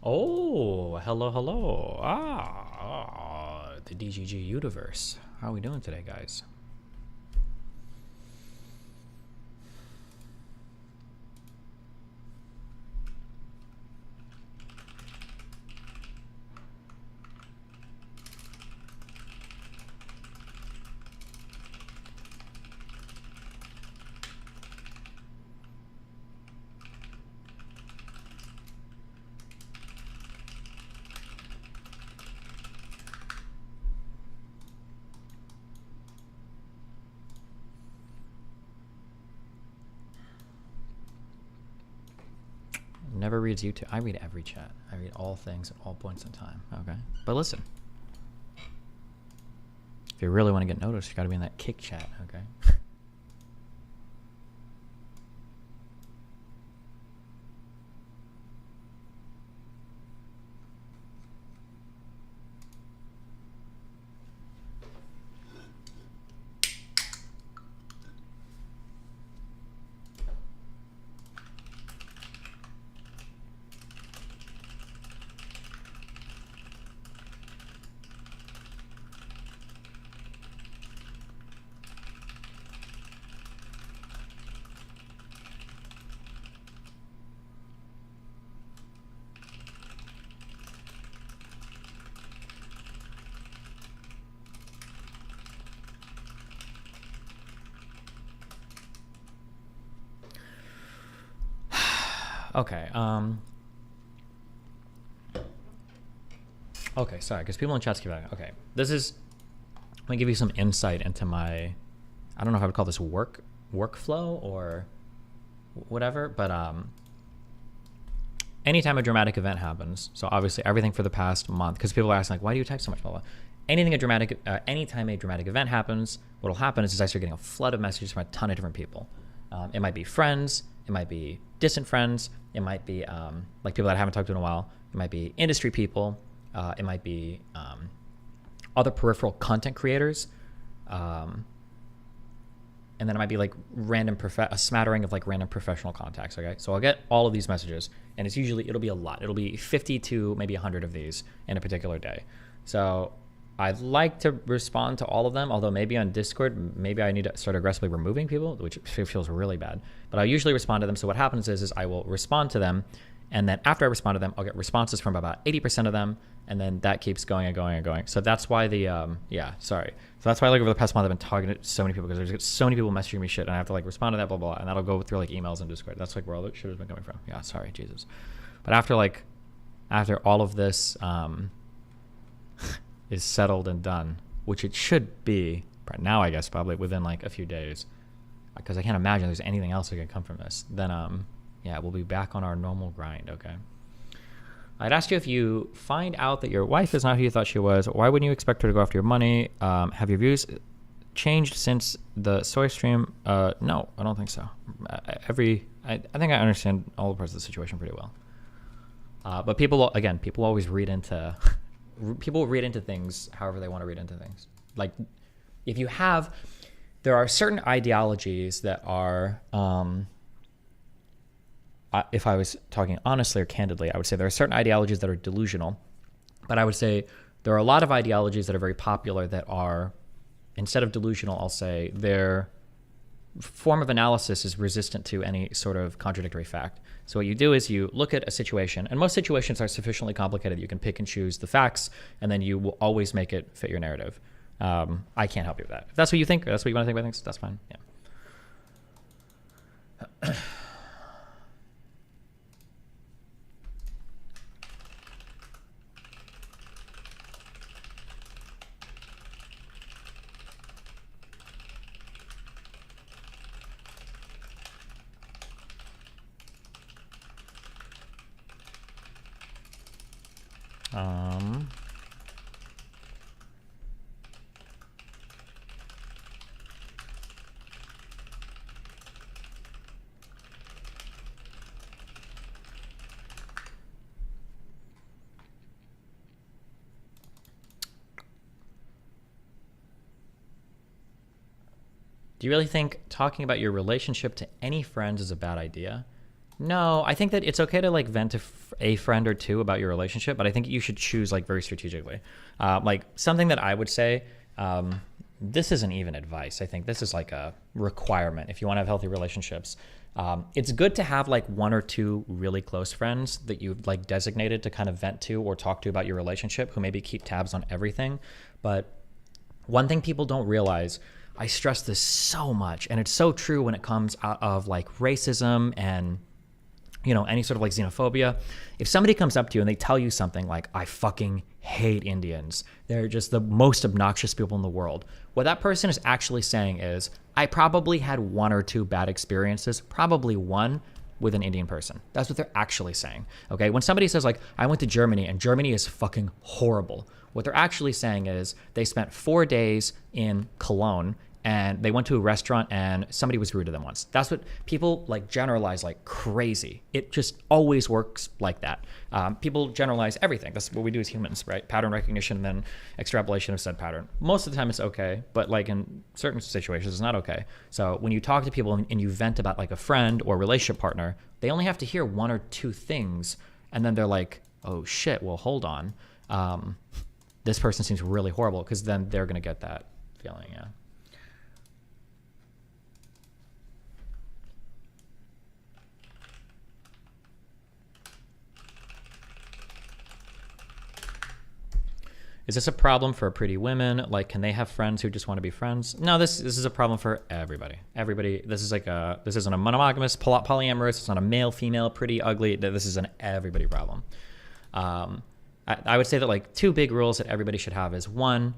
Oh, hello, hello. The DGG universe. How are we doing today, guys? Never reads YouTube. I read every chat. I read all things at all points in time. Okay. But listen, if you really want to get noticed, you got to be in that kick chat. Okay. Okay. Okay, sorry, because people in chat's keep asking. Okay, this is. I'm gonna give you some insight into my. I don't know if I would call this workflow or whatever, but anytime a dramatic event happens, so obviously everything for the past month, because people are asking like, why do you text so much, blah blah. Anything anytime a dramatic event happens, what'll happen is I start getting a flood of messages from a ton of different people. It might be friends, it might be distant friends, it might be like people that I haven't talked to in a while, it might be industry people, it might be other peripheral content creators, and then it might be like a smattering of like random professional contacts. Okay, so I'll get all of these messages, and it'll be a lot. It'll be 50 to maybe 100 of these in a particular day. So I'd like to respond to all of them, although maybe on Discord, maybe I need to start aggressively removing people, which feels really bad. But I usually respond to them. So what happens is I will respond to them, and then after I respond to them, I'll get responses from about 80% of them, and then that keeps going and going and going. So that's why So that's why like over the past month I've been talking to so many people, because there's so many people messaging me shit, and I have to like respond to that, blah blah, and that'll go through like emails and Discord. That's like where all the shit has been coming from. Yeah, sorry, Jesus. But after all of this is settled and done, which it should be right now, I guess probably within like a few days, because I can't imagine there's anything else that can come from this, then yeah, we'll be back on our normal grind. Okay, I'd asked you, if you find out that your wife is not who you thought she was, why wouldn't you expect her to go after your money? Have your views changed since the soy stream? No, I don't think so. I think I understand all the parts of the situation pretty well, but people always read into people read into things however they want to read into things. Like, there are certain ideologies that are, if I was talking honestly or candidly, I would say there are certain ideologies that are delusional, but I would say there are a lot of ideologies that are very popular that are, instead of delusional, I'll say their form of analysis is resistant to any sort of contradictory fact. So what you do is you look at a situation, and most situations are sufficiently complicated that you can pick and choose the facts, and then you will always make it fit your narrative. I can't help you with that. If that's what you think, or that's what you want to think about things, that's fine. Yeah. Do you really think talking about your relationship to any friends is a bad idea? No, I think that it's okay to like vent to a friend or two about your relationship, but I think you should choose like very strategically. Like something that I would say, this isn't even advice. I think this is like a requirement if you want to have healthy relationships. It's good to have like one or two really close friends that you've like designated to kind of vent to or talk to about your relationship, who maybe keep tabs on everything. But one thing people don't realize, I stress this so much, and it's so true when it comes out of like racism and any sort of like xenophobia. If somebody comes up to you and they tell you something like, I fucking hate Indians, they're just the most obnoxious people in the world, what that person is actually saying is, I probably had one or two bad experiences, probably one, with an Indian person. That's what they're actually saying. Okay. When somebody says like, I went to Germany and Germany is fucking horrible, what they're actually saying is they spent 4 days in Cologne and they went to a restaurant and somebody was rude to them once. That's what people like generalize like crazy. It just always works like that. People generalize everything. That's what we do as humans, right? Pattern recognition and then extrapolation of said pattern. Most of the time it's okay, but like in certain situations it's not okay. So when you talk to people and you vent about like a friend or relationship partner, they only have to hear one or two things and then they're like, oh shit, well hold on. This person seems really horrible, because then they're gonna get that feeling, yeah. Is this a problem for pretty women? Like, can they have friends who just want to be friends? No, this is a problem for everybody. Everybody. This isn't a monogamous, polyamorous. It's not a male, female, pretty, ugly. This is an everybody problem. I would say that like two big rules that everybody should have is one,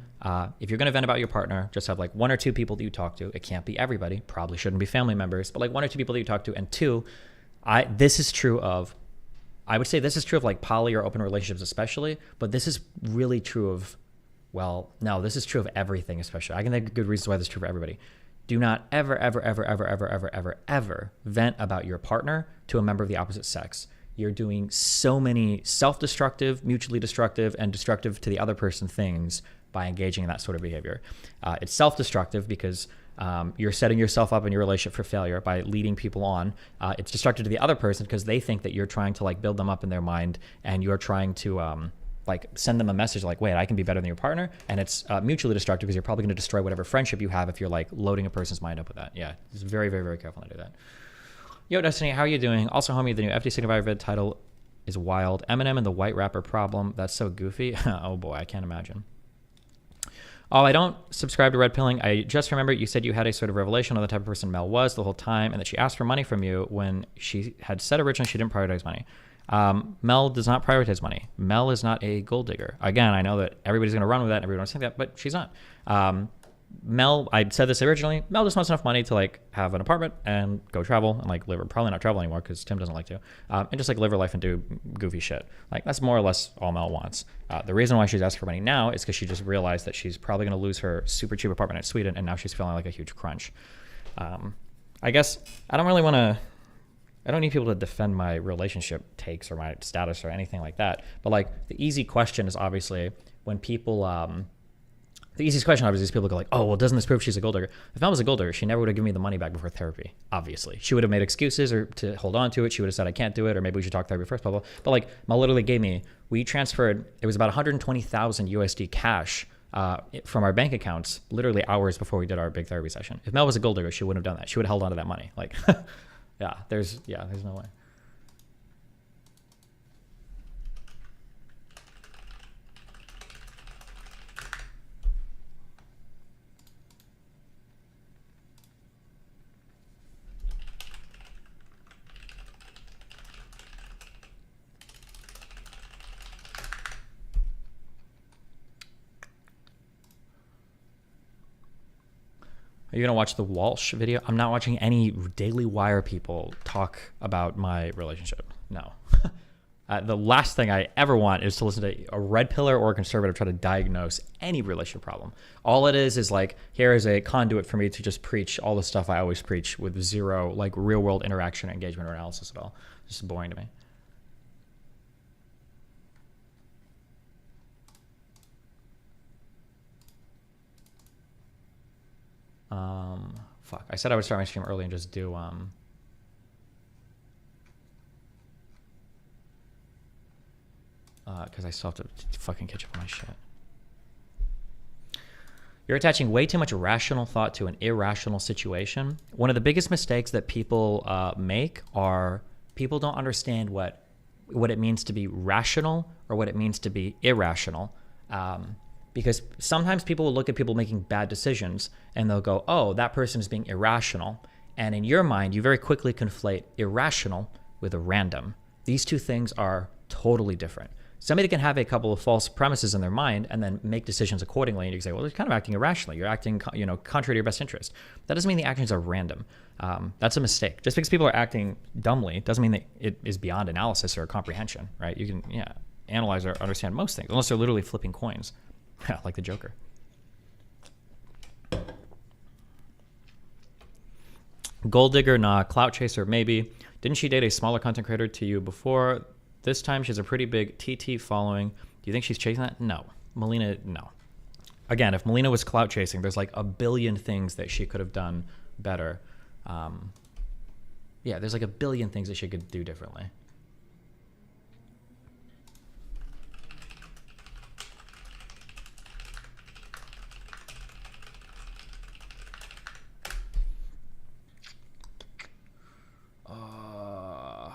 if you're going to vent about your partner, just have like one or two people that you talk to. It can't be everybody. Probably shouldn't be family members, but like one or two people that you talk to. And two, this is true of, I would say this is true of like poly or open relationships especially, but this is really true of, well, no, this is true of everything especially. I can think of good reasons why this is true for everybody. Do not ever, ever, ever, ever, ever, ever, ever, ever vent about your partner to a member of the opposite sex. You're doing so many self-destructive, mutually destructive, and destructive to the other person things by engaging in that sort of behavior. It's self-destructive because you're setting yourself up in your relationship for failure by leading people on. It's destructive to the other person because they think that you're trying to like build them up in their mind, and you're trying to like send them a message like, wait, I can be better than your partner. And it's mutually destructive because you're probably going to destroy whatever friendship you have if you're like loading a person's mind up with that. Yeah, it's very, very, very careful to do that. Yo, Destiny, how are you doing? Also, homie, the new FTC Survivor vid title is wild. Eminem and the white rapper problem. That's so goofy. Oh boy, I can't imagine. Oh, I don't subscribe to red pilling. I just remember you said you had a sort of revelation on the type of person Mel was the whole time, and that she asked for money from you when she had said originally she didn't prioritize money. Mel does not prioritize money. Mel is not a gold digger. Again, I know that everybody's going to run with that and everyone wants to think that, but she's not. Mel, I said this originally, Mel just wants enough money to like have an apartment and go travel and like live, or probably not travel anymore because Tim doesn't like to, and just like live her life and do goofy shit. Like that's more or less all Mel wants. The reason why she's asking for money now is because she just realized that she's probably going to lose her super cheap apartment in Sweden, and now she's feeling like a huge crunch. I guess I don't need people to defend my relationship takes or my status or anything like that. But like the easy question is obviously when people, the easiest question obviously is people go like, oh, well, doesn't this prove she's a gold digger? If Mel was a gold digger, she never would have given me the money back before therapy, obviously. She would have made excuses or to hold on to it. She would have said, I can't do it, or maybe we should talk therapy first, blah, blah. But like Mel literally gave me, we transferred, it was about 120,000 USD cash from our bank accounts literally hours before we did our big therapy session. If Mel was a gold digger, she wouldn't have done that. She would have held on to that money. Like, there's no way. Are you going to watch the Walsh video? I'm not watching any Daily Wire people talk about my relationship. No. The last thing I ever want is to listen to a red pillar or a conservative try to diagnose any relationship problem. All it is like, here is a conduit for me to just preach all the stuff I always preach with zero like real world interaction, engagement, or analysis at all. It's just boring to me. Fuck. I said I would start my stream early and just do because I still have to fucking catch up on my shit. You're attaching way too much rational thought to an irrational situation. One of the biggest mistakes that people make are people don't understand what it means to be rational or what it means to be irrational. Because sometimes people will look at people making bad decisions and they'll go, oh, that person is being irrational. And in your mind, you very quickly conflate irrational with a random. These two things are totally different. Somebody can have a couple of false premises in their mind and then make decisions accordingly. And you can say, well, you're kind of acting irrationally. You're acting, contrary to your best interest. That doesn't mean the actions are random. That's a mistake. Just because people are acting dumbly doesn't mean that it is beyond analysis or comprehension, right? You can, analyze or understand most things, unless they're literally flipping coins, like the Joker. Gold digger, nah. Clout chaser, maybe. Didn't she date a smaller content creator to you before? This time she has a pretty big TT following. Do you think she's chasing that? No. Melina, no. Again, if Melina was clout chasing, there's like a billion things that she could have done better. There's like a billion things that she could do differently. Uh,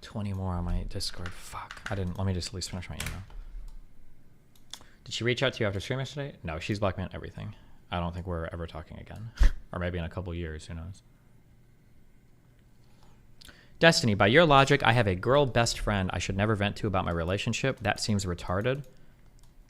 20 more on my Discord. Fuck. Let me just at least finish my email. Did she reach out to you after stream yesterday? No, she's blocked me on everything. I don't think we're ever talking again. Or maybe in a couple years, who knows. Destiny, by your logic, I have a girl best friend I should never vent to about my relationship. That seems retarded.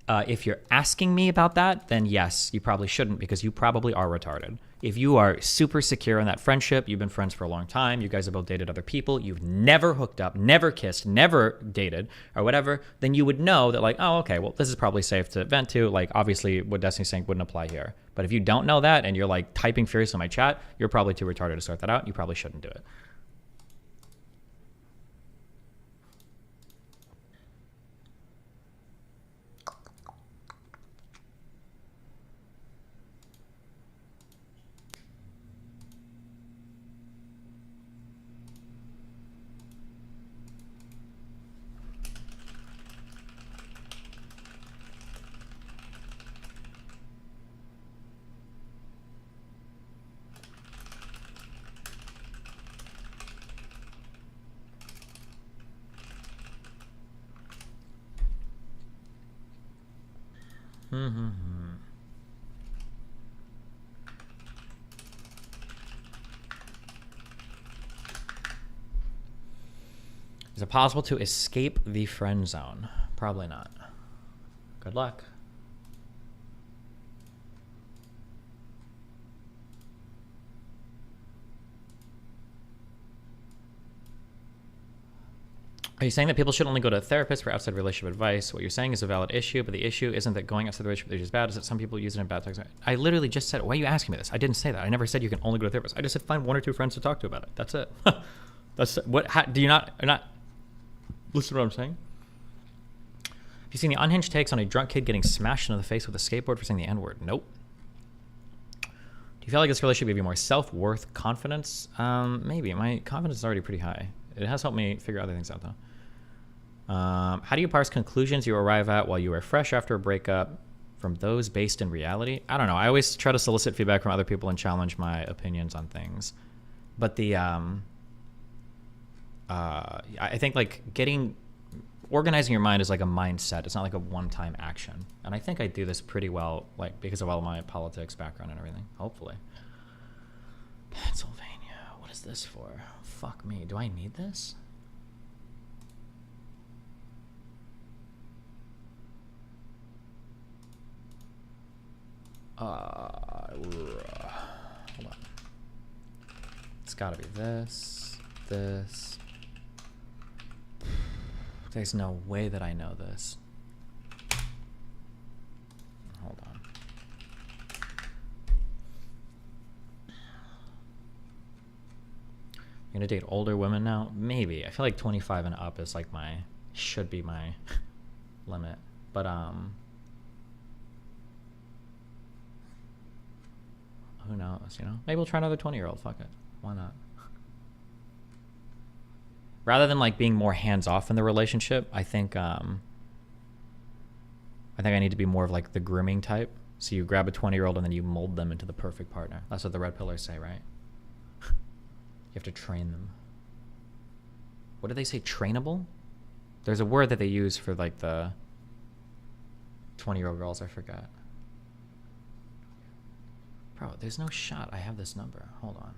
If you're asking me about that, then yes, you probably shouldn't, because you probably are retarded. If you are super secure in that friendship, you've been friends for a long time, you guys have both dated other people, you've never hooked up, never kissed, never dated, or whatever, then you would know that, like, oh, okay, well, this is probably safe to vent to. Like, obviously, what Destiny's saying wouldn't apply here. But if you don't know that and you're, like, typing furious in my chat, you're probably too retarded to sort that out. You probably shouldn't do it. Is it possible to escape the friend zone? Probably not. Good luck. Are you saying that people should only go to a therapist for outside relationship advice? What you're saying is a valid issue, but the issue isn't that going outside the relationship is bad. Is that some people use it in bad times? I literally just said, why are you asking me this? I didn't say that. I never said you can only go to a therapist. I just said find one or two friends to talk to about it. That's it. That's what. Do you not listen to what I'm saying? Have you seen the unhinged takes on a drunk kid getting smashed in the face with a skateboard for saying the N-word? Nope. Do you feel like this relationship give you more self-worth, confidence? Maybe. My confidence is already pretty high. It has helped me figure other things out, though. How do you parse conclusions you arrive at while you are fresh after a breakup from those based in reality? I don't know. I always try to solicit feedback from other people and challenge my opinions on things. But the I think like organizing your mind is like a mindset. It's not like a one-time action. And I think I do this pretty well, like because of all my politics background and everything. Hopefully. Pennsylvania. What is this for? Fuck me. Do I need this? Hold on. It's gotta be this. There's no way that I know this. Hold on. I'm gonna date older women now? Maybe. I feel like 25 and up is like should be my limit. But, who knows, you know? Maybe we'll try another 20-year-old. Fuck it. Why not? Rather than like being more hands-off in the relationship, I think I think I need to be more of like the grooming type. So you grab a 20-year-old and then you mold them into the perfect partner. That's what the red pillars say, right? You have to train them. What do they say? Trainable? There's a word that they use for like the 20-year-old girls. I forgot. Bro, there's no shot I have this number. Hold on.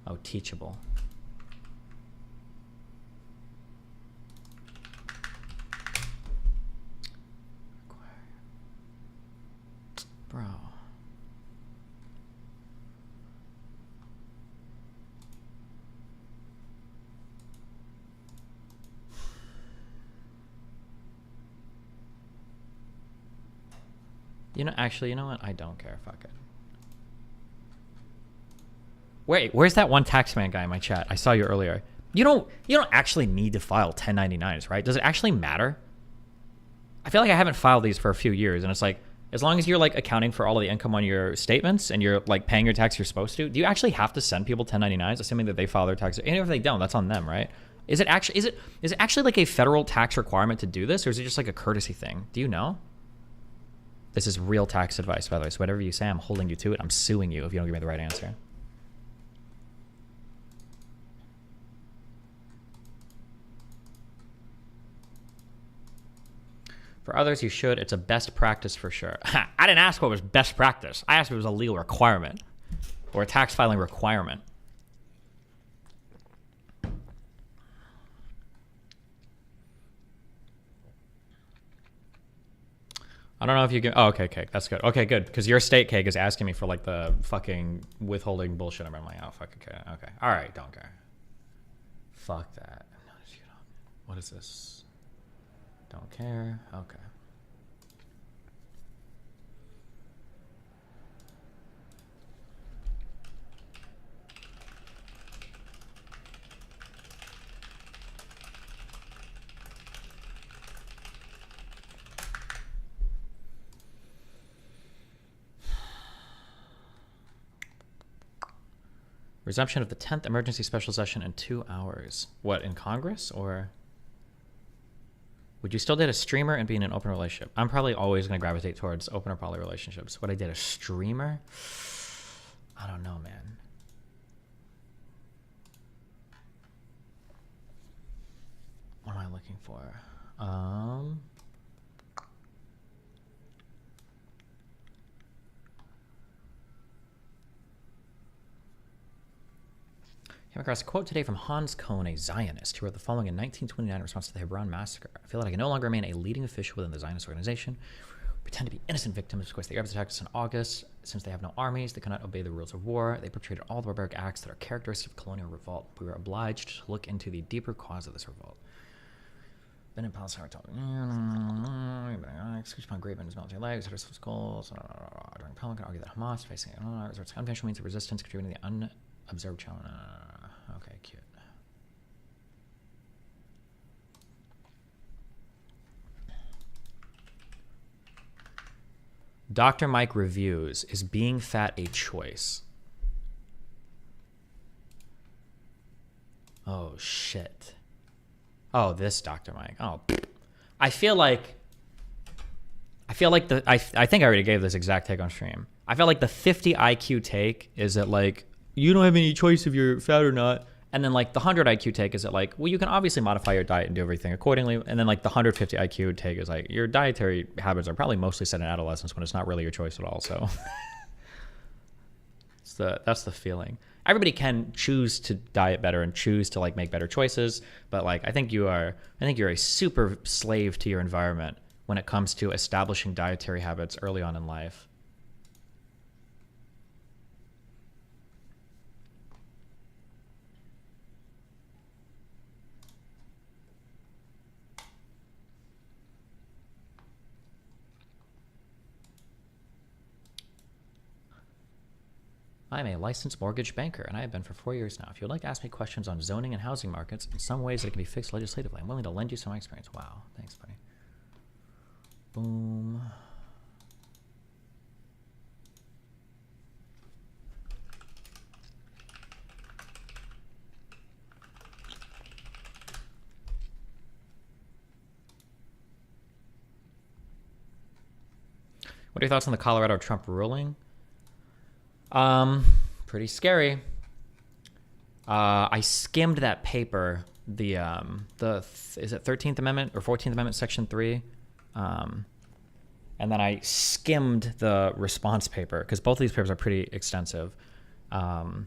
Oh, teachable. Bro. You know, actually, you know what? I don't care. Fuck it. Wait, where's that one taxman guy in my chat? I saw you earlier. You don't actually need to file 1099s, right? Does it actually matter? I feel like I haven't filed these for a few years, and it's like, as long as you're like accounting for all of the income on your statements and you're like paying your tax you're supposed to, do you actually have to send people 1099s, assuming that they file their taxes? And if they don't, that's on them, right? Is it actually like a federal tax requirement to do this, or is it just like a courtesy thing? Do you know? This is real tax advice, by the way. So whatever you say, I'm holding you to it. I'm suing you if you don't give me the right answer. For others, you should. It's a best practice for sure. I didn't ask what was best practice. I asked if it was a legal requirement or a tax filing requirement. I don't know if you can. Oh, okay, cake. That's good. Okay, good. Because your state cake is asking me for like the fucking withholding bullshit. I'm like, oh, fuck, okay. Okay. All right, don't care. Fuck that. What is this? Don't care. Okay. Resumption of the 10th emergency special session in 2 hours. What, in Congress, or? Would you still date a streamer and be in an open relationship? I'm probably always going to gravitate towards open or poly relationships. Would I date a streamer? I don't know, man. What am I looking for? Came across a quote today from Hans Kohn, a Zionist, who wrote the following in 1929 in response to the Hebron massacre. I feel that I can no longer remain a leading official within the Zionist organization. We pretend to be innocent victims. Of course, the Arabs attacked us in August. Since they have no armies, they cannot obey the rules of war. They perpetrated all the barbaric acts that are characteristic of colonial revolt. We were obliged to look into the deeper cause of this revolt. Been in Palestine, we're talking. Excuse upon great men, his military legs, had his goals. During Palestine, can argue that Hamas facing resorts to unconventional means of resistance, contributing to the unobserved challenge. Okay, cute. Dr. Mike reviews, is being fat a choice? Oh, shit. Oh, this Dr. Mike. Oh, I feel like I think I already gave this exact take on stream. I feel like the 50 IQ take is that like, you don't have any choice if you're fat or not. And then like the 100 IQ take is that like, well, you can obviously modify your diet and do everything accordingly. And then like the 150 IQ take is like, your dietary habits are probably mostly set in adolescence when it's not really your choice at all. So that's the feeling. Everybody can choose to diet better and choose to like make better choices. But like, I think you're a super slave to your environment when it comes to establishing dietary habits early on in life. I'm a licensed mortgage banker, and I have been for 4 years now. If you would like to ask me questions on zoning and housing markets, in some ways that it can be fixed legislatively, I'm willing to lend you some of my experience. Wow. Thanks, buddy. Boom. What are your thoughts on the Colorado Trump ruling? Pretty scary. I skimmed that paper, is it 13th Amendment or 14th Amendment, Section 3? And then I skimmed the response paper because both of these papers are pretty extensive. I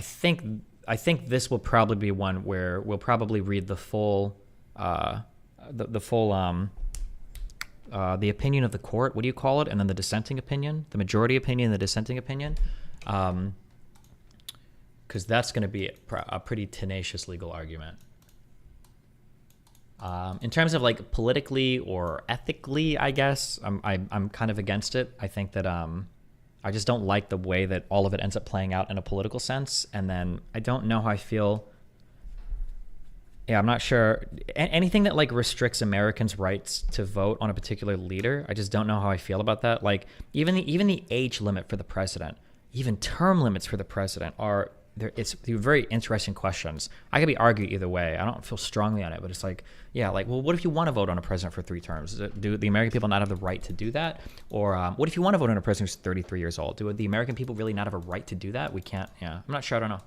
think this will probably be one where we'll probably read the full, the opinion of the court. What do you call it? And then the dissenting opinion, the majority opinion, the dissenting opinion, because that's going to be a pretty tenacious legal argument. In terms of like politically or ethically, I guess I'm kind of against it. I think that I just don't like the way that all of it ends up playing out in a political sense. And then I don't know how I feel. Yeah, I'm not sure. Anything that like restricts Americans' rights to vote on a particular leader, I just don't know how I feel about that. Like even the age limit for the president, even term limits for the president are there. It's very interesting questions. I could be argued either way. I don't feel strongly on it, but it's like, yeah, like, well, what if you want to vote on a president for 3 terms? Do the American people not have the right to do that? Or what if you want to vote on a president who's 33 years old? Do the American people really not have a right to do that? We can't. Yeah, I'm not sure. I don't know.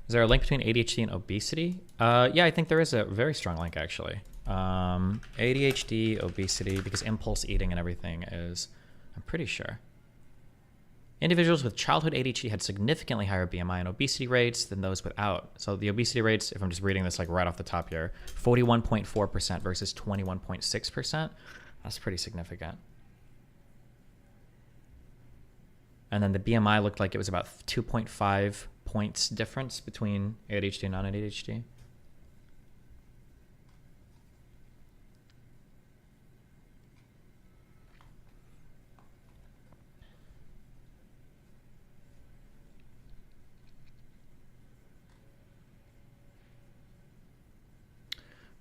Is there a link between ADHD and obesity? Yeah, I think there is a very strong link, actually. ADHD, obesity, because impulse eating and everything is, I'm pretty sure. Individuals with childhood ADHD had significantly higher BMI and obesity rates than those without. So the obesity rates, if I'm just reading this like right off the top here, 41.4% versus 21.6%. That's pretty significant. And then the BMI looked like it was about 2.5 points difference between ADHD and non-ADHD.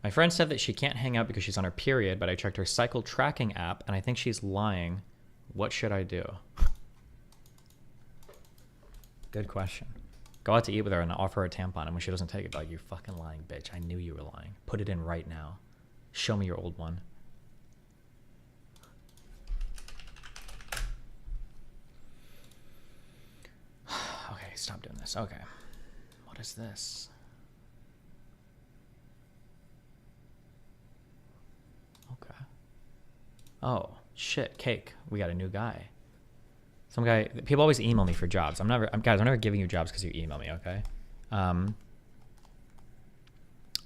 My friend said that she can't hang out because she's on her period, but I checked her cycle tracking app and I think she's lying. What should I do? Good question. Go out to eat with her and offer her a tampon, and when she doesn't take it, be like, you fucking lying bitch. I knew you were lying. Put it in right now. Show me your old one. Okay, stop doing this. Okay. What is this? Okay. Oh, shit, cake. We got a new guy. Some guy, people always email me for jobs. I'm never giving you jobs because you email me, okay? I'm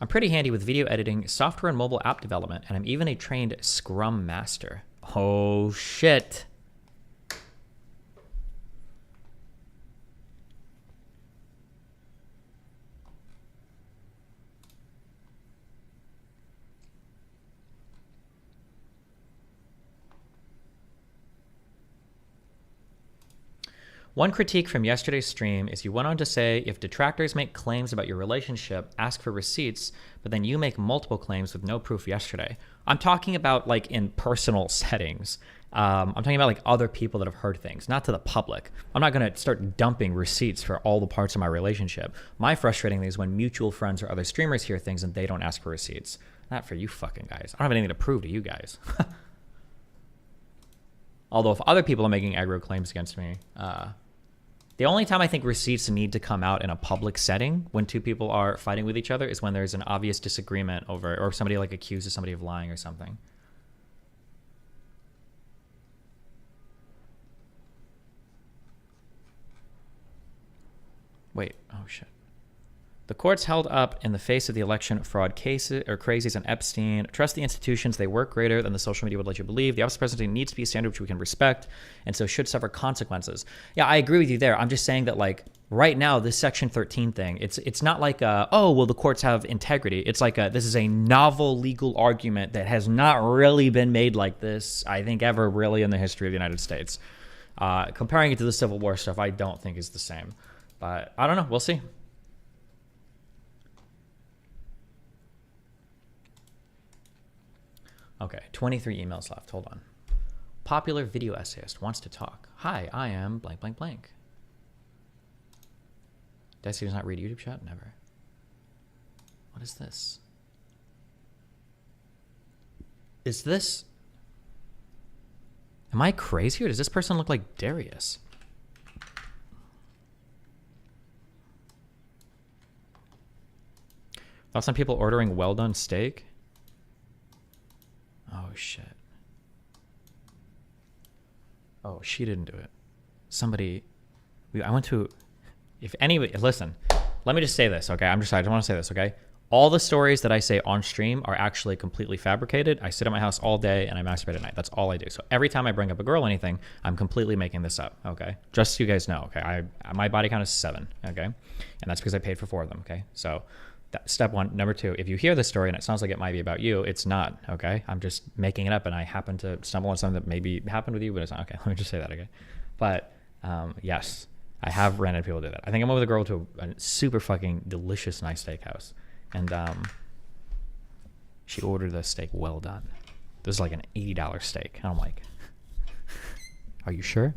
pretty handy with video editing, software and mobile app development, and I'm even a trained Scrum Master. Oh, shit. One critique from yesterday's stream is you went on to say if detractors make claims about your relationship, ask for receipts, but then you make multiple claims with no proof yesterday. I'm talking about like in personal settings. I'm talking about like other people that have heard things, not to the public. I'm not going to start dumping receipts for all the parts of my relationship. My frustrating thing is when mutual friends or other streamers hear things and they don't ask for receipts. Not for you fucking guys. I don't have anything to prove to you guys. Although if other people are making aggro claims against me, the only time I think receipts need to come out in a public setting when two people are fighting with each other is when there's an obvious disagreement over, or somebody like accuses somebody of lying or something. Wait, oh shit. The courts held up in the face of the election fraud cases or crazies and Epstein. Trust the institutions. They work greater than the social media would let you believe. The office of president needs to be a standard which we can respect and so should suffer consequences. Yeah, I agree with you there. I'm just saying that, like, right now, this Section 13 thing, it's not like, oh, well, the courts have integrity. It's like this is a novel legal argument that has not really been made like this, I think, ever really in the history of the United States. Comparing it to the Civil War stuff, I don't think is the same. But I don't know. We'll see. Okay, 23 emails left. Hold on. Popular video essayist wants to talk. Hi, I am blank, blank, blank. Desi does not read YouTube chat? Never. What is this? Is this... Am I crazy or does this person look like Darius? Thoughts on people ordering well-done steak? Oh, shit. Oh, she didn't do it. Somebody... I went to... If anybody... Listen, let me just say this, okay? I just want to say this, okay? All the stories that I say on stream are actually completely fabricated. I sit at my house all day and I masturbate at night. That's all I do. So every time I bring up a girl or anything, I'm completely making this up, okay? Just so you guys know, okay? My body count is 7, okay? And that's because I paid for 4 of them, okay? So... That's step 1. Number 2, if you hear the story and it sounds like it might be about you, it's not, okay? I'm just making it up and I happen to stumble on something that maybe happened with you, but it's not. Okay, let me just say that, okay? But yes, I have ran into people do that. I think I'm with a girl to a super fucking delicious, nice steakhouse. And she ordered the steak well done. This is like an $80 steak. And I'm like, are you sure?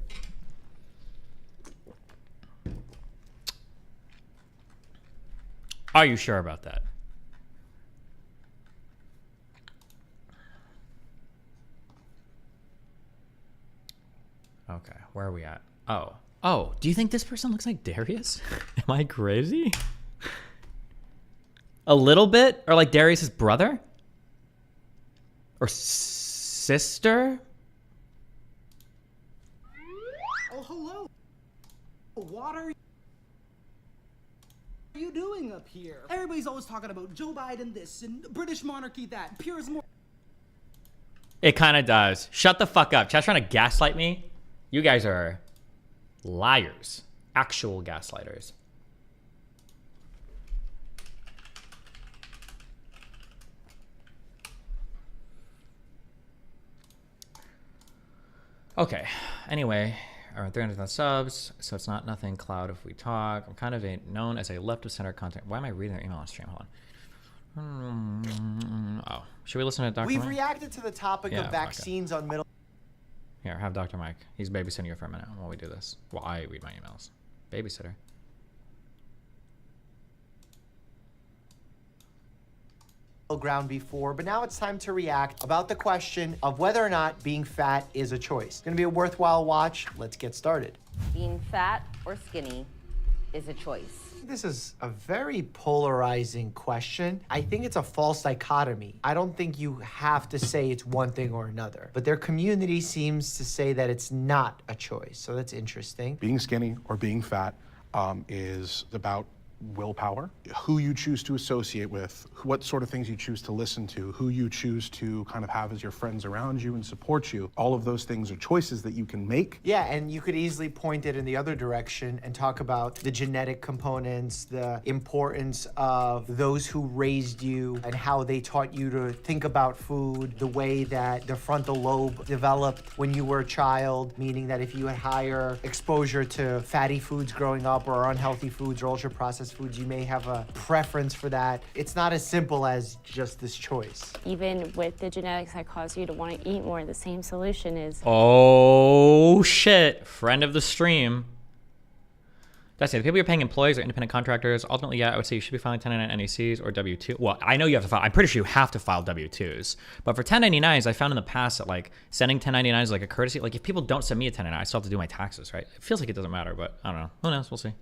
Are you sure about that? Okay, where are we at? Oh, do you think this person looks like Darius? Am I crazy? A little bit? Or like Darius's brother? Or sister? Oh, hello. What are you doing up here? Everybody's always talking about Joe Biden this and British monarchy that. Pure as more. It kind of does. Shut the fuck up. Chat's trying to gaslight me. You guys are liars. Actual gaslighters. Okay. Anyway, around 300,000 subs, so it's not nothing cloud if we talk. I'm kind of known as a left of center content. Why am I reading their email on stream? Hold on. Oh, should we listen to Dr. We've Mike? reacted to the topic of vaccines on middle. Here, have Dr. Mike. He's babysitting you for a minute while we do this. While I read my emails. Babysitter. Ground before, but now it's time to react about the question of whether or not being fat is a choice. It's gonna be a worthwhile watch. Let's get started. Being fat or skinny is a choice. This is a very polarizing question. I think it's a false dichotomy. I don't think you have to say it's one thing or another, but their community seems to say that it's not a choice. So that's interesting. Being skinny or being fat is about willpower, who you choose to associate with, what sort of things you choose to listen to, who you choose to kind of have as your friends around you and support you. All of those things are choices that you can make. Yeah, and you could easily point it in the other direction and talk about the genetic components, the importance of those who raised you and how they taught you to think about food, the way that the frontal lobe developed when you were a child, meaning that if you had higher exposure to fatty foods growing up or unhealthy foods or ultra-processed foods, you may have a preference for that. It's not as simple as just this choice. Even with the genetics that cause you to want to eat more, the same solution is... Oh, shit. Friend of the stream. That's it. The people you're paying employees or independent contractors, ultimately, yeah, I would say you should be filing 1099 NECs or W-2. Well, I know you have to file. I'm pretty sure you have to file W-2s. But for 1099s, I found in the past that, like, sending 1099s is like a courtesy. Like, if people don't send me a 1099, I still have to do my taxes, right? It feels like it doesn't matter, but I don't know. Who knows? We'll see.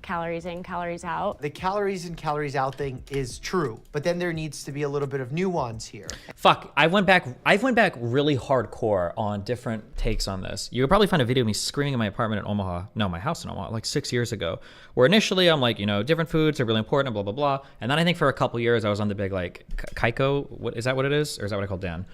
calories in, calories out. The calories in, calories out thing is true, but then there needs to be a little bit of nuance here. Fuck, I went back really hardcore on different takes on this. You could probably find a video of me screaming in my apartment in Omaha, no, my house in Omaha, like 6 years ago, where initially I'm like, you know, different foods are really important, blah, blah, blah. And then I think for a couple years I was on the big like Kaiko, what is that what it is? Or is that what I call Dan?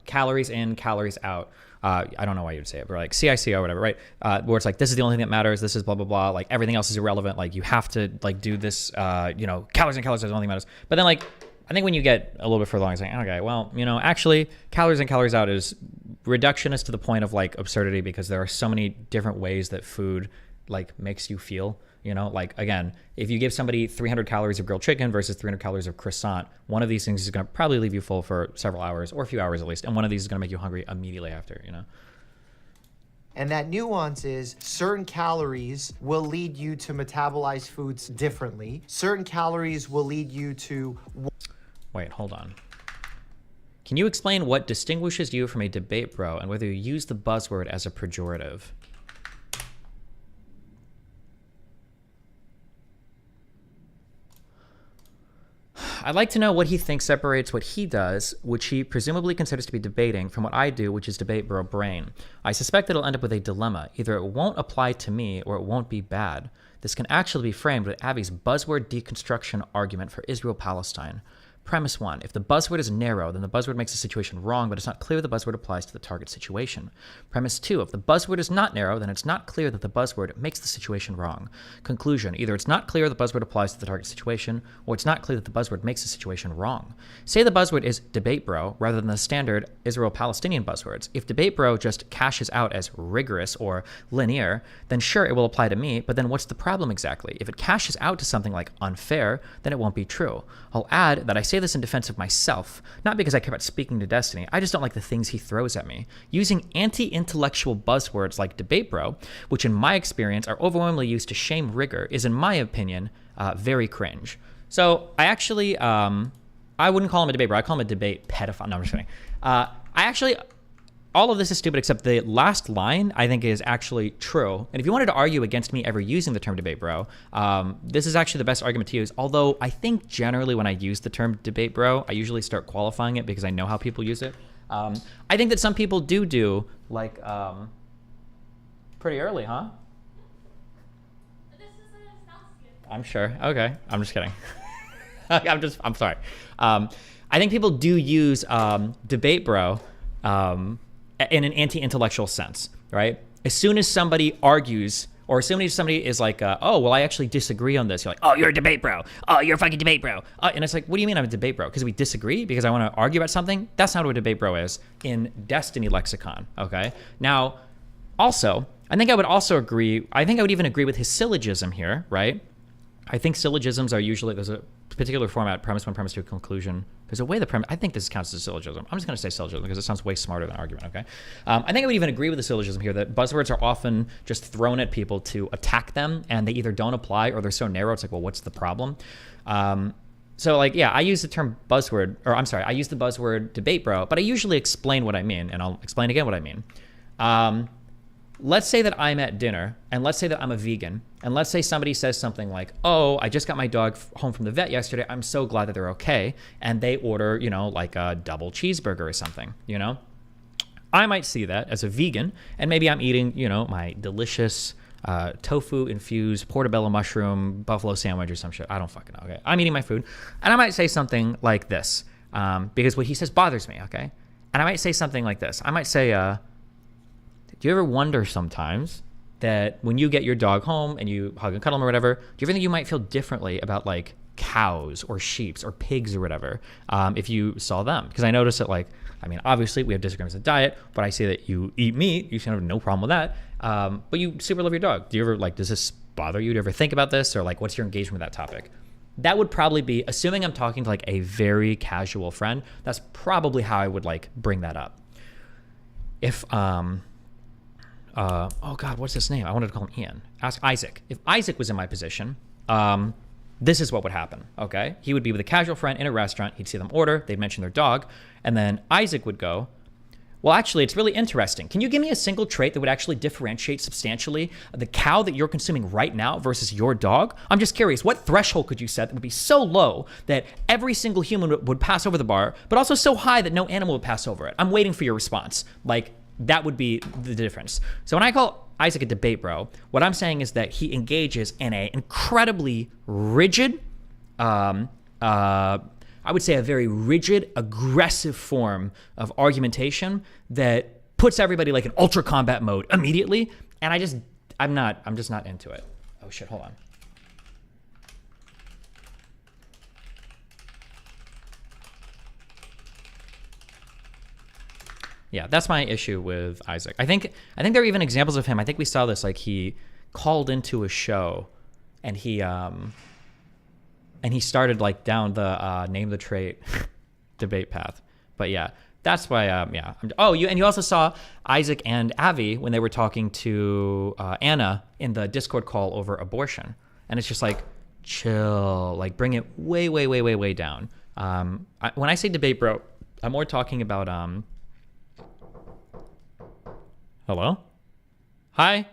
Calories in, calories out. I don't know why you'd say it, but like CIC or whatever, right? Where it's like, this is the only thing that matters. This is blah, blah, blah. Like everything else is irrelevant. Like you have to like do this, you know, calories and calories are the only thing that matters. But then like, I think when you get a little bit further along, it's like, okay, well, you know, actually calories in, calories out is reductionist to the point of like absurdity, because there are so many different ways that food like makes you feel. You know, like again, if you give somebody 300 calories of grilled chicken versus 300 calories of croissant, one of these things is going to probably leave you full for several hours or a few hours at least. And one of these is going to make you hungry immediately after, you know? And that nuance is certain calories will lead you to metabolize foods differently. Certain calories will lead you to... Wait, hold on. Can you explain what distinguishes you from a debate bro and whether you use the buzzword as a pejorative? I'd like to know what he thinks separates what he does, which he presumably considers to be debating, from what I do, which is debate bro brain. I suspect it'll end up with a dilemma. Either it won't apply to me or it won't be bad. This can actually be framed with Avi's buzzword deconstruction argument for Israel-Palestine. Premise 1. If the buzzword is narrow, then the buzzword makes the situation wrong, but it's not clear the buzzword applies to the target situation. Premise 2. If the buzzword is not narrow, then it's not clear that the buzzword makes the situation wrong. Conclusion. Either it's not clear the buzzword applies to the target situation, or it's not clear that the buzzword makes the situation wrong. Say the buzzword is debate bro, rather than the standard Israel-Palestinian buzzwords. If debate bro just cashes out as rigorous or linear, then sure, it will apply to me, but then what's the problem exactly? If it cashes out to something like unfair, then it won't be true. I'll add that I say this in defense of myself, not because I care about speaking to Destiny. I just don't like the things he throws at me. Using anti-intellectual buzzwords like debate bro, which in my experience are overwhelmingly used to shame rigor, is in my opinion very cringe. So I actually, I wouldn't call him a debate bro. I call him a debate pedophile. No, I'm just kidding. All of this is stupid except the last line I think is actually true. And if you wanted to argue against me ever using the term debate bro, this is actually the best argument to use. Although I think generally when I use the term debate bro, I usually start qualifying it because I know how people use it. I think that some people do like pretty early, huh? I'm sure. Okay. I'm just kidding. I'm sorry. I think people do use debate bro in an anti-intellectual sense, right? As soon as somebody argues, or as soon as somebody is like, oh, well, I actually disagree on this. You're like, oh, you're a debate bro. Oh, you're a fucking debate bro. And it's like, what do you mean I'm a debate bro? Because we disagree? Because I want to argue about something? That's not what a debate bro is in Destiny lexicon, okay? Now, also, I think I would even agree with his syllogism here, right? I think syllogisms are usually, there's a particular format, premise 1, premise 2, conclusion. There's a way the premise, I think this counts as a syllogism. I'm just going to say syllogism because it sounds way smarter than argument, okay? I think I would even agree with the syllogism here that buzzwords are often just thrown at people to attack them, and they either don't apply or they're so narrow, it's like, well, what's the problem? So like, yeah, I use the term buzzword, or I'm sorry, I use the buzzword debate bro, but I usually explain what I mean, and I'll explain again what I mean. Let's say that I'm at dinner, and let's say that I'm a vegan, and let's say somebody says something like, oh, I just got my dog home from the vet yesterday, I'm so glad that they're okay, and they order, you know, like a double cheeseburger or something, you know? I might see that as a vegan, and maybe I'm eating, you know, my delicious tofu-infused portobello mushroom buffalo sandwich or some shit. I don't fucking know, okay? I'm eating my food, and I might say something like this, because what he says bothers me, okay? And I might say something like this. I might say, do you ever wonder sometimes that when you get your dog home and you hug and cuddle them or whatever, do you ever think you might feel differently about like cows or sheep or pigs or whatever if you saw them? Because I notice that, like, I mean, obviously we have disagreements in diet, but I see that you eat meat, you should have no problem with that, but you super love your dog. Do you ever, like, does this bother you? Do you ever think about this, or like what's your engagement with that topic? That would probably be, assuming I'm talking to like a very casual friend, that's probably how I would like bring that up. If oh God, what's his name? I wanted to call him Ian. Ask Isaac. If Isaac was in my position, this is what would happen, okay? He would be with a casual friend in a restaurant. He'd see them order. They'd mention their dog. And then Isaac would go, Well, actually, it's really interesting. Can you give me a single trait that would actually differentiate substantially the cow that you're consuming right now versus your dog? I'm just curious, what threshold could you set that would be so low that every single human would pass over the bar, but also so high that no animal would pass over it? I'm waiting for your response. Like, that would be the difference. So when I call Isaac a debate bro, what I'm saying is that he engages in an incredibly rigid, I would say a very rigid, aggressive form of argumentation that puts everybody like in ultra combat mode immediately. And I'm just not into it. Oh shit, hold on. Yeah, that's my issue with Isaac. I think there are even examples of him. I think we saw this, like he called into a show and he started like down the name the trait debate path. But yeah, that's why, yeah. Oh, you also saw Isaac and Avi when they were talking to Anna in the Discord call over abortion. And it's just like, chill, like bring it way, way, way, way, way down. When I say debate bro, I'm more talking about, hello? Hi?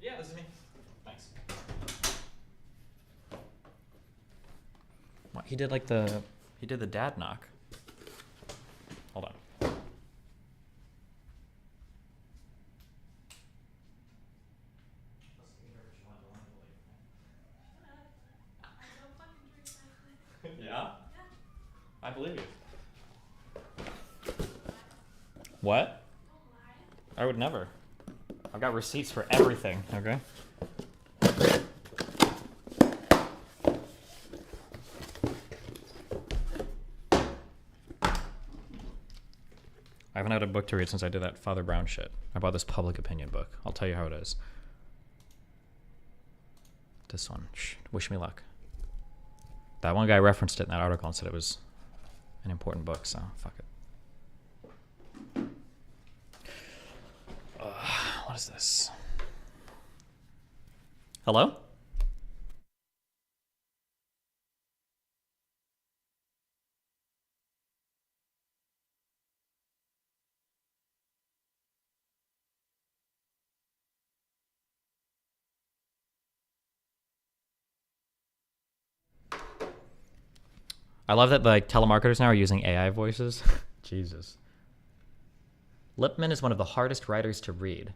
Yeah, this is me. Thanks. What, he did the dad knock. Hold on. Yeah? I believe you. What? I would never. I've got receipts for everything, okay? I haven't had a book to read since I did that Father Brown shit. I bought this public opinion book. I'll tell you how it is. This one. Shh, wish me luck. That one guy referenced it in that article and said it was an important book, so fuck it. What is this? Hello? I love that like telemarketers now are using AI voices. Jesus. Lipman is one of the hardest writers to read.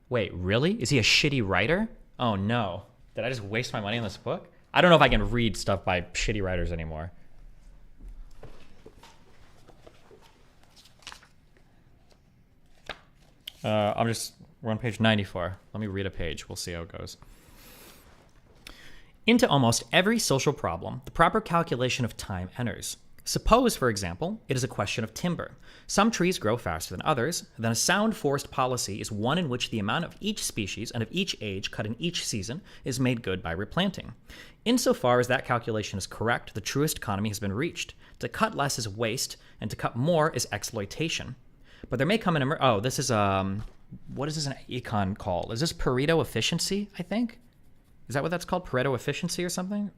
Wait, really? Is he a shitty writer? Oh no. Did I just waste my money on this book? I don't know if I can read stuff by shitty writers anymore. We're on page 94. Let me read a page. We'll see how it goes. Into almost every social problem, the proper calculation of time enters. Suppose, for example, it is a question of timber. Some trees grow faster than others, then a sound forest policy is one in which the amount of each species and of each age cut in each season is made good by replanting. Insofar as that calculation is correct, the truest economy has been reached. To cut less is waste, and to cut more is exploitation. But there may come an this is what is this an econ called? Is this Pareto efficiency, I think? Is that what that's called? Pareto efficiency or something?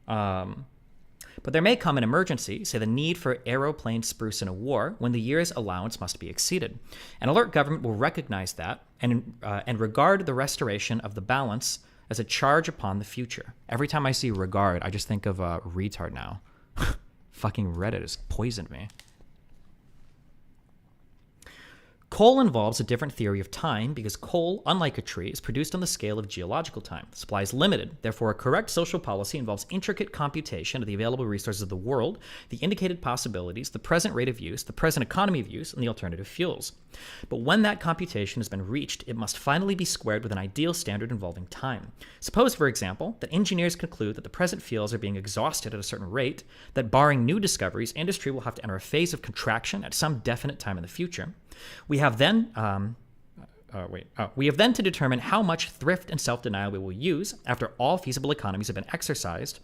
But there may come an emergency, say the need for aeroplane spruce in a war, when the year's allowance must be exceeded. An alert government will recognize that and regard the restoration of the balance as a charge upon the future. Every time I see regard, I just think of retard now. Fucking Reddit has poisoned me. Coal involves a different theory of time because coal, unlike a tree, is produced on the scale of geological time. The supply is limited. Therefore, a correct social policy involves intricate computation of the available resources of the world, the indicated possibilities, the present rate of use, the present economy of use, and the alternative fuels. But when that computation has been reached, it must finally be squared with an ideal standard involving time. Suppose, for example, that engineers conclude that the present fuels are being exhausted at a certain rate, that barring new discoveries, industry will have to enter a phase of contraction at some definite time in the future. We have then to determine how much thrift and self-denial we will use after all feasible economies have been exercised,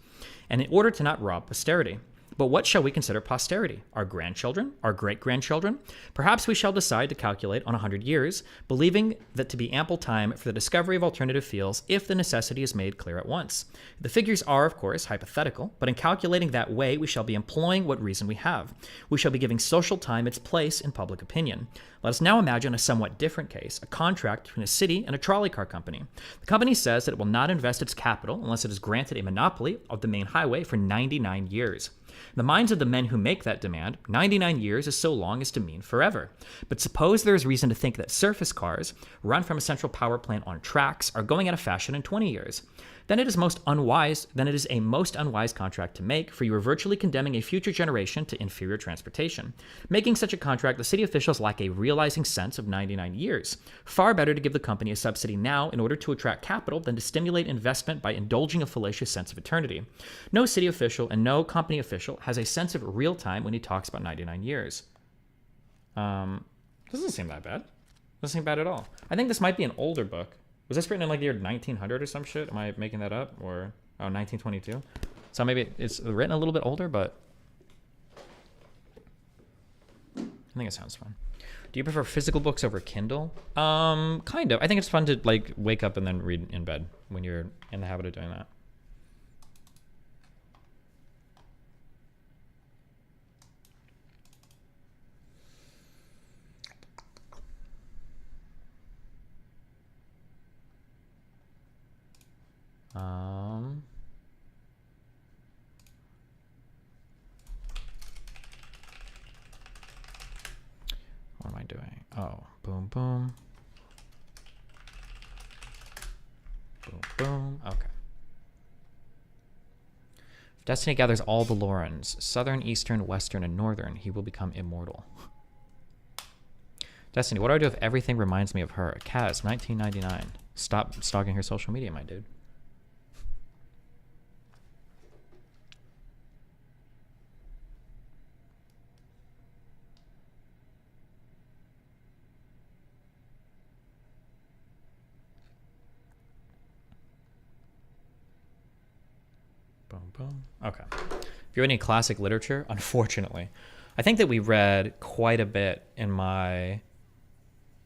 and in order to not rob posterity. But what shall we consider posterity? Our grandchildren? Our great-grandchildren? Perhaps we shall decide to calculate on 100 years, believing that to be ample time for the discovery of alternative fields if the necessity is made clear at once. The figures are, of course, hypothetical, but in calculating that way, we shall be employing what reason we have. We shall be giving social time its place in public opinion. Let us now imagine a somewhat different case, a contract between a city and a trolley car company. The company says that it will not invest its capital unless it is granted a monopoly of the main highway for 99 years. In the minds of the men who make that demand, 99 years is so long as to mean forever. But suppose there is reason to think that surface cars, run from a central power plant on tracks, are going out of fashion in 20 years. Then it is a most unwise contract to make, for you are virtually condemning a future generation to inferior transportation. Making such a contract, the city officials lack a realizing sense of 99 years. Far better to give the company a subsidy now in order to attract capital than to stimulate investment by indulging a fallacious sense of eternity. No city official and no company official has a sense of real time when he talks about 99 years. Doesn't seem that bad. Doesn't seem bad at all. I think this might be an older book. Was this written in like the year 1900 or some shit? Am I making that up? Or, 1922? So maybe it's written a little bit older, but I think it sounds fun. Do you prefer physical books over Kindle? Kind of. I think it's fun to like wake up and then read in bed when you're in the habit of doing that. What am I doing? Oh, boom, boom. Boom, boom. Okay. If Destiny gathers all the Lorens, southern, eastern, western, and northern, he will become immortal. Destiny, what do I do if everything reminds me of her? Kaz, 1999. Stop stalking her social media, my dude. Boom, boom. Okay. If you have any classic literature, unfortunately, I think that we read quite a bit in my...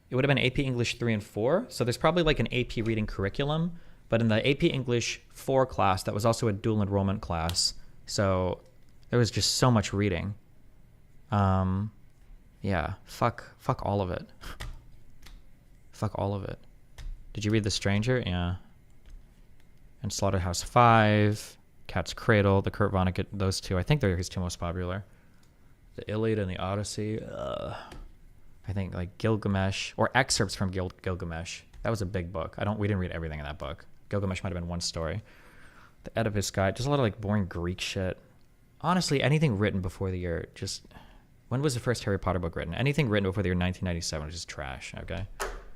It would have been AP English 3 and 4. So there's probably like an AP reading curriculum. But in the AP English 4 class, that was also a dual enrollment class. So there was just so much reading. Yeah, fuck all of it. Fuck all of it. Did you read The Stranger? Yeah. And Slaughterhouse 5, Cat's Cradle, the Kurt Vonnegut, those two. I think they're his two most popular. The Iliad and the Odyssey. I think like Gilgamesh, or excerpts from Gilgamesh. That was a big book. We didn't read everything in that book. Gilgamesh might have been one story. The Oedipus Guide, just a lot of like boring Greek shit. Honestly, anything written before the year, just... When was the first Harry Potter book written? Anything written before the year 1997 is just trash, okay?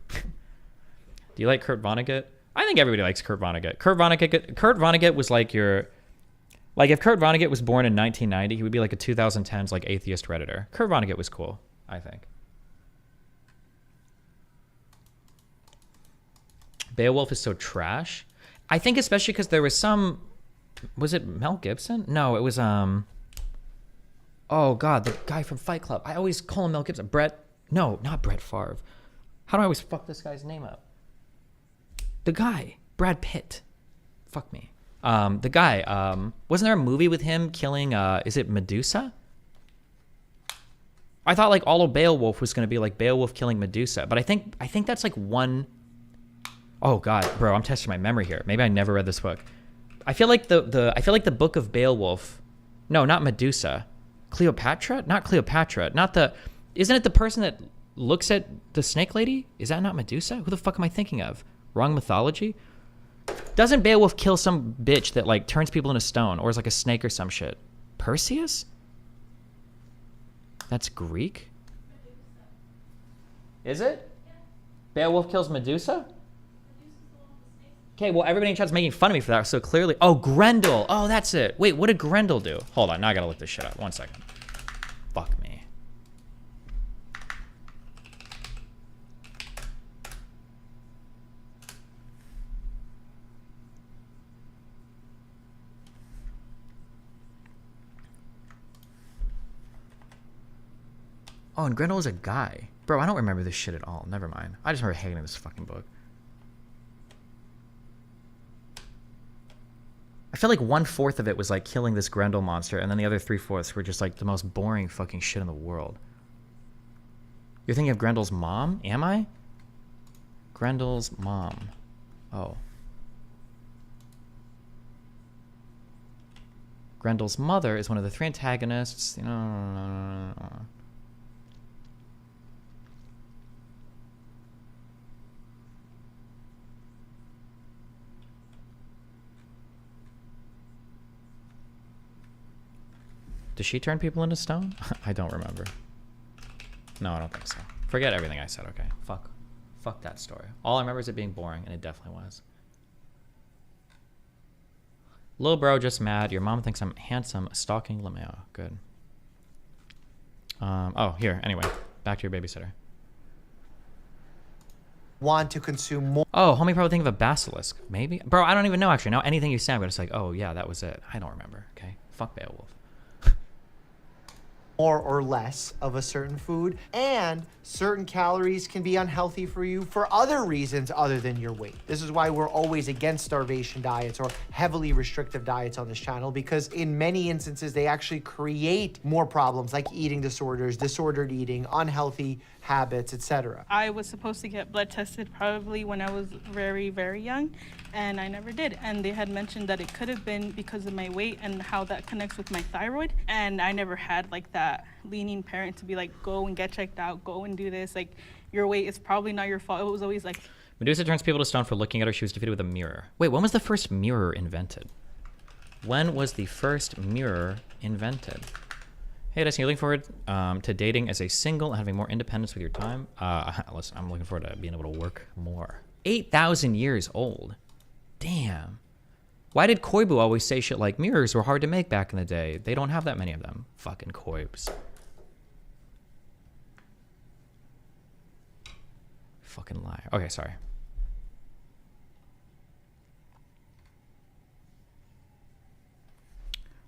Do you like Kurt Vonnegut? I think everybody likes Kurt Vonnegut. Kurt Vonnegut was like your... Like if Kurt Vonnegut was born in 1990, he would be like a 2010s like atheist Redditor. Kurt Vonnegut was cool, I think. Beowulf is so trash. I think especially because there was some... Was it Mel Gibson? No, it was... Oh, God, the guy from Fight Club. I always call him Mel Gibson. No, not Brett Favre. How do I always fuck this guy's name up? The guy. Brad Pitt. Fuck me. The guy. Wasn't there a movie with him killing... is it Medusa? I thought like all of Beowulf was going to be like Beowulf killing Medusa. But I think that's like one... Oh God, bro, I'm testing my memory here. Maybe I never read this book. I feel like the book of Beowulf. No, not Medusa. Cleopatra? Not Cleopatra. Isn't it the person that looks at the snake lady? Is that not Medusa? Who the fuck am I thinking of? Wrong mythology? Doesn't Beowulf kill some bitch that like turns people into stone or is like a snake or some shit? Perseus? That's Greek? Is it? Beowulf kills Medusa? Okay, well, everybody in chat's making fun of me for that, so clearly... Oh, Grendel! Oh, that's it. Wait, what did Grendel do? Hold on, now I gotta look this shit up. 1 second. Fuck me. Oh, and Grendel was a guy. Bro, I don't remember this shit at all. Never mind. I just remember hating this fucking book. I feel like 1/4 of it was like killing this Grendel monster, and then the other 3/4 were just like the most boring fucking shit in the world. You're thinking of Grendel's mom? Am I? Grendel's mom. Oh. Grendel's mother is one of the 3 antagonists. Does she turn people into stone? I don't remember. No, I don't think so. Forget everything I said, okay? Fuck that story. All I remember is it being boring, and it definitely was. Lil bro just mad. Your mom thinks I'm handsome. Stalking Lameo. Good. Oh, here. Anyway, back to your babysitter. Want to consume more. Oh, homie probably think of a basilisk. Maybe? Bro, I don't even know, actually. Now anything you say, I'm just like, oh, yeah, that was it. I don't remember, okay? Fuck Beowulf. More or less of a certain food, and certain calories can be unhealthy for you for other reasons other than your weight. This is why we're always against starvation diets or heavily restrictive diets on this channel, because in many instances they actually create more problems like eating disorders, disordered eating, unhealthy habits, etc. I was supposed to get blood tested probably when I was very, very young, and I never did. And they had mentioned that it could have been because of my weight and how that connects with my thyroid. And I never had like that leaning parent to be like, go and get checked out, go and do this. Like, your weight is probably not your fault. It was always like... Medusa turns people to stone for looking at her. She was defeated with a mirror. Wait, when was the first mirror invented? When was the first mirror invented? Hey, Destiny, you're looking forward to dating as a single and having more independence with your time? Listen, I'm looking forward to being able to work more. 8,000 years old. Damn. Why did Koibu always say shit like mirrors were hard to make back in the day? They don't have that many of them. Fucking Koibs. Fucking liar. Okay, sorry.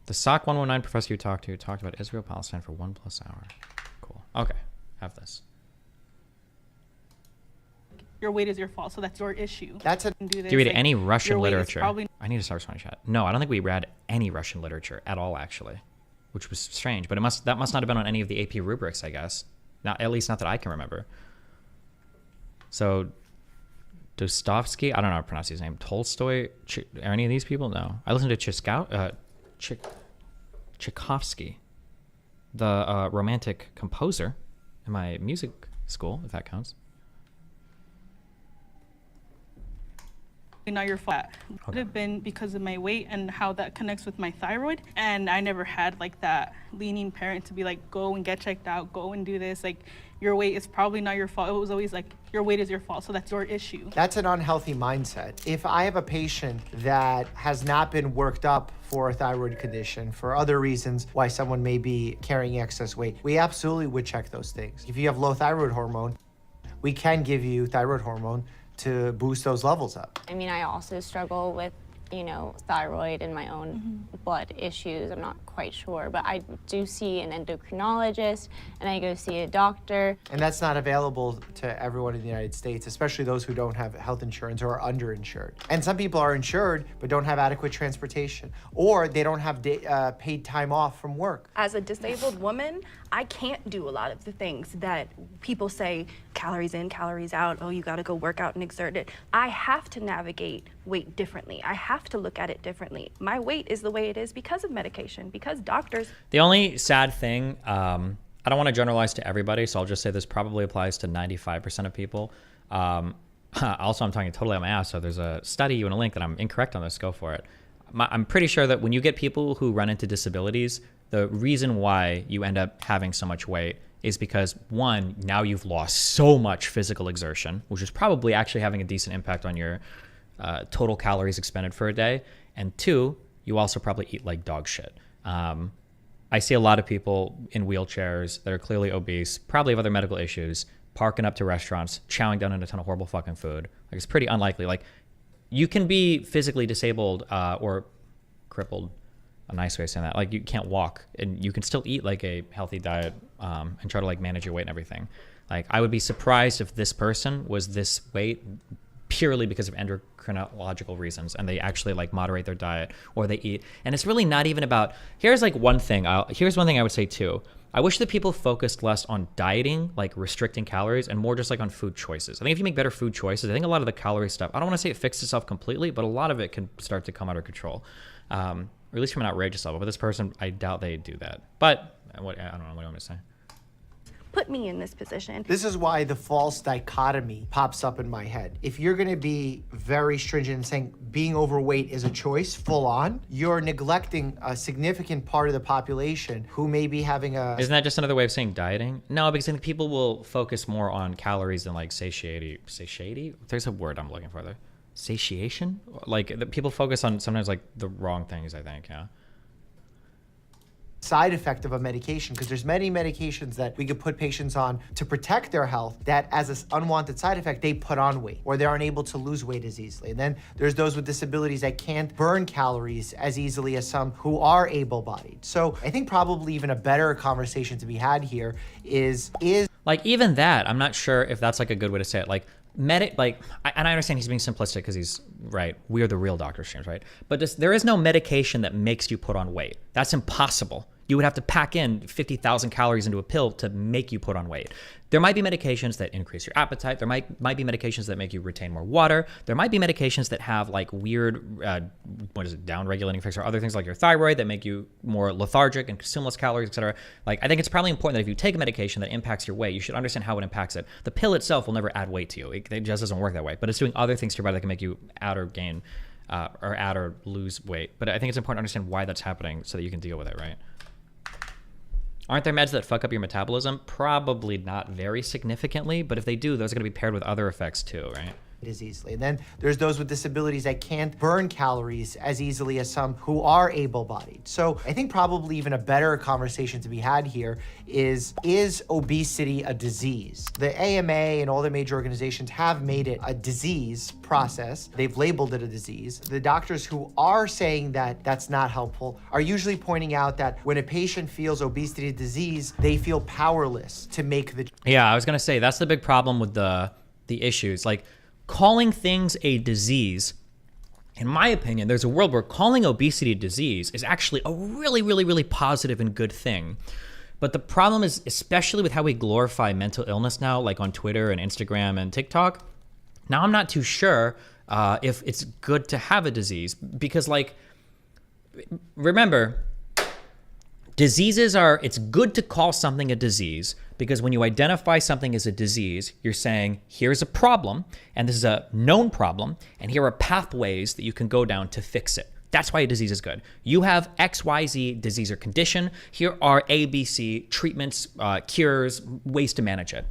The SOC 119 professor you talked to talked about Israel Palestine for 1+ hour. Cool. Okay, have this. Your weight is your fault, so that's your issue. That's a... Do you read any Russian literature? Probably... I need to start responding to chat. No, I don't think we read any Russian literature at all, actually, which was strange. But that must not have been on any of the AP rubrics, I guess. Not, at least not that I can remember. So, Dostoevsky, I don't know how to pronounce his name. Tolstoy, are any of these people? No. I listened to Tchaikovsky, the romantic composer, in my music school, if that counts. Not your fault. It could have been because of my weight and how that connects with my thyroid. And I never had like that leaning parent to be like, go and get checked out, go and do this. Like, your weight is probably not your fault. It was always like, your weight is your fault, so that's your issue. That's an unhealthy mindset. If I have a patient that has not been worked up for a thyroid condition, for other reasons why someone may be carrying excess weight, we absolutely would check those things. If you have low thyroid hormone, we can give you thyroid hormone to boost those levels up. I mean, I also struggle with, you know, thyroid and my own blood issues. I'm not quite sure, but I do see an endocrinologist and I go see a doctor. And that's not available to everyone in the United States, especially those who don't have health insurance or are underinsured. And some people are insured but don't have adequate transportation, or they don't have paid time off from work. As a disabled woman, I can't do a lot of the things that people say, calories in, calories out, oh, you gotta go work out and exert it. I have to navigate weight differently. I have to look at it differently. My weight is the way it is because of medication, because doctors... The only sad thing, I don't want to generalize to everybody, so I'll just say this probably applies to 95% of people. Also, I'm talking totally on my ass, so there's a study and a link that I'm incorrect on this, go for it. I'm pretty sure that when you get people who run into disabilities, the reason why you end up having so much weight is because, one, now you've lost so much physical exertion, which is probably actually having a decent impact on your total calories expended for a day. And two, you also probably eat like dog shit. I see a lot of people in wheelchairs that are clearly obese, probably have other medical issues, parking up to restaurants, chowing down on a ton of horrible fucking food. Like, it's pretty unlikely. Like, you can be physically disabled or crippled a nice way of saying that. Like you can't walk and you can still eat like a healthy diet and try to like manage your weight and everything. Like I would be surprised if this person was this weight purely because of endocrinological reasons and they actually like moderate their diet or they eat. And it's really not even about, here's one thing I would say too. I wish that people focused less on dieting, like restricting calories, and more just like on food choices. I think if you make better food choices, I think a lot of the calorie stuff, I don't want to say it fixed itself completely, but a lot of it can start to come out of control. Or at least from an outrageous level. But this person, I doubt they do that. But I don't know what you want me to say. Put me in this position. This is why the false dichotomy pops up in my head. If you're gonna be very stringent and saying being overweight is a choice, full on, you're neglecting a significant part of the population who may be having a... Isn't that just another way of saying dieting? No, because I think people will focus more on calories than like satiety? There's a word I'm looking for there. Satiation? Like people focus on sometimes like the wrong things, I think, yeah. Side effect of a medication, because there's many medications that we could put patients on to protect their health that as an unwanted side effect, they put on weight or they're unable to lose weight as easily. And then there's those with disabilities that can't burn calories as easily as some who are able-bodied. So I think probably even a better conversation to be had here is like even that, I'm not sure if that's like a good way to say it. Like and I understand he's being simplistic because he's right. We are the real Dr. Streams, right? But there is no medication that makes you put on weight. That's impossible. You would have to pack in 50,000 calories into a pill to make you put on weight. There might be medications that increase your appetite. There might be medications that make you retain more water. There might be medications that have like weird, down-regulating effects or other things like your thyroid that make you more lethargic and consume less calories, et cetera. Like, I think it's probably important that if you take a medication that impacts your weight, you should understand how it impacts it. The pill itself will never add weight to you. It just doesn't work that way. But it's doing other things to your body that can make you add or gain or add or lose weight. But I think it's important to understand why that's happening so that you can deal with it, right? Aren't there meds that fuck up your metabolism? Probably not very significantly, but if they do, those are going to be paired with other effects too, right? As easily. And then there's those with disabilities that can't burn calories as easily as some who are able-bodied. So I think probably even a better conversation to be had here is obesity a disease? The AMA and all the major organizations have made it a disease process. They've labeled it a disease. The doctors who are saying that that's not helpful are usually pointing out that when a patient feels obesity a disease, they feel powerless to make the... Yeah, I was going to say, that's the big problem with the issues. Like, calling things a disease, in my opinion, there's a world where calling obesity a disease is actually a really, really, really positive and good thing. But the problem is, especially with how we glorify mental illness now, like on Twitter and Instagram and TikTok, now I'm not too sure if it's good to have a disease. Because, like, remember, it's good to call something a disease because when you identify something as a disease, you're saying, here's a problem, and this is a known problem, and here are pathways that you can go down to fix it. That's why a disease is good. You have XYZ disease or condition. Here are ABC treatments, cures, ways to manage it.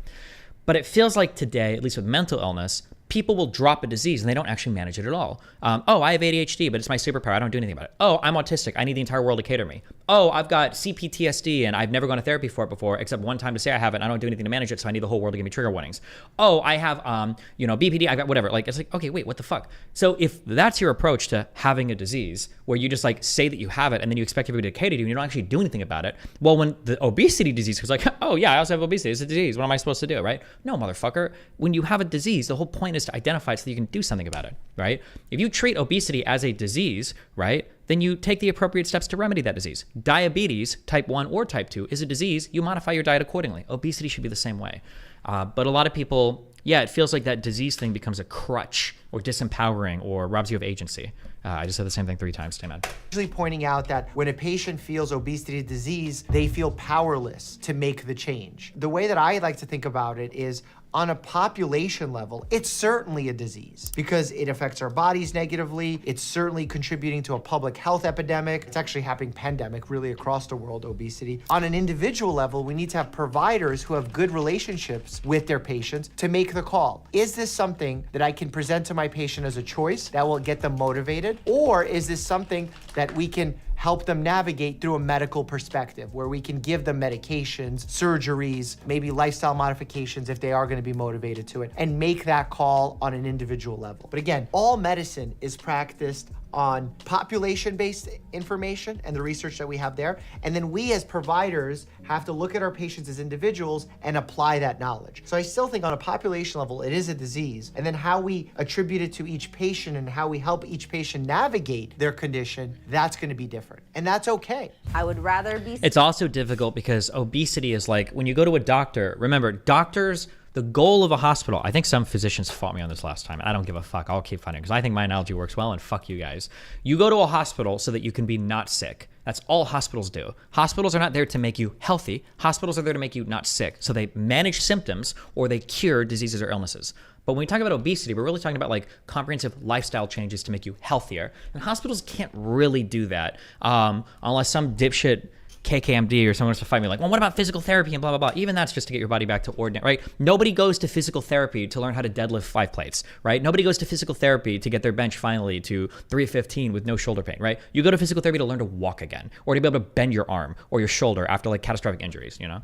But it feels like today, at least with mental illness, people will drop a disease and they don't actually manage it at all. Oh, I have ADHD, but it's my superpower. I don't do anything about it. Oh, I'm autistic. I need the entire world to cater to me. Oh, I've got CPTSD and I've never gone to therapy for it before, except one time to say I have it. And I don't do anything to manage it, so I need the whole world to give me trigger warnings. Oh, I have, BPD. I got whatever. Like, it's like, okay, wait, what the fuck? So if that's your approach to having a disease, where you just like say that you have it and then you expect everybody to cater to you and you don't actually do anything about it. Well, when the obesity disease was like, oh yeah, I also have obesity. It's a disease. What am I supposed to do, right? No, motherfucker. When you have a disease, the whole point is to identify it so that you can do something about it, right? If you treat obesity as a disease, right, then you take the appropriate steps to remedy that disease. Diabetes, type 1 or type 2, is a disease. You modify your diet accordingly. Obesity should be the same way. But a lot of people, yeah, it feels like that disease thing becomes a crutch or disempowering or robs you of agency. I just said the same thing 3 times, Tim. Usually pointing out that when a patient feels obesity disease, they feel powerless to make the change. The way that I like to think about it is on a population level, it's certainly a disease because it affects our bodies negatively. It's certainly contributing to a public health epidemic. It's actually happening pandemic really across the world, obesity. On an individual level, we need to have providers who have good relationships with their patients to make the call. Is this something that I can present to my patient as a choice that will get them motivated? Or is this something that we can help them navigate through a medical perspective where we can give them medications, surgeries, maybe lifestyle modifications if they are going to be motivated to it, and make that call on an individual level. But again, all medicine is practiced on population-based information and the research that we have there. And then we as providers have to look at our patients as individuals and apply that knowledge. So I still think on a population level, it is a disease. And then how we attribute it to each patient and how we help each patient navigate their condition, that's gonna be different. And that's okay. I would rather be. It's also difficult because obesity is like, when you go to a doctor, remember, doctors, the goal of a hospital, I think some physicians fought me on this last time. I don't give a fuck. I'll keep fighting because I think my analogy works well, and fuck you guys. You go to a hospital so that you can be not sick. That's all hospitals do. Hospitals are not there to make you healthy. Hospitals are there to make you not sick. So they manage symptoms or they cure diseases or illnesses. But when we talk about obesity, we're really talking about like comprehensive lifestyle changes to make you healthier. And hospitals can't really do that unless some dipshit KKMD or someone wants to fight me like, well, what about physical therapy and blah, blah, blah. Even that's just to get your body back to ordinary, right? Nobody goes to physical therapy to learn how to deadlift 5 plates, right? Nobody goes to physical therapy to get their bench finally to 315 with no shoulder pain, right? You go to physical therapy to learn to walk again or to be able to bend your arm or your shoulder after like catastrophic injuries, you know?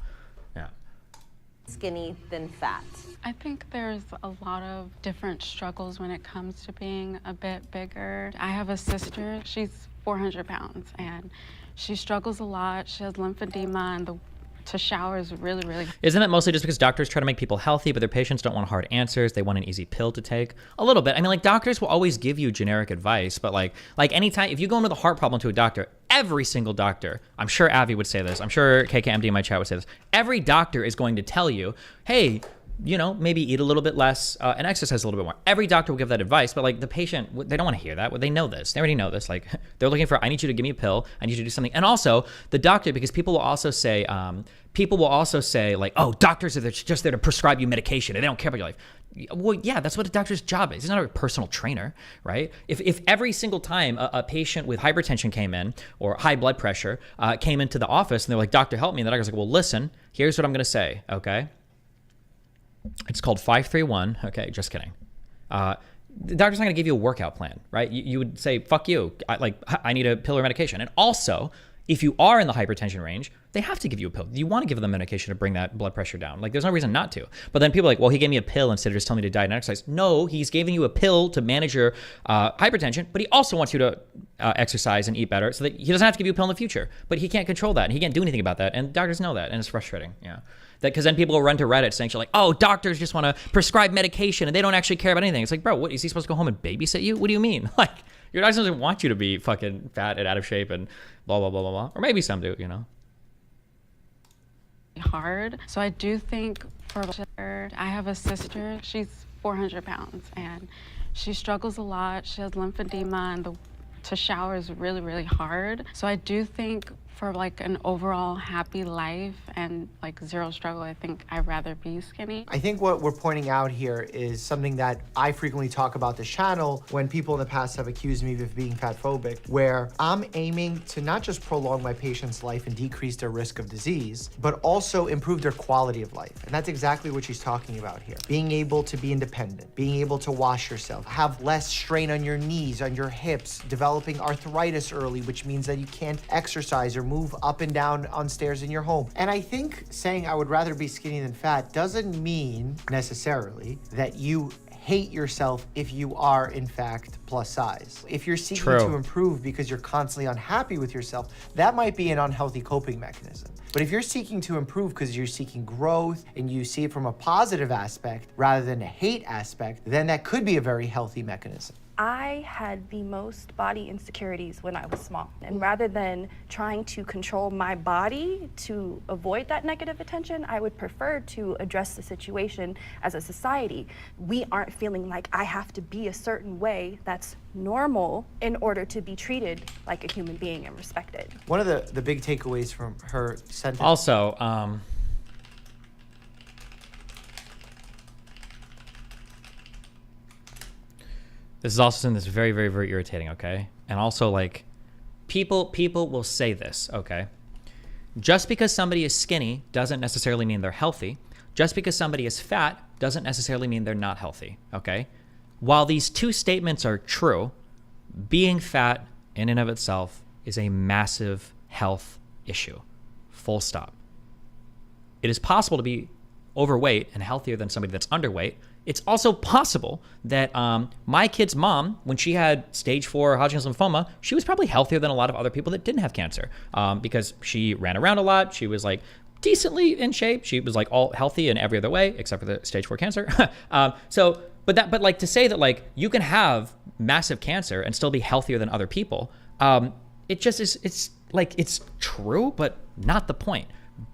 Yeah. Skinny than fat. I think there's a lot of different struggles when it comes to being a bit bigger. I have a sister, she's 400 pounds, and she struggles a lot. She has lymphedema, and to shower is really, really. Isn't it mostly just because doctors try to make people healthy, but their patients don't want hard answers? They want an easy pill to take? A little bit. I mean, like, doctors will always give you generic advice, but like anytime, if you go into the heart problem to a doctor, every single doctor, I'm sure Avi would say this, I'm sure KKMD in my chat would say this, every doctor is going to tell you, hey, you know, maybe eat a little bit less and exercise a little bit more. Every doctor will give that advice, but like the patient, they don't want to hear that. Well, they know this. They already know this. Like they're looking for, I need you to give me a pill. I need you to do something. And also the doctor, because people will also say like, oh, doctors are just there to prescribe you medication and they don't care about your life. Well, yeah, that's what a doctor's job is. He's not a personal trainer, right? If every single time a patient with hypertension came in or high blood pressure came into the office and they're like, doctor, help me. And the doctor's like, well, listen, here's what I'm going to say, okay? It's called 531. Okay, just kidding. The doctor's not going to give you a workout plan, right? You would say, fuck you. I need a pill or medication. And also, if you are in the hypertension range, they have to give you a pill. You want to give them medication to bring that blood pressure down. Like, there's no reason not to. But then people are like, well, he gave me a pill instead of just telling me to diet and exercise. No, he's giving you a pill to manage your hypertension, but he also wants you to exercise and eat better so that he doesn't have to give you a pill in the future. But he can't control that, and he can't do anything about that. And doctors know that, and it's frustrating. Yeah. Because then people will run to Reddit saying, like, oh, doctors just want to prescribe medication and they don't actually care about anything. It's like, bro, what, is he supposed to go home and babysit you? What do you mean? Like, your doctor doesn't want you to be fucking fat and out of shape and blah, blah, blah, blah, blah. Or maybe some do, you know? Hard. So I do think I have a sister, she's 400 pounds, and she struggles a lot. She has lymphedema, and to shower is really, really hard. So I do think for like an overall happy life and like zero struggle, I think I'd rather be skinny. I think what we're pointing out here is something that I frequently talk about this channel when people in the past have accused me of being fat phobic, where I'm aiming to not just prolong my patient's life and decrease their risk of disease, but also improve their quality of life. And that's exactly what she's talking about here. Being able to be independent, being able to wash yourself, have less strain on your knees, on your hips, developing arthritis early, which means that you can't exercise or move up and down on stairs in your home. And I think saying I would rather be skinny than fat doesn't mean necessarily that you hate yourself if you are in fact plus size. If you're seeking to improve because you're constantly unhappy with yourself, that might be an unhealthy coping mechanism. But if you're seeking to improve because you're seeking growth and you see it from a positive aspect rather than a hate aspect, then that could be a very healthy mechanism. I had the most body insecurities when I was small. And rather than trying to control my body to avoid that negative attention, I would prefer to address the situation as a society. We aren't feeling like I have to be a certain way that's normal in order to be treated like a human being and respected. One of the big takeaways from her sentence. Also, this is also something that's very, very, very irritating, okay? And also, like, people will say this, okay? Just because somebody is skinny doesn't necessarily mean they're healthy. Just because somebody is fat doesn't necessarily mean they're not healthy, okay? While these two statements are true, being fat in and of itself is a massive health issue, full stop. It is possible to be overweight and healthier than somebody that's underweight. It's also possible that my kid's mom, when she had stage 4 Hodgkin's lymphoma, she was probably healthier than a lot of other people that didn't have cancer because she ran around a lot. She was like decently in shape. She was like all healthy in every other way except for the stage 4 cancer. But like to say that like you can have massive cancer and still be healthier than other people, it just is. It's like it's true, but not the point.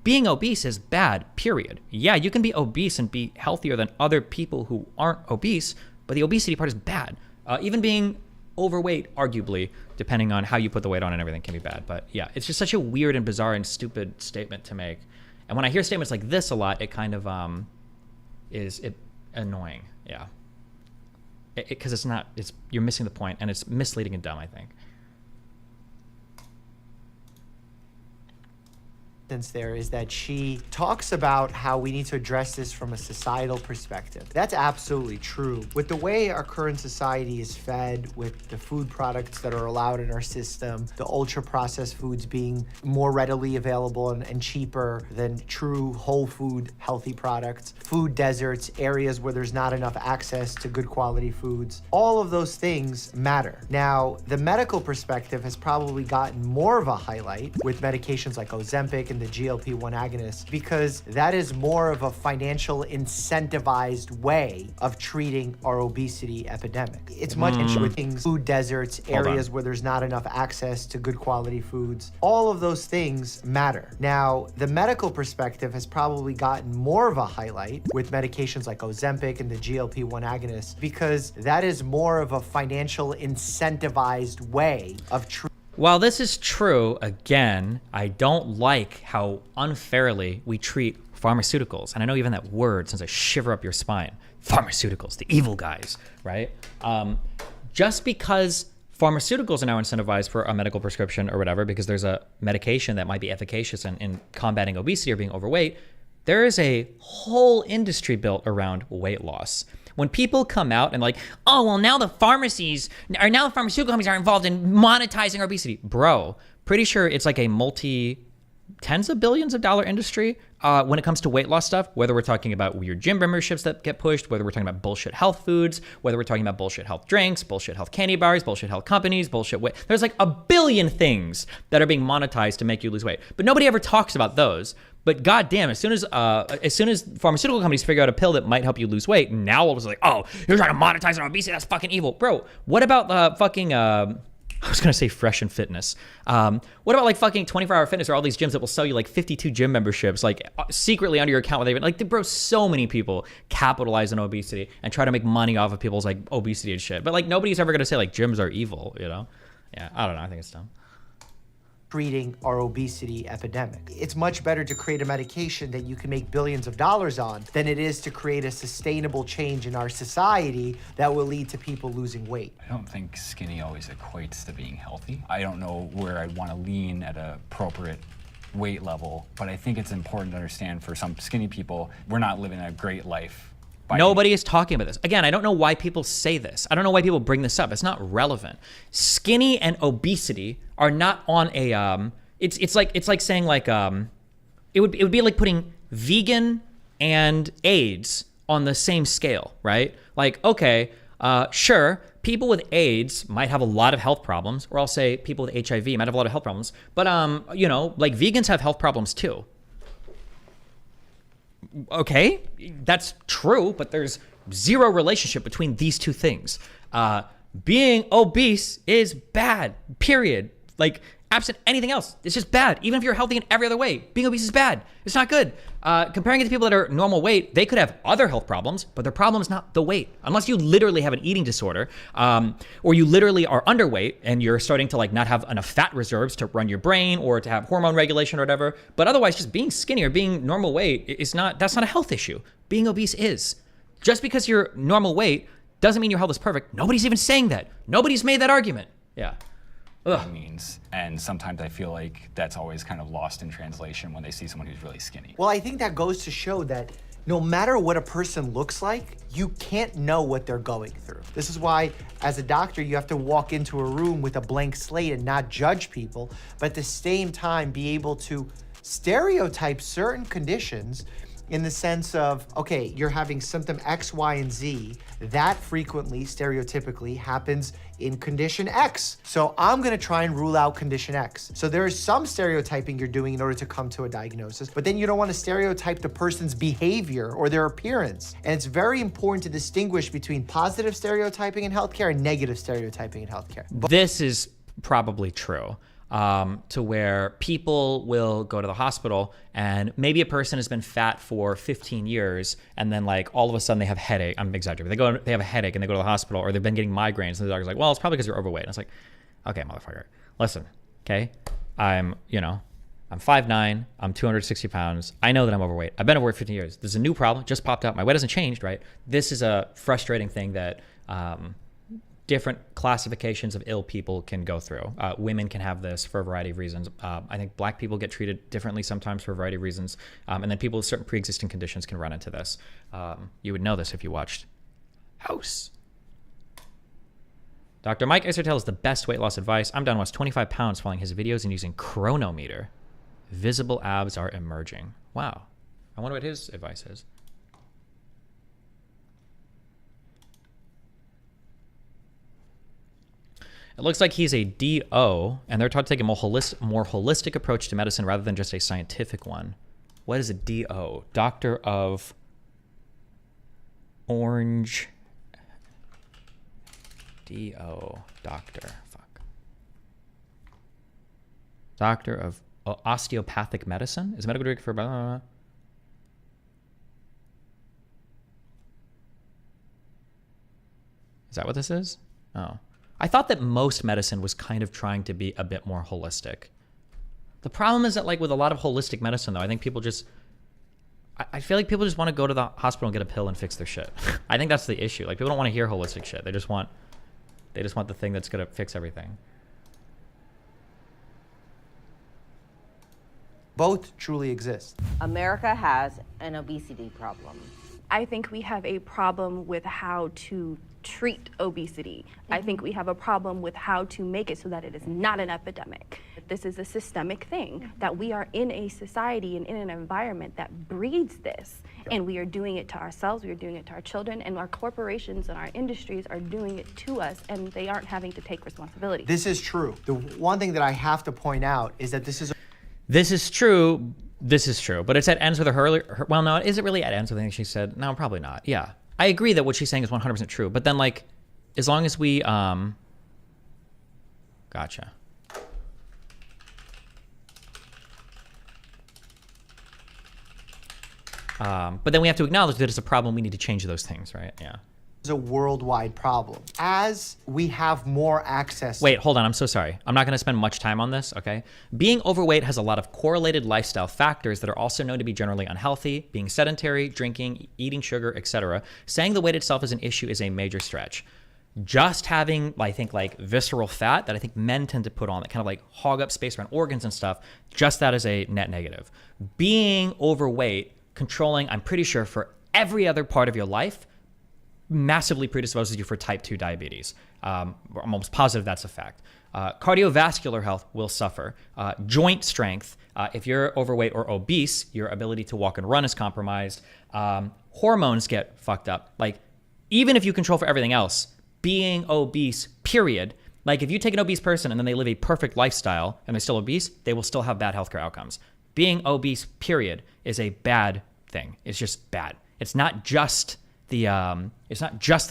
Being obese is bad, period. Yeah, you can be obese and be healthier than other people who aren't obese, but the obesity part is bad. Even being overweight, arguably, depending on how you put the weight on and everything, can be bad. But yeah, it's just such a weird and bizarre and stupid statement to make. And when I hear statements like this a lot, it kind of is annoying. Yeah, because you're missing the point, and it's misleading and dumb, I think. There is that she talks about how we need to address this from a societal perspective. That's absolutely true. With the way our current society is fed, with the food products that are allowed in our system, the ultra-processed foods being more readily available and cheaper than true whole food healthy products, food deserts, areas where there's not enough access to good quality foods, all of those things matter. Now, the medical perspective has probably gotten more of a highlight with medications like Ozempic and the GLP-1 agonists, because that is more of a financial incentivized way of treating our obesity epidemic. It's much with things, food deserts, areas where there's not enough access to good quality foods. All of those things matter. Now, the medical perspective has probably gotten more of a highlight with medications like Ozempic and the GLP-1 agonists, because that is more of a financial incentivized way of treating. While this is true, again, I don't like how unfairly we treat pharmaceuticals. And I know even that word sends a shiver up your spine. Pharmaceuticals, the evil guys, right? Just because pharmaceuticals are now incentivized for a medical prescription or whatever, because there's a medication that might be efficacious in combating obesity or being overweight, there is a whole industry built around weight loss. When people come out and like, oh, well, now the pharmaceutical companies are involved in monetizing obesity. Bro, pretty sure it's like a tens of billions of dollar industry when it comes to weight loss stuff, whether we're talking about weird gym memberships that get pushed, whether we're talking about bullshit health foods, whether we're talking about bullshit health drinks, bullshit health candy bars, bullshit health companies, bullshit weight. There's like a billion things that are being monetized to make you lose weight. But nobody ever talks about those. But goddamn, as soon as pharmaceutical companies figure out a pill that might help you lose weight, now all of a sudden, like, oh, you're trying to monetize on obesity, that's fucking evil. Bro, what about fucking, I was going to say Fresh and Fitness. What about like fucking 24-hour fitness or all these gyms that will sell you like 52 gym memberships, like secretly under your account? Bro, so many people capitalize on obesity and try to make money off of people's like obesity and shit. But like nobody's ever going to say like gyms are evil, you know? Yeah, I don't know. I think it's dumb. Treating our obesity epidemic. It's much better to create a medication that you can make billions of dollars on than it is to create a sustainable change in our society that will lead to people losing weight. I don't think skinny always equates to being healthy. I don't know where I'd want to lean at an appropriate weight level, but I think it's important to understand for some skinny people, we're not living a great life. Nobody is talking about this. Again, I don't know why people say this. I don't know why people bring this up. It's not relevant. Skinny and obesity are not on a it's like saying like it would be like putting vegan and AIDS on the same scale, right? Like, okay, sure, people with AIDS might have a lot of health problems, or I'll say people with HIV might have a lot of health problems, but you know, like vegans have health problems too. Okay, that's true, but there's zero relationship between these two things. Being obese is bad, period. Like, absent anything else, it's just bad. Even if you're healthy in every other way, being obese is bad. It's not good. Comparing it to people that are normal weight, they could have other health problems, but their problem is not the weight. Unless you literally have an eating disorder, or you literally are underweight and you're starting to like not have enough fat reserves to run your brain or to have hormone regulation or whatever. But otherwise, just being skinny or being normal weight that's not a health issue. Being obese is. Just because you're normal weight doesn't mean your health is perfect. Nobody's even saying that. Nobody's made that argument. Yeah. Means, and sometimes I feel like that's always kind of lost in translation when they see someone who's really skinny. Well, I think that goes to show that no matter what a person looks like, you can't know what they're going through. This is why, as a doctor, you have to walk into a room with a blank slate and not judge people, but at the same time be able to stereotype certain conditions in the sense of, okay, you're having symptom X, Y, and Z. That frequently, stereotypically, happens in condition X. So I'm gonna try and rule out condition X. So there is some stereotyping you're doing in order to come to a diagnosis, but then you don't wanna stereotype the person's behavior or their appearance. And it's very important to distinguish between positive stereotyping in healthcare and negative stereotyping in healthcare. This is probably true. To where people will go to the hospital and maybe a person has been fat for 15 years and then like all of a sudden they have headache. I'm exaggerating. They have a headache and they go to the hospital, or they've been getting migraines and the doctor's like, well, it's probably because you're overweight. And it's like, okay, motherfucker, listen, okay? I'm 5'9", I'm 260 pounds. I know that I'm overweight. I've been overweight 15 years. There's a new problem, just popped up. My weight hasn't changed, right? This is a frustrating thing that different classifications of ill people can go through. Women can have this for a variety of reasons. I think black people get treated differently sometimes for a variety of reasons. And then people with certain pre-existing conditions can run into this. You would know this if you watched House. Dr. Mike Isertel is the best weight loss advice. I'm down to almost 25 pounds following his videos and using Chronometer. Visible abs are emerging. Wow. I wonder what his advice is. It looks like he's a DO, and they're taught to take a more holistic approach to medicine rather than just a scientific one. What is a DO? Doctor of Orange. DO. Doctor. Fuck. Doctor of Osteopathic Medicine? Is medical degree for... Blah, blah, blah. Is that what this is? Oh. I thought that most medicine was kind of trying to be a bit more holistic. The problem is that, like, with a lot of holistic medicine, though, I think people just... I feel like people just want to go to the hospital and get a pill and fix their shit. I think that's the issue. Like, people don't want to hear holistic shit. They just want the thing that's going to fix everything. Both truly exist. America has an obesity problem. I think we have a problem with how to treat obesity. I think we have a problem with how to make it so that it is not an epidemic. This is a systemic thing, that we are in a society and in an environment that breeds this. And we are doing it to ourselves, we are doing it to our children, and our corporations and our industries are doing it to us, and they aren't having to take responsibility. This is true. The one thing that I have to point out is that this is true. This is true, but it's at ends with her. Well, no, is it really at ends with anything she said? No, probably not. Yeah, I agree that what she's saying is 100% true. But then, like, as long as we, gotcha. But then we have to acknowledge that it's a problem. We need to change those things, right? Yeah. a worldwide problem. As we have more access... Wait, hold on. I'm so sorry. I'm not going to spend much time on this, okay? Being overweight has a lot of correlated lifestyle factors that are also known to be generally unhealthy. Being sedentary, drinking, eating sugar, etc. Saying the weight itself is an issue is a major stretch. Just having, I think, like visceral fat that I think men tend to put on that kind of like hog up space around organs and stuff, just that is a net negative. Being overweight, controlling, I'm pretty sure for every other part of your life, massively predisposes you for type 2 diabetes. I'm almost positive that's a fact. Cardiovascular health will suffer. Joint strength, if you're overweight or obese, your ability to walk and run is compromised. Hormones get fucked up. Like, even if you control for everything else, being obese, period, like if you take an obese person and then they live a perfect lifestyle and they're still obese, they will still have bad healthcare outcomes. Being obese, period, is a bad thing. It's just bad. It's not just the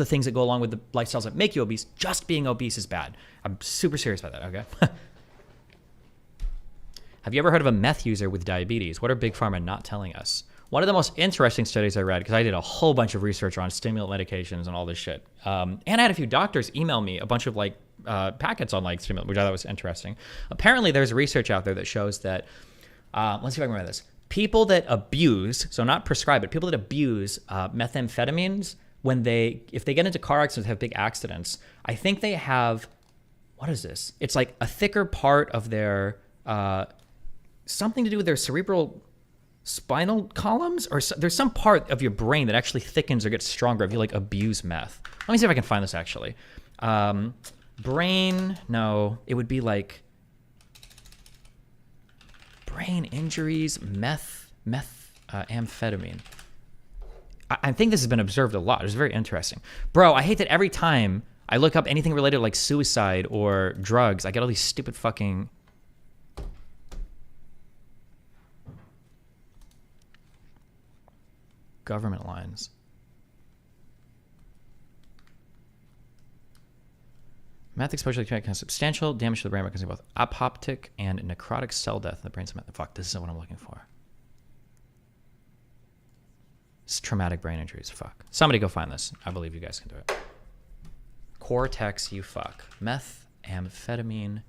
things that go along with the lifestyles that make you obese. Just being obese is bad. I'm super serious about that, okay? Have you ever heard of a meth user with diabetes? What are Big Pharma not telling us? One of the most interesting studies I read, because I did a whole bunch of research on stimulant medications and all this shit. And I had a few doctors email me a bunch of like packets on like stimulant, which I thought was interesting. Apparently there's research out there that shows that, let's see if I can remember this. People that abuse, so not prescribe it, people that abuse methamphetamines, if they get into car accidents, have big accidents, I think they have, what is this? It's like a thicker part of their, something to do with their cerebral spinal columns, or there's some part of your brain that actually thickens or gets stronger if you like abuse meth. Let me see if I can find this actually. Brain, no, it would be like brain injuries, meth amphetamine. I think this has been observed a lot. It's very interesting. Bro, I hate that every time I look up anything related to like suicide or drugs, I get all these stupid fucking... government lines. Meth exposure can have substantial damage to the brain by causing both apoptic and necrotic cell death in the brains of meth. Fuck, this isn't what I'm looking for. It's traumatic brain injuries. Fuck. Somebody go find this. I believe you guys can do it. Cortex, you fuck. Meth, amphetamine.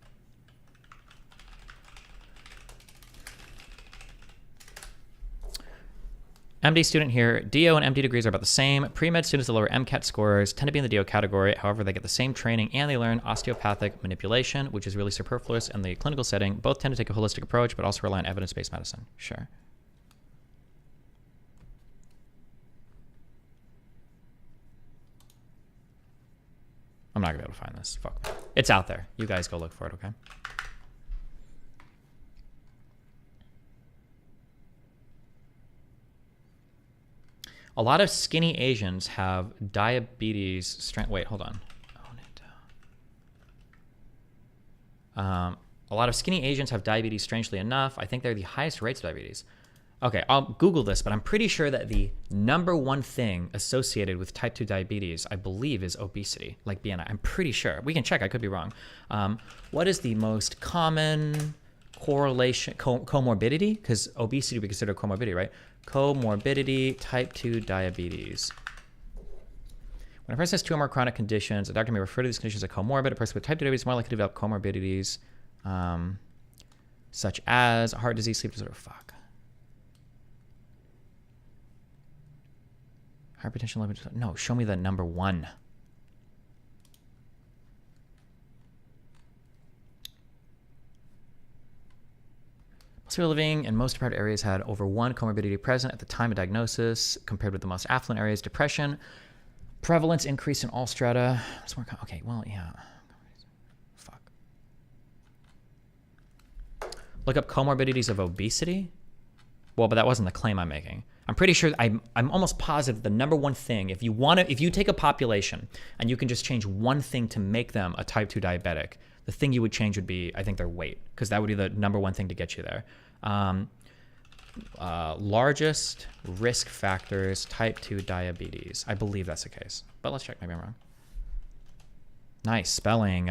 MD student here. DO and MD degrees are about the same. Pre-med students that lower MCAT scores tend to be in the DO category. However, they get the same training and they learn osteopathic manipulation, which is really superfluous in the clinical setting. Both tend to take a holistic approach, but also rely on evidence-based medicine. Sure. I'm not gonna be able to find this. Fuck. It's out there. You guys go look for it, okay? A lot of skinny Asians have diabetes. Wait, hold on. A lot of skinny Asians have diabetes, strangely enough. I think they're the highest rates of diabetes. Okay, I'll Google this, but I'm pretty sure that the #1 thing associated with type 2 diabetes, I believe, is obesity, like BMI. I'm pretty sure. We can check. I could be wrong. What is the most common correlation, comorbidity? Because obesity would be considered a comorbidity, right? Comorbidity, type 2 diabetes. When a person has 2 or more chronic conditions, a doctor may refer to these conditions as comorbid. A person with type 2 diabetes is more likely to develop comorbidities, such as heart disease, sleep disorder. Fuck. Hypertension. No, show me the #1. Most people living in most deprived areas had over 1 comorbidity present at the time of diagnosis, compared with the most affluent areas. Depression prevalence increased in all strata. Okay, well, yeah. Fuck. Look up comorbidities of obesity. Well, but that wasn't the claim I'm making. I'm pretty sure, I'm almost positive the #1 thing, if you take a population and you can just change one thing to make them a type 2 diabetic, the thing you would change would be, I think, their weight, because that would be the #1 thing to get you there. Largest risk factors, type 2 diabetes. I believe that's the case, but let's check. Maybe I'm wrong. Nice spelling.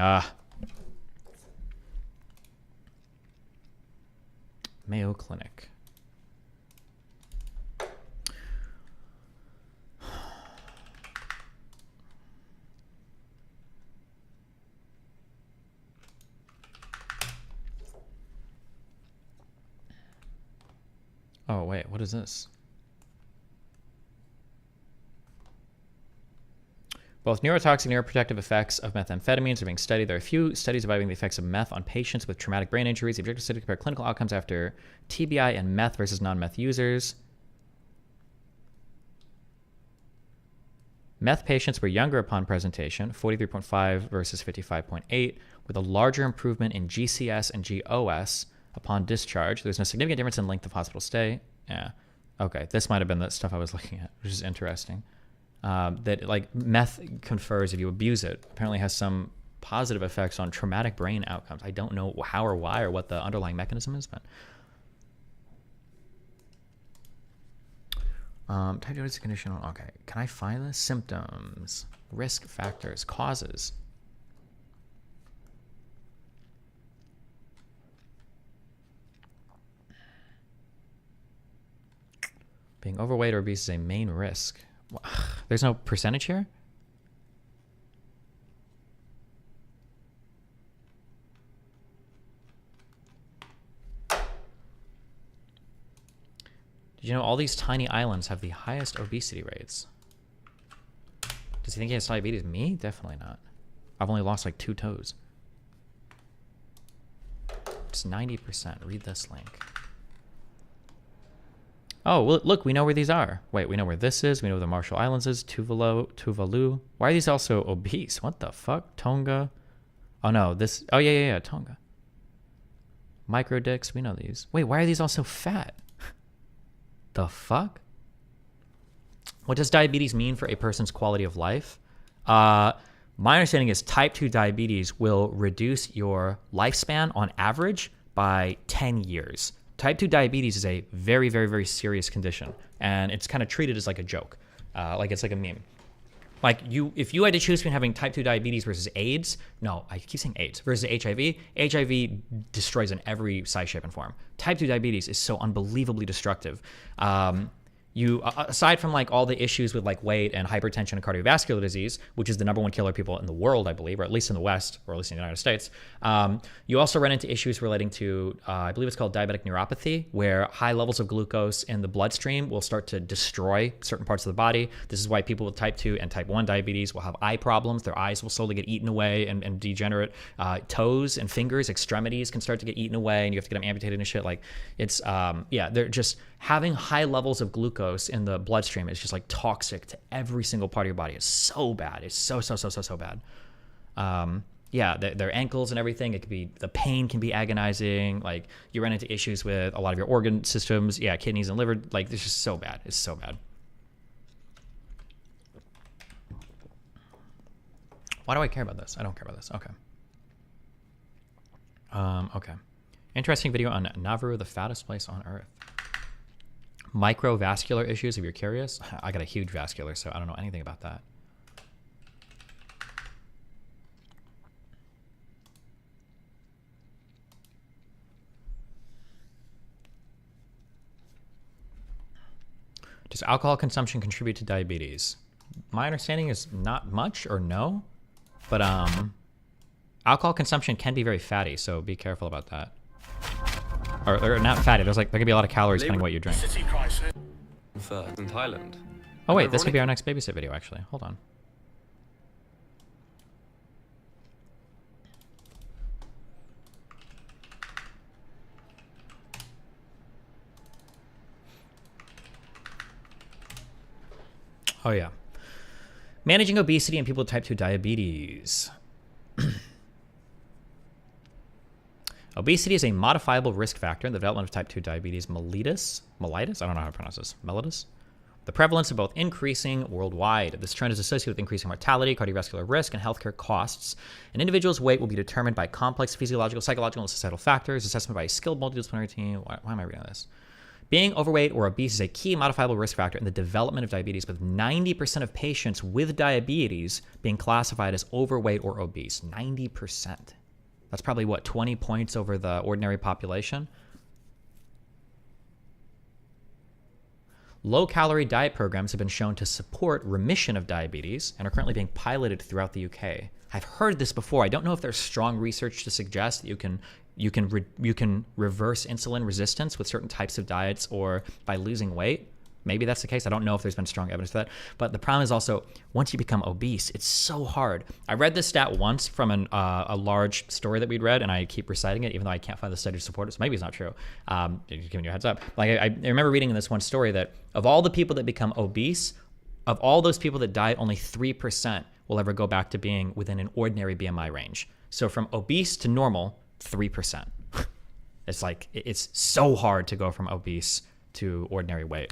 Mayo Clinic. Oh, wait, what is this? Both neurotoxic and neuroprotective effects of methamphetamines are being studied. There are a few studies evaluating the effects of meth on patients with traumatic brain injuries. The objective study to compare clinical outcomes after TBI and meth versus non-meth users. Meth patients were younger upon presentation, 43.5 versus 55.8, with a larger improvement in GCS and GOS upon discharge. There's no significant difference in length of hospital stay. Yeah. Okay, this might have been the stuff I was looking at, which is interesting. That like meth confers, if you abuse it, apparently has some positive effects on traumatic brain outcomes. I don't know how or why or what the underlying mechanism is, but type 2 diabetes condition. Okay, can I find this? Symptoms, risk factors, causes. Being overweight or obese is a main risk. There's no percentage here? Did you know all these tiny islands have the highest obesity rates? Does he think he has diabetes? Me? Definitely not. I've only lost like 2 toes. It's 90%. Read this link. Oh, well, look, we know where these are. Wait, we know where this is. We know where the Marshall Islands is. Tuvalu. Why are these also obese? What the fuck? Tonga. Oh, no. This. Oh, yeah. Tonga. Micro dicks. We know these. Wait, why are these all so fat? the fuck? What does diabetes mean for a person's quality of life? My understanding is type 2 diabetes will reduce your lifespan on average by 10 years. Type 2 diabetes is a very, very, very serious condition, and it's kind of treated as like a joke. Like it's like a meme. Like if you had to choose between having type 2 diabetes versus AIDS, no, I keep saying AIDS, versus HIV, HIV destroys in every size, shape, and form. Type 2 diabetes is so unbelievably destructive. You, aside from like all the issues with like weight and hypertension and cardiovascular disease, which is the #1 killer of people in the world, I believe, or at least in the West, or at least in the United States, you also run into issues relating to, I believe it's called diabetic neuropathy, where high levels of glucose in the bloodstream will start to destroy certain parts of the body. This is why people with type 2 and type 1 diabetes will have eye problems. Their eyes will slowly get eaten away and degenerate. Toes and fingers, extremities can start to get eaten away, and you have to get them amputated and shit. Like it's, yeah, they're just having high levels of glucose in the bloodstream is just like toxic to every single part of your body. It's so bad. It's so bad. Yeah, their ankles and everything. It could be, the pain can be agonizing. Like you run into issues with a lot of your organ systems. Yeah, kidneys and liver. Like it's just so bad. It's so bad. Why do I care about this? I don't care about this. Okay. Okay. Interesting video on Nauru, the fattest place on earth. Microvascular issues, if you're curious. I got a huge vascular, so I don't know anything about that. Does alcohol consumption contribute to diabetes? My understanding is not much or no, but alcohol consumption can be very fatty, so be careful about that. Or not fatty. There could be a lot of calories depending on what you drink. In Thailand. Oh wait, this could be our next babysit video actually. Hold on. Oh yeah. Managing obesity in people with type 2 diabetes. Obesity is a modifiable risk factor in the development of type 2 diabetes mellitus? Mellitus? I don't know how to pronounce this. Mellitus? The prevalence of both increasing worldwide. This trend is associated with increasing mortality, cardiovascular risk, and healthcare costs. An individual's weight will be determined by complex physiological, psychological, and societal factors. Assessment by a skilled multidisciplinary team. Why am I reading this? Being overweight or obese is a key modifiable risk factor in the development of diabetes, with 90% of patients with diabetes being classified as overweight or obese. 90%. That's probably, what, 20 points over the ordinary population? Low-calorie diet programs have been shown to support remission of diabetes and are currently being piloted throughout the UK. I've heard this before. I don't know if there's strong research to suggest that you can reverse insulin resistance with certain types of diets or by losing weight. Maybe that's the case. I don't know if there's been strong evidence for that. But the problem is also, once you become obese, it's so hard. I read this stat once from a large story that we'd read, and I keep reciting it, even though I can't find the study to support it. So maybe it's not true. Just giving you a heads up. Like I remember reading in this one story that of all the people that become obese, of all those people that die, only 3% will ever go back to being within an ordinary BMI range. So from obese to normal, 3%. It's like, it's so hard to go from obese to ordinary weight.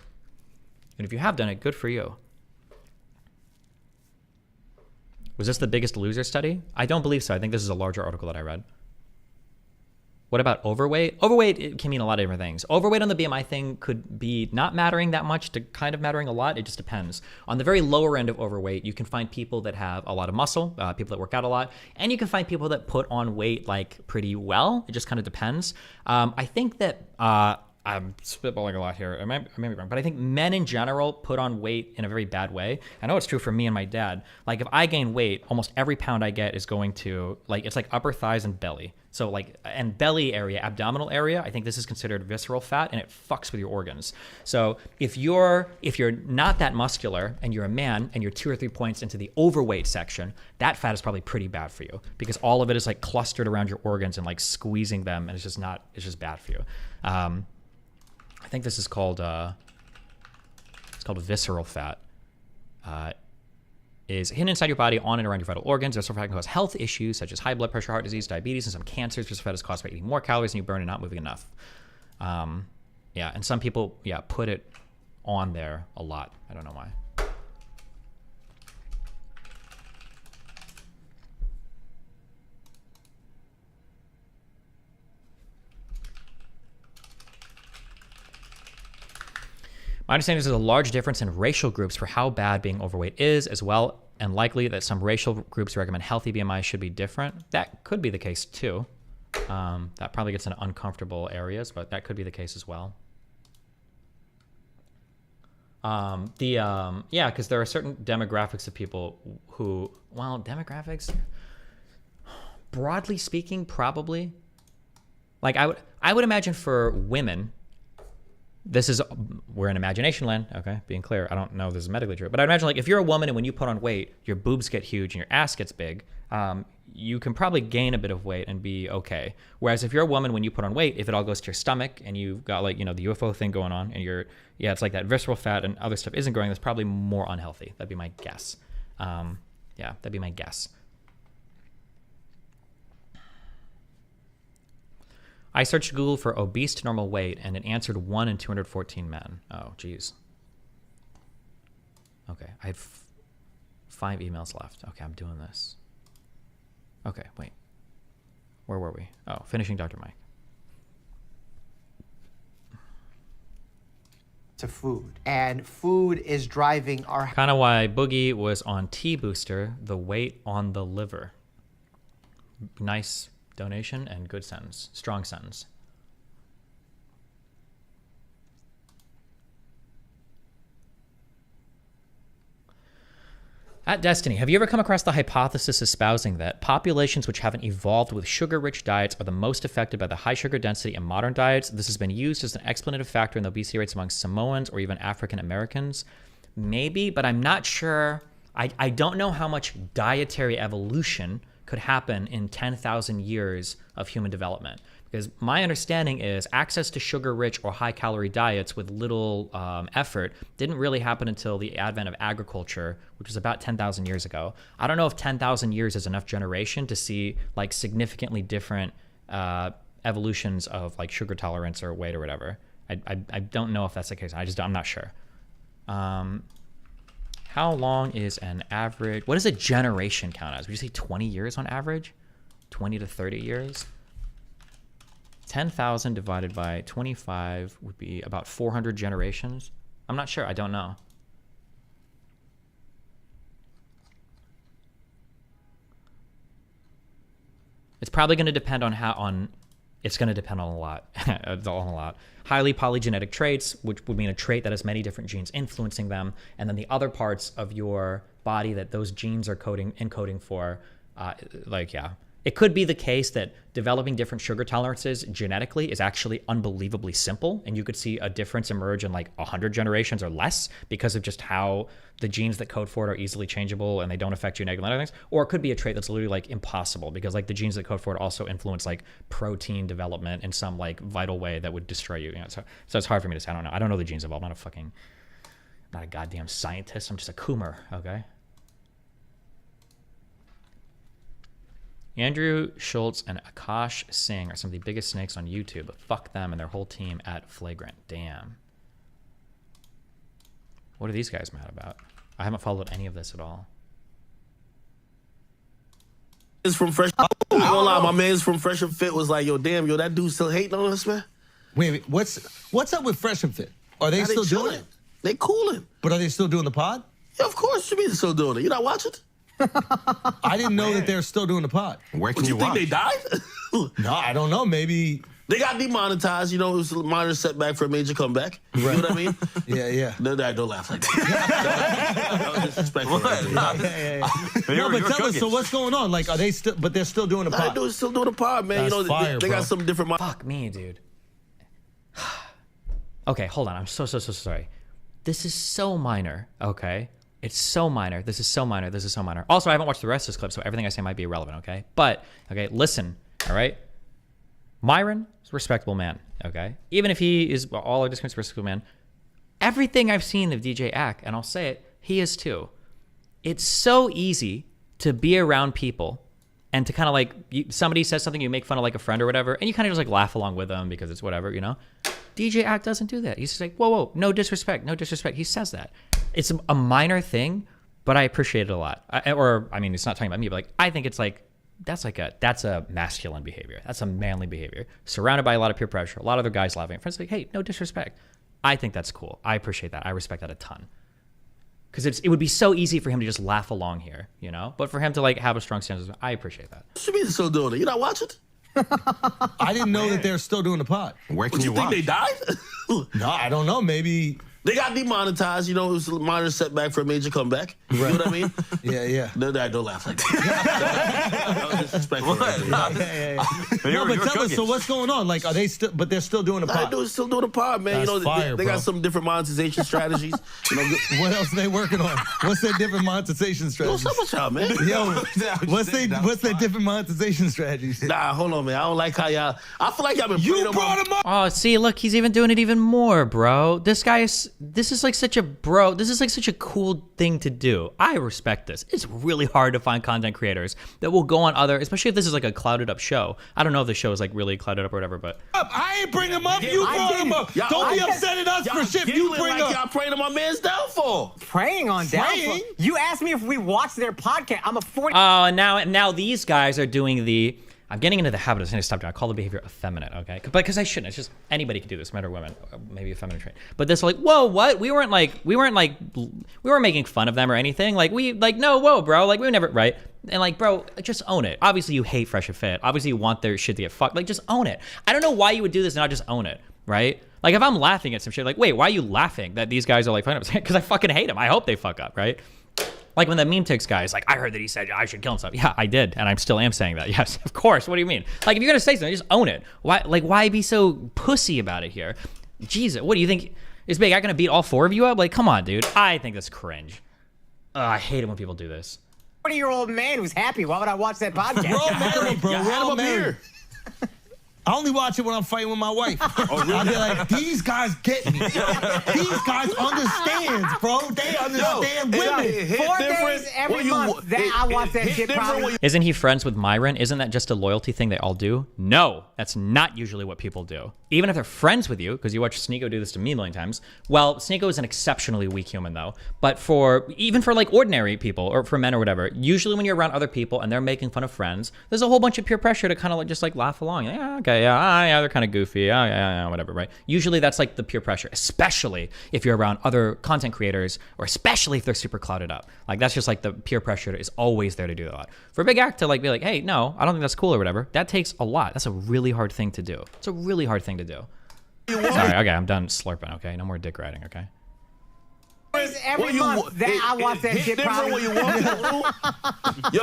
And if you have done it, good for you. Was this the Biggest Loser study? I don't believe so. I think this is a larger article that I read. What about overweight? Overweight, it can mean a lot of different things. Overweight on the BMI thing could be not mattering that much to kind of mattering a lot. It just depends. On the very lower end of overweight, you can find people that have a lot of muscle, people that work out a lot, and you can find people that put on weight like pretty well. It just kind of depends. I think that I'm spitballing a lot here. I may be wrong, but I think men in general put on weight in a very bad way. I know it's true for me and my dad. Like if I gain weight, almost every pound I get is going to it's like upper thighs and belly. So and belly area, abdominal area, I think this is considered visceral fat, and it fucks with your organs. So if you're not that muscular and you're a man and you're 2 or 3 points into the overweight section, that fat is probably pretty bad for you because all of it is like clustered around your organs and like squeezing them, and it's just bad for you. I think this is called visceral fat. Is hidden inside your body, on and around your vital organs. Visceral fat can cause health issues such as high blood pressure, heart disease, diabetes, and some cancers. Visceral fat is caused by eating more calories than you burn and not moving enough. Yeah, and some people, put it on there a lot. I don't know why. My understanding is there's a large difference in racial groups for how bad being overweight is, as well, and likely that some racial groups recommend healthy BMI should be different. That could be the case too. That probably gets into uncomfortable areas, but that could be the case as well. Yeah, because there are certain demographics of people who, well, demographics, broadly speaking, probably. Like I would imagine for women, we're in imagination land, okay, being clear. I don't know if this is medically true, but I imagine like if you're a woman and when you put on weight, your boobs get huge and your ass gets big, you can probably gain a bit of weight and be okay. Whereas if you're a woman, when you put on weight, if it all goes to your stomach and you've got like, you know, the UFO thing going on and it's like that visceral fat and other stuff isn't growing, that's probably more unhealthy. That'd be my guess. Yeah, that'd be my guess. I searched Google for obese to normal weight, and it answered 1 in 214 men. Oh, geez. Okay, I have 5 emails left. Okay, I'm doing this. Okay, wait. Where were we? Oh, finishing Dr. Mike. To food. And food is driving our... Kind of why Boogie was on T-Booster, the weight on the liver. Nice donation and good sentence. Strong sentence. At Destiny, have you ever come across the hypothesis espousing that populations which haven't evolved with sugar-rich diets are the most affected by the high sugar density in modern diets? This has been used as an explanative factor in the obesity rates among Samoans or even African Americans. Maybe, but I'm not sure. I don't know how much dietary evolution could happen in 10,000 years of human development. Because my understanding is access to sugar-rich or high-calorie diets with little effort didn't really happen until the advent of agriculture, which was about 10,000 years ago. I don't know if 10,000 years is enough generation to see like significantly different evolutions of like sugar tolerance or weight or whatever. I don't know if that's the case. I'm not sure. How long is an average? What does a generation count as? Would you say 20 years on average? 20 to 30 years? 10,000 divided by 25 would be about 400 generations. I'm not sure. I don't know. It's probably going to depend on it's going to depend on a lot. It's all a lot. Highly polygenetic traits, which would mean a trait that has many different genes influencing them, and then the other parts of your body that those genes are encoding for, yeah. It could be the case that developing different sugar tolerances genetically is actually unbelievably simple, and you could see a difference emerge in like 100 generations or less because of just how the genes that code for it are easily changeable and they don't affect you negatively and other things. Or it could be a trait that's literally like impossible because like the genes that code for it also influence like protein development in some like vital way that would destroy you. So it's hard for me to say. I don't know. I don't know the genes involved. I'm not a goddamn scientist. I'm just a coomer, okay? Andrew Schultz and Akash Singh are some of the biggest snakes on YouTube, but fuck them and their whole team at Flagrant. Damn. What are these guys mad about? I haven't followed any of this at all. Is from Fresh. I don't lie, my man's from Fresh and Fit was like, yo, damn, yo, that dude still hating on us, man. Wait, what's up with Fresh and Fit? Are they still doing it? They cooling. But are they still doing the pod? Yeah, of course, you mean they're still doing it. You not watching? I didn't know that they're still doing the pod. Where can you think they died? No, I don't know. Maybe they got demonetized. You know, it was a minor setback for a major comeback. Right. You know what I mean? Yeah. No, don't laugh like that. That was disrespectful. No, but tell us. So what's going on? Like, are they still? But they're still doing the pod. They're still doing the pod, man. That's you know, fire, they got some different. Fuck me, dude. Okay, hold on. I'm so sorry. This is so minor. Okay. It's so minor. This is so minor. This is so minor. Also, I haven't watched the rest of this clip, so everything I say might be irrelevant, okay? But, okay, listen, all right? Myron is a respectable man, okay? Even if he is, well, all our discounts a respectable man, everything I've seen of DJ Ack, and I'll say it, he is too. It's so easy to be around people and to kind of like, somebody says something, you make fun of like a friend or whatever, and you kind of just like laugh along with them because it's whatever, you know? DJ Act doesn't do that. He's just like, whoa, no disrespect, no disrespect. He says that. It's a minor thing, but I appreciate it a lot. I mean, it's not talking about me, but like, I think it's like, that's a masculine behavior. That's a manly behavior. Surrounded by a lot of peer pressure, a lot of other guys laughing. Friends like, hey, no disrespect. I think that's cool. I appreciate that. I respect that a ton. Because it would be so easy for him to just laugh along here, you know? But for him to like have a strong stance, I appreciate that. What you mean still doing it? You not watching? I didn't know that they're still doing the pod. Where can you think they died? No, I don't know. Maybe they got demonetized. You know, it was a minor setback for a major comeback. You know what I mean? Yeah. No, don't laugh like that. That was disrespectful. Yeah. No, but tell us. So what's going on? Like, are they still? But they're still doing the pod. They're still doing the pod, man. That's you know, fire, they got some different monetization strategies. You know, what else are they working on? What's their different monetization strategies? What's up with y'all, man? Yo, what's their different monetization strategies? Nah, hold on, man. I don't like how y'all. I feel like y'all been. You brought him up. Oh, see, look, he's even doing it even more, bro. This is like such a cool thing to do. I respect this. It's really hard to find content creators that will go on other, especially if this is like a clouded up show. I don't know if the show is like really clouded up or whatever, but I ain't bring him up. You brought him up. Don't be upset at us for shit you bring up. Y'all praying on my man's downfall. Praying on downfall? You asked me if we watched their podcast. I'm a 40. Oh, and now these guys are doing the. I'm getting into the habit of saying stop doing. I call the behavior effeminate, okay? Because I shouldn't. It's just anybody can do this, men or women, maybe a feminine trait. But this, like, whoa, what? We weren't making fun of them or anything. Like no, whoa, bro. Like we were never right. And like, bro, just own it. Obviously, you hate Fresh and Fit. Obviously, you want their shit to get fucked. Like, just own it. I don't know why you would do this and not just own it, right? Like, if I'm laughing at some shit, like, wait, why are you laughing that these guys are like fucking up? Because I fucking hate them. I hope they fuck up, right? Like when the meme ticks guy is like, I heard that he said I should kill himself. Yeah, I did, and I still am saying that. Yes, of course. What do you mean? Like if you're gonna say something, just own it. Why be so pussy about it here? Jesus, what do you think? Is Big Act gonna beat all four of you up? Like, come on, dude. I think that's cringe. I hate it when people do this. 40-year-old man who's happy. Why would I watch that podcast? We're all married, bro. We're all married. I only watch it when I'm fighting with my wife. I'll be like, these guys get me. These guys understand, bro. They understand women. 4 days every month I watch that shit probably. Isn't he friends with Myron? Isn't that just a loyalty thing they all do? No, that's not usually what people do. Even if they're friends with you, because you watch Sneeko do this to me a million times. Well, Sneeko is an exceptionally weak human though. But even for like ordinary people or for men or whatever, usually when you're around other people and they're making fun of friends, there's a whole bunch of peer pressure to kind of like just like laugh along. Yeah, okay. Yeah, they're kind of goofy. Yeah, whatever, right? Usually that's like the peer pressure, especially if you're around other content creators or especially if they're super clouded up. Like that's just like the peer pressure is always there to do that. For a Big Act to like be like, hey, no, I don't think that's cool or whatever, that takes a lot. That's a really hard thing to do. It's a really hard thing to do. Sorry, okay, I'm done slurping, okay? No more dick riding, okay? Every month I watch that shit probably. Yo,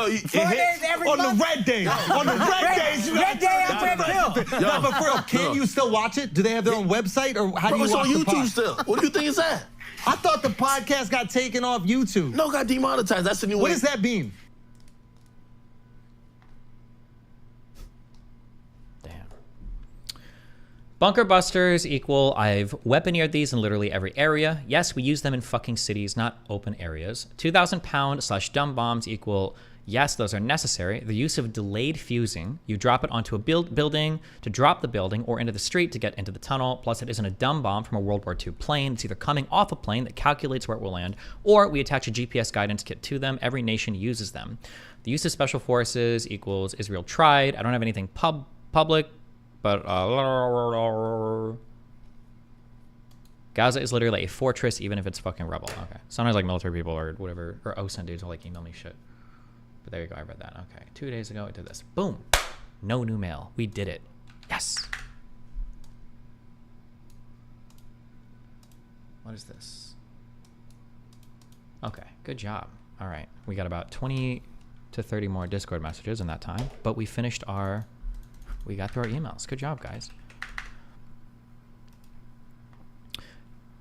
4 days every month. On the red days. On the red days. Red day I'm red too. No, but for real, can you still watch it? Do they have their own website or how do you watch the pod? It's on YouTube still. What do you think it's at? I thought the podcast got taken off YouTube. No, got demonetized. That's the new way. What does that mean? Bunker busters equal I've weaponeered these in literally every area. Yes, we use them in fucking cities, not open areas. 2,000 pound / dumb bombs equal yes, those are necessary. The use of delayed fusing. You drop it onto a building to drop the building or into the street to get into the tunnel. Plus it isn't a dumb bomb from a World War II plane. It's either coming off a plane that calculates where it will land or we attach a GPS guidance kit to them. Every nation uses them. The use of special forces equals Israel tried. I don't have anything public. But Gaza is literally a fortress, even if it's fucking rubble. Okay. Sometimes like military people or whatever, or OSINT dudes will like email me shit. But there you go, I read that. Okay. 2 days ago, I did this. Boom. No new mail. We did it. Yes. What is this? Okay. Good job. All right. We got about 20 to 30 more Discord messages in that time, but we finished we got through our emails. Good job, guys.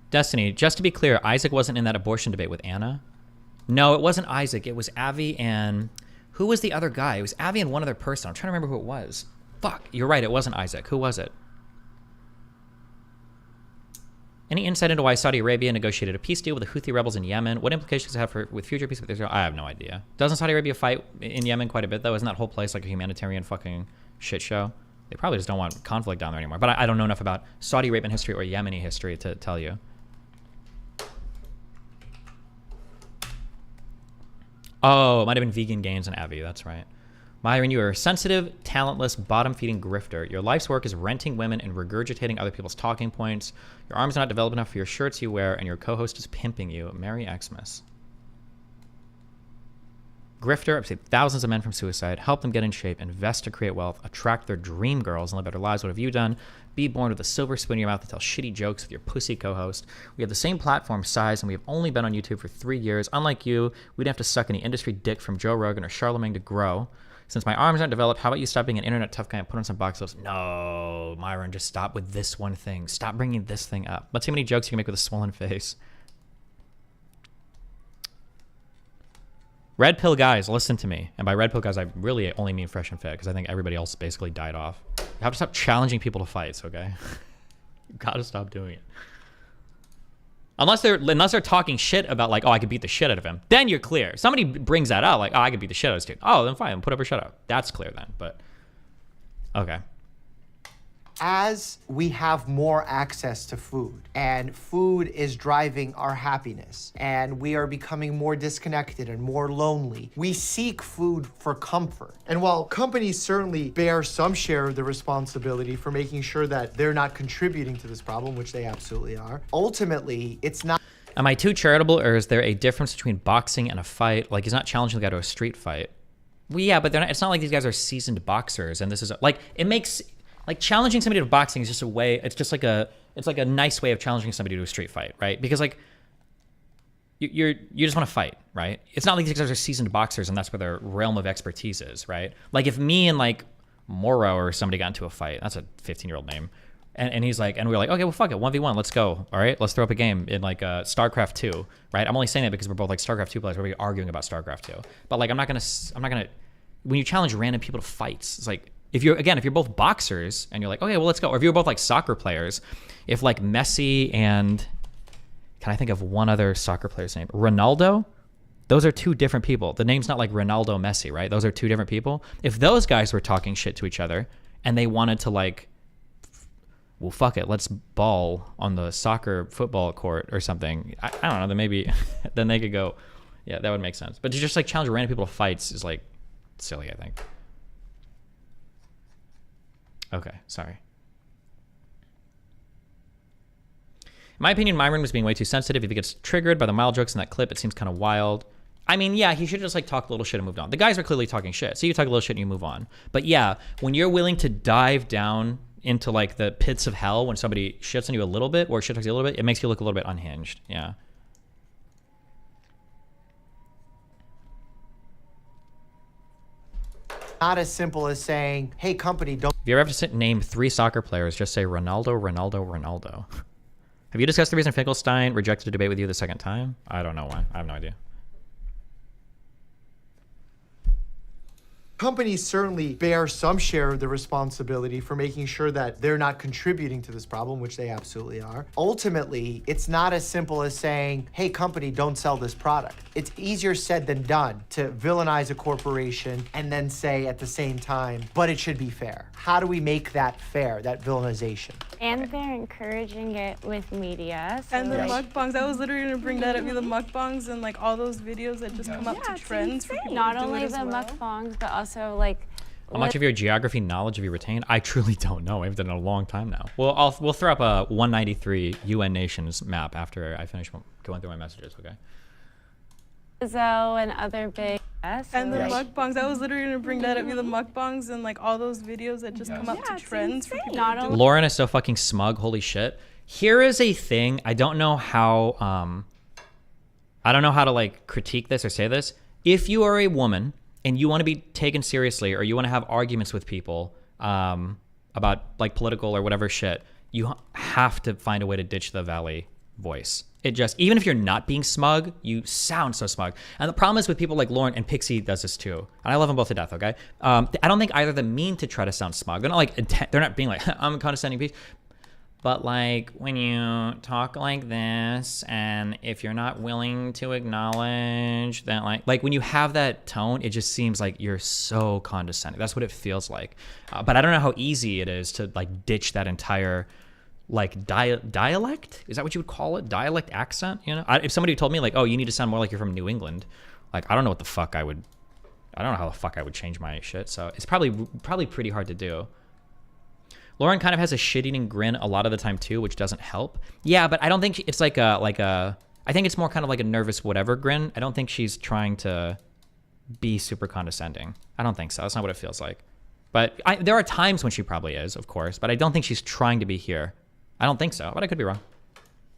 Destiny, just to be clear, Isaac wasn't in that abortion debate with Anna. No, it wasn't Isaac. It was Avi and... Who was the other guy? It was Avi and one other person. I'm trying to remember who it was. Fuck, you're right. It wasn't Isaac. Who was it? Any insight into why Saudi Arabia negotiated a peace deal with the Houthi rebels in Yemen? What implications does it have with future peace with Israel? I have no idea. Doesn't Saudi Arabia fight in Yemen quite a bit, though? Isn't that whole place like a humanitarian fucking shit show? They probably just don't want conflict down there anymore. But I don't know enough about Saudi Arabian history or Yemeni history to tell you. Oh, it might have been Vegan Gains and Evie. That's right. Myron, you are a sensitive, talentless, bottom-feeding grifter. Your life's work is renting women and regurgitating other people's talking points. Your arms are not developed enough for your shirts you wear, and your co-host is pimping you. Merry Xmas. Grifter, I've saved thousands of men from suicide, help them get in shape, invest to create wealth, attract their dream girls, and live better lives. What have you done? Be born with a silver spoon in your mouth to tell shitty jokes with your pussy co-host. We have the same platform size, and we have only been on YouTube for 3 years. Unlike you, we didn't have to suck any industry dick from Joe Rogan or Charlemagne to grow. Since my arms aren't developed, how about you stop being an internet tough guy and put on some box gloves? No, Myron, just stop with this one thing. Stop bringing this thing up. Let's see how many jokes you can make with a swollen face. Red pill guys, listen to me. And by red pill guys, I really only mean Fresh and Fit, because I think everybody else basically died off. You have to stop challenging people to fights, okay? You gotta stop doing it. Unless they're talking shit about like, oh, I could beat the shit out of him. Then you're clear. Somebody brings that out, like, oh, I could beat the shit out of this dude. Oh, then fine, put up or shut up. That's clear then, but okay. As we have more access to food, and food is driving our happiness, and we are becoming more disconnected and more lonely, we seek food for comfort. And while companies certainly bear some share of the responsibility for making sure that they're not contributing to this problem, which they absolutely are, ultimately, it's not. Am I too charitable, or is there a difference between boxing and a fight? Like, he's not challenging the guy to a street fight. Well, yeah, but it's not like these guys are seasoned boxers, and this is like, it makes. Like, challenging somebody to boxing is just a way, it's like a nice way of challenging somebody to a street fight, right? Because like, you just want to fight, right? It's not like these guys are seasoned boxers and that's where their realm of expertise is, right? Like if me and like Moro or somebody got into a fight, that's a 15-year-old name, and he's like, and we were like, okay, well fuck it, 1v1, let's go, all right? Let's throw up a game in like StarCraft 2, right? I'm only saying that because we're both like StarCraft 2 players, we're arguing about StarCraft 2. But like, I'm not gonna, when you challenge random people to fights, it's like, if you're both boxers and you're like, okay, well, let's go. Or if you're both like soccer players, if like Messi and, can I think of one other soccer player's name? Ronaldo? Those are two different people. The name's not like Ronaldo Messi, right? Those are two different people. If those guys were talking shit to each other and they wanted to like, well, fuck it, let's ball on the soccer football court or something. I don't know, then maybe, then they could go, yeah, that would make sense. But to just like challenge random people to fights is like silly, I think. Okay, sorry. In my opinion, Myron was being way too sensitive. If he gets triggered by the mild jokes in that clip, it seems kind of wild. I mean, yeah, he should just like talk a little shit and moved on. The guys are clearly talking shit, so you talk a little shit and you move on. But yeah, when you're willing to dive down into like the pits of hell when somebody shits on you a little bit or shit talks you a little bit, it makes you look a little bit unhinged. Yeah. Not as simple as saying, hey, company, don't. If you ever have to name 3 soccer players, just say Ronaldo, Ronaldo, Ronaldo. Have you discussed the reason Finkelstein rejected a debate with you the second time? I don't know why. I have no idea. Companies certainly bear some share of the responsibility for making sure that they're not contributing to this problem, which they absolutely are. Ultimately, it's not as simple as saying, hey, company, don't sell this product. It's easier said than done to villainize a corporation and then say at the same time, but it should be fair. How do we make that fair, that villainization? And they're encouraging it with media. So And the mukbangs, I was literally gonna bring that up, the mukbangs and like all those videos that just come up to trends for people not to do only it as the well. mukbangs, but also like How much of your geography knowledge have you retained? I truly don't know. I've done it a long time now. Well, we'll throw up a 193 UN nations map after I finish going through my messages, okay? Zoe and other big And the mukbangs, I was literally gonna bring that up, the mukbangs and like all those videos that just come up to trends for people to do it. Lauren is so fucking smug, holy shit. Here is a thing, I don't know how to like critique this or say this. If you are a woman and you want to be taken seriously or you want to have arguments with people about like political or whatever shit, you have to find a way to ditch the valley voice. It just, even if you're not being smug, you sound so smug. And the problem is with people like Lauren, and Pixie does this too, and I love them both to death, okay? I don't think either of them mean to try to sound smug. They're not like, they're not being like, I'm a condescending piece. But like when you talk like this, and if you're not willing to acknowledge that, like when you have that tone, it just seems like you're so condescending. That's what it feels like. But I don't know how easy it is to like ditch that entire like dialect. Is that what you would call it? Dialect accent? You know, if somebody told me like, oh, you need to sound more like you're from New England, like I don't know what the fuck I don't know how the fuck I would change my shit. So it's probably pretty hard to do. Lauren kind of has a shit-eating grin a lot of the time too, which doesn't help. Yeah, but I don't think it's like a. I think it's more kind of like a nervous whatever grin. I don't think she's trying to be super condescending. I don't think so. That's not what it feels like. But there are times when she probably is, of course. But I don't think she's trying to be here. I don't think so, but I could be wrong.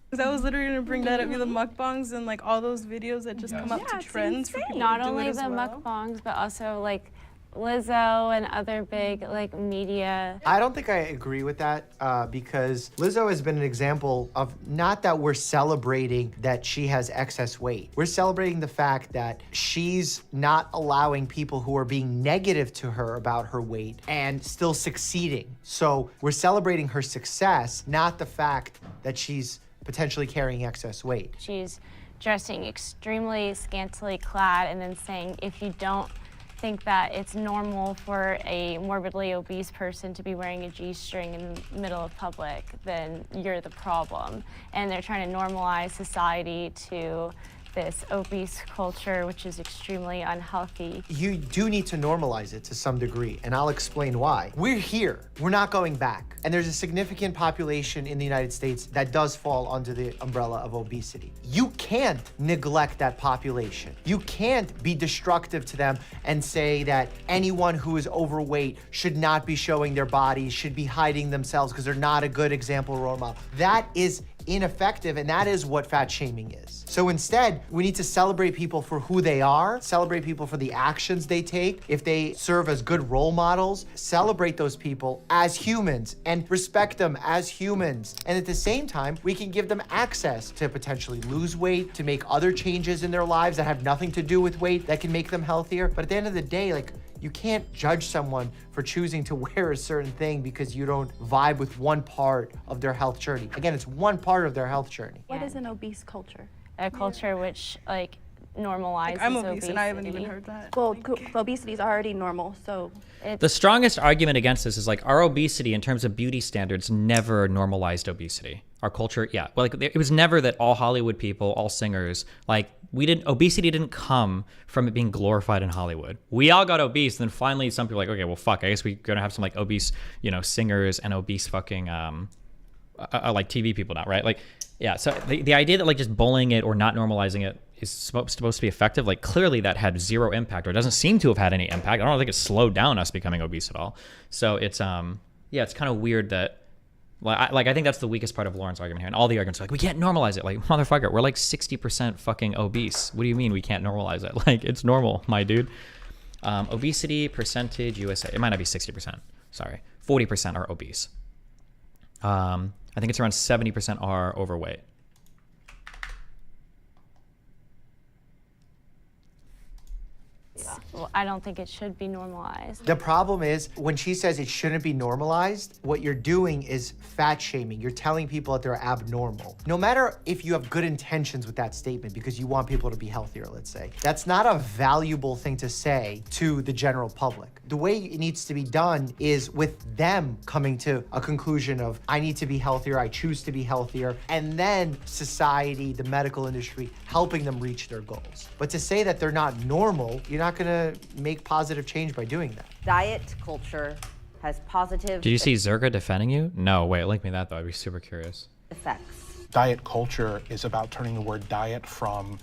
Because I was literally gonna bring that up, the mukbangs and like all those videos that just come up to trends for people Not to do only it as the well. mukbangs, but also like Lizzo and other big like media. I don't think I agree with that because Lizzo has been an example of not that we're celebrating that she has excess weight. We're celebrating the fact that she's not allowing people who are being negative to her about her weight and still succeeding. So we're celebrating her success, not the fact that she's potentially carrying excess weight. She's dressing extremely scantily clad and then saying, if you don't think that it's normal for a morbidly obese person to be wearing a G-string in the middle of public, then you're the problem. And they're trying to normalize society to this obese culture, which is extremely unhealthy. You do need to normalize it to some degree, and I'll explain why. We're here. We're not going back. And there's a significant population in the United States that does fall under the umbrella of obesity. You can't neglect that population. You can't be destructive to them and say that anyone who is overweight should not be showing their bodies, should be hiding themselves because they're not a good example role model. That is ineffective, and that is what fat shaming is. So instead, we need to celebrate people for who they are, celebrate people for the actions they take. If they serve as good role models, celebrate those people as humans and respect them as humans. And at the same time, we can give them access to potentially lose weight, to make other changes in their lives that have nothing to do with weight that can make them healthier. But at the end of the day, like, you can't judge someone for choosing to wear a certain thing because you don't vibe with one part of their health journey. Again, it's one part of their health journey. What is an obese culture? A culture which like normalizes I'm obese obesity. and I haven't even heard that. Well, obesity is already normal, so. The strongest argument against this is like our obesity in terms of beauty standards never normalized obesity. Our culture, yeah. Well, like it was never that all Hollywood people, all singers, like obesity didn't come from it being glorified in Hollywood. We all got obese, and then finally some people are like, okay, well, fuck, I guess we're gonna have some like obese, singers and obese fucking like TV people now, right? Like, yeah. So the idea that like just bullying it or not normalizing it is supposed to be effective, like clearly that had zero impact, or doesn't seem to have had any impact. I don't think it slowed down us becoming obese at all. So it's it's kind of weird that. I think that's the weakest part of Lauren's argument here. And all the arguments are like, we can't normalize it. Like, motherfucker, we're like 60% fucking obese. What do you mean we can't normalize it? Like, it's normal, my dude. Obesity percentage USA. It might not be 60%. Sorry. 40% are obese. I think it's around 70% are overweight. Well, I don't think it should be normalized. The problem is when she says it shouldn't be normalized, what you're doing is fat shaming. You're telling people that they're abnormal. No matter if you have good intentions with that statement because you want people to be healthier, let's say, that's not a valuable thing to say to the general public. The way it needs to be done is with them coming to a conclusion of, I need to be healthier, I choose to be healthier, and then society, the medical industry, helping them reach their goals. But to say that they're not normal, you're not gonna make positive change by doing that. Diet culture has positive Did you see Zerga defending you? No, wait, link me that though. I'd be super curious. effects. Diet culture is about turning the word diet from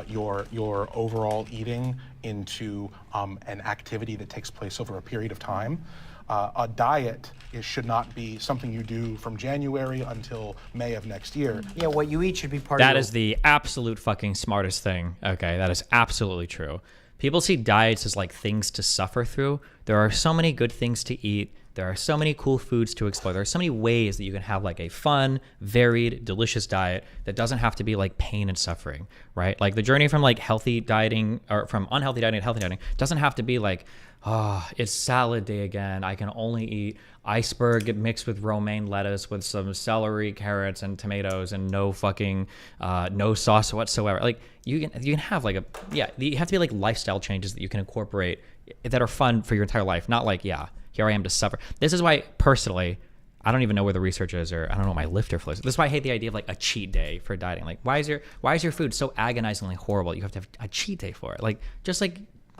your overall eating into an activity that takes place over a period of time. A diet should not be something you do from January until May of next year. Yeah, what you eat should be part That of is the absolute fucking smartest thing. Okay, that is absolutely true. People see diets as like things to suffer through. There are so many good things to eat There are so many cool foods to explore. There are so many ways that you can have like a fun, varied, delicious diet that doesn't have to be like pain and suffering, right? Like the journey from like healthy dieting or from unhealthy dieting to healthy dieting doesn't have to be like, oh, it's salad day again. I can only eat iceberg mixed with romaine lettuce with some celery, carrots, and tomatoes, and no fucking no sauce whatsoever. Like you can have like you have to be like lifestyle changes that you can incorporate that are fun for your entire life. Not like, yeah, here I am to suffer. This is why personally, I don't even know where the research is, or I don't know what my lifter flows. This is why I hate the idea of like a cheat day for dieting. Like why is your food so agonizingly horrible? You have to have a cheat day for it. Like just like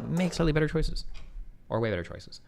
make slightly better choices. Or way better choices.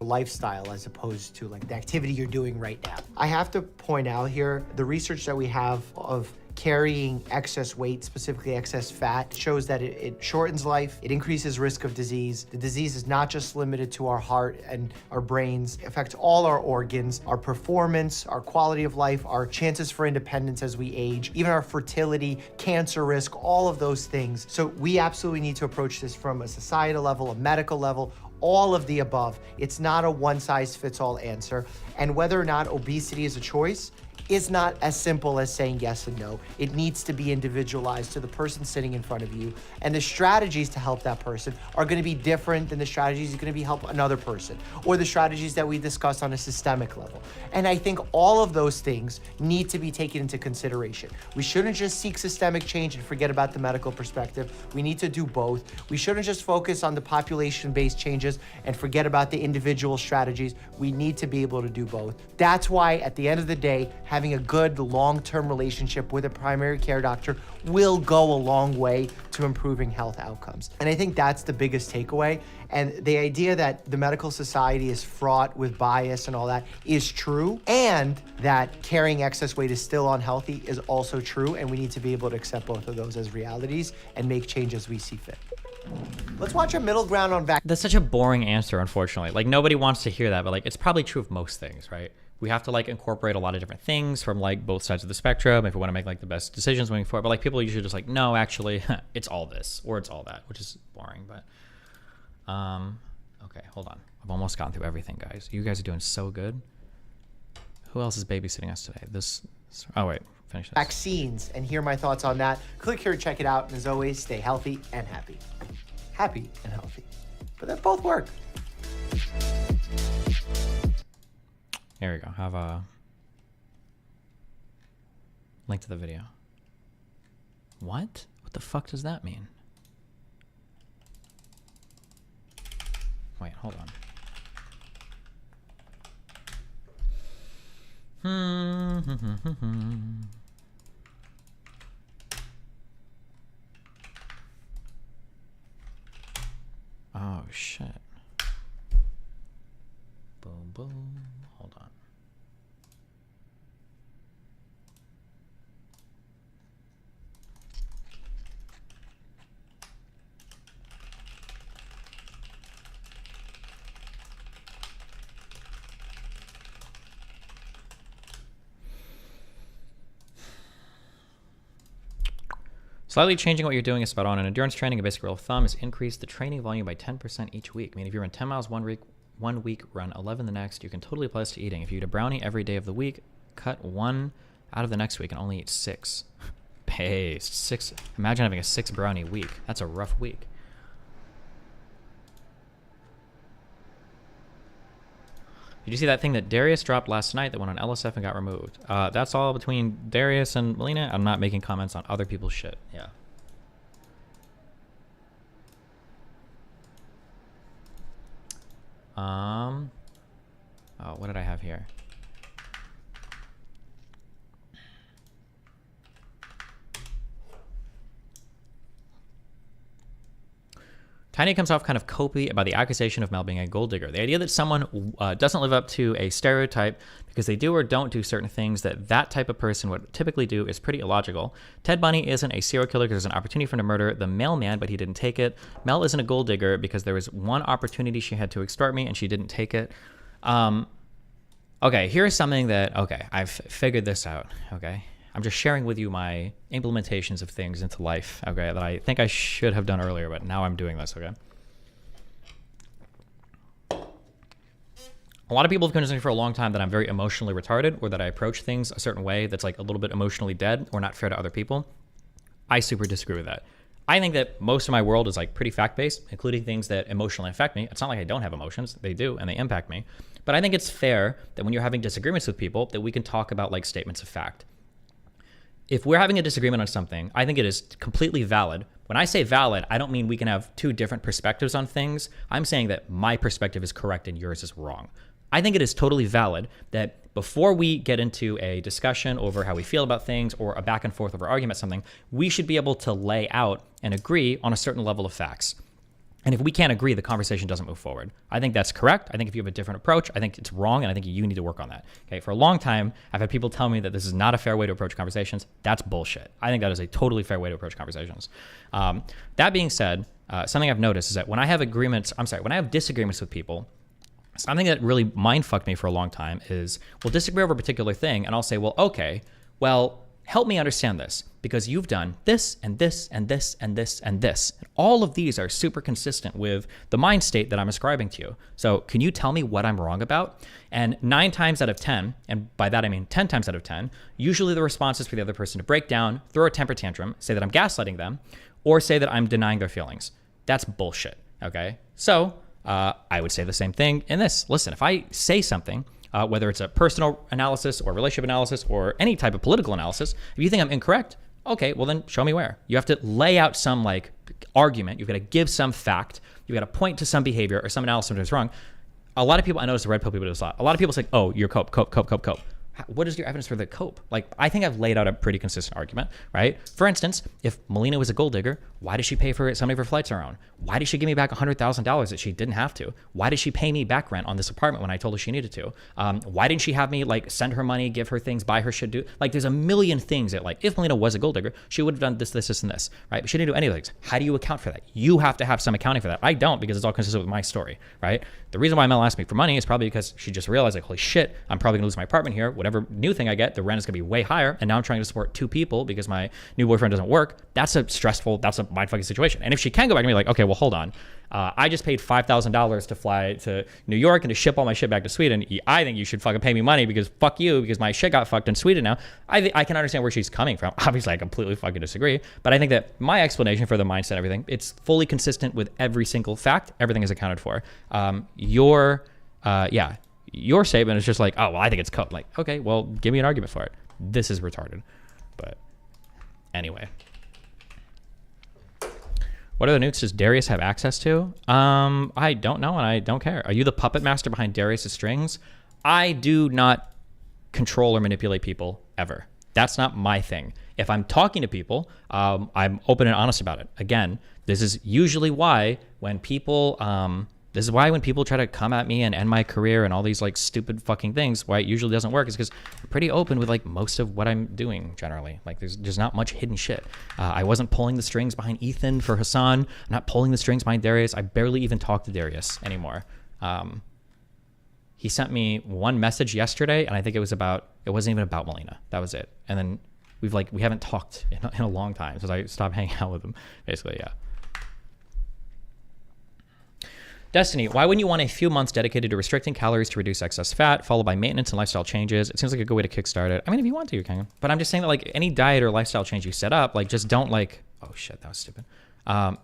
Lifestyle as opposed to like the activity you're doing right now. I have to point out here, the research that we have of carrying excess weight, specifically excess fat, shows that it shortens life, it increases risk of disease. The disease is not just limited to our heart and our brains, it affects all our organs, our performance, our quality of life, our chances for independence as we age, even our fertility, cancer risk, all of those things. So we absolutely need to approach this from a societal level, a medical level, all of the above. It's not a one-size-fits-all answer. And whether or not obesity is a choice is not as simple as saying yes and no. It needs to be individualized to the person sitting in front of you. And the strategies to help that person are gonna be different than the strategies that are gonna be help another person, or the strategies that we discussed on a systemic level. And I think all of those things need to be taken into consideration. We shouldn't just seek systemic change and forget about the medical perspective. We need to do both. We shouldn't just focus on the population-based changes and forget about the individual strategies. We need to be able to do both. That's why at the end of the day, having a good long-term relationship with a primary care doctor will go a long way to improving health outcomes. And I think that's the biggest takeaway. And the idea that the medical society is fraught with bias and all that is true, and that carrying excess weight is still unhealthy is also true, and we need to be able to accept both of those as realities and make changes we see fit. Let's watch a middle ground on vaccines. That's such a boring answer, unfortunately. Like nobody wants to hear that, but like it's probably true of most things, right? We have to like incorporate a lot of different things from like both sides of the spectrum if we want to make like the best decisions moving forward. But like people usually just like, no, actually, it's all this or it's all that, which is boring. But okay, hold on. I've almost gotten through everything, guys. You guys are doing so good. Who else is babysitting us today? Oh wait, finish this. Vaccines, and hear my thoughts on that. Click here to check it out. And as always, stay healthy and happy. Happy and healthy. But they both work. Here we go. Have a link to the video. What? What the fuck does that mean? Wait, hold on. Oh shit. Boom, boom. Hold on. Slightly changing what you're doing is spot on. In endurance training, a basic rule of thumb is increase the training volume by 10% each week. I mean, if you run 10 miles one week, run 11 the next, you can totally apply this to eating. If you eat a brownie every day of the week, cut 1 out of the next week and only eat 6. Paste. 6. Imagine having a 6 brownie week. That's a rough week. Did you see that thing that Darius dropped last night that went on LSF and got removed? That's all between Darius and Melina. I'm not making comments on other people's shit. Yeah. Oh, what did I have here? Tiny comes off kind of copy about the accusation of Mel being a gold digger. The idea that someone doesn't live up to a stereotype because they do or don't do certain things that type of person would typically do is pretty illogical. Ted Bundy isn't a serial killer because there's an opportunity for him to murder the mailman, but he didn't take it. Mel isn't a gold digger because there was one opportunity she had to extort me and she didn't take it. Okay, here's something that, okay, I've figured this out, okay? I'm just sharing with you my implementations of things into life, okay, that I think I should have done earlier, but now I'm doing this, okay? A lot of people have convinced me for a long time that I'm very emotionally retarded, or that I approach things a certain way that's like a little bit emotionally dead or not fair to other people. I super disagree with that. I think that most of my world is like pretty fact-based, including things that emotionally affect me. It's not like I don't have emotions. They do, and they impact me. But I think it's fair that when you're having disagreements with people, that we can talk about like statements of fact. If we're having a disagreement on something, I think it is completely valid. When I say valid, I don't mean we can have two different perspectives on things. I'm saying that my perspective is correct and yours is wrong. I think it is totally valid that before we get into a discussion over how we feel about things or a back and forth over argument something, we should be able to lay out and agree on a certain level of facts. And if we can't agree, the conversation doesn't move forward. I think that's correct. I think if you have a different approach, I think it's wrong, and I think you need to work on that. Okay, for a long time, I've had people tell me that this is not a fair way to approach conversations. That's bullshit. I think that is a totally fair way to approach conversations. That being said, something I've noticed is that when I have disagreements with people, something that really mind-fucked me for a long time is we'll disagree over a particular thing, and I'll say, well, okay, well, help me understand this, because you've done this and this and this and this and this. And all of these are super consistent with the mind state that I'm ascribing to you. So can you tell me what I'm wrong about? And 9 times out of 10, and by that I mean 10 times out of 10, usually the response is for the other person to break down, throw a temper tantrum, say that I'm gaslighting them, or say that I'm denying their feelings. That's bullshit, okay? So I would say the same thing in this. Listen, if I say something, whether it's a personal analysis or relationship analysis or any type of political analysis, if you think I'm incorrect, okay, well then show me where. You have to lay out some like argument. You've got to give some fact. You've got to point to some behavior or some analysis that is wrong. A lot of people, I notice the red pill people do this a lot. A lot of people say, oh, you're cope. What is your evidence for the cope? Like, I think I've laid out a pretty consistent argument, right? For instance, if Melina was a gold digger, why did she pay for some of her flights on her own? Why did she give me back $100,000 that she didn't have to? Why did she pay me back rent on this apartment when I told her she needed to? Why didn't she have me like send her money, give her things, buy her shit? Like, there's a million things that like, if Melina was a gold digger, she would have done this, and this, right? But she didn't do any of those things. How do you account for that? You have to have some accounting for that. I don't, because it's all consistent with my story, right? The reason why Mel asked me for money is probably because she just realized like, holy shit, I'm probably gonna lose my apartment here. Whatever new thing I get, the rent is gonna be way higher. And now I'm trying to support 2 people because my new boyfriend doesn't work. That's a mindfucking situation. And if she can go back and be like, okay, well, hold on. I just paid $5,000 to fly to New York and to ship all my shit back to Sweden. I think you should fucking pay me money because fuck you, because my shit got fucked in Sweden now. I can understand where she's coming from. Obviously, I completely fucking disagree. But I think that my explanation for the mindset and everything, it's fully consistent with every single fact. Everything is accounted for. Your statement is just like, oh, well, I think it's cope. Like, okay, well, give me an argument for it. This is retarded. But anyway. What other nukes does Darius have access to? I don't know, and I don't care. Are you the puppet master behind Darius's strings? I do not control or manipulate people ever. That's not my thing. If I'm talking to people, I'm open and honest about it. Again, this is usually why when people try to come at me and end my career and all these like stupid fucking things, why it usually doesn't work is because I'm pretty open with like most of what I'm doing generally. Like there's not much hidden shit. I wasn't pulling the strings behind Ethan for Hassan. I'm not pulling the strings behind Darius. I barely even talk to Darius anymore. He sent me one message yesterday, and I think it wasn't even about Melina. That was it. And then we haven't talked in a long time since I stopped hanging out with him. Basically, yeah. Destiny, why wouldn't you want a few months dedicated to restricting calories to reduce excess fat, followed by maintenance and lifestyle changes? It seems like a good way to kickstart it. I mean, if you want to, you can. But I'm just saying that like any diet or lifestyle change you set up, like just don't like, oh shit, that was stupid.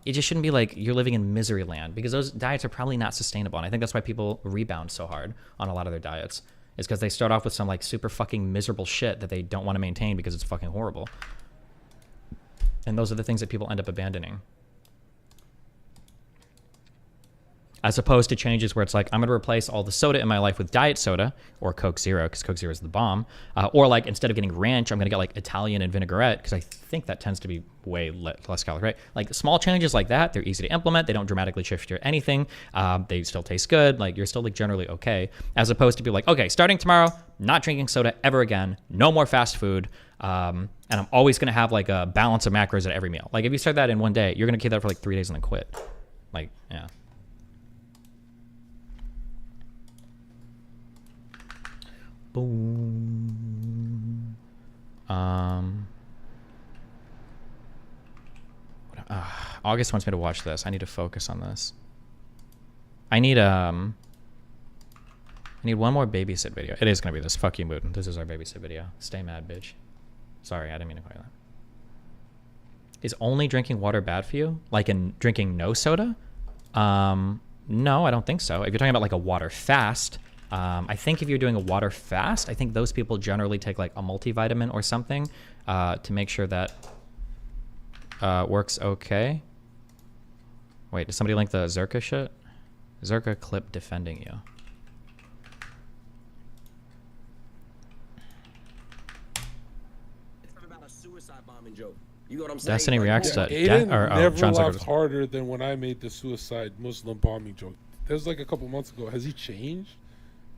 It just shouldn't be like you're living in misery land, because those diets are probably not sustainable. And I think that's why people rebound so hard on a lot of their diets, is because they start off with some like super fucking miserable shit that they don't want to maintain because it's fucking horrible. And those are the things that people end up abandoning. As opposed to changes where it's like, I'm going to replace all the soda in my life with diet soda or Coke Zero, because Coke Zero is the bomb. Or like, instead of getting ranch, I'm going to get like Italian and vinaigrette, because I think that tends to be way less calorie, right? Like small changes like that, they're easy to implement. They don't dramatically shift your anything. They still taste good. Like you're still like generally okay. As opposed to be like, okay, starting tomorrow, not drinking soda ever again. No more fast food. And I'm always going to have like a balance of macros at every meal. Like if you start that in one day, you're going to keep that for like 3 days and then quit. Like, yeah. Boom. August wants me to watch this. I need to focus on this. I need I need one more babysit video. It is gonna be this. Fuck you, Mood. This is our babysit video. Stay mad, bitch. Sorry, I didn't mean to call you that. Is only drinking water bad for you? Like in drinking no soda? No, I don't think so. If you're talking about like a water fast, I think if you're doing a water fast, I think those people generally take like a multivitamin or something to make sure that works okay. Wait, did somebody link the Zerka shit? Zerka clip defending you. It's about a suicide bombing joke. You know what I'm saying? Destiny reacts to Aiden never John laughed Zucker's. harder than when I made the suicide Muslim bombing joke. That was like a couple months ago. Has he changed?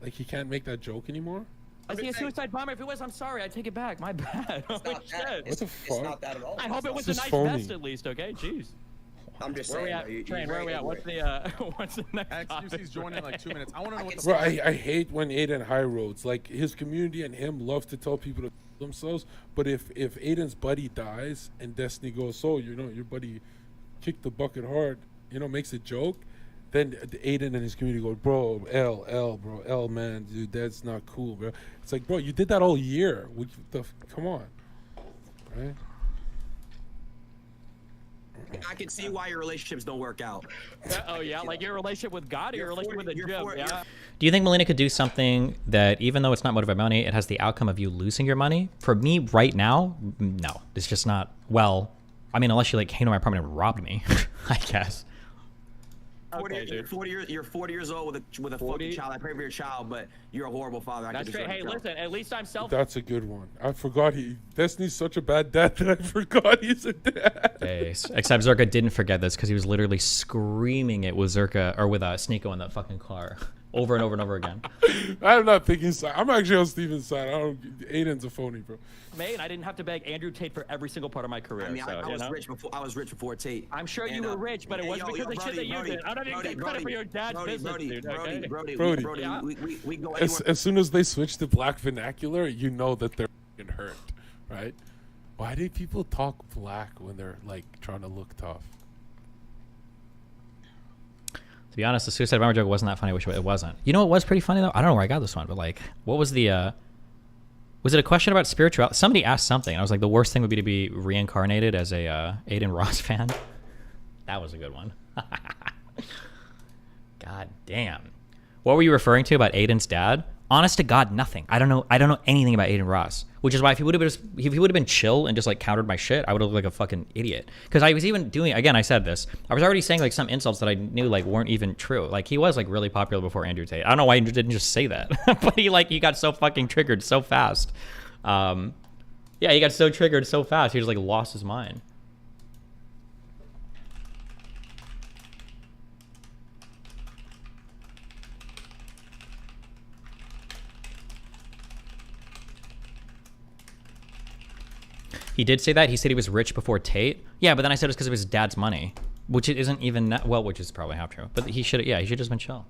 Like he can't make that joke anymore? I see a suicide bomber. If it was, I'm sorry. I take it back. My bad. It's not that. What the fuck? It's not that at all. I hope it was a It's nice phony. vest at least. Okay, jeez. I'm just Where saying. we at? Train, where are we at? What's the what's the next topic? XQC's joining in like 2 minutes. I want to know what the Bro, I hate when Aiden high roads. Like his community and him love to tell people to themselves. But if Aiden's buddy dies and Destiny goes, so you know your buddy kicked the bucket hard, you know, makes a joke, then Aiden and his community go, bro, L, man, dude, that's not cool, bro. It's like, bro, you did that all year. Come on, right? I can see why your relationships don't work out. Oh yeah, like your relationship with God or your relationship with the gym. Yeah. Do you think Melina could do something that, even though it's not motivated by money, it has the outcome of you losing your money? For me, right now, no. It's just not. Well, I mean, unless you like came to my apartment and robbed me, I guess. 40 years old with a fucking child. I pray for your child, but you're a horrible father. That's great. Hey, listen. At least I'm self. That's a good one. I forgot Destiny's such a bad dad that I forgot he's a dad. Except Zerka didn't forget this because he was literally screaming it with Zerka or with Sneeko in that fucking car over and over and over again. I'm not picking side. I'm actually on Steven's side. Aiden's a phony, bro. Mate, I didn't have to beg Andrew Tate for every single part of my career. I mean, so, I was rich before Tate. I'm sure you were rich, but it wasn't because of the shit that you did. I don't even take credit for your dad's business, dude. Okay? Brody, we go anywhere. As soon as they switch to black vernacular, you know that they're f***ing hurt, right? Why do people talk black when they're like trying to look tough? To be honest, the suicide bomber joke wasn't that funny. I wish it wasn't. You know what was pretty funny though? I don't know where I got this one, but like, what was the was it a question about spirituality? Somebody asked something, and I was like, the worst thing would be to be reincarnated as a Aiden Ross fan. That was a good one. God damn. What were you referring to about Aiden's dad? Honest to God, nothing. I don't know anything about Aiden Ross, which is why if he would have been chill and just like countered my shit, I would have looked like a fucking idiot. Because I was even doing, again, I said this, I was already saying like some insults that I knew like weren't even true. Like he was like really popular before Andrew Tate. I don't know why he didn't just say that, but he got so fucking triggered so fast. Yeah, he got so triggered so fast. He just like lost his mind. He did say that. He said he was rich before Tate. Yeah, but then I said it's because of his dad's money, which isn't even that, well, which is probably half true. But he should just been chill.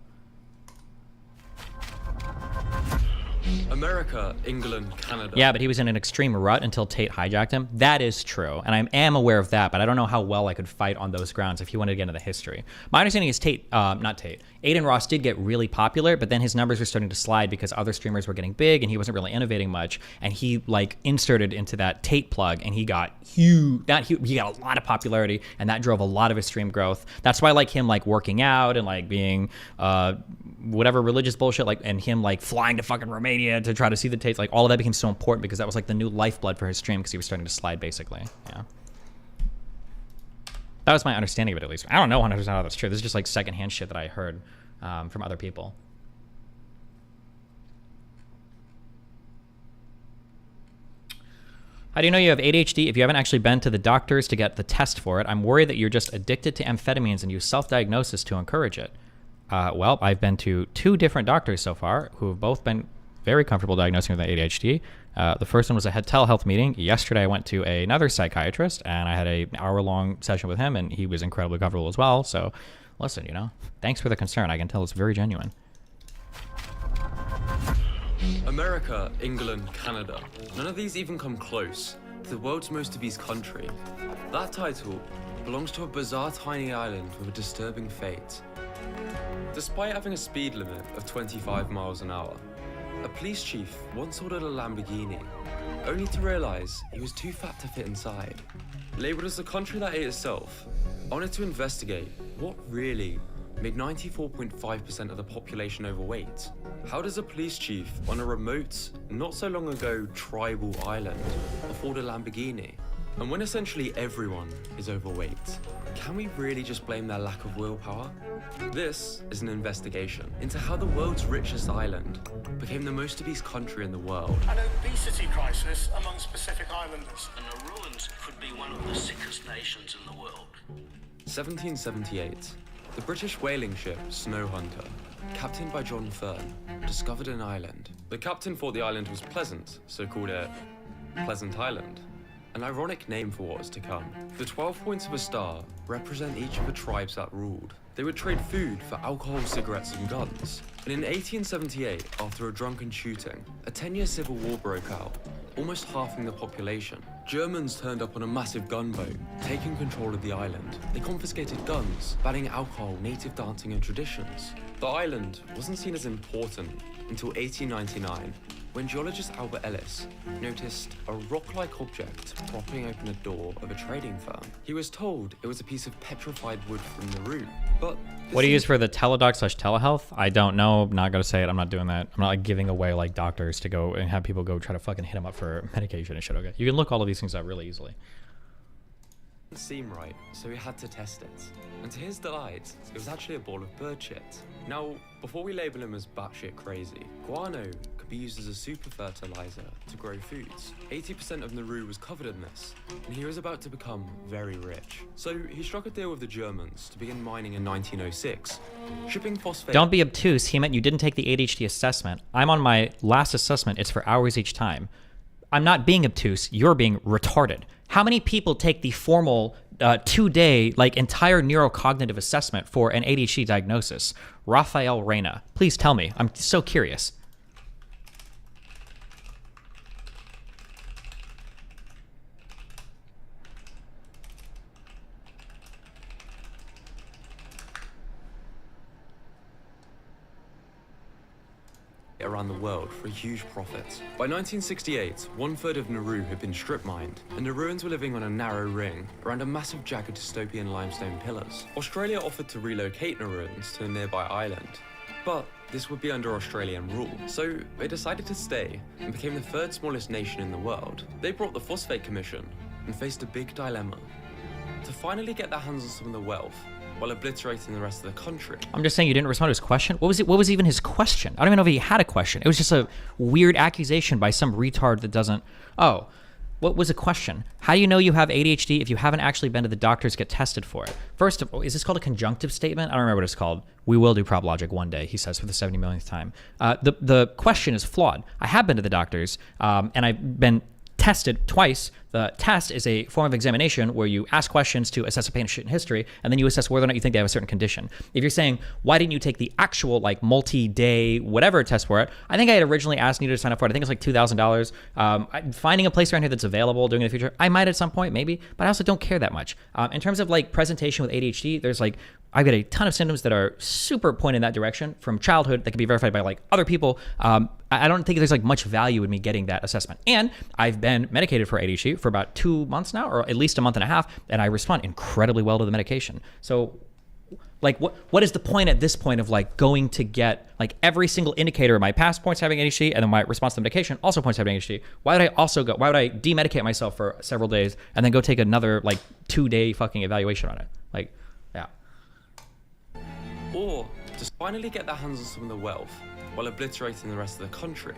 America, England, Canada. Yeah, but he was in an extreme rut until Tate hijacked him. That is true, and I am aware of that, but I don't know how well I could fight on those grounds if you wanted to get into the history. My understanding is Aiden Ross did get really popular, but then his numbers were starting to slide because other streamers were getting big and he wasn't really innovating much, and he like inserted into that Tate plug and he got huge. He got a lot of popularity, and that drove a lot of his stream growth. That's why I like him like working out and like being whatever religious bullshit, like, and him like flying to fucking Romania to try to see the Tates, like all of that became so important because that was like the new lifeblood for his stream because he was starting to slide basically. Yeah. That was my understanding of it, at least. I don't know 100% how that's true. This is just like secondhand shit that I heard from other people. How do you know you have ADHD if you haven't actually been to the doctors to get the test for it? I'm worried that you're just addicted to amphetamines and use self-diagnosis to encourage it. Well, I've been to 2 different doctors so far who have both been very comfortable diagnosing with ADHD. The first one was a telehealth meeting. Yesterday, I went to another psychiatrist, and I had an hour-long session with him, and he was incredibly comfortable as well. So, listen, thanks for the concern. I can tell it's very genuine. America, England, Canada. None of these even come close to the world's most obese country. That title belongs to a bizarre tiny island with a disturbing fate. Despite having a speed limit of 25 miles an hour, a police chief once ordered a Lamborghini, only to realize he was too fat to fit inside. Labeled as the country that ate itself, I wanted to investigate what really made 94.5% of the population overweight. How does a police chief on a remote, not so long ago tribal island afford a Lamborghini? And when essentially everyone is overweight, can we really just blame their lack of willpower? This is an investigation into how the world's richest island became the most obese country in the world. An obesity crisis amongst Pacific Islanders. And the ruins could be one of the sickest nations in the world. 1778. The British whaling ship Snow Hunter, captained by John Fern, discovered an island. The captain thought the island was pleasant, so called it Pleasant Island. An ironic name for what was to come. The 12 points of a star represent each of the tribes that ruled. They would trade food for alcohol, cigarettes, and guns. And in 1878, after a drunken shooting, a 10-year civil war broke out, almost halving the population. Germans turned up on a massive gunboat, taking control of the island. They confiscated guns, banning alcohol, native dancing, and traditions. The island wasn't seen as important until 1899, when geologist Albert Ellis noticed a rock-like object propping open a door of a trading firm. He was told it was a piece of petrified wood from Nauru, but... What do you use for the teledoc/telehealth? I don't know. I'm not going to say it. I'm not doing that. I'm not like giving away like doctors to go and have people go try to fucking hit them up for medication and shit, okay? You can look all of these things up really easily. Didn't seem right, so we had to test it. And to his delight, it was actually a ball of bird shit. Now, before we label him as batshit crazy, guano could be used as a super fertilizer to grow foods. 80% of Nauru was covered in this, and he was about to become very rich. So he struck a deal with the Germans to begin mining in 1906, shipping phosphate... Don't be obtuse. He meant you didn't take the ADHD assessment. I'm on my last assessment. It's for hours each time. I'm not being obtuse. You're being retarded. How many people take the formal 2-day, like, entire neurocognitive assessment for an ADHD diagnosis? Rafael Reina. Please tell me. I'm so curious. around the world for a huge profit. By 1968, 1/3 of Nauru had been strip mined, and Nauruans were living on a narrow ring around a massive jagged dystopian limestone pillars. Australia offered to relocate Nauruans to a nearby island, but this would be under Australian rule, so they decided to stay and became the third smallest nation in the world. They brought the Phosphate Commission and faced a big dilemma: to finally get their hands on some of the wealth while obliterating the rest of the country. I'm just saying you didn't respond to his question. What was it? What was even his question? I don't even know if he had a question. It was just a weird accusation by some retard that doesn't... Oh, what was the question? How do you know you have ADHD if you haven't actually been to the doctors to get tested for it? First of all, is this called a conjunctive statement? I don't remember what it's called. We will do prop logic one day, he says for the 70 millionth time. The question is flawed. I have been to the doctors, and I've been tested twice. The test is a form of examination where you ask questions to assess a patient history, and then you assess whether or not you think they have a certain condition. If you're saying, why didn't you take the actual like multi-day whatever test for it? I think I had originally asked you to sign up for it. I think it's like $2,000. Finding a place around here that's available doing it in the future, I might at some point maybe, but I also don't care that much. In terms of like presentation with ADHD, there's like, I've got a ton of symptoms that are super pointed in that direction from childhood that can be verified by like other people. I don't think there's like much value in me getting that assessment. And I've been medicated for ADHD for about 2 months now, or at least a month and a half, and I respond incredibly well to the medication. So like what is the point at this point of like going to get like every single indicator of my past points having ADHD and then my response to the medication also points having ADHD? Why would I demedicate myself for several days and then go take another like 2-day fucking evaluation on it? Like, yeah. Or to finally get their hands on some of the wealth while obliterating the rest of the country.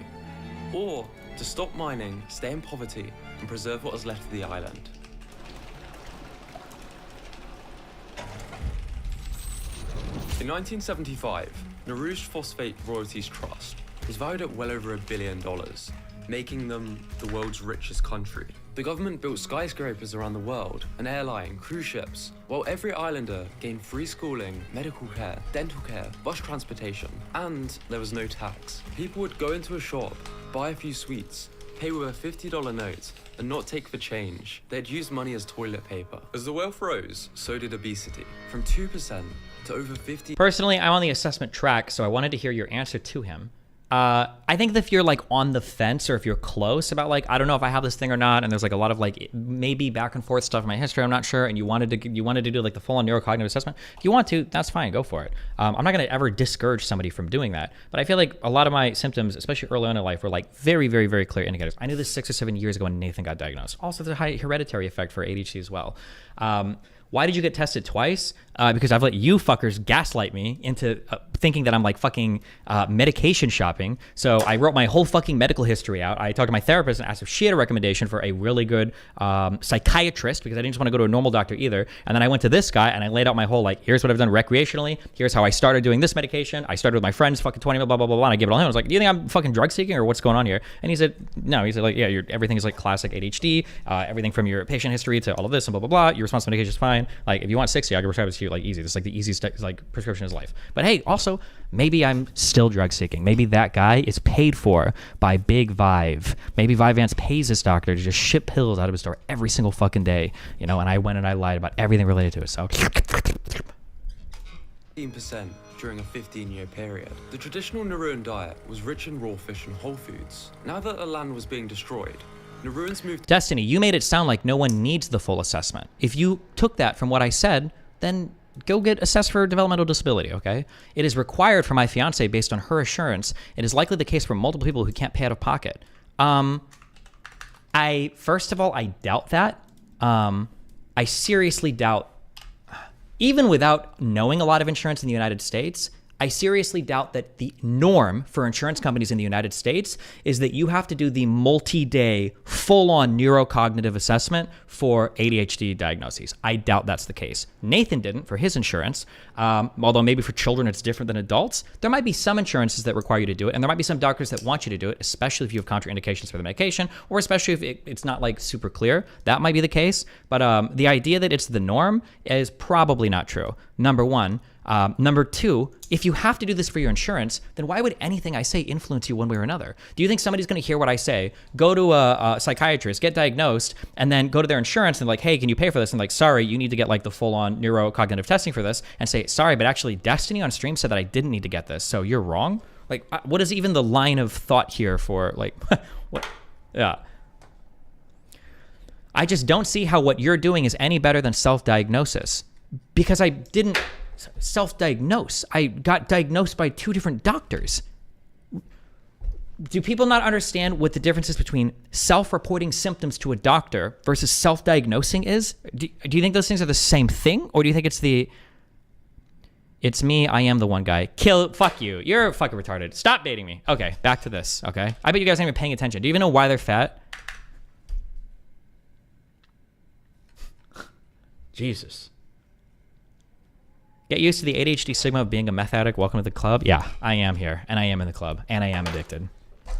Or to stop mining, stay in poverty, and preserve what is left of the island. In 1975, Nauru's Phosphate Royalties Trust was valued at well over $1 billion, making them the world's richest country. The government built skyscrapers around the world, an airline, cruise ships, while every islander gained free schooling, medical care, dental care, bus transportation, and there was no tax. People would go into a shop, buy a few sweets, pay with a $50 note, and not take the change. They'd use money as toilet paper. As the wealth rose, so did obesity. From 2% to over 50%. Personally, I'm on the assessment track, so I wanted to hear your answer to him. I think that if you're like on the fence, or if you're close about like, I don't know if I have this thing or not, and there's like a lot of like maybe back and forth stuff in my history, I'm not sure, and you wanted to do like the full on neurocognitive assessment, if you want to, that's fine, go for it. I'm not gonna ever discourage somebody from doing that, but I feel like a lot of my symptoms, especially early on in life, were like very, very, very clear indicators. I knew this 6 or 7 years ago when Nathan got diagnosed. Also, there's a high hereditary effect for ADHD as well. Why did you get tested twice? Because I've let you fuckers gaslight me into thinking that I'm like fucking medication shopping. So I wrote my whole fucking medical history out. I talked to my therapist and asked if she had a recommendation for a really good psychiatrist, because I didn't just want to go to a normal doctor either. And then I went to this guy and I laid out my whole like, here's what I've done recreationally. Here's how I started doing this medication. I started with my friends, fucking 20 blah, blah, blah, blah. And I gave it all him. I was like, do you think I'm fucking drug seeking or what's going on here? And he said, no. He said like, yeah, everything is like classic ADHD. Everything from your patient history to all of this and blah, blah, blah. Your response to medication is fine. Like if you want 60, I can prescribe it to you like easy. This is like the easiest like prescription in his life. But hey, also maybe I'm still drug seeking. Maybe that guy is paid for by Big Vive. Maybe Vyvanse pays his doctor to just ship pills out of his store every single fucking day, you know, and I went and I lied about everything related to it. So 15% during a 15-year period. The traditional Nauruan diet was rich in raw fish and whole foods. Now that the land was being destroyed, Nauruans moved. Destiny, you made it sound like no one needs the full assessment. If you took that from what I said, then go get assessed for developmental disability, okay? It is required for my fiance based on her assurance. It is likely the case for multiple people who can't pay out of pocket. First of all, I doubt that. I seriously doubt, even without knowing a lot of insurance in the United States, I seriously doubt that the norm for insurance companies in the United States is that you have to do the multi-day, full-on neurocognitive assessment for ADHD diagnoses. I doubt that's the case. Nathan didn't for his insurance, although maybe for children it's different than adults. There might be some insurances that require you to do it, and there might be some doctors that want you to do it, especially if you have contraindications for the medication, or especially if it's not like super clear. That might be the case, but the idea that it's the norm is probably not true, number one. Number two, if you have to do this for your insurance, then why would anything I say influence you one way or another? Do you think somebody's going to hear what I say, go to a psychiatrist, get diagnosed, and then go to their insurance and like, hey, can you pay for this? And like, sorry, you need to get like the full-on neurocognitive testing for this, and say, sorry, but actually Destiny on stream said that I didn't need to get this, so you're wrong? Like, what is even the line of thought here for like, what? Yeah. I just don't see how what you're doing is any better than self-diagnosis, because I didn't self-diagnose. I got diagnosed by 2 different doctors. Do people not understand what the difference is between self-reporting symptoms to a doctor versus self-diagnosing is? Do you think those things are the same thing? Or do you think it's it's me, I am the one guy. Fuck you. You're fucking retarded. Stop baiting me. Okay, back to this, okay? I bet you guys aren't even paying attention. Do you even know why they're fat? Jesus. Get used to the ADHD stigma of being a meth addict. Welcome to the club. Yeah, I am here, and I am in the club, and I am addicted.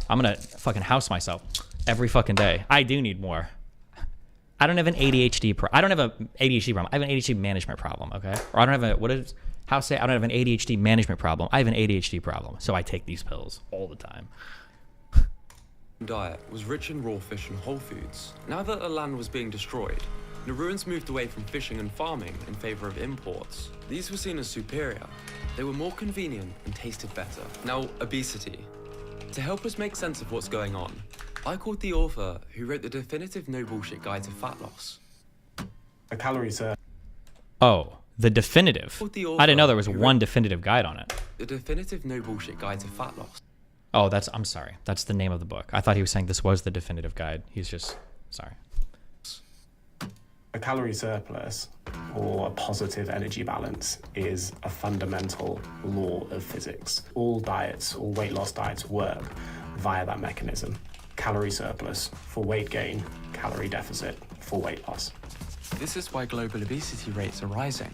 I'm gonna fucking house myself every fucking day. I do need more. I don't have an ADHD I don't have an ADHD problem. I have an ADHD management problem, okay? Or I don't have I don't have an ADHD management problem. I have an ADHD problem, so I take these pills all the time. Diet was rich in raw fish and whole foods. Now that the land was being destroyed, Nauruans moved away from fishing and farming in favor of imports. These were seen as superior. They were more convenient and tasted better. Now, obesity. To help us make sense of what's going on, I called the author who wrote the definitive no bullshit guide to fat loss. A calorie surplus. Oh, the definitive. I didn't know there was one definitive guide on it. The definitive no bullshit guide to fat loss. Oh, I'm sorry. That's the name of the book. I thought he was saying this was the definitive guide. He's just, sorry. A calorie surplus or a positive energy balance is a fundamental law of physics. All diets, all weight loss diets work via that mechanism. Calorie surplus for weight gain, calorie deficit for weight loss. This is why global obesity rates are rising.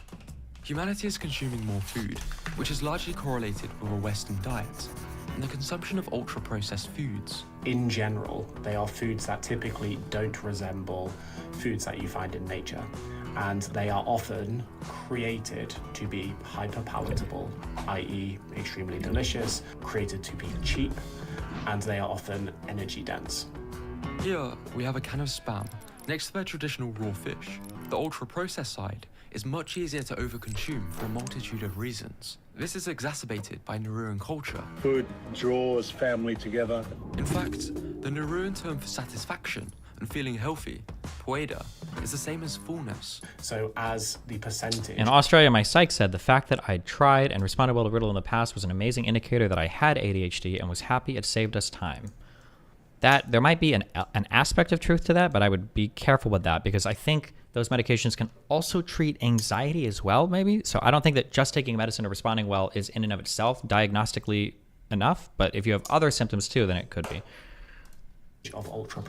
Humanity is consuming more food, which is largely correlated with a Western diet, and the consumption of ultra-processed foods. In general, they are foods that typically don't resemble foods that you find in nature, and they are often created to be hyper-palatable, i.e. extremely delicious, created to be cheap, and they are often energy dense. Here, we have a can of Spam, next to their traditional raw fish. The ultra-processed side is much easier to overconsume for a multitude of reasons. This is exacerbated by Nauruan culture. Food draws family together. In fact, the Nauruan term for satisfaction and feeling healthy, pueda, is the same as fullness. So as the percentage... In Australia, my psych said the fact that I'd tried and responded well to Riddle in the past was an amazing indicator that I had ADHD and was happy it saved us time. That there might be an aspect of truth to that, but I would be careful with that because I think those medications can also treat anxiety as well, maybe. So I don't think that just taking medicine or responding well is in and of itself diagnostically enough, but if you have other symptoms too, then it could be. Of ultra.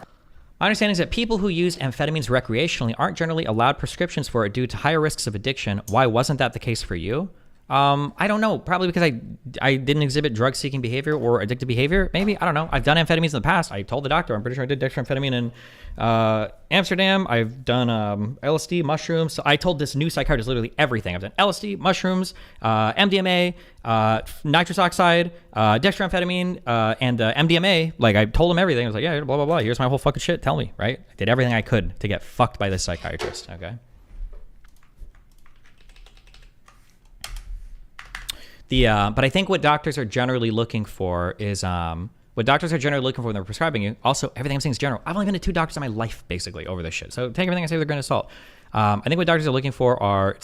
My understanding is that people who use amphetamines recreationally aren't generally allowed prescriptions for it due to higher risks of addiction. Why wasn't that the case for you? I don't know. Probably because I didn't exhibit drug-seeking behavior or addictive behavior. Maybe. I don't know. I've done amphetamines in the past. I told the doctor. I'm pretty sure I did dextroamphetamine in Amsterdam. I've done LSD, mushrooms. So I told this new psychiatrist literally everything. I've done LSD, mushrooms, MDMA, nitrous oxide, dextroamphetamine, and MDMA. Like, I told him everything. I was like, yeah, blah, blah, blah. Here's my whole fucking shit. Tell me, right? I did everything I could to get fucked by this psychiatrist, okay? But I think what doctors are generally looking for is when they're prescribing you. Also, everything I'm saying is general. I've only been to 2 doctors in my life, basically, over this shit. So take everything I say with a grain of salt. I think what doctors are looking for are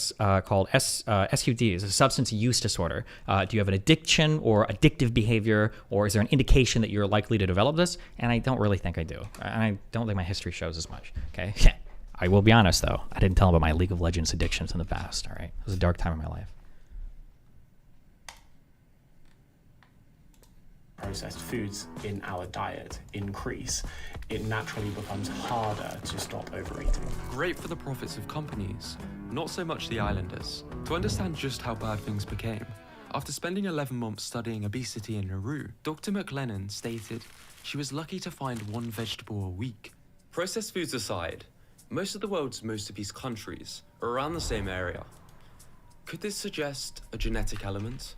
called SUDs, a substance use disorder. Do you have an addiction or addictive behavior, or is there an indication that you're likely to develop this? And I don't really think I do. And I don't think my history shows as much. Okay. I will be honest, though. I didn't tell them about my League of Legends addictions in the past. All right. It was a dark time in my life. Processed foods in our diet increase, it naturally becomes harder to stop overeating. Great for the profits of companies, not so much the islanders. To understand just how bad things became, after spending 11 months studying obesity in Nauru, Dr. McLennan stated she was lucky to find 1 vegetable a week. Processed foods aside, most of the world's most obese countries are around the same area. Could this suggest a genetic element?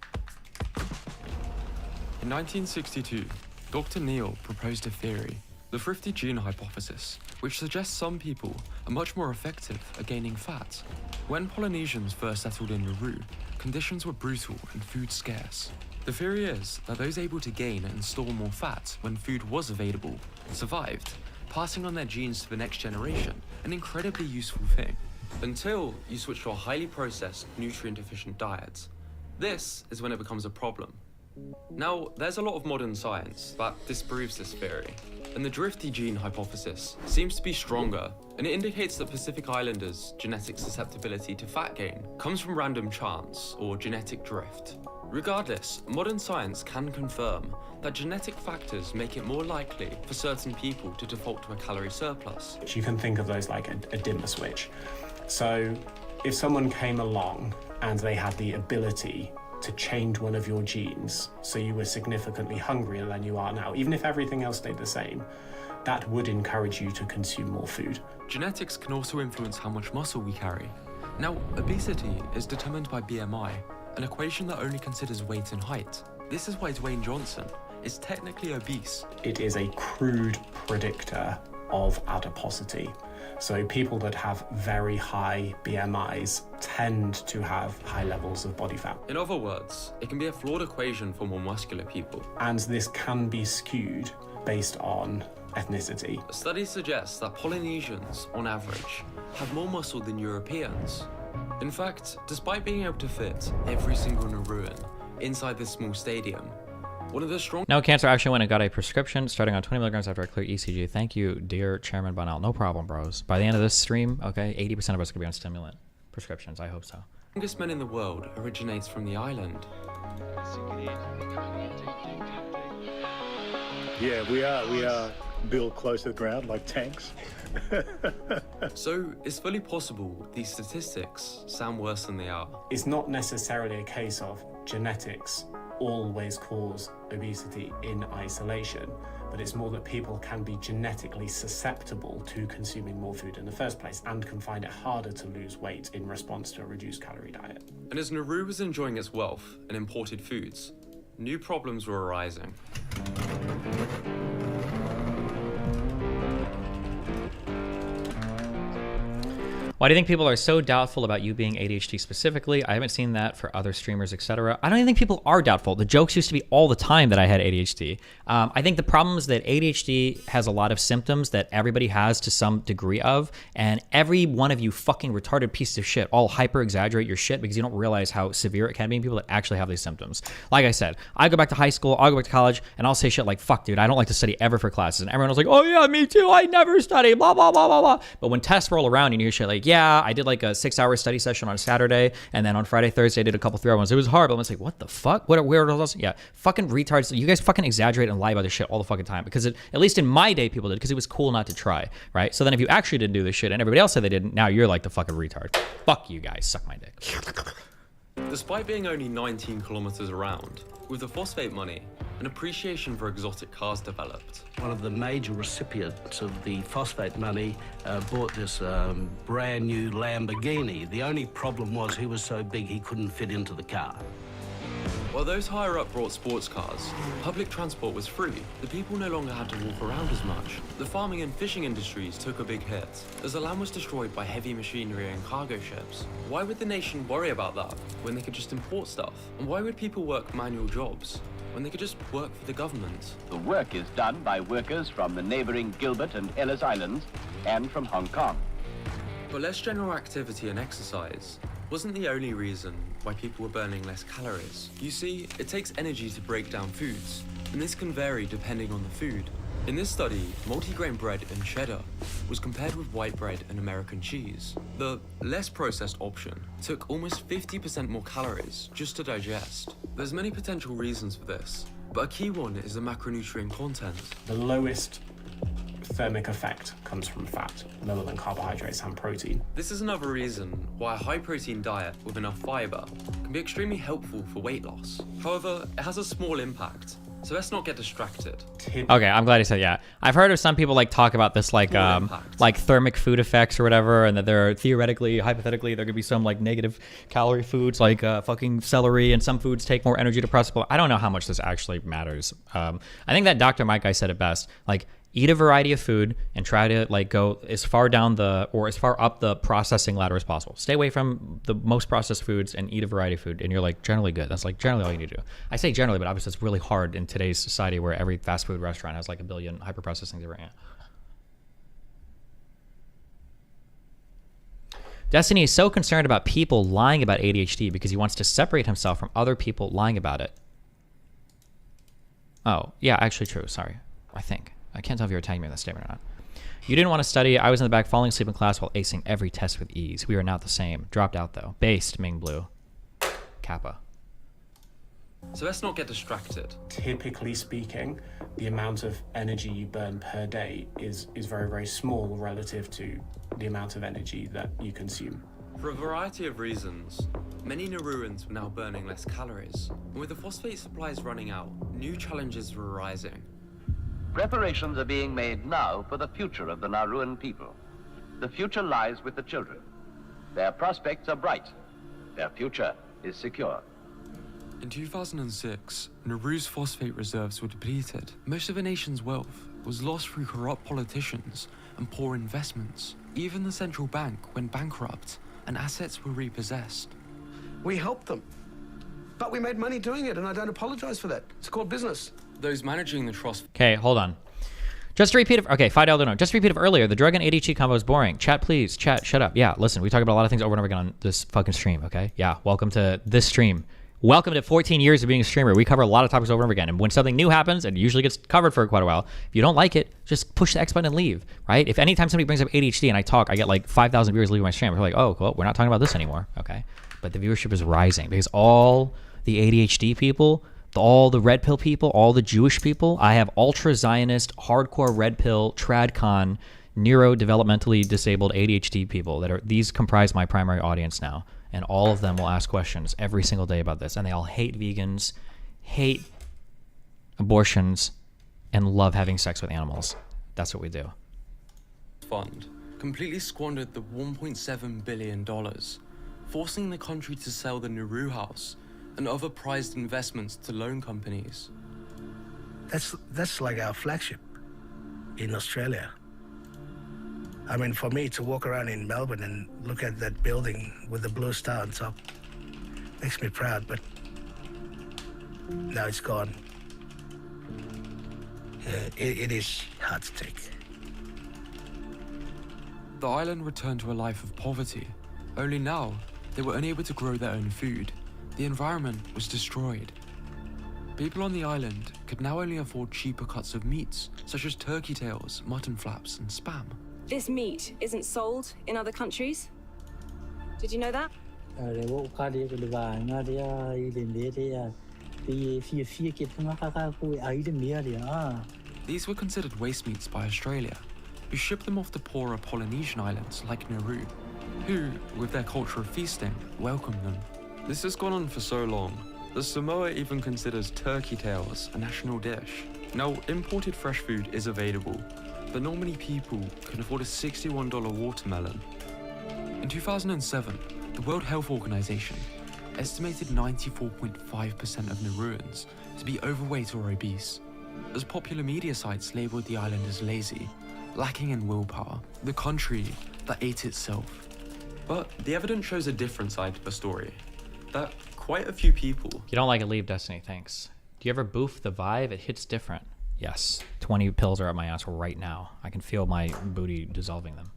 In 1962, Dr. Neal proposed a theory, the thrifty gene hypothesis, which suggests some people are much more effective at gaining fat. When Polynesians first settled in Nauru, conditions were brutal and food scarce. The theory is that those able to gain and store more fat when food was available survived, passing on their genes to the next generation, an incredibly useful thing. Until you switch to a highly processed, nutrient-deficient diet. This is when it becomes a problem. Now, there's a lot of modern science that disproves this theory, and the drifty gene hypothesis seems to be stronger, and it indicates that Pacific Islanders' genetic susceptibility to fat gain comes from random chance or genetic drift. Regardless, modern science can confirm that genetic factors make it more likely for certain people to default to a calorie surplus. You can think of those like a dimmer switch. So if someone came along and they had the ability to change one of your genes so you were significantly hungrier than you are now, even if everything else stayed the same, that would encourage you to consume more food. Genetics can also influence how much muscle we carry. Now, obesity is determined by BMI, an equation that only considers weight and height. This is why Dwayne Johnson is technically obese. It is a crude predictor of adiposity. So people that have very high BMIs tend to have high levels of body fat. In other words, it can be a flawed equation for more muscular people. And this can be skewed based on ethnicity. A study suggests that Polynesians, on average, have more muscle than Europeans. In fact, despite being able to fit every single Nauruan inside this small stadium, one of the strong... No cancer. Actually went and got a prescription starting on 20 milligrams after I clear ECG. Thank you, dear Chairman Bonnell. No problem, bros. By the end of this stream, okay, 80% of us could be on stimulant prescriptions. I hope so. The longest man in the world originates from the island. Yeah, we are built close to the ground like tanks. So it's fully possible these statistics sound worse than they are. It's not necessarily a case of genetics always cause obesity in isolation, but it's more that people can be genetically susceptible to consuming more food in the first place and can find it harder to lose weight in response to a reduced calorie diet. And as Nauru was enjoying its wealth and imported foods, new problems were arising. Why do you think people are so doubtful about you being ADHD specifically? I haven't seen that for other streamers, etc. I don't even think people are doubtful. The jokes used to be all the time that I had ADHD. I think the problem is that ADHD has a lot of symptoms that everybody has to some degree of, and every one of you fucking retarded pieces of shit all hyper exaggerate your shit because you don't realize how severe it can be in people that actually have these symptoms. Like I said, I go back to high school, I'll go back to college, and I'll say shit like, fuck dude, I don't like to study ever for classes. And everyone was like, oh yeah, me too, I never study, blah, blah, blah, blah, blah. But when tests roll around and you hear shit like, yeah, I did like a 6-hour study session on Saturday, and then on Friday, Thursday, I did a couple 3-hour ones. It was hard, but I'm like, what the fuck? What are those? Yeah, fucking retards. You guys fucking exaggerate and lie about this shit all the fucking time, because at least in my day, people did, because it was cool not to try, right? So then if you actually didn't do this shit and everybody else said they didn't, now you're like the fucking retard. Fuck you guys, suck my dick. Despite being only 19 kilometers around, with the phosphate money, an appreciation for exotic cars developed. One of the major recipients of the phosphate money bought this brand new Lamborghini. The only problem was he was so big he couldn't fit into the car. While those higher up brought sports cars, public transport was free. The people no longer had to walk around as much. The farming and fishing industries took a big hit, as the land was destroyed by heavy machinery and cargo ships. Why would the nation worry about that when they could just import stuff? And why would people work manual jobs when they could just work for the government? The work is done by workers from the neighboring Gilbert and Ellis Islands and from Hong Kong. But less general activity and exercise wasn't the only reason why people were burning less calories. You see, it takes energy to break down foods, and this can vary depending on the food. In this study, multigrain bread and cheddar was compared with white bread and American cheese. The less processed option took almost 50% more calories just to digest. There's many potential reasons for this, but a key one is the macronutrient content. The lowest thermic effect comes from fat, lower than carbohydrates and protein. This is another reason why a high-protein diet with enough fiber can be extremely helpful for weight loss. However, it has a small impact, so let's not get distracted. Okay, I'm glad you said yeah. I've heard of some people like talk about this like thermic food effects or whatever, and that there theoretically, hypothetically, there could be some like negative calorie foods like fucking celery, and some foods take more energy to process. I don't know how much this actually matters. I think that Dr. Mike guy said it best. Like, eat a variety of food and try to like go as far down or as far up the processing ladder as possible. Stay away from the most processed foods and eat a variety of food, and you're like generally good. That's like generally all you need to do. I say generally, but obviously it's really hard in today's society where every fast food restaurant has like a billion hyper-processed things right now. Destiny is so concerned about people lying about ADHD because he wants to separate himself from other people lying about it. Oh, yeah, actually true. Sorry. I think. I can't tell if you were tagging me in that statement or not. You didn't want to study. I was in the back falling asleep in class while acing every test with ease. We are not the same. Dropped out though. Based, Ming Blue. Kappa. So let's not get distracted. Typically speaking, the amount of energy you burn per day is very, very small relative to the amount of energy that you consume. For a variety of reasons, many Nauruans were now burning less calories. And with the phosphate supplies running out, new challenges were arising. Preparations are being made now for the future of the Nauruan people. The future lies with the children. Their prospects are bright. Their future is secure. In 2006, Nauru's phosphate reserves were depleted. Most of the nation's wealth was lost through corrupt politicians and poor investments. Even the central bank went bankrupt and assets were repossessed. We helped them, but we made money doing it, and I don't apologize for that. It's called business. Those managing the trust. Okay, hold on. Just a repeat of, okay, $5 note. Just a repeat of earlier. The drug and ADHD combo is boring. Chat, please. Chat, shut up. Yeah, listen, we talk about a lot of things over and over again on this fucking stream, okay? Yeah, welcome to this stream. Welcome to 14 years of being a streamer. We cover a lot of topics over and over again. And when something new happens, it usually gets covered for quite a while. If you don't like it, just push the X button and leave, right? If anytime somebody brings up ADHD and I talk, I get like 5,000 viewers leaving my stream. We're like, oh, well, we're not talking about this anymore, okay? But the viewership is rising because all the ADHD people, all the red pill people, all the Jewish people, I have ultra Zionist, hardcore red pill, tradcon, neurodevelopmentally disabled ADHD people that are, these comprise my primary audience now. And all of them will ask questions every single day about this. And they all hate vegans, hate abortions, and love having sex with animals. That's what we do. Fund completely squandered the $1.7 billion, forcing the country to sell the Nauru House and other prized investments to loan companies. That's like our flagship in Australia. I mean, for me to walk around in Melbourne and look at that building with the blue star on top makes me proud, but now it's gone. It is hard to take. The island returned to a life of poverty. Only now, they were unable to grow their own food. The environment was destroyed. People on the island could now only afford cheaper cuts of meats, such as turkey tails, mutton flaps, and spam. This meat isn't sold in other countries. Did you know that? These were considered waste meats by Australia, who shipped them off to poorer Polynesian islands like Nauru, who, with their culture of feasting, welcomed them. This has gone on for so long that Samoa even considers turkey tails a national dish. Now, imported fresh food is available, but not many people can afford a $61 watermelon. In 2007, the World Health Organization estimated 94.5% of Nauruans to be overweight or obese, as popular media sites labeled the island as lazy, lacking in willpower, the country that ate itself. But the evidence shows a different side to the story, that quite a few people... You don't like it, leave, Destiny, thanks. Do you ever boof the Vive? It hits different. Yes, 20 pills are up my ass right now. I can feel my booty dissolving them.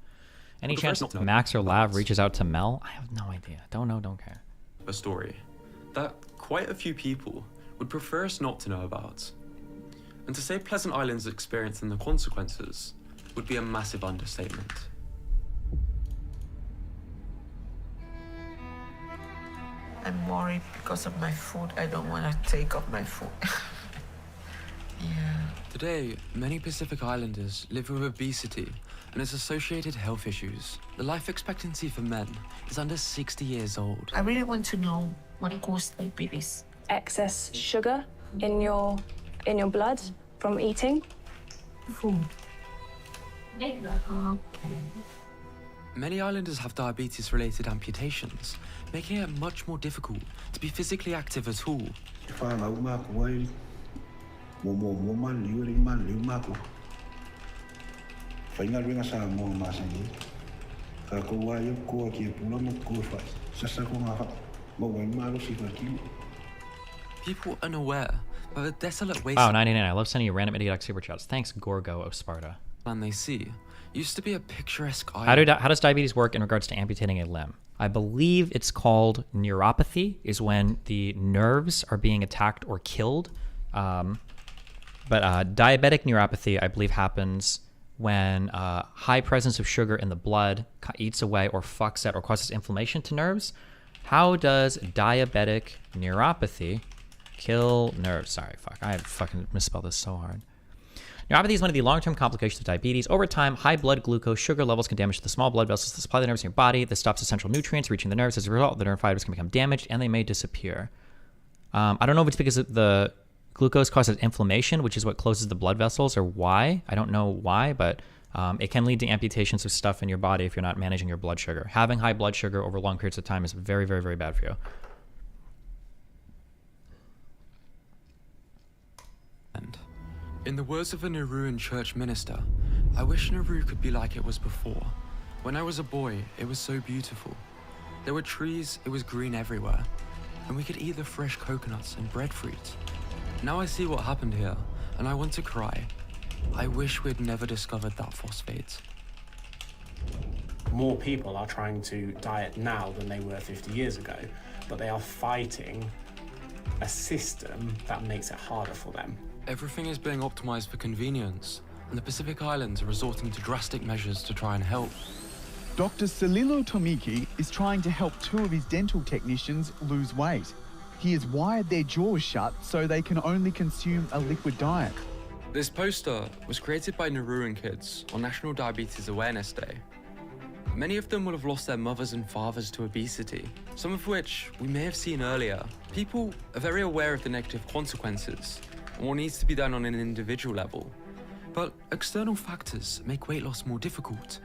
Any chance Max or Lav reaches out to Mel? I have no idea. Don't know, don't care. A story that quite a few people would prefer us not to know about. And to say Pleasant Island's experience and the consequences would be a massive understatement. I'm worried because of my food. I don't want to take off my food. Yeah. Today, many Pacific Islanders live with obesity and its associated health issues. The life expectancy for men is under 60 years old. I really want to know what causes diabetes. Excess sugar in your blood from eating. Food. Many islanders have diabetes-related amputations, making it much more difficult to be physically active at all. People unaware of the desolate waste. Wow, 99. I love sending you random idiotic super chats. Thanks, Gorgo of Sparta. And they see used to be a picturesque island. How does diabetes work in regards to amputating a limb? I believe it's called neuropathy, is when the nerves are being attacked or killed. But diabetic neuropathy, I believe, happens when high presence of sugar in the blood eats away or fucks at or causes inflammation to nerves. How does diabetic neuropathy kill nerves? Sorry, fuck. I fucking misspelled this so hard. Neuropathy is one of the long-term complications of diabetes. Over time, high blood glucose sugar levels can damage the small blood vessels that supply the nerves in your body. This stops essential nutrients reaching the nerves. As a result, the nerve fibers can become damaged and they may disappear. I don't know if it's because the glucose causes inflammation, which is what closes the blood vessels, or why. I don't know why, but it can lead to amputations of stuff in your body if you're not managing your blood sugar. Having high blood sugar over long periods of time is very, very, very bad for you. In the words of a Nauruan church minister, I wish Nauru could be like it was before. When I was a boy, it was so beautiful. There were trees, it was green everywhere, and we could eat the fresh coconuts and breadfruit. Now I see what happened here, and I want to cry. I wish we'd never discovered that phosphate. More people are trying to diet now than they were 50 years ago, but they are fighting a system that makes it harder for them. Everything is being optimized for convenience, and the Pacific Islands are resorting to drastic measures to try and help. Dr. Salilo Tomiki is trying to help two of his dental technicians lose weight. He has wired their jaws shut so they can only consume a liquid diet. This poster was created by Nauruan kids on National Diabetes Awareness Day. Many of them will have lost their mothers and fathers to obesity, some of which we may have seen earlier. People are very aware of the negative consequences and what needs to be done on an individual level. But external factors make weight loss more difficult.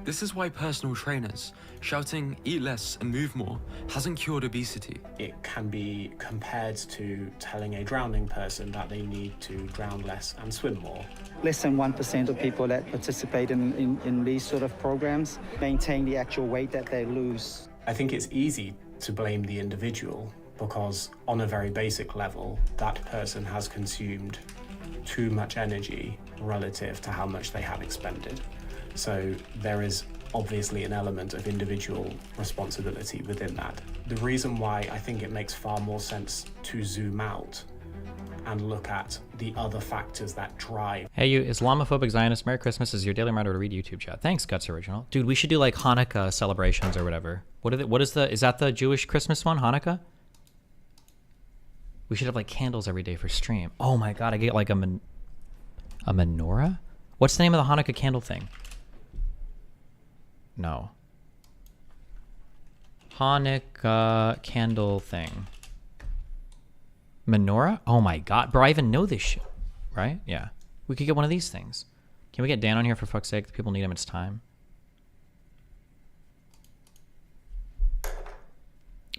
This is why personal trainers shouting eat less and move more hasn't cured obesity. It can be compared to telling a drowning person that they need to drown less and swim more. Less than 1% of people that participate in these sort of programs maintain the actual weight that they lose. I think it's easy to blame the individual because on a very basic level, that person has consumed too much energy relative to how much they have expended. So there is obviously an element of individual responsibility within that. The reason why I think it makes far more sense to zoom out and look at the other factors that drive. Hey, you Islamophobic Zionist, Merry Christmas. This is your daily reminder to read YouTube chat. Thanks, Guts Original. Dude, we should do like Hanukkah celebrations or whatever. Is that the Jewish Christmas one, Hanukkah? We should have like candles every day for stream. Oh my God, I get like a menorah? What's the name of the Hanukkah candle thing? No. Hanukkah candle thing. Menorah? Oh my God. Bro, I even know this shit. Right? Yeah. We could get one of these things. Can we get Dan on here for fuck's sake? The people need him. It's time.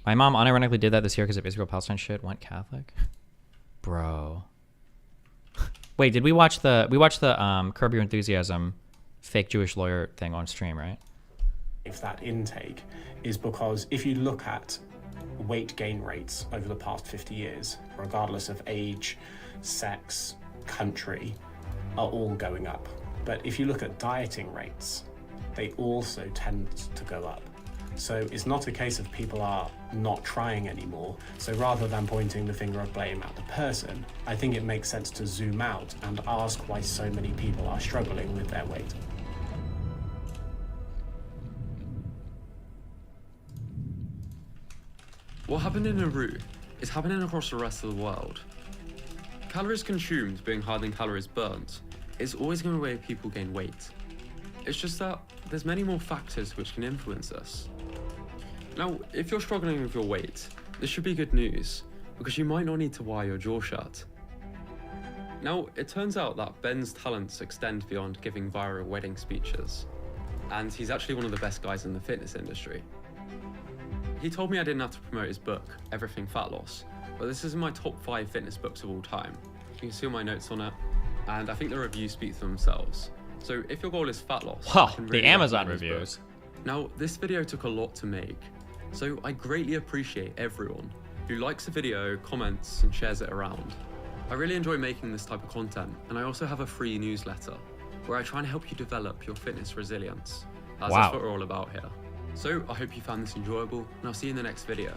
My mom unironically did that this year because of Israel-Palestine shit. Went Catholic. Bro. Wait, did we watch the Curb Your Enthusiasm fake Jewish lawyer thing on stream, right? If that intake is because if you look at weight gain rates over the past 50 years, regardless of age, sex, country, are all going up. But if you look at dieting rates, they also tend to go up. So it's not a case of people are not trying anymore. So rather than pointing the finger of blame at the person, I think it makes sense to zoom out and ask why so many people are struggling with their weight. What happened in Nauru is happening across the rest of the world. Calories consumed being higher than calories burnt is always going to way people gain weight. It's just that there's many more factors which can influence this. Now, if you're struggling with your weight, this should be good news, because you might not need to wire your jaw shut. Now, it turns out that Ben's talents extend beyond giving viral wedding speeches, and he's actually one of the best guys in the fitness industry. He told me I didn't have to promote his book, Everything Fat Loss, but this is in my top 5 fitness books of all time. You can see all my notes on it, and I think the reviews speak for themselves. So if your goal is fat loss, wow, the Amazon reviews. Now, this video took a lot to make, so I greatly appreciate everyone who likes the video, comments, and shares it around. I really enjoy making this type of content, and I also have a free newsletter where I try and help you develop your fitness resilience. That's what we're all about here. So I hope you found this enjoyable, and I'll see you in the next video.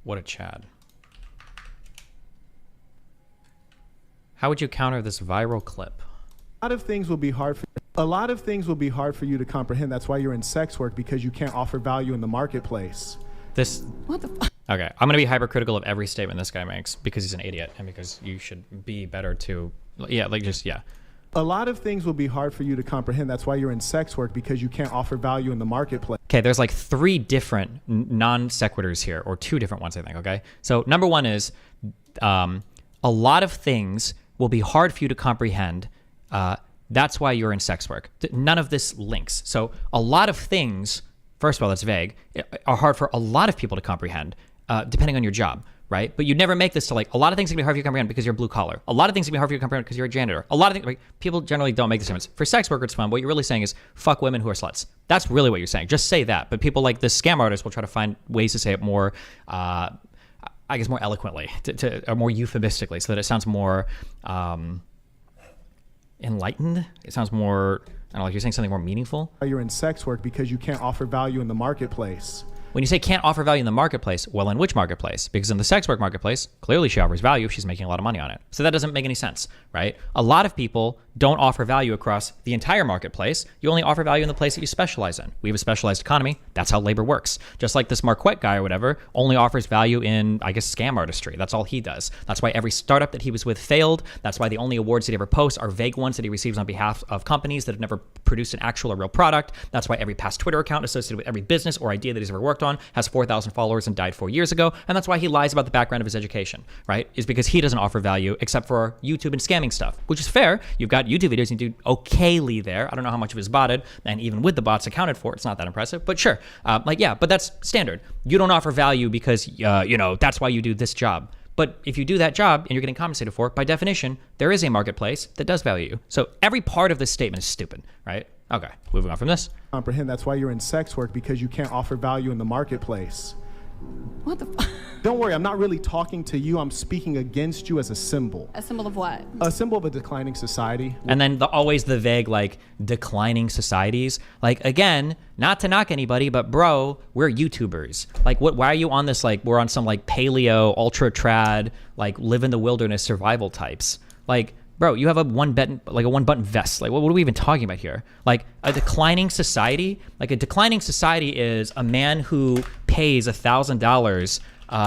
What a Chad. How would you counter this viral clip? A lot of things will be hard for you to comprehend. That's why you're in sex work, because you can't offer value in the marketplace. What the fuck? Okay, I'm gonna be hypercritical of every statement this guy makes because he's an idiot and because you should be better to, A lot of things will be hard for you to comprehend. That's why you're in sex work, because you can't offer value in the marketplace. Okay, there's like 3 different non sequiturs here, or 2 different ones, I think, okay? So number 1 is a lot of things will be hard for you to comprehend. That's why you're in sex work. None of this links. So a lot of things, first of all, that's vague, are hard for a lot of people to comprehend, depending on your job. Right? But you never make this to like, a lot of things can be hard for you to comprehend because you're blue collar. A lot of things can be hard for you to comprehend because you're a janitor. A lot of things, like, people generally don't make the statements. For sex workers, it's fun. What you're really saying is fuck women who are sluts. That's really what you're saying. Just say that. But people like the scam artists will try to find ways to say it more, I guess more eloquently, or more euphemistically, so that it sounds more enlightened. It sounds more, I don't know, like you're saying something more meaningful. You're in sex work because you can't offer value in the marketplace. When you say can't offer value in the marketplace, well, in which marketplace? Because in the sex work marketplace, clearly she offers value if she's making a lot of money on it. So that doesn't make any sense, right? A lot of people don't offer value across the entire marketplace. You only offer value in the place that you specialize in. We have a specialized economy. That's how labor works. Just like this Marquette guy or whatever only offers value in, I guess, scam artistry. That's all he does. That's why every startup that he was with failed. That's why the only awards that he ever posts are vague ones that he receives on behalf of companies that have never produced an actual or real product. That's why every past Twitter account associated with every business or idea that he's ever worked on has 4,000 followers and died 4 years ago. And that's why he lies about the background of his education, right? Is because he doesn't offer value except for YouTube and scamming stuff, which is fair. You've got got YouTube videos and do okayly there. I don't know how much of it is botted, and even with the bots accounted for, it's not that impressive. But sure, but that's standard. You don't offer value because that's why you do this job. But if you do that job and you're getting compensated for it, by definition, there is a marketplace that does value you. So every part of this statement is stupid, right? Okay, moving on from this. Comprehend. That's why you're in sex work, because you can't offer value in the marketplace. What the Don't worry, I'm not really talking to you. I'm speaking against you as a symbol. A symbol of what? A symbol of a declining society. And then always the vague, like, declining societies. Like, again, not to knock anybody, but bro, we're YouTubers. Like, why are you on this, like, we're on some, like, paleo, ultra trad, like, live in the wilderness survival types. Like, bro, you have a one button vest. Like, what are we even talking about here? Like, a declining society? Like, a declining society is a man who pays $1,000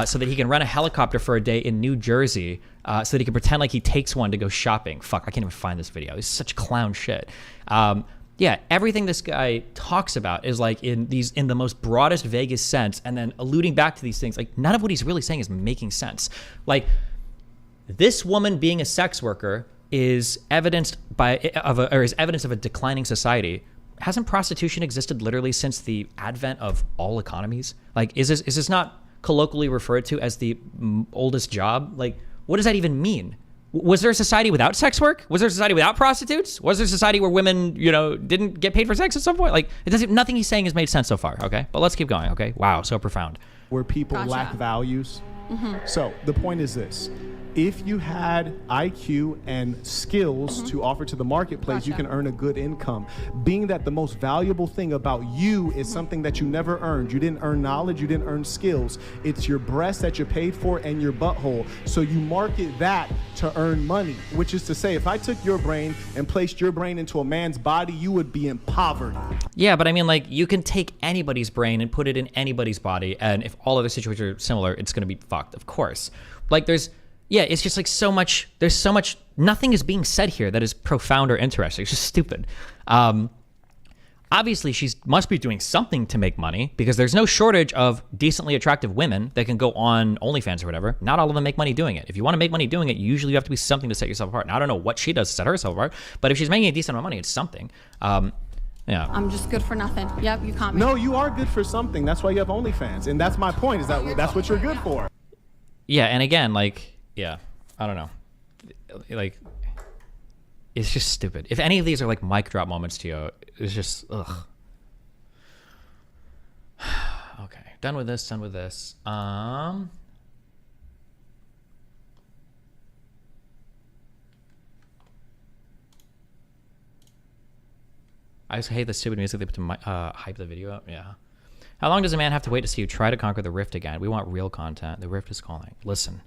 so that he can rent a helicopter for a day in New Jersey so that he can pretend like he takes one to go shopping. Fuck, I can't even find this video. It's such clown shit. Yeah, everything this guy talks about is like in the most broadest, vaguest sense, and then alluding back to these things. Like, none of what he's really saying is making sense. Like, this woman being a sex worker is evidence of a declining society. Hasn't prostitution existed literally since the advent of all economies? Like, is this not colloquially referred to as the oldest job? Like, what does that even mean? Was there a society without sex work? Was there a society without prostitutes? Was there a society where women, didn't get paid for sex at some point? Like, nothing he's saying has made sense so far. Okay, but let's keep going. Okay, wow, so profound. Where people lack values. So the point is this. If you had IQ and skills to offer to the marketplace, you can earn a good income. Being that the most valuable thing about you is something that you never earned. You didn't earn knowledge, you didn't earn skills. It's your breast that you paid for and your butthole. So you market that to earn money, which is to say, if I took your brain and placed your brain into a man's body, you would be in poverty. Yeah, but I mean, like, you can take anybody's brain and put it in anybody's body, and if all other situations are similar, it's going to be fucked, of course. Like, it's just like there's so much, nothing is being said here that is profound or interesting. It's just stupid. Obviously, she must be doing something to make money, because there's no shortage of decently attractive women that can go on OnlyFans or whatever. Not all of them make money doing it. If you want to make money doing it, usually you have to be something to set yourself apart. Now, I don't know what she does to set herself apart, but if she's making a decent amount of money, it's something. Yeah. I'm just good for nothing. Yep, you caught me. No, you are good for something. That's why you have OnlyFans. And that's my point, is that's what you're good for. Yeah, and again, like, yeah, I don't know. Like, it's just stupid. If any of these are like mic drop moments to you, it's just, ugh. Okay, done with this. I just hate the stupid music they put to hype the video up. Yeah. How long does a man have to wait to see you try to conquer the rift again? We want real content. The rift is calling. Listen.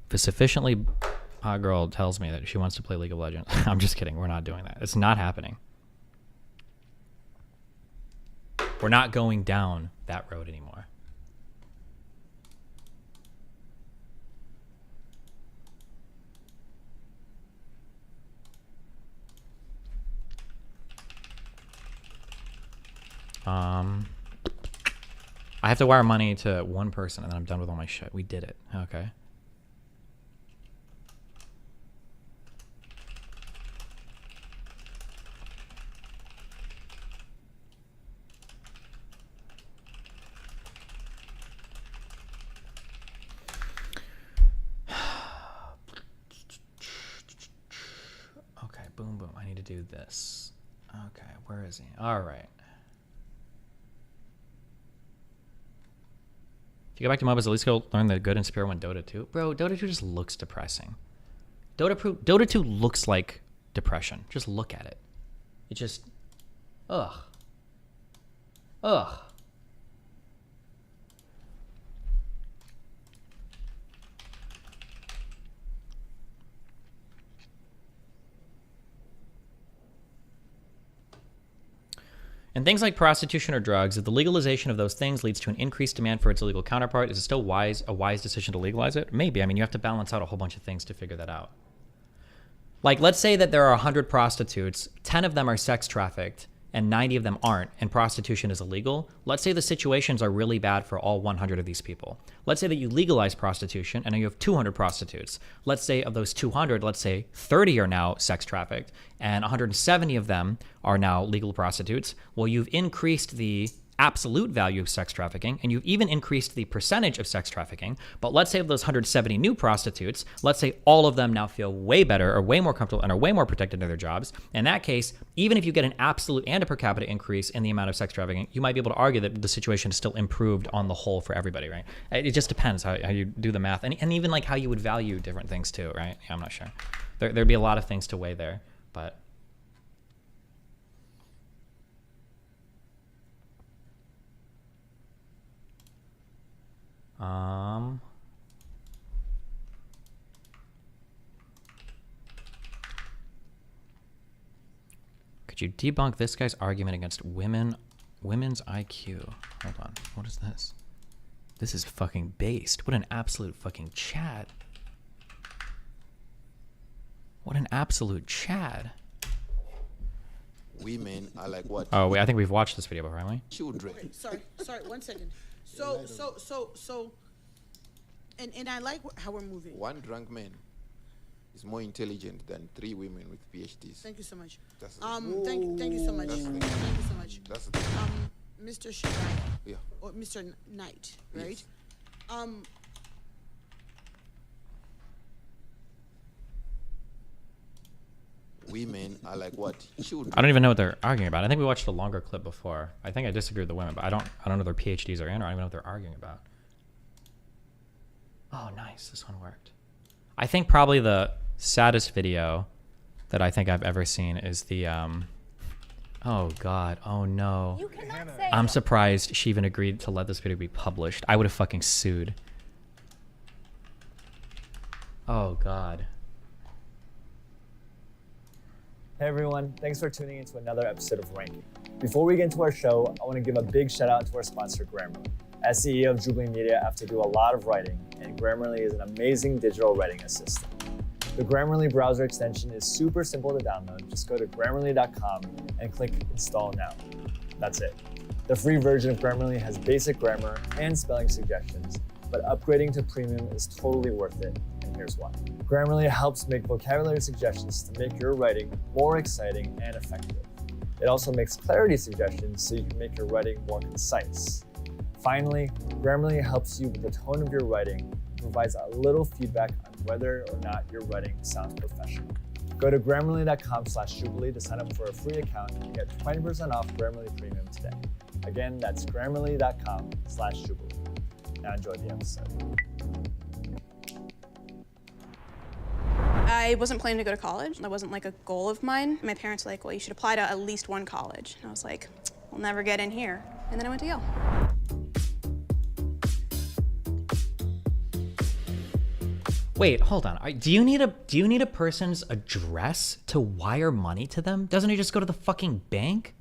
If a sufficiently hot girl tells me that she wants to play League of Legends, I'm just kidding. We're not doing that. It's not happening. We're not going down that road anymore. I have to wire money to one person and then I'm done with all my shit. We did it. Okay. Okay, boom, boom. I need to do this. Okay, where is he? All right. If you go back to MOBAs, at least go learn the good and spirit one Dota 2. Bro, Dota 2 just looks depressing. Dota 2 looks like depression. Just look at it. It just, ugh. Ugh. And things like prostitution or drugs, if the legalization of those things leads to an increased demand for its illegal counterpart, is it still a wise decision to legalize it? Maybe. I mean, you have to balance out a whole bunch of things to figure that out. Like, let's say that there are 100 prostitutes, 10 of them are sex trafficked, and 90 of them aren't, and prostitution is illegal, let's say the situations are really bad for all 100 of these people. Let's say that you legalize prostitution and now you have 200 prostitutes. Let's say of those 200, let's say 30 are now sex trafficked and 170 of them are now legal prostitutes. Well, you've increased the absolute value of sex trafficking, and you've even increased the percentage of sex trafficking. But let's say of those 170 new prostitutes, let's say all of them now feel way better or way more comfortable and are way more protected in their jobs. In that case, even if you get an absolute and a per capita increase in the amount of sex trafficking, you might be able to argue that the situation is still improved on the whole for everybody, right? It just depends how you do the math, and even like how you would value different things too, right? Yeah, I'm not sure. There'd be a lot of things to weigh there, but. Could you debunk this guy's argument against women's IQ? Hold on. What is this? This is fucking based. What an absolute fucking Chad. What an absolute Chad. Women are like what? Oh, wait, I think we've watched this video before, haven't we? Children. Wait, sorry, 1 second. So, and I like how we're moving. One drunk man is more intelligent than 3 women with PhDs. Thank you so much. That's Thank you so much. Thank you so much. That's the thing. Mr. Shirai. Yeah. Or Mr. Knight, right? Yes. Women are like what? Children. I don't even know what they're arguing about. I think we watched a longer clip before. I think I disagree with the women, but I don't know if their PhDs are in, or I don't even know what they're arguing about. Oh, nice. This one worked. I think probably the saddest video that I think I've ever seen is the oh god, oh no. You cannot say I'm surprised she even agreed to let this video be published. I would have fucking sued. Oh god. Hey everyone, thanks for tuning into another episode of Ranking. Before we get into our show, I want to give a big shout out to our sponsor, Grammarly. As CEO of Jubilee Media, I have to do a lot of writing, and Grammarly is an amazing digital writing assistant. The Grammarly browser extension is super simple to download. Just go to Grammarly.com and click Install Now. That's it. The free version of Grammarly has basic grammar and spelling suggestions, but upgrading to premium is totally worth it, and here's why. Grammarly helps make vocabulary suggestions to make your writing more exciting and effective. It also makes clarity suggestions so you can make your writing more concise. Finally, Grammarly helps you with the tone of your writing and provides a little feedback on whether or not your writing sounds professional. Go to Grammarly.com/Jubilee to sign up for a free account and get 20% off Grammarly Premium today. Again, that's Grammarly.com/Jubilee. Now enjoy the episode. I wasn't planning to go to college. That wasn't like a goal of mine. My parents were like, well, you should apply to at least one college. And I was like, I'll never get in here. And then I went to Yale. Wait, hold on. Do you need a person's address to wire money to them? Doesn't he just go to the fucking bank?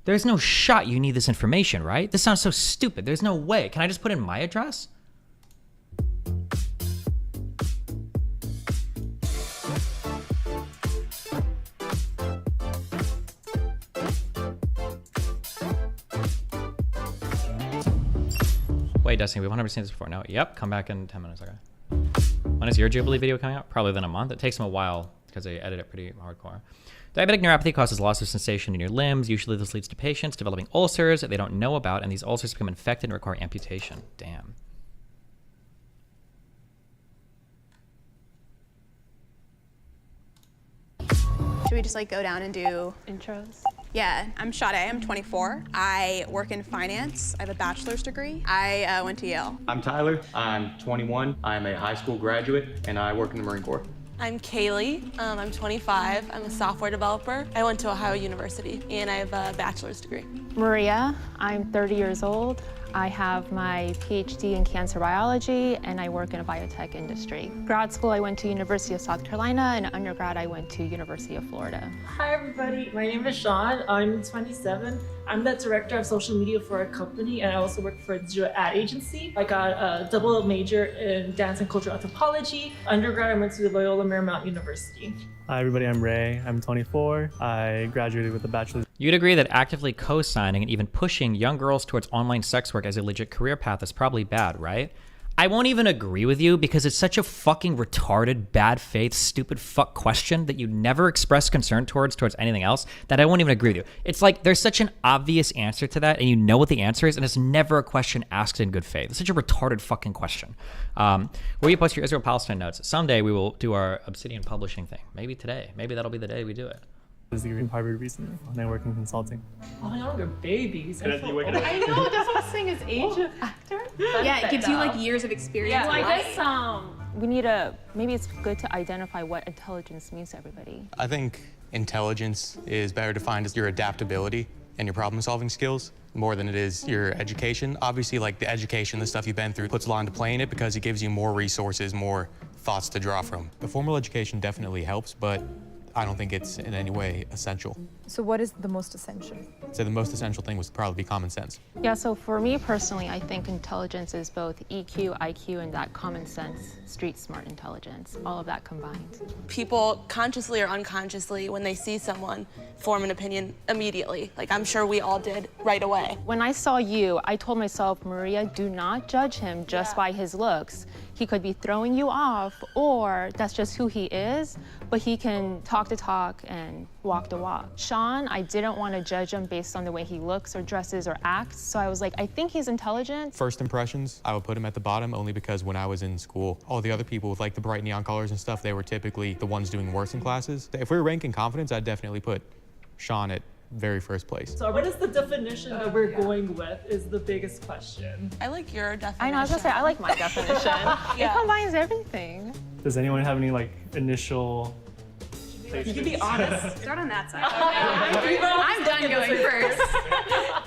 There's no shot you need this information, right? This sounds so stupid. There's no way. Can I just put in my address? Wait, Destiny, we've 100% seen this before. No, yep, come back in 10 minutes, okay. When is your Jubilee video coming out? Probably within a month. It takes them a while because they edit it pretty hardcore. Diabetic neuropathy causes loss of sensation in your limbs. Usually this leads to patients developing ulcers that they don't know about, and these ulcers become infected and require amputation. Damn. Should we just like go down and do intros? Yeah, I'm Sade, I'm 24. I work in finance. I have a bachelor's degree. I went to Yale. I'm Tyler, I'm 21. I'm a high school graduate and I work in the Marine Corps. I'm Kaylee, I'm 25. I'm a software developer. I went to Ohio University and I have a bachelor's degree. Maria, I'm 30 years old. I have my PhD in cancer biology and I work in a biotech industry. Grad school, I went to University of South Carolina, and undergrad, I went to University of Florida. Hi everybody, my name is Sean. I'm 27. I'm the director of social media for a company, and I also work for a digital ad agency. I got a double major in dance and cultural anthropology. Undergrad, I went to Loyola Marymount University. Hi everybody, I'm Ray. I'm 24. I graduated with a bachelor's. You'd agree that actively co-signing and even pushing young girls towards online sex work as a legit career path is probably bad, right? I won't even agree with you because it's such a fucking retarded, bad faith, stupid fuck question that you never express concern towards anything else that I won't even agree with you. It's like there's such an obvious answer to that and you know what the answer is and it's never a question asked in good faith. It's such a retarded fucking question. Where you post your Israel-Palestine notes. Someday we will do our Obsidian publishing thing. Maybe today. Maybe that'll be the day we do it. I was degree in Harvard recently and I work in consulting. Oh, y'all are babies. You work at I know, that's what I was saying is age of actor. Yeah, it gives you like years of experience. Yeah, Well, I guess we need to, maybe it's good to identify what intelligence means to everybody. I think intelligence is better defined as your adaptability and your problem-solving skills more than it is your education. Obviously, like the education, the stuff you've been through puts a lot into play in it because it gives you more resources, more thoughts to draw from. The formal education definitely helps, but I don't think it's in any way essential. So what is the most essential? So the most essential thing was probably be common sense. Yeah, so for me personally, I think intelligence is both EQ, IQ, and that common sense, street smart intelligence, all of that combined. People consciously or unconsciously, when they see someone, form an opinion immediately. Like I'm sure we all did right away. When I saw you, I told myself, Maria, do not judge him just by his looks. He could be throwing you off, or that's just who he is, but he can talk the talk and walk the walk. Sean, I didn't want to judge him based on the way he looks or dresses or acts, so I was like, I think he's intelligent. First impressions, I would put him at the bottom only because when I was in school, all the other people with like the bright neon colors and stuff, they were typically the ones doing worse in classes. If we were ranking confidence, I'd definitely put Sean at very first place. So what is the definition that we're going with is the biggest question. I like your definition. I know, I was gonna say, I like my definition. It combines everything. Does anyone have any like initial... You can be honest. Start on that side. I'm done going first.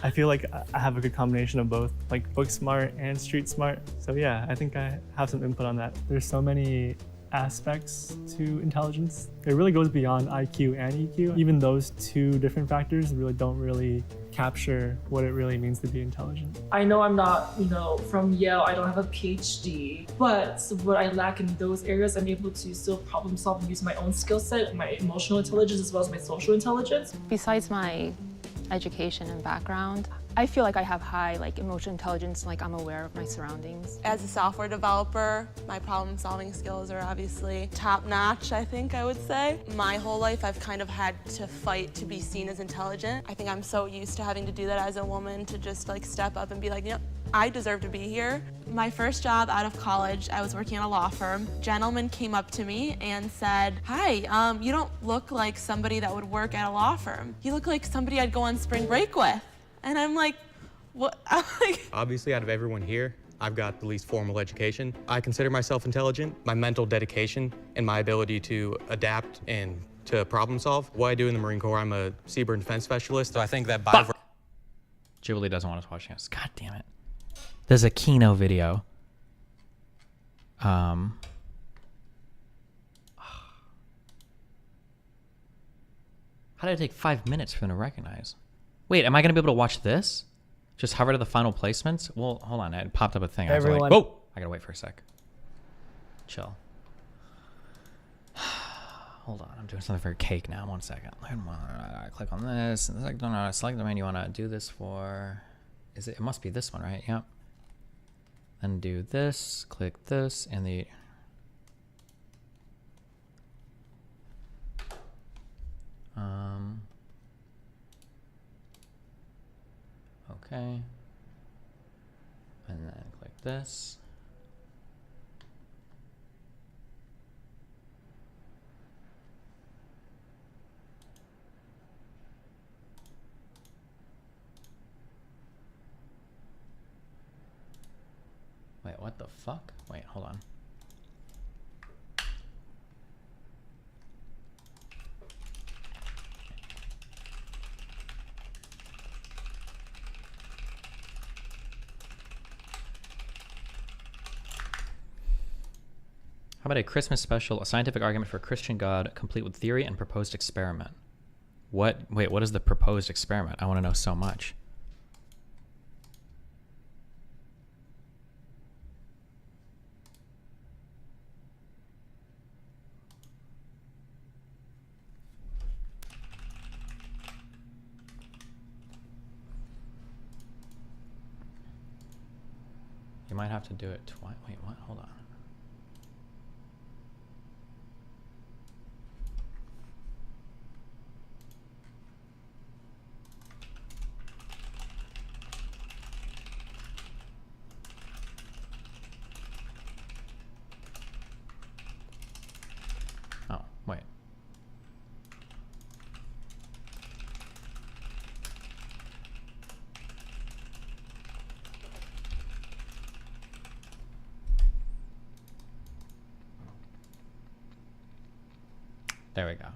I feel like I have a good combination of both, like book smart and street smart. So yeah, I think I have some input on that. There's so many aspects to intelligence. It really goes beyond IQ and EQ. Even those two different factors really don't really capture what it really means to be intelligent. I know I'm not, from Yale, I don't have a PhD, but what I lack in those areas, I'm able to still problem solve and use my own skill set, my emotional intelligence as well as my social intelligence. Besides my education and background, I feel like I have high emotional intelligence, I'm aware of my surroundings. As a software developer, my problem-solving skills are obviously top-notch, I think I would say. My whole life, I've kind of had to fight to be seen as intelligent. I think I'm so used to having to do that as a woman, to just step up and be like, I deserve to be here. My first job out of college, I was working at a law firm. A gentleman came up to me and said, hi, you don't look like somebody that would work at a law firm. You look like somebody I'd go on spring break with. And I'm like, what? Obviously, out of everyone here, I've got the least formal education. I consider myself intelligent. My mental dedication and my ability to adapt and to problem solve. What I do in the Marine Corps, I'm a seaborne defense specialist. So I think that by... Jubilee doesn't want us watching us. God damn it. There's a Kino video. How did it take 5 minutes for them to recognize? Wait, am I going to be able to watch this? Just hover to the final placements? Well, hold on. It popped up a thing. I was like, whoa! I got to wait for a sec. Chill. Hold on. I'm doing something for cake now. 1 second. Click on this. Select the menu you want to do this for. It must be this one, right? Yep. Then do this. Click this. And the... Okay. And then click this. Wait, what the fuck? Wait, hold on. How about a Christmas special, a scientific argument for Christian God, complete with theory and proposed experiment? What is the proposed experiment? I want to know so much. You might have to do it twice. Wait, what? Hold on. Oh, wait. There we go.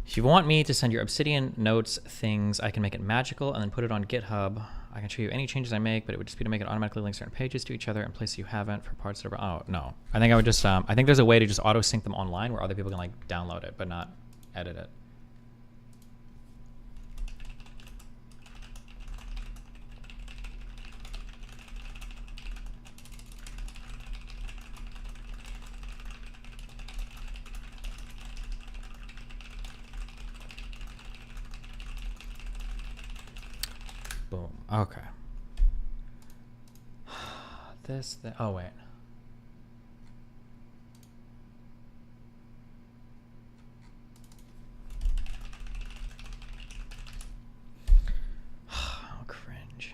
If you want me to send your Obsidian notes things, I can make it magical and then put it on GitHub. I can show you any changes I make, but it would just be to make it automatically link certain pages to each other in places you haven't for parts that are... Oh, no. I think I would just... I think there's a way to just auto-sync them online where other people can, like, download it, but not edit it. Boom. Okay. Oh, wait. Oh, cringe.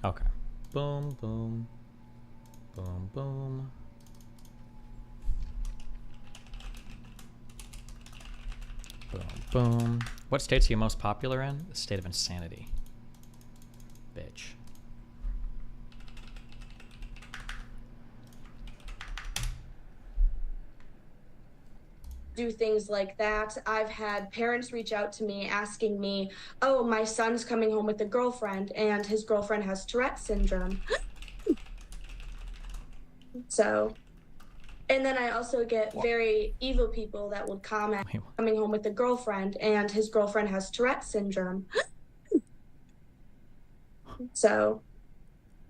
Okay. Boom, boom. Boom, boom. Boom, boom. What states are you most popular in? The state of insanity. Bitch. Do things like that. I've had parents reach out to me asking me, oh, my son's coming home with a girlfriend and his girlfriend has Tourette syndrome. So, and then I also get very evil people that would comment, coming home with a girlfriend and his girlfriend has Tourette syndrome. So,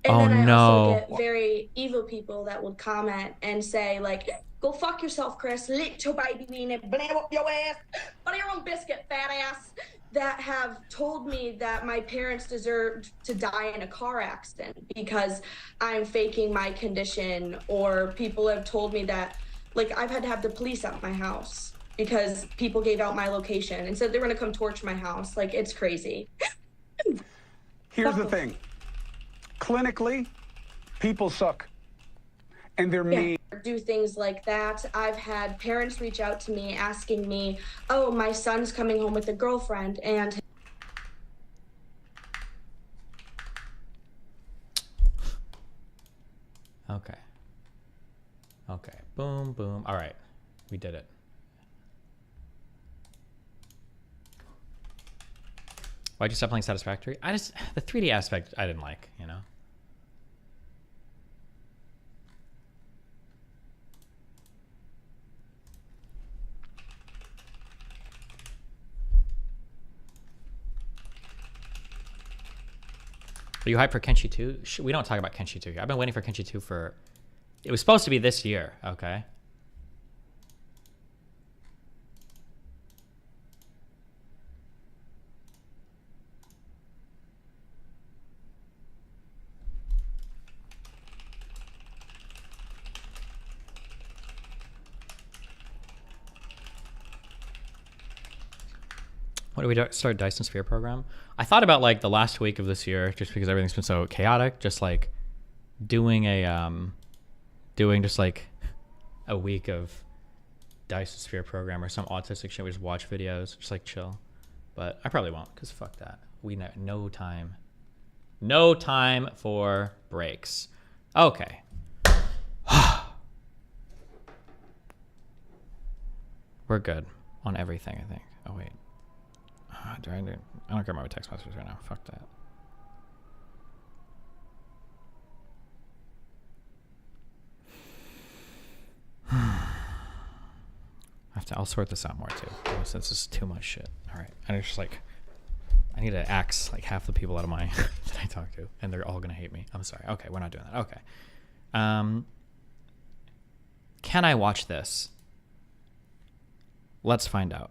and then I also get very evil people that would comment and say like, go fuck yourself, Chris, little baby weenie, blam up your ass, butter your own biscuit, fat ass, that have told me that my parents deserved to die in a car accident because I'm faking my condition, or people have told me that, like, I've had to have the police at my house because people gave out my location and said they were gonna come torch my house. Like, it's crazy. Here's the thing. Clinically, people suck. And they're mean. Do things like that. I've had parents reach out to me asking me, oh, my son's coming home with a girlfriend and... Okay. Okay. Boom, boom. All right. We did it. Why'd you stop playing Satisfactory? The 3D aspect I didn't like, you know? Are you hyped for Kenshi 2? We don't talk about Kenshi 2 here. I've been waiting for Kenshi 2 for... It was supposed to be this year, okay? When do we start Dyson Sphere program? I thought about like the last week of this year, just because everything's been so chaotic, just like doing just like a week of Dyson Sphere program or some autistic shit. We just watch videos, just like chill. But I probably won't, because fuck that. We know no time. No time for breaks. Okay. We're good on everything, I think. Oh, wait. I don't care about my text messages right now. Fuck that. I'll sort this out more too. Since this is too much shit. All right. I just like, I need to axe like half the people out of my that I talk to, and they're all gonna hate me. I'm sorry. Okay, we're not doing that. Okay. Can I watch this? Let's find out.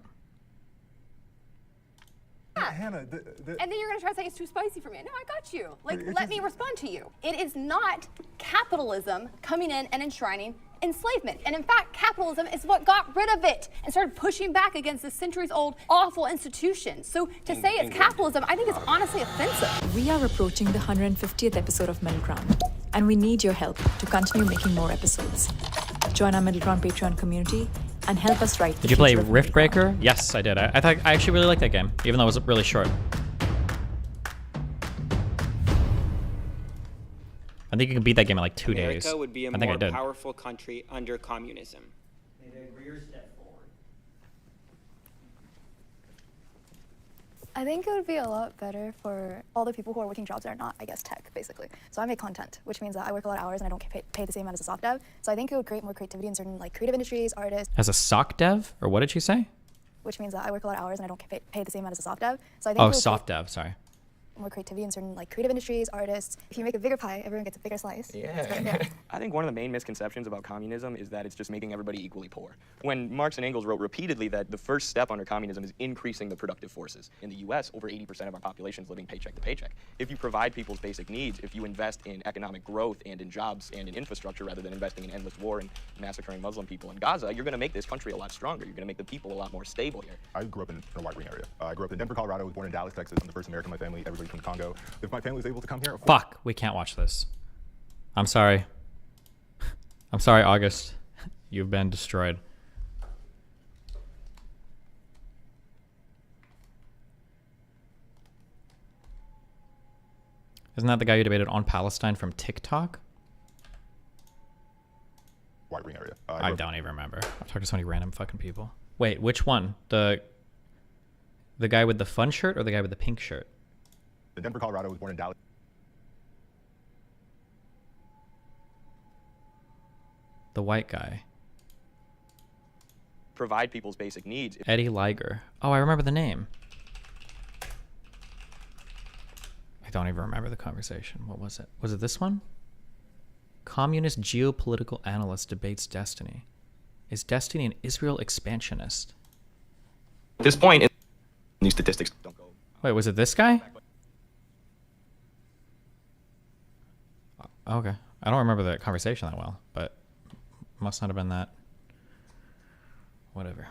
Yeah. Hannah, and then you're gonna try to say it's too spicy for me. No, I got you. Like, let me respond to you. It is not capitalism coming in and enshrining enslavement. And in fact, capitalism is what got rid of it and started pushing back against this centuries-old awful institution. So to say it's capitalism, I think it's honestly offensive. We are approaching the 150th episode of Middle Ground, and we need your help to continue making more episodes. Join our Middle Ground Patreon community and help us write. Did you play Rift Breaker? Yes, I did. I actually really liked that game, even though it was really short. I think you can beat that game in like 2 days. America would be a I think I more did. powerful country under communism. I think it would be a lot better for all the people who are working jobs that are not, I guess, tech, basically. So I make content, which means that I work a lot of hours and I don't get paid the same amount as a soft dev. So I think it would create more creativity in certain like creative industries, artists. As a sock dev? Or what did she say? Which means that I work a lot of hours and I don't get paid the same amount as a soft dev. So I think it would soft dev, sorry. more creativity in certain like creative industries, artists. If you make a bigger pie, everyone gets a bigger slice. Yeah. I think one of the main misconceptions about communism is that it's just making everybody equally poor. When Marx and Engels wrote repeatedly that the first step under communism is increasing the productive forces. In the US, over 80% of our population is living paycheck to paycheck. If you provide people's basic needs, if you invest in economic growth and in jobs and in infrastructure rather than investing in endless war and massacring Muslim people in Gaza, you're gonna make this country a lot stronger. You're gonna make the people a lot more stable here. I grew up in a white ring area. I grew up in Denver, Colorado. I was born in Dallas, Texas. I'm the first American in my family. Everybody from the Congo. If my family was able to come here, Fuck, we can't watch this. I'm sorry. I'm sorry, August. You've been destroyed. Isn't that the guy who debated on Palestine from TikTok? white ring area. I don't even remember. I've talked to so many random fucking people. Wait, which one? The guy with the fun shirt or the guy with the pink shirt? In Denver, Colorado. Was born in Dallas. The white guy. Provide people's basic needs. Eddie Liger. Oh, I remember the name. I don't even remember the conversation. What was it? Was it this one? Communist geopolitical analyst debates destiny. Is destiny an Israel expansionist? At this point, these statistics don't go. Wait, was it this guy? Okay. I don't remember the conversation that well, but must not have been that. Whatever.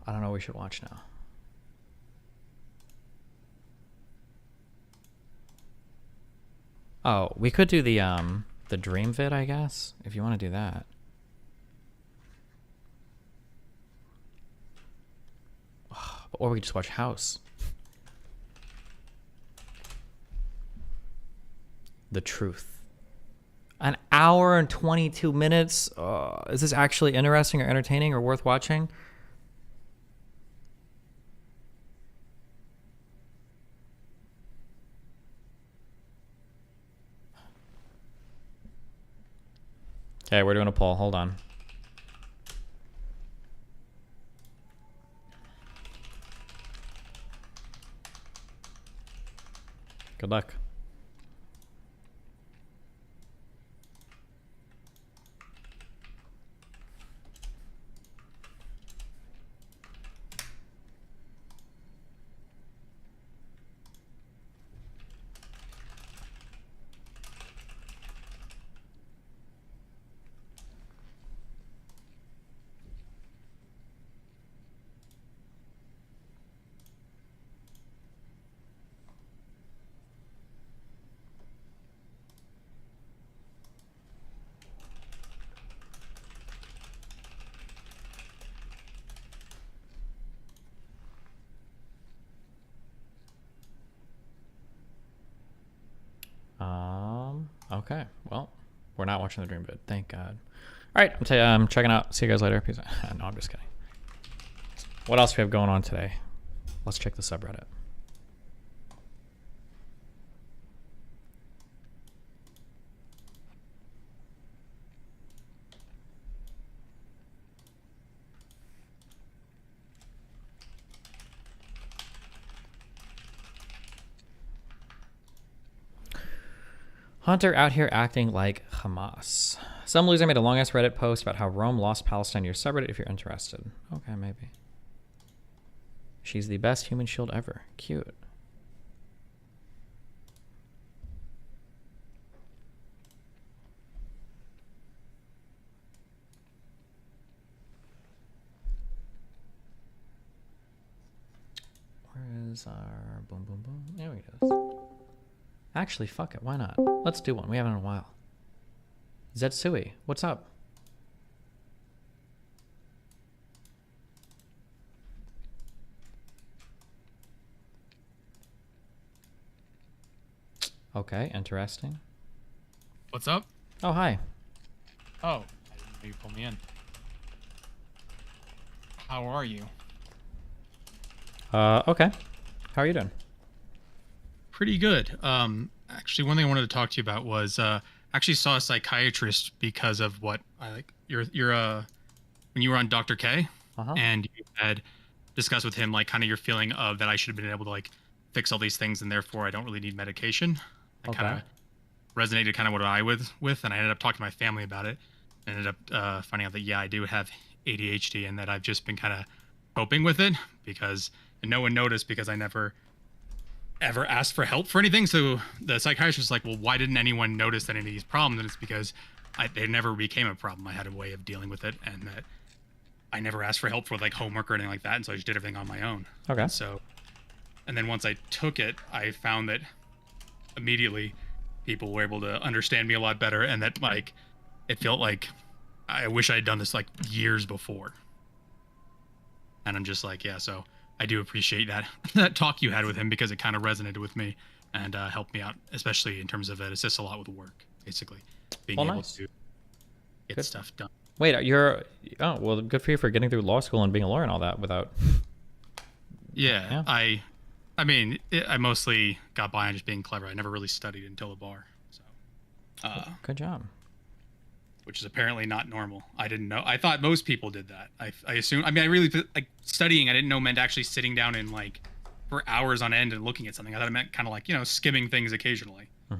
I don't know what we should watch now. Oh, we could do the dream vid, I guess, if you want to do that. Or we could just watch House. The Truth. An hour and 22 minutes? Is this actually interesting or entertaining or worth watching? Okay, we're doing a poll. Hold on. Good luck. Okay. Well, we're not watching the dream vid. Thank God. All right. I'm checking out. See you guys later. Peace. No, I'm just kidding. What else do we have going on today? Let's check the subreddit. Hunter out here acting like Hamas. Some loser made a long-ass Reddit post about how Rome lost Palestine to your subreddit if you're interested. Okay, maybe. She's the best human shield ever. Cute. Where is our boom boom boom? There we go. Actually, fuck it. Why not? Let's do one. We haven't in a while. Zetsui, what's up? Okay, interesting. What's up? Oh, hi. Oh, I didn't know you pulled me in. How are you? Okay. How are you doing? Pretty good. Actually, one thing I wanted to talk to you about was I actually saw a psychiatrist because of what I like. You're when you were on Dr. K, and you had discussed with him like kind of your feeling of that I should have been able to like fix all these things and therefore I don't really need medication. That kind of resonated kind of what I with, and I ended up talking to my family about it. I ended up finding out that yeah, I do have ADHD and that I've just been kind of coping with it because no one noticed because I never ever asked for help for anything. So the psychiatrist was like, well, why didn't anyone notice that any of these problems? And it's because they never became a problem. I had a way of dealing with it, and that I never asked for help for like homework or anything like that. And so I just did everything on my own. Okay. And then once I took it, I found that immediately people were able to understand me a lot better, and that like it felt like I wish I had done this like years before. And I'm just like, yeah, so I do appreciate that talk you had with him because it kind of resonated with me and helped me out, especially in terms of it assists a lot with work, basically being able to get stuff done. Wait, well, good for you for getting through law school and being a lawyer and all that without. Yeah. I mean, I mostly got by on just being clever. I never really studied until the bar. So, good job. Which is apparently not normal. I didn't know. I thought most people did that. I assume. I mean, I really like studying. I didn't know meant actually sitting down and like for hours on end and looking at something. I thought it meant kind of like skimming things occasionally. I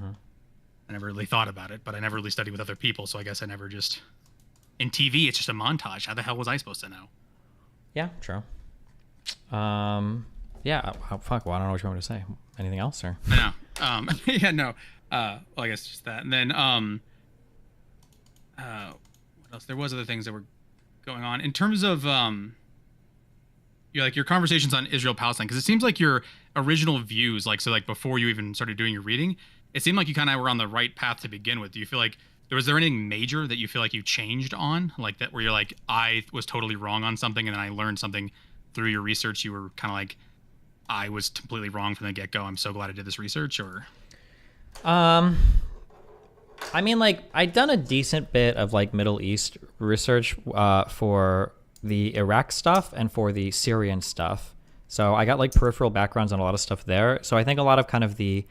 never really thought about it, but I never really studied with other people. So I guess I never just. In TV, it's just a montage. How the hell was I supposed to know? Yeah, true. Yeah. Fuck. Well, I don't know what you want me to say. Anything else, or? No. Yeah. No. Well, I guess just that, and then what else? There was other things that were going on in terms of your conversations on Israel Palestine, because it seems like your original views, like before you even started doing your reading, it seemed like you kind of were on the right path to begin with. Do you feel like was there anything major that you feel like you changed on, like that, where you're like, I was totally wrong on something, and then I learned something through your research? You were kind of like, I was completely wrong from the get-go. I'm so glad I did this research, or? I mean, like, I'd done a decent bit of like Middle East research for the Iraq stuff and for the Syrian stuff. So I got like peripheral backgrounds on a lot of stuff there. So I think a lot of kind of the,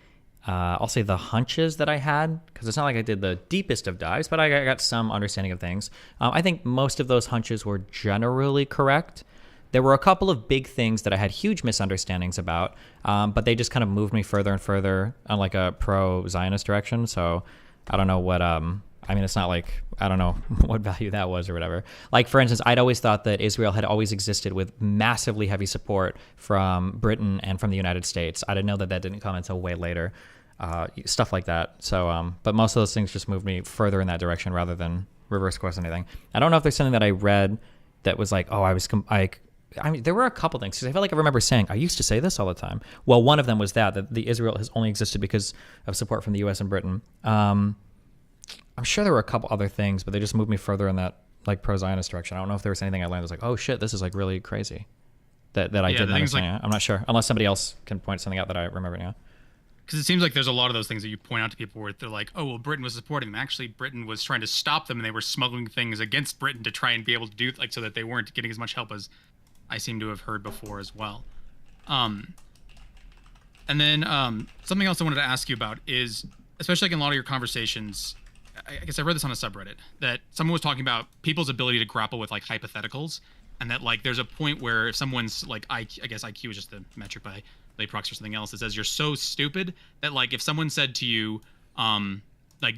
I'll say the hunches that I had, because it's not like I did the deepest of dives, but I got some understanding of things. I think most of those hunches were generally correct. There were a couple of big things that I had huge misunderstandings about, but they just kind of moved me further and further on like a pro-Zionist direction. So I don't know what, I mean, it's not like, I don't know what value that was or whatever. Like, for instance, I'd always thought that Israel had always existed with massively heavy support from Britain and from the United States. I didn't know that didn't come until way later, stuff like that. So, but most of those things just moved me further in that direction rather than reverse course anything. I don't know if there's something that I read that was like, oh, I mean, there were a couple things, because I feel like I remember saying, I used to say this all the time. Well, one of them was that the Israel has only existed because of support from the U.S. and Britain. I'm sure there were a couple other things, but they just moved me further in that like pro-Zionist direction. I don't know if there was anything I learned that was like, oh shit, this is like really crazy that I didn't understand. I'm not sure, unless somebody else can point something out that I remember now. because it seems like there's a lot of those things that you point out to people where they're like, oh, well, Britain was supporting them. Actually, Britain was trying to stop them, and they were smuggling things against Britain to try and be able to do like so that they weren't getting as much help as I seem to have heard before as well. And then something else I wanted to ask you about is, especially like in a lot of your conversations, I guess I read this on a subreddit, that someone was talking about people's ability to grapple with like hypotheticals, and that like there's a point where if someone's like I guess IQ is just the metric by proxy or something else, it says you're so stupid that like if someone said to you like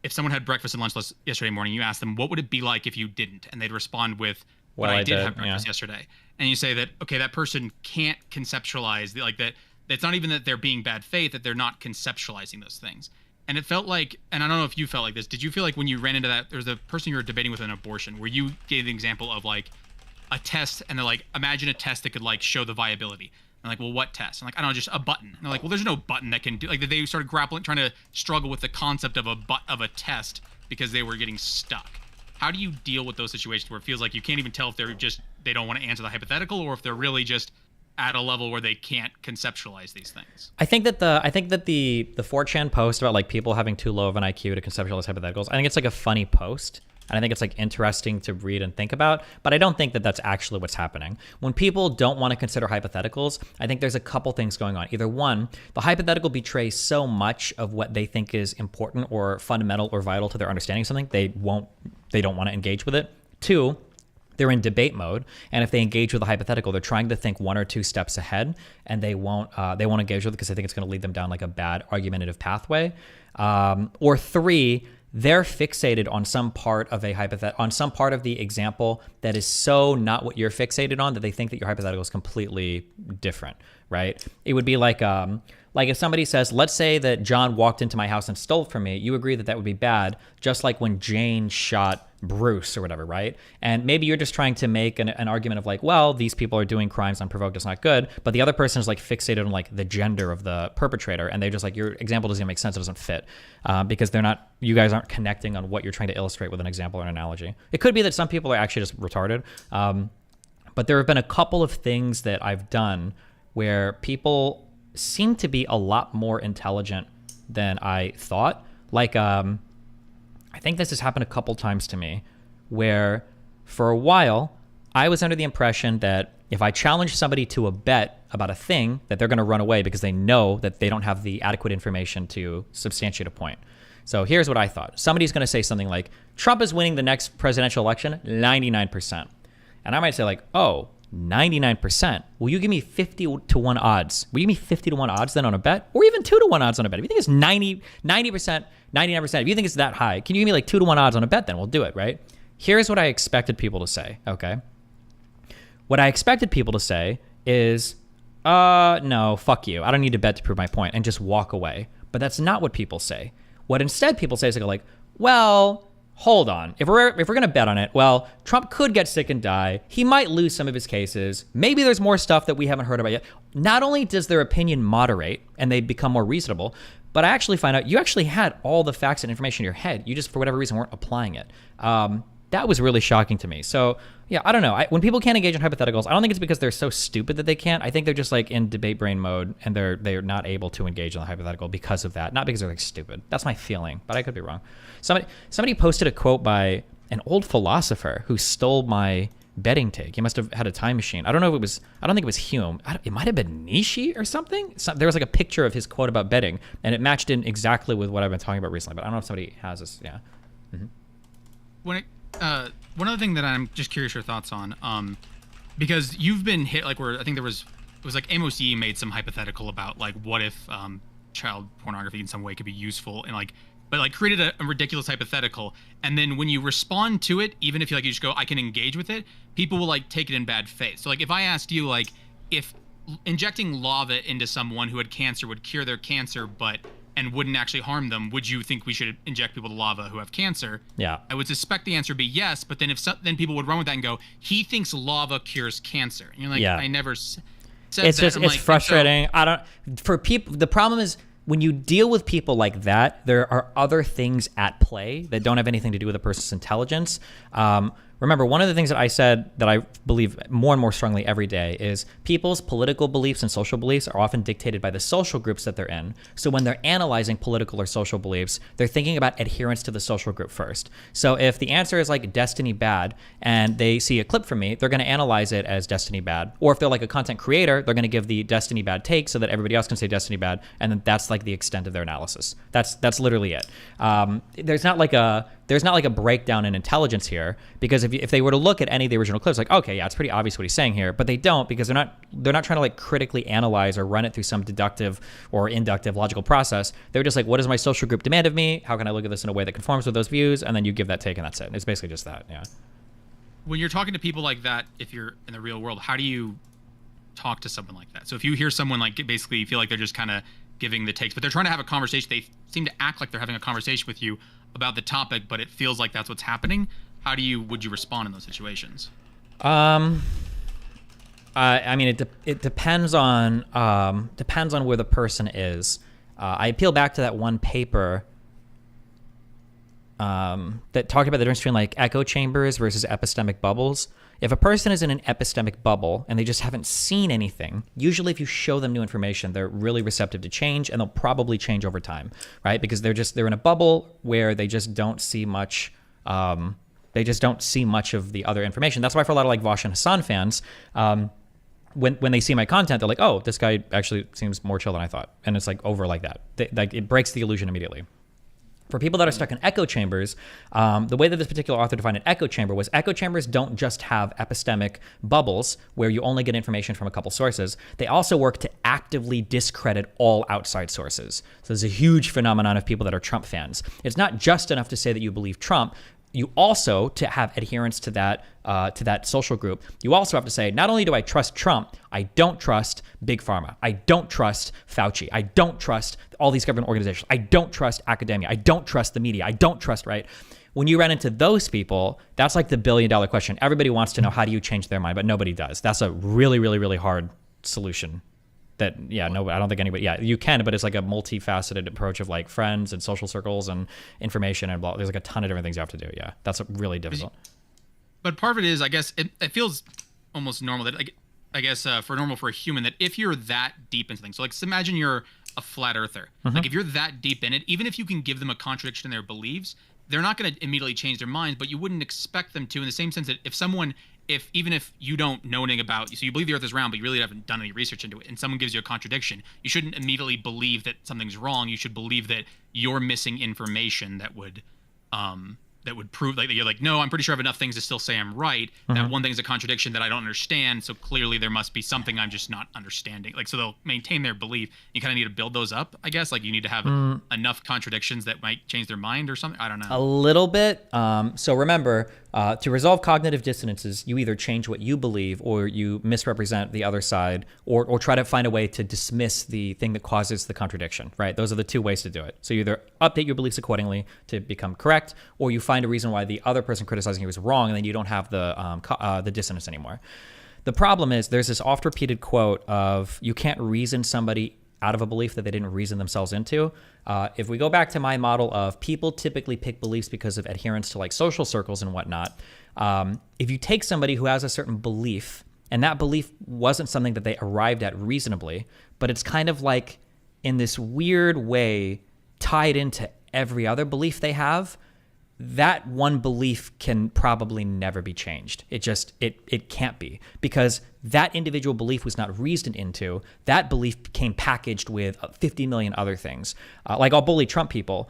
if someone had breakfast and lunch yesterday morning, you ask them what would it be like if you didn't, and they'd respond with well, I did have breakfast yesterday, and you say that okay, that person can't conceptualize like that. It's not even that they're being bad faith, that they're not conceptualizing those things. And it felt like, and I don't know if you felt like this, did you feel like when you ran into that, there was a person you were debating with an abortion, where you gave the example of like a test, and they're like, imagine a test that could like show the viability. I'm like, well, what test? I'm like, I don't know, just a button. And they're like, well, there's no button that can do, like they started grappling, trying to struggle with the concept of a test because they were getting stuck. How do you deal with those situations where it feels like you can't even tell if they don't want to answer the hypothetical, or if they're really just at a level where they can't conceptualize these things? I think that the 4chan post about like people having too low of an IQ to conceptualize hypotheticals, I think it's like a funny post, and I think it's like interesting to read and think about, but I don't think that that's actually what's happening. When people don't want to consider hypotheticals, I think there's a couple things going on. Either one, the hypothetical betrays so much of what they think is important or fundamental or vital to their understanding of something, they don't want to engage with it. Two, they're in debate mode, and if they engage with a hypothetical, they're trying to think one or two steps ahead, and they won't engage with it because they think it's going to lead them down like a bad argumentative pathway. Or three, they're fixated on some part of on some part of the example that is so not what you're fixated on that they think that your hypothetical is completely different, right? It would be like if somebody says, let's say that John walked into my house and stole from me, you agree that that would be bad, just like when Jane shot Bruce or whatever, right? And maybe you're just trying to make an argument of like, well, these people are doing crimes unprovoked, it's not good, but the other person is like fixated on like the gender of the perpetrator, and they're just like, your example doesn't make sense, it doesn't fit, because you guys aren't connecting on what you're trying to illustrate with an example or an analogy. It could be that some people are actually just retarded, but there have been a couple of things that I've done where people seem to be a lot more intelligent than I thought. Like, I think this has happened a couple times to me, where for a while I was under the impression that if I challenge somebody to a bet about a thing, that they're going to run away because they know that they don't have the adequate information to substantiate a point. So here's what I thought. Somebody's going to say something like, Trump is winning the next presidential election 99%. And I might say like, oh, 99%. Will you give me 50 to 1 odds? Will you give me 50 to 1 odds then on a bet? Or even 2 to 1 odds on a bet? If you think it's 90%, 99%, if you think it's that high, can you give me like 2 to 1 odds on a bet then? We'll do it, right? Here's what I expected people to say, okay? What I expected people to say is, no, fuck you. I don't need to bet to prove my point, and just walk away. But that's not what people say. What instead people say is like, well, hold on. If we're going to bet on it, well, Trump could get sick and die. He might lose some of his cases. Maybe there's more stuff that we haven't heard about yet. Not only does their opinion moderate and they become more reasonable, but I actually find out you actually had all the facts and information in your head. You just, for whatever reason, weren't applying it. That was really shocking to me. So yeah, I don't know. When people can't engage in hypotheticals, I don't think it's because they're so stupid that they can't. I think they're just like in debate brain mode, and they're not able to engage in the hypothetical because of that. Not because they're like stupid. That's my feeling, but I could be wrong. Somebody posted a quote by an old philosopher who stole my betting take. He must have had a time machine. I don't know if it was, I don't think it was Hume. It might have been Nietzsche or something. There was like a picture of his quote about betting, and it matched in exactly with what I've been talking about recently, but I don't know if somebody has this. Yeah. Mm-hmm. One other thing that I'm just curious your thoughts on, because you've been hit like where I think it was like Amos Yee made some hypothetical about like what if child pornography in some way could be useful, and like but like created a ridiculous hypothetical, and then when you respond to it, even if you just go I can engage with it, people will like take it in bad faith. So like if I asked you like if injecting lava into someone who had cancer would cure their cancer and wouldn't actually harm them, would you think we should inject people to lava who have cancer? Yeah. I would suspect the answer would be yes, but then then people would run with that and go, he thinks lava cures cancer. And you're like, yeah. I never said it's that. Just, it's like, frustrating. For people, the problem is when you deal with people like that, there are other things at play that don't have anything to do with a person's intelligence. remember, one of the things that I said that I believe more and more strongly every day is people's political beliefs and social beliefs are often dictated by the social groups that they're in. So when they're analyzing political or social beliefs, they're thinking about adherence to the social group first. So if the answer is like Destiny bad and they see a clip from me, they're going to analyze it as Destiny bad. Or if they're like a content creator, they're going to give the Destiny bad take so that everybody else can say Destiny bad, and then that's like the extent of their analysis. That's literally it. There's not like a breakdown in intelligence here, because if they were to look at any of the original clips, like, okay, yeah, it's pretty obvious what he's saying here, but they don't, because they're not trying to like critically analyze or run it through some deductive or inductive logical process. They're just like, what does my social group demand of me? How can I look at this in a way that conforms with those views? And then you give that take, and that's it. It's basically just that. Yeah. When you're talking to people like that, if you're in the real world, how do you talk to someone like that? So if you hear someone like basically feel like they're just kind of giving the takes, but they're trying to have a conversation, they seem to act like they're having a conversation with you about the topic, but it feels like that's what's happening. Would you respond in those situations? I mean, it depends on where the person is. I appeal back to that one paper that talked about the difference between like echo chambers versus epistemic bubbles. If a person is in an epistemic bubble and they just haven't seen anything, usually if you show them new information, they're really receptive to change, and they'll probably change over time, right? Because they're in a bubble where they just don't see much. They just don't see much of the other information. That's why for a lot of like Vosh and Hassan fans, when they see my content, they're like, oh, this guy actually seems more chill than I thought, and it's like over like that. Like it breaks the illusion immediately. For people that are stuck in echo chambers, the way that this particular author defined an echo chamber was echo chambers don't just have epistemic bubbles where you only get information from a couple sources. They also work to actively discredit all outside sources. So there's a huge phenomenon of people that are Trump fans. It's not just enough to say that you believe Trump. You also, to have adherence to that social group, you also have to say, not only do I trust Trump, I don't trust Big Pharma. I don't trust Fauci. I don't trust all these government organizations. I don't trust academia. I don't trust the media. I don't trust, right? When you run into those people, that's like the billion-dollar question. Everybody wants to know, how do you change their mind? But nobody does. That's a really, really, really hard solution. I don't think anybody, you can, but it's like a multifaceted approach of like friends and social circles and information and blah. There's like a ton of different things you have to do. Yeah, that's really difficult. But part of it is, I guess, it feels almost normal that, like, I guess, for a human, that if you're that deep into things, so like, imagine you're a flat earther. Mm-hmm. Like, if you're that deep in it, even if you can give them a contradiction in their beliefs, they're not going to immediately change their minds, but you wouldn't expect them to, in the same sense that even if you don't know anything about, so you believe the earth is round, but you really haven't done any research into it, and someone gives you a contradiction, you shouldn't immediately believe that something's wrong. You should believe that you're missing information that would prove, like, you're like, no, I'm pretty sure I have enough things to still say I'm right. Mm-hmm. That one thing is a contradiction that I don't understand, so clearly there must be something I'm just not understanding. Like, so they'll maintain their belief. You kind of need to build those up, I guess. Like, you need to have enough contradictions that might change their mind or something. I don't know. A little bit. So remember, to resolve cognitive dissonances, you either change what you believe or you misrepresent the other side, or try to find a way to dismiss the thing that causes the contradiction, right? Those are the two ways to do it. So you either update your beliefs accordingly to become correct, or you find a reason why the other person criticizing you is wrong, and then you don't have the dissonance anymore. The problem is there's this oft-repeated quote of, you can't reason somebody out of a belief that they didn't reason themselves into. If we go back to my model of people typically pick beliefs because of adherence to like social circles and whatnot, if you take somebody who has a certain belief, and that belief wasn't something that they arrived at reasonably, but it's kind of like in this weird way tied into every other belief they have, that one belief can probably never be changed. It can't be, because that individual belief was not reasoned into. That belief became packaged with 50 million other things. Like, I'll bully Trump people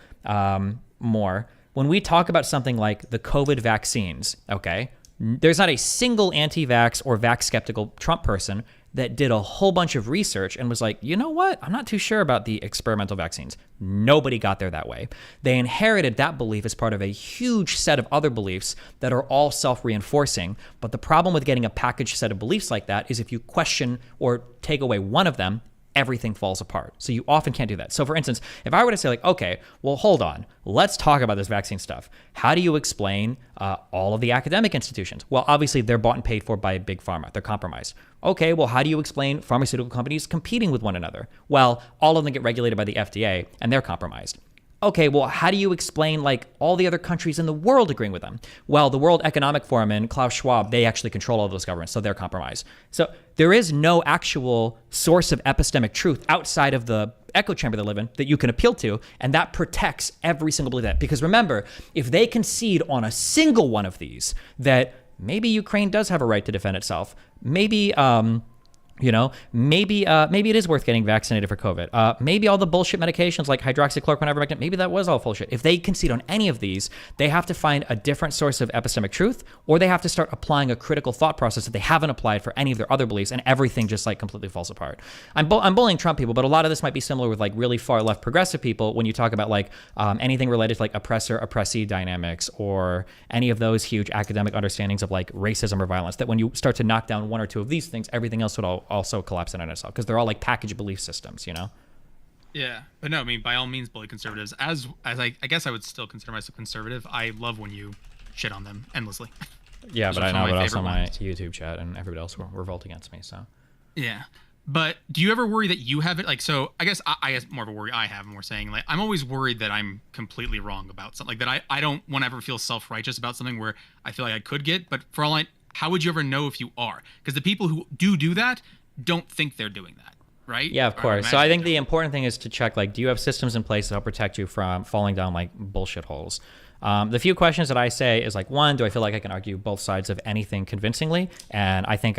more. When we talk about something like the COVID vaccines, okay, there's not a single anti-vax or vax skeptical Trump person that did a whole bunch of research and was like, you know what? I'm not too sure about the experimental vaccines. Nobody got there that way. They inherited that belief as part of a huge set of other beliefs that are all self-reinforcing. But the problem with getting a packaged set of beliefs like that is if you question or take away one of them, everything falls apart. So you often can't do that. So for instance, if I were to say like, okay, well, hold on, let's talk about this vaccine stuff. How do you explain all of the academic institutions? Well, obviously they're bought and paid for by Big Pharma. They're compromised. Okay, well, how do you explain pharmaceutical companies competing with one another? Well, all of them get regulated by the FDA and they're compromised. okay, well, how do you explain like all the other countries in the world agreeing with them? Well, the World Economic Forum and Klaus Schwab, they actually control all those governments, so they're compromised. So there is no actual source of epistemic truth outside of the echo chamber they live in that you can appeal to, and that protects every single belief. Because remember, if they concede on a single one of these, that maybe Ukraine does have a right to defend itself, maybe maybe it is worth getting vaccinated for COVID. Maybe all the bullshit medications like hydroxychloroquine, ivermectin, maybe that was all bullshit. If they concede on any of these, they have to find a different source of epistemic truth, or they have to start applying a critical thought process that they haven't applied for any of their other beliefs, and everything just like completely falls apart. I'm bullying Trump people, but a lot of this might be similar with like really far left progressive people when you talk about like anything related to like oppressor-oppressee dynamics or any of those huge academic understandings of like racism or violence, that when you start to knock down one or two of these things, everything else would also collapse in on itself, because they're all like packaged belief systems, Yeah, but no, I mean, by all means, bully conservatives. As I guess I would still consider myself conservative. I love when you shit on them endlessly. Yeah, but I know, but also my YouTube chat and everybody else will revolt against me. So yeah, but do you ever worry that you have it? Like, so I guess more of a worry I have, and we're saying like I'm always worried that I'm completely wrong about something, like that I don't want to ever feel self-righteous about something where I feel like I could get, but for all how would you ever know if you are? Because the people who do that don't think they're doing that, right? Yeah, of course. So I think the important thing is to check, like, do you have systems in place to help protect you from falling down like bullshit holes? The few questions that I say is like, one, do I feel like I can argue both sides of anything convincingly? And I think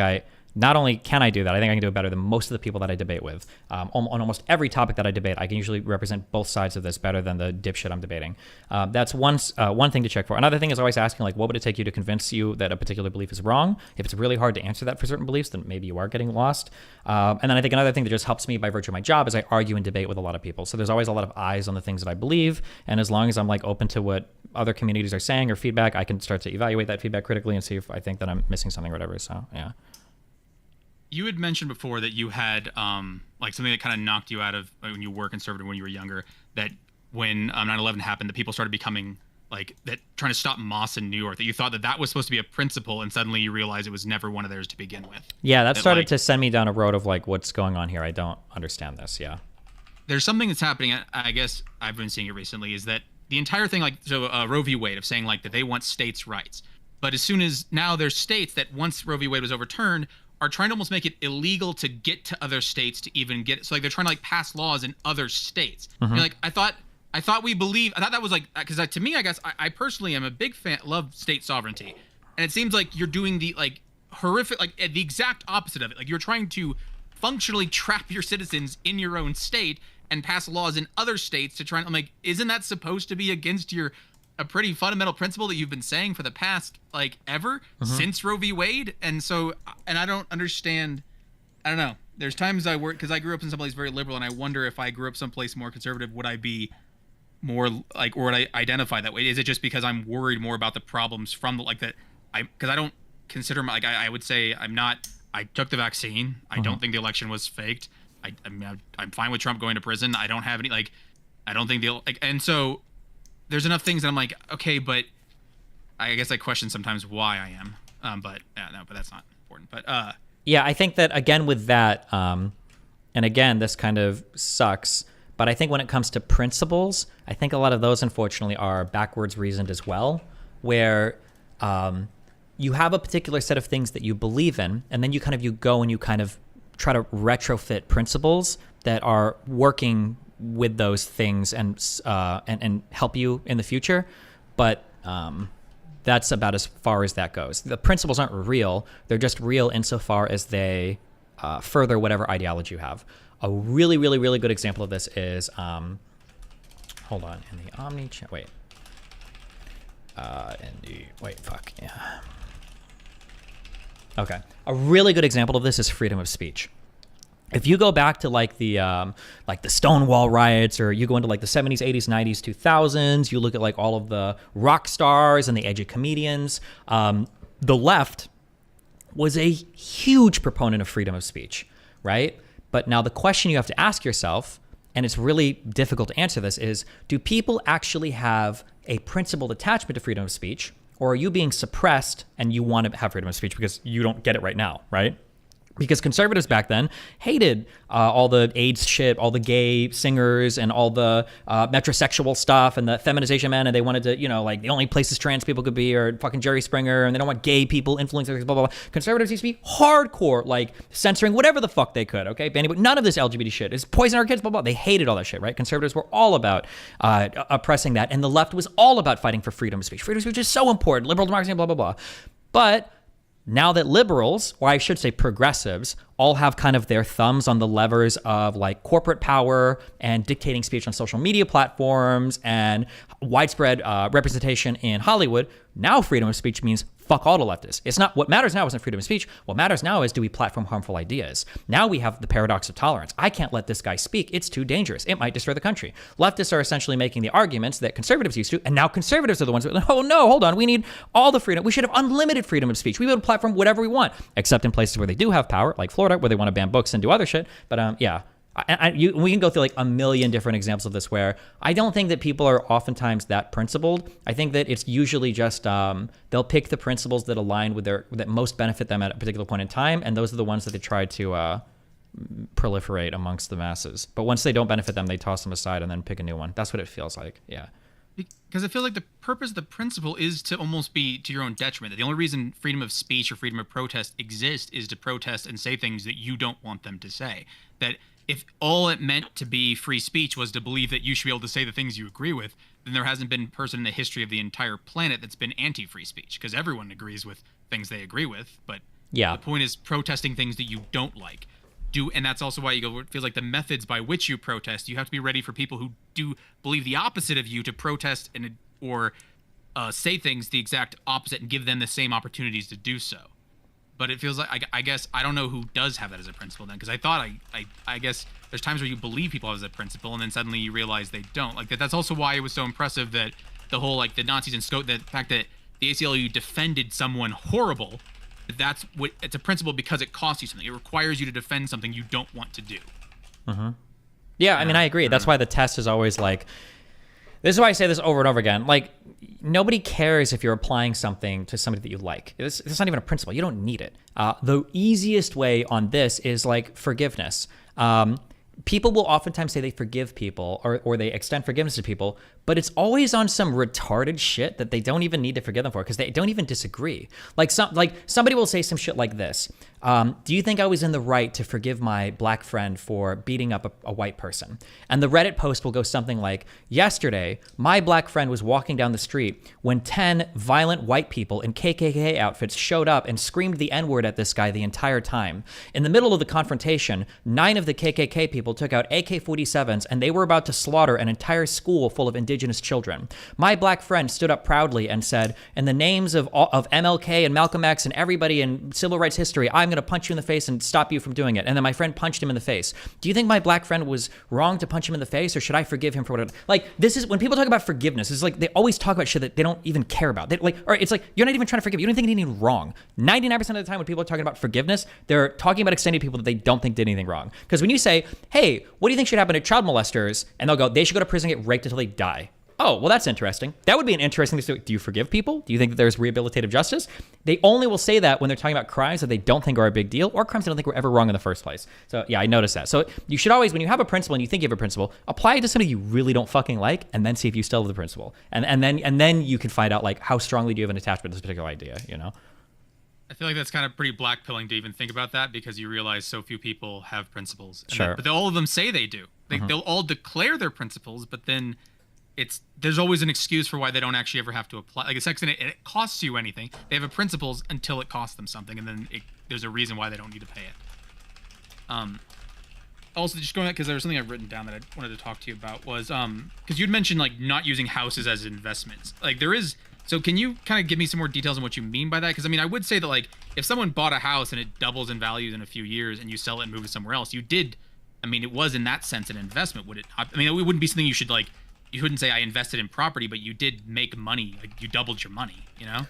not only can I do that, I think I can do it better than most of the people that I debate with. On almost every topic that I debate, I can usually represent both sides of this better than the dipshit I'm debating. That's one thing to check for. Another thing is always asking, like, what would it take you to convince you that a particular belief is wrong? If it's really hard to answer that for certain beliefs, then maybe you are getting lost. And then I think another thing that just helps me by virtue of my job is I argue and debate with a lot of people. So there's always a lot of eyes on the things that I believe. And as long as I'm like open to what other communities are saying or feedback, I can start to evaluate that feedback critically and see if I think that I'm missing something or whatever. So, yeah. You had mentioned before that you had like something that kind of knocked you out of when you were conservative when you were younger, that when 9/11 happened, that people started becoming like that, trying to stop mosques in New York, that you thought that was supposed to be a principle, and suddenly you realize it was never one of theirs to begin with. Yeah, that started to send me down a road of like, what's going on here? I don't understand this. Yeah. There's something that's happening, I guess I've been seeing it recently, is that the entire thing, like, so Roe v. Wade, of saying like that they want states' rights. But as soon as now there's states that once Roe v. Wade was overturned, are trying to almost make it illegal to get to other states to even get it. So like they're trying to like pass laws in other states. Mm-hmm. Like I thought that was like, because to me, I guess I personally am a big fan, love state sovereignty, and it seems like you're doing the like horrific, like the exact opposite of it. Like you're trying to functionally trap your citizens in your own state and pass laws in other states to try and, I'm like, isn't that supposed to be against a pretty fundamental principle that you've been saying for the past like ever since Roe v. Wade? And so, and I don't understand. I don't know. There's times I work, because I grew up in someplace very liberal, and I wonder if I grew up someplace more conservative, would I be more like, or would I identify that way? Is it just because I'm worried more about the problems from the, like that? Because I don't consider my, like I would say I took the vaccine. I don't think the election was faked. I'm fine with Trump going to prison. I don't have any I don't think and so there's enough things that I'm like, okay, but I guess I question sometimes why I am. But that's not important. But yeah, I think that again with that, and again, this kind of sucks, but I think when it comes to principles, I think a lot of those unfortunately are backwards reasoned as well, where you have a particular set of things that you believe in, and then you go and you kind of try to retrofit principles that are working with those things and help you in the future, but that's about as far as that goes. The principles aren't real; they're just real insofar as they further whatever ideology you have. A really, really, really good example of this is hold on, in the Omni chat. Okay, a really good example of this is freedom of speech. If you go back to like the Stonewall riots, or you go into like the 70s, 80s, 90s, 2000s, you look at like all of the rock stars and the edgy comedians, the left was a huge proponent of freedom of speech, right? But now the question you have to ask yourself, and it's really difficult to answer this, is do people actually have a principled attachment to freedom of speech, or are you being suppressed and you want to have freedom of speech because you don't get it right now, right? Because conservatives back then hated all the AIDS shit, all the gay singers, and all the metrosexual stuff, and the feminization men, and they wanted to, like, the only places trans people could be are fucking Jerry Springer, and they don't want gay people influencing, blah, blah, blah. Conservatives used to be hardcore, like, censoring whatever the fuck they could, okay? But none of this LGBT shit is poison our kids, blah, blah. They hated all that shit, right? Conservatives were all about oppressing that, and the left was all about fighting for freedom of speech. Freedom of speech is so important, liberal democracy, blah, blah, blah. But now that liberals, or I should say progressives, all have kind of their thumbs on the levers of like corporate power and dictating speech on social media platforms and widespread representation in Hollywood, now freedom of speech means fuck all the leftists. It's not, what matters now isn't freedom of speech. What matters now is, do we platform harmful ideas? Now we have the paradox of tolerance. I can't let this guy speak. It's too dangerous. It might destroy the country. Leftists are essentially making the arguments that conservatives used to, and now conservatives are the ones who are like, oh no, hold on, we need all the freedom. We should have unlimited freedom of speech. We would platform whatever we want, except in places where they do have power, like Florida, where they want to ban books and do other shit. But yeah. We can go through like a million different examples of this where I don't think that people are oftentimes that principled. I think that it's usually just they'll pick the principles that align with that most benefit them at a particular point in time, and those are the ones that they try to proliferate amongst the masses. But once they don't benefit them, they toss them aside and then pick a new one. That's what it feels like. Yeah. Because I feel like the purpose of the principle is to almost be to your own detriment. The only reason freedom of speech or freedom of protest exists is to protest and say things that you don't want them to say. That if all it meant to be free speech was to believe that you should be able to say the things you agree with, then there hasn't been a person in the history of the entire planet that's been anti-free speech, because everyone agrees with things they agree with. But yeah, the point is protesting things that you don't like. And that's also why you go, it feels like the methods by which you protest, you have to be ready for people who do believe the opposite of you to protest or say things the exact opposite and give them the same opportunities to do so. But it feels like, I guess, I don't know who does have that as a principle then, because I thought, I guess there's times where you believe people have as a principle and then suddenly you realize they don't. Like that's also why it was so impressive that the whole, like the Nazis and the fact that the ACLU defended someone horrible, that's what, it's a principle because it costs you something. It requires you to defend something you don't want to do. Mm-hmm. Yeah, I mean, I agree. That's why the test is always like, this is why I say this over and over again. Like, nobody cares if you're applying something to somebody that you like. It's not even a principle. You don't need it. The easiest way on this is like forgiveness. People will oftentimes say they forgive people or they extend forgiveness to people, but it's always on some retarded shit that they don't even need to forgive them for because they don't even disagree. Like somebody will say some shit like this. Do you think I was in the right to forgive my black friend for beating up a white person? And the Reddit post will go something like, yesterday, my black friend was walking down the street when 10 violent white people in KKK outfits showed up and screamed the N-word at this guy the entire time. In the middle of the confrontation, 9 of the KKK people took out AK-47s and they were about to slaughter an entire school full of indigenous children. My black friend stood up proudly and said, in the names of MLK and Malcolm X and everybody in civil rights history, I'm going to punch you in the face and stop you from doing it. And then my friend punched him in the face. Do you think my black friend was wrong to punch him in the face, or should I forgive him for what? Like, this is when people talk about forgiveness. It's like they always talk about shit that they don't even care about. Or it's like you're not even trying to forgive. You don't think anything wrong. 99% of the time when people are talking about forgiveness, they're talking about extending people that they don't think did anything wrong. Because when you say, "Hey, what do you think should happen to child molesters?" and they'll go, "They should go to prison and get raped until they die." Oh, well, that's interesting. That would be an interesting thing to do. Do you forgive people? Do you think that there's rehabilitative justice? They only will say that when they're talking about crimes that they don't think are a big deal or crimes they don't think were ever wrong in the first place. So yeah, I noticed that. So you should always, when you have a principle and you think you have a principle, apply it to somebody you really don't fucking like and then see if you still have the principle. And then you can find out like how strongly do you have an attachment to this particular idea, you know? I feel like that's kind of pretty black pilling to even think about that because you realize so few people have principles. And Sure. But all of them say they do. They'll all declare their principles, but then there's always an excuse for why they don't actually ever have to apply. Like it costs you anything. They have a principles until it costs them something, and then there's a reason why they don't need to pay it. Also, just going back because there was something I've written down that I wanted to talk to you about was because you'd mentioned like not using houses as investments. Like there is. So can you kind of give me some more details on what you mean by that? Because I mean, I would say that like if someone bought a house and it doubles in value in a few years and you sell it and move it somewhere else, you did. I mean, it was in that sense an investment. Would it? I mean, it wouldn't be something you should like. You wouldn't say I invested in property, but you did make money. Like you doubled your money, you know?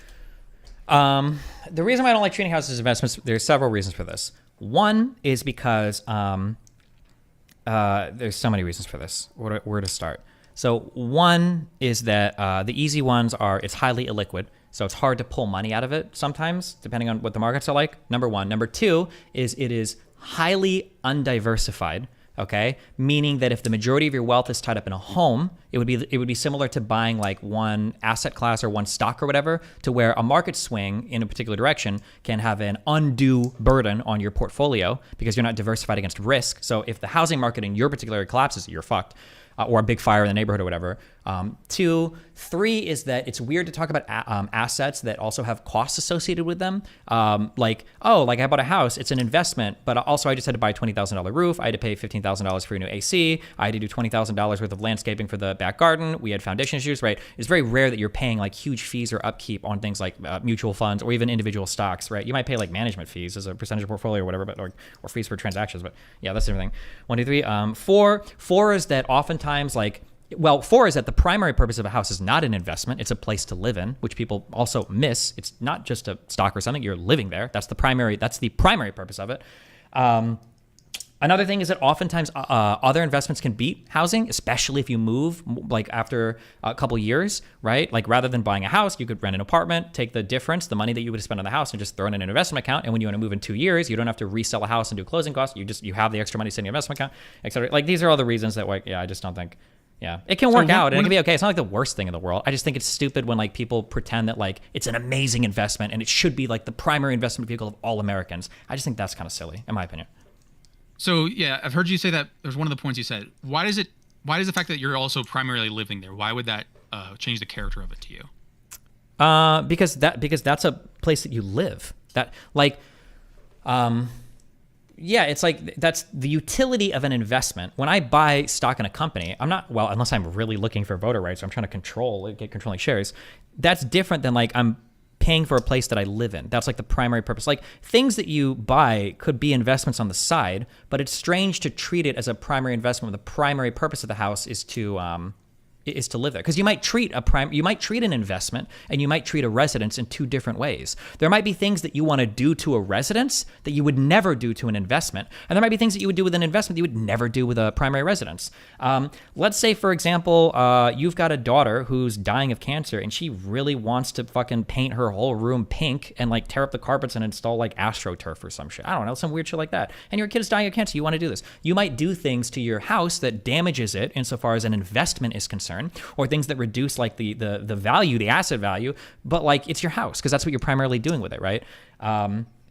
The reason why I don't like treating houses as investments, there's several reasons for this. One is because there's so many reasons for this. Where to start? So one is that the easy ones are it's highly illiquid. So it's hard to pull money out of it sometimes, depending on what the markets are like. Number one. Number two is it is highly undiversified. Okay, meaning that if the majority of your wealth is tied up in a home, it would be similar to buying like one asset class or one stock or whatever, to where a market swing in a particular direction can have an undue burden on your portfolio because you're not diversified against risk. So if the housing market in your particular area collapses, you're fucked. Or a big fire in the neighborhood or whatever. 2, 3 is that it's weird to talk about assets that also have costs associated with them. Like I bought a house, it's an investment, but also I just had to buy a $20,000 roof. I had to pay $15,000 for a new AC. I had to do $20,000 worth of landscaping for the back garden. We had foundation issues, right? It's very rare that you're paying like huge fees or upkeep on things like mutual funds or even individual stocks, right? You might pay like management fees as a percentage of portfolio or whatever, but or fees for transactions. But yeah, that's everything. 1, 2, 3. 4 is that oftentimes 4 is that the primary purpose of a house is not an investment. It's a place to live in, which people also miss. It's not just a stock or something. You're living there. That's the primary purpose of it. Another thing is that oftentimes other investments can beat housing, especially if you move like after a couple years, right? Like rather than buying a house, you could rent an apartment, take the difference, the money that you would spend on the house and just throw it in an investment account. And when you want to move in 2 years, you don't have to resell a house and do closing costs. You have the extra money sitting in an investment account, et cetera. Like these are all the reasons that I just don't think, it can work out and it can be okay. It's not like the worst thing in the world. I just think it's stupid when like people pretend that like it's an amazing investment and it should be like the primary investment vehicle of all Americans. I just think that's kind of silly, in my opinion. So yeah, I've heard you say that. There's one of the points you said. Why does the fact that you're also primarily living there? Why would that change the character of it to you? Because that's a place that you live. That it's like that's the utility of an investment. When I buy stock in a company, I'm not unless I'm really looking for voter rights. Or I'm trying to get controlling shares. That's different than like I'm paying for a place that I live in. That's like the primary purpose. Like things that you buy could be investments on the side, but it's strange to treat it as a primary investment when the primary purpose of the house is to live there. Because you might treat an investment and you might treat a residence in two different ways. There might be things that you want to do to a residence that you would never do to an investment. And there might be things that you would do with an investment that you would never do with a primary residence. Let's say, for example, you've got a daughter who's dying of cancer and she really wants to fucking paint her whole room pink and like tear up the carpets and install like AstroTurf or some shit. I don't know, some weird shit like that. And your kid is dying of cancer. You want to do this. You might do things to your house that damages it insofar as an investment is concerned, or things that reduce like the value, the asset value, but like it's your house because that's what you're primarily doing with it, right?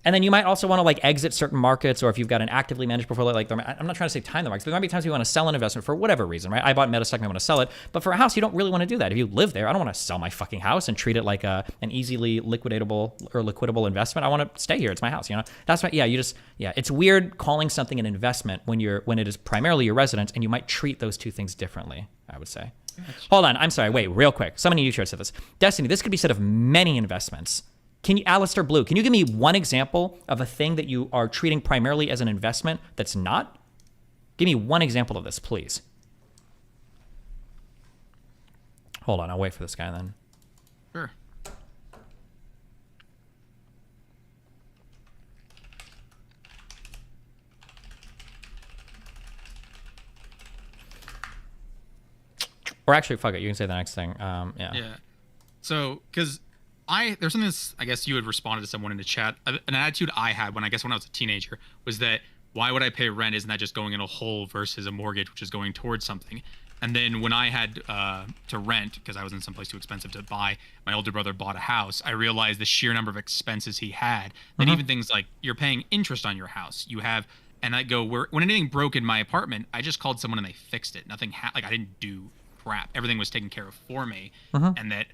And then you might also want to like exit certain markets, or if you've got an actively managed portfolio, like I'm not trying to say time the markets, but there might be times you want to sell an investment for whatever reason, right? I bought Metastack, I want to sell it, but for a house, you don't really want to do that. If you live there, I don't want to sell my fucking house and treat it like an easily liquidatable or liquidable investment. I want to stay here. It's my house, That's right. It's weird calling something an investment when it is primarily your residence, and you might treat those two things differently, I would say. Hold on, I'm sorry, wait, real quick. Somebody in YouTube said this. Destiny, this could be said of many investments. Alistair Blue, can you give me one example of a thing that you are treating primarily as an investment that's not? Give me one example of this, please. Hold on, I'll wait for this guy then. Sure. Or actually, fuck it, you can say the next thing. Yeah. So, because there's something that's, I guess you had responded to someone in the chat. An attitude I had when I was a teenager was that why would I pay rent? Isn't that just going in a hole versus a mortgage, which is going towards something? And then when I had to rent, because I was in someplace too expensive to buy, my older brother bought a house. I realized the sheer number of expenses he had. And even things like you're paying interest on your house. And I go, when anything broke in my apartment, I just called someone and they fixed it. Nothing, I didn't do crap. Everything was taken care of for me. And that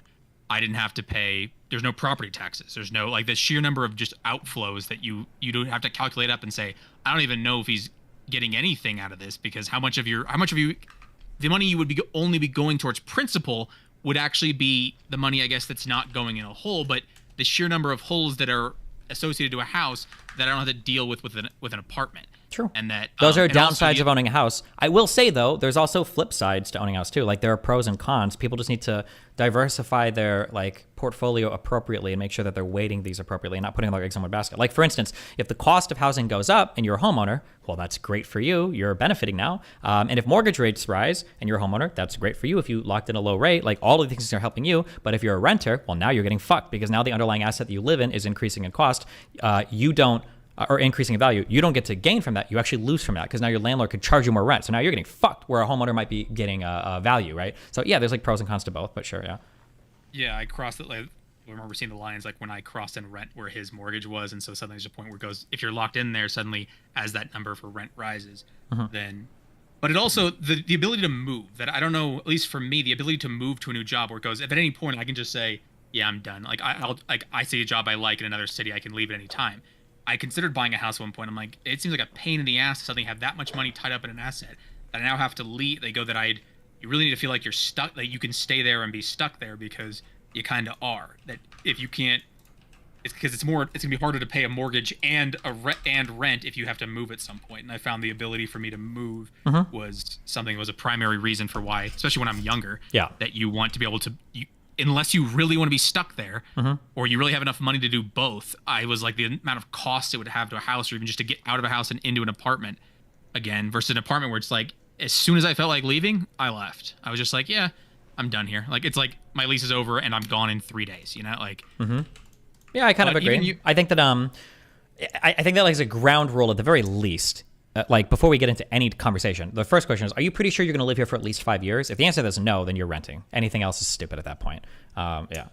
I didn't have to pay. There's no property taxes. There's no the sheer number of just outflows that you don't have to calculate up and say, I don't even know if he's getting anything out of this, because how much of you, the money you would only be going towards principal would actually be the money, I guess, that's not going in a hole, but the sheer number of holes that are associated to a house that I don't have to deal with an apartment. True. And that those are and also downsides of owning a house. I will say though, there's also flip sides to owning a house too. Like there are pros and cons. People just need to diversify their like portfolio appropriately and make sure that they're weighting these appropriately and not putting all their eggs in one basket. Like for instance, if the cost of housing goes up and you're a homeowner, well, that's great for you. You're benefiting now. And if mortgage rates rise and you're a homeowner, that's great for you. If you locked in a low rate, like all of these things are helping you. But if you're a renter, well, now you're getting fucked because now the underlying asset that you live in is increasing in cost. You don't. Or increasing in value, you don't get to gain from that. You actually lose from that because now your landlord could charge you more rent. So now you're getting fucked where a homeowner might be getting value, right? So yeah, there's like pros and cons to both, but sure, yeah. Yeah, I crossed it. Like, I remember seeing the lines like when I crossed in rent where his mortgage was, and so suddenly there's a point where it goes, if you're locked in there, suddenly as that number for rent rises, then. But it also the ability to move. That I don't know, at least for me, the ability to move to a new job where it goes, if at any point I can just say, yeah, I'm done. Like I see a job I like in another city, I can leave at any time. I considered buying a house at one point. I'm like, it seems like a pain in the ass to suddenly have that much money tied up in an asset that I now have to leave. They go that you really need to feel like you're stuck, that you can stay there and be stuck there because you kind of are. That if you can't, it's because it's gonna be harder to pay a mortgage and rent if you have to move at some point. And I found the ability for me to move was something that was a primary reason for why, especially when I'm younger, that you want to be able to. Unless you really want to be stuck there or you really have enough money to do both, I was like the amount of cost it would have to a house or even just to get out of a house and into an apartment again versus an apartment where it's like, as soon as I felt like leaving, I left. I was just like, yeah, I'm done here. Like, it's like my lease is over and I'm gone in 3 days, you know, like. Yeah, I kind of agree. I think that, I think that like is a ground rule at the very least. Like before we get into any conversation, the first question is, are you pretty sure you're going to live here for at least 5 years? If the answer is no, then you're renting. Anything else is stupid at that point. Yeah.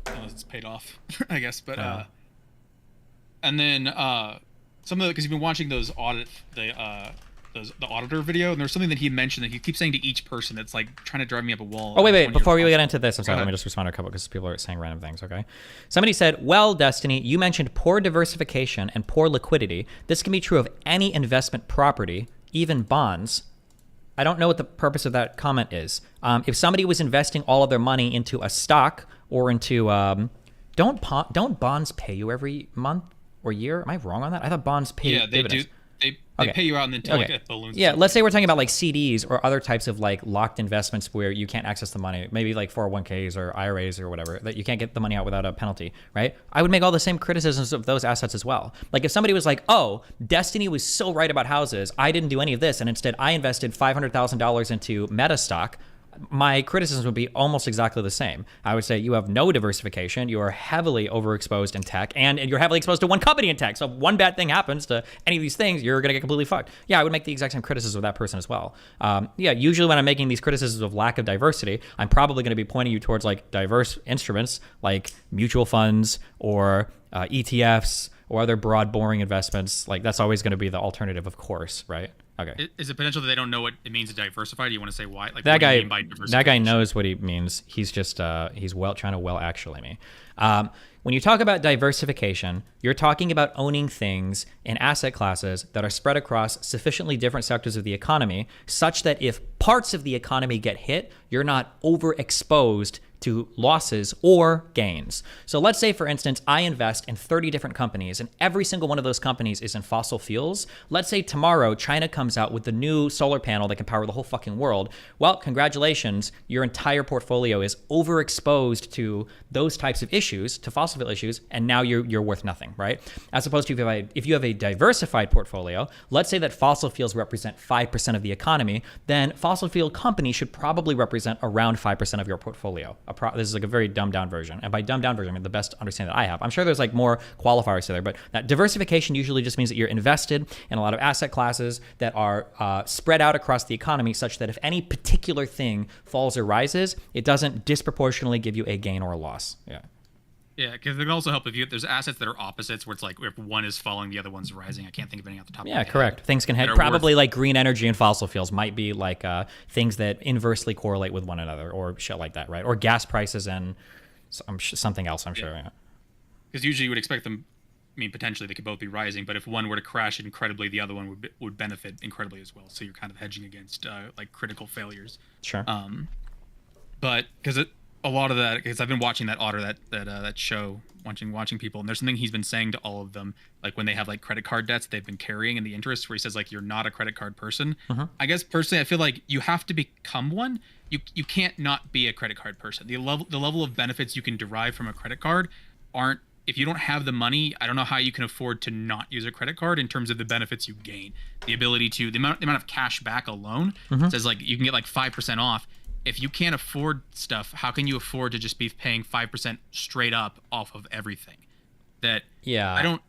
Unless it's paid off, I guess. But and then some of the, because you've been watching those the auditor video, and there's something that he mentioned that he keeps saying to each person that's like trying to drive me up a wall. Oh, wait. Before we get into this, I'm sorry. Let me just respond to a couple because people are saying random things, okay? Somebody said, well, Destiny, you mentioned poor diversification and poor liquidity. This can be true of any investment property, even bonds. I don't know what the purpose of that comment is. If somebody was investing all of their money into a stock or into, don't bonds pay you every month or year? Am I wrong on that? I thought bonds pay dividends. They do. They pay you out until like it balloons. Yeah, let's say we're talking about like CDs or other types of like locked investments where you can't access the money, maybe like 401ks or IRAs or whatever, that you can't get the money out without a penalty, right? I would make all the same criticisms of those assets as well. Like if somebody was like, oh, Destiny was so right about houses, I didn't do any of this, and instead I invested $500,000 into Meta stock, my criticism would be almost exactly the same. I would say you have no diversification, you are heavily overexposed in tech, and you're heavily exposed to one company in tech. So if one bad thing happens to any of these things, you're going to get completely fucked. Yeah, I would make the exact same criticism of that person as well. Yeah, usually when I'm making these criticisms of lack of diversity, I'm probably going to be pointing you towards like diverse instruments like mutual funds or ETFs or other broad, boring investments. Like that's always going to be the alternative, of course, right? Okay. Is it potential that they don't know what it means to diversify? Do you want to say why? Like that what guy, do you mean by diversification? that guy knows what he means. He's just he's trying to actually me. When you talk about diversification, you're talking about owning things in asset classes that are spread across sufficiently different sectors of the economy, such that if parts of the economy get hit, you're not overexposed to losses or gains. So let's say, for instance, I invest in 30 different companies and every single one of those companies is in fossil fuels. Let's say tomorrow China comes out with the new solar panel that can power the whole fucking world. Well, congratulations, your entire portfolio is overexposed to those types of issues, to fossil fuel issues, and now you're worth nothing, right? As opposed to if you have a diversified portfolio, let's say that fossil fuels represent 5% of the economy, then fossil fuel companies should probably represent around 5% of your portfolio. This is like a very dumbed down version. And by dumbed down version, I mean the best understanding that I have. I'm sure there's like more qualifiers to there, but that diversification usually just means that you're invested in a lot of asset classes that are spread out across the economy such that if any particular thing falls or rises, it doesn't disproportionately give you a gain or a loss. Yeah. Yeah, because it can also help if there's assets that are opposites, where it's like if one is falling, the other one's rising. I can't think of any off the top of my head. Yeah, correct. Things can head probably like green energy and fossil fuels might be like things that inversely correlate with one another or shit like that, right? Or gas prices and something else, I'm sure. Yeah. Because usually you would expect them, I mean, potentially they could both be rising, but if one were to crash incredibly, the other one would benefit incredibly as well. So you're kind of hedging against like critical failures. Sure. But because a lot of that, because I've been watching that that show, watching people, and there's something he's been saying to all of them, like when they have like credit card debts they've been carrying and the interest, where he says like, you're not a credit card person. I guess personally I feel like you have to become one. You can't not be a credit card person. The level of benefits you can derive from a credit card aren't, if you don't have the money, I don't know how you can afford to not use a credit card in terms of the benefits you gain. The ability to, the amount of cash back alone says like you can get like 5% off. If you can't afford stuff, how can you afford to just be paying 5% straight up off of everything? That I don't.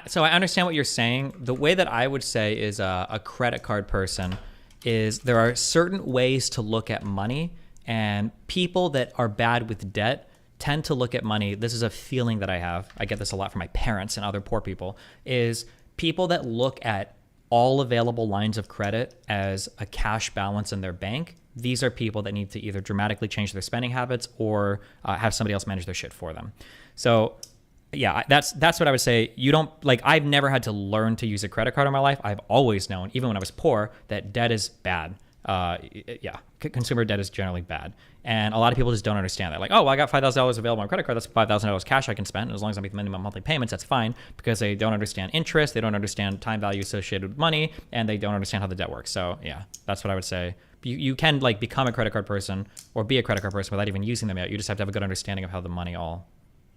So I understand what you're saying. The way that I would say is a credit card person is there are certain ways to look at money, and people that are bad with debt tend to look at money. This is a feeling that I have. I get this a lot from my parents and other poor people, is people that look at all available lines of credit as a cash balance in their bank. These are people that need to either dramatically change their spending habits or have somebody else manage their shit for them. So yeah, that's what I would say. You don't, like, I've never had to learn to use a credit card in my life. I've always known, even when I was poor, that debt is bad. Consumer debt is generally bad. And a lot of people just don't understand that. Like, oh, well, I got $5,000 available on credit card. That's $5,000 cash I can spend. And as long as I make the minimum monthly payments, that's fine, because they don't understand interest. They don't understand time value associated with money, and they don't understand how the debt works. So yeah, that's what I would say. You can like become a credit card person or be a credit card person without even using them yet. You just have to have a good understanding of how the money all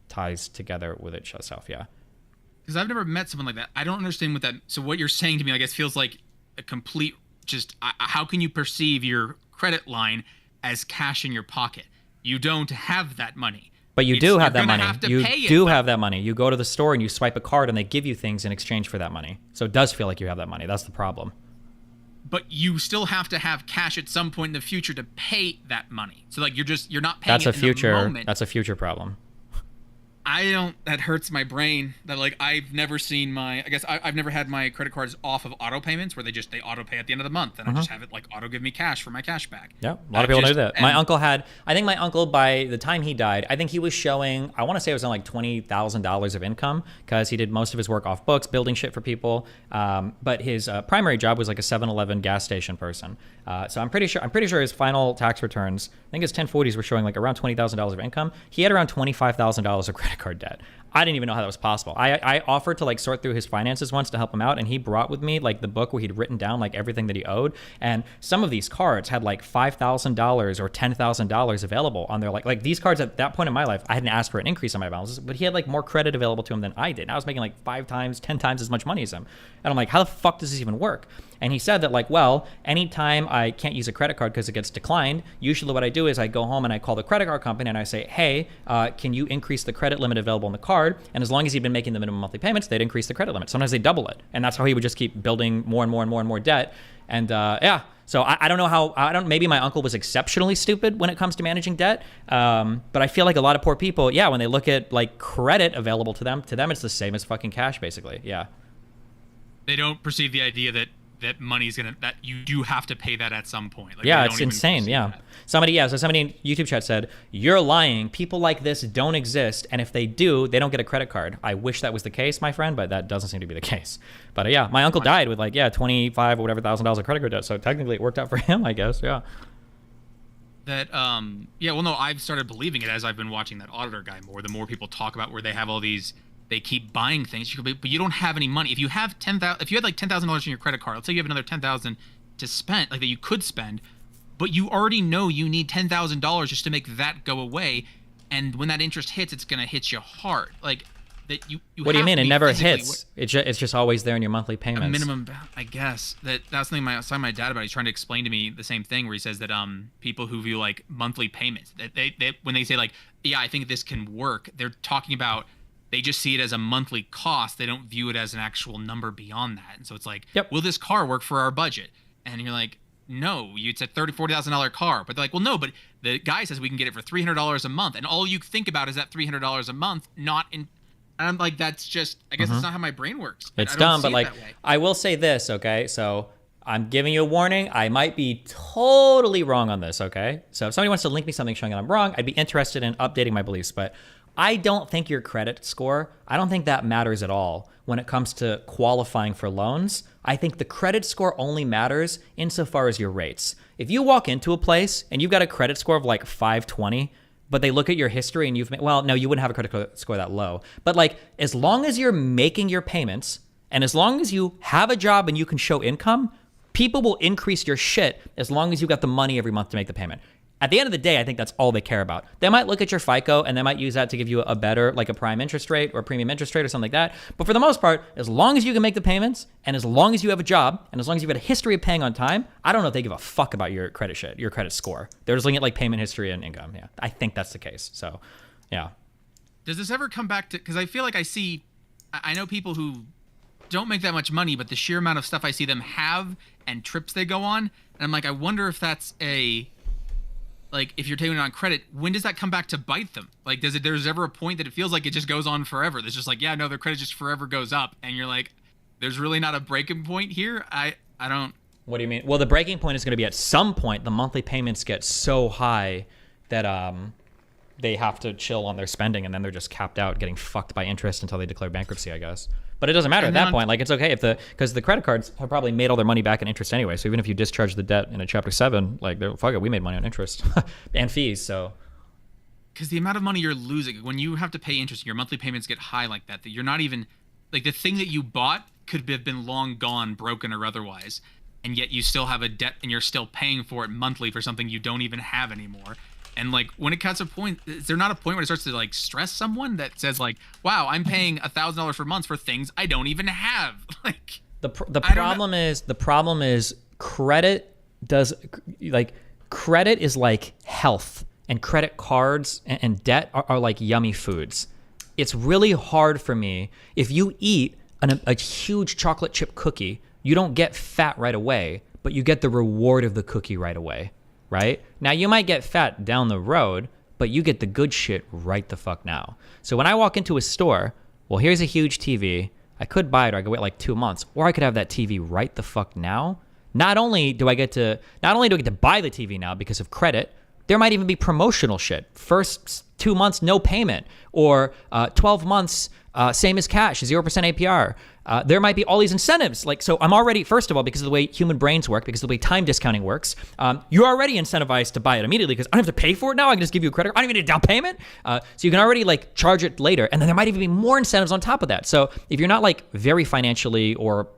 ties together with itself. Yeah. Because I've never met someone like that. I don't understand what that. So what you're saying to me, I guess, feels like a complete. Just how can you perceive your credit line as cash in your pocket? You don't have that money. But you do have that money. You do have that money. You go to the store and you swipe a card and they give you things in exchange for that money. So it does feel like you have that money. That's the problem. But you still have to have cash at some point in the future to pay that money. So like you're not paying it in the moment. That's a future problem. That hurts my brain that like I've never seen I've never had my credit cards off of auto payments where they auto pay at the end of the month, and I just have it like auto give me cash for my cash back. Yeah, a lot of people do that. My uncle by the time he died, I think he was showing, I want to say it was on like $20,000 of income, because he did most of his work off books, building shit for people. But his primary job was like a 7-Eleven gas station person. So I'm pretty sure his final tax returns, I think his 1040s were showing like around $20,000 of income. He had around $25,000 of credit card debt. I didn't even know how that was possible. I offered to like sort through his finances once to help him out, and he brought with me like the book where he'd written down like everything that he owed, and some of these cards had like $5,000 or $10,000 available on there. Like these cards at that point in my life, I hadn't asked for an increase on my balances, but he had like more credit available to him than I did. And I was making like 5 times, 10 times as much money as him. And I'm like, how the fuck does this even work? And he said that like, well, anytime I can't use a credit card because it gets declined, usually what I do is I go home and I call the credit card company and I say, hey, can you increase the credit limit available on the card? And as long as he'd been making the minimum monthly payments, they'd increase the credit limit. Sometimes they double it. And that's how he would just keep building more and more and more and more debt. And so I don't know maybe my uncle was exceptionally stupid when it comes to managing debt. But I feel like a lot of poor people, when they look at like credit available to them it's the same as fucking cash, basically. Yeah. They don't perceive the idea that money's that you do have to pay that at some point. Like, yeah, it's insane. Yeah. Somebody in YouTube chat said, you're lying. People like this don't exist. And if they do, they don't get a credit card. I wish that was the case, my friend, but that doesn't seem to be the case. But yeah, my uncle died with like, $25 or whatever $1,000 of credit card debt. So technically it worked out for him, I guess. Yeah. That, I've started believing it as I've been watching that auditor guy more. The more people talk about where they have all these, they keep buying things, but you don't have any money. If you have if you had like $10,000 in your credit card, let's say you have another $10,000 to spend, like that you could spend, but you already know you need $10,000 just to make that go away, and when that interest hits, it's gonna hit you hard. Like that you. What do you mean? It never hits. It's just always there in your monthly payments. A minimum, I guess. That's something I saw my dad about. He's trying to explain to me the same thing, where he says that people who view like monthly payments, that they when they say like, yeah, I think this can work, they're talking about. They just see it as a monthly cost. They don't view it as an actual number beyond that. And so it's like, will this car work for our budget? And you're like, no, it's a $30,000, $40,000 car. But they're like, well, no, but the guy says we can get it for $300 a month. And all you think about is that $300 a month, not in. And I'm like, that's just, I guess that's not how my brain works. It's dumb, but like, I will say this, okay? So I'm giving you a warning. I might be totally wrong on this, okay? So if somebody wants to link me something showing that I'm wrong, I'd be interested in updating my beliefs. But I don't think your credit score, I don't think that matters at all when it comes to qualifying for loans. I think the credit score only matters insofar as your rates. If you walk into a place and you've got a credit score of like 520, but they look at your history and you've made, well, no, you wouldn't have a credit score that low. But like, as long as you're making your payments and as long as you have a job and you can show income, people will increase your shit as long as you got the money every month to make the payment. At the end of the day, I think that's all they care about. They might look at your FICO and they might use that to give you a better, like a prime interest rate or premium interest rate or something like that. But for the most part, as long as you can make the payments and as long as you have a job and as long as you've got a history of paying on time, I don't know if they give a fuck about your credit shit, your credit score. They're just looking at like payment history and income. Yeah, I think that's the case. So, yeah. Does this ever come back to, because I feel like I know people who don't make that much money, but the sheer amount of stuff I see them have and trips they go on, and I'm like, I wonder if that's like, if you're taking it on credit, when does that come back to bite them? Like, there's ever a point that it feels like it just goes on forever? There's just like, yeah, no, their credit just forever goes up. And you're like, there's really not a breaking point here? I don't. What do you mean? Well, the breaking point is going to be at some point, the monthly payments get so high that they have to chill on their spending and then they're just capped out getting fucked by interest until they declare bankruptcy, I guess. But it doesn't matter at that point. Like, it's okay because the credit cards have probably made all their money back in interest anyway. So even if you discharge the debt in a Chapter 7, like, fuck it, we made money on interest and fees. So, because the amount of money you're losing when you have to pay interest, your monthly payments get high like that you're not even, like, the thing that you bought could have been long gone, broken or otherwise, and yet you still have a debt and you're still paying for it monthly for something you don't even have anymore. And like, when it cuts a point, is there not a point where it starts to like stress someone that says like, wow, I'm paying $1,000 for months for things I don't even have? Like, the problem is credit is like health, and credit cards and debt are like yummy foods. It's really hard for me. If you eat a huge chocolate chip cookie, you don't get fat right away, but you get the reward of the cookie right away. Right? Now, you might get fat down the road, but you get the good shit right the fuck now. So when I walk into a store, well, here's a huge TV. I could buy it or I could wait like 2 months, or I could have that TV right the fuck now. Not only do I get to buy the TV now because of credit, there might even be promotional shit. First 2 months, no payment, or 12 months, same as cash, 0% APR. There might be all these incentives. Like, so I'm already, first of all, because of the way human brains work, because of the way time discounting works, you're already incentivized to buy it immediately because I don't have to pay for it now. I can just give you a credit card. I don't even need a down payment. So you can already like charge it later. And then there might even be more incentives on top of that. So if you're not like very financially or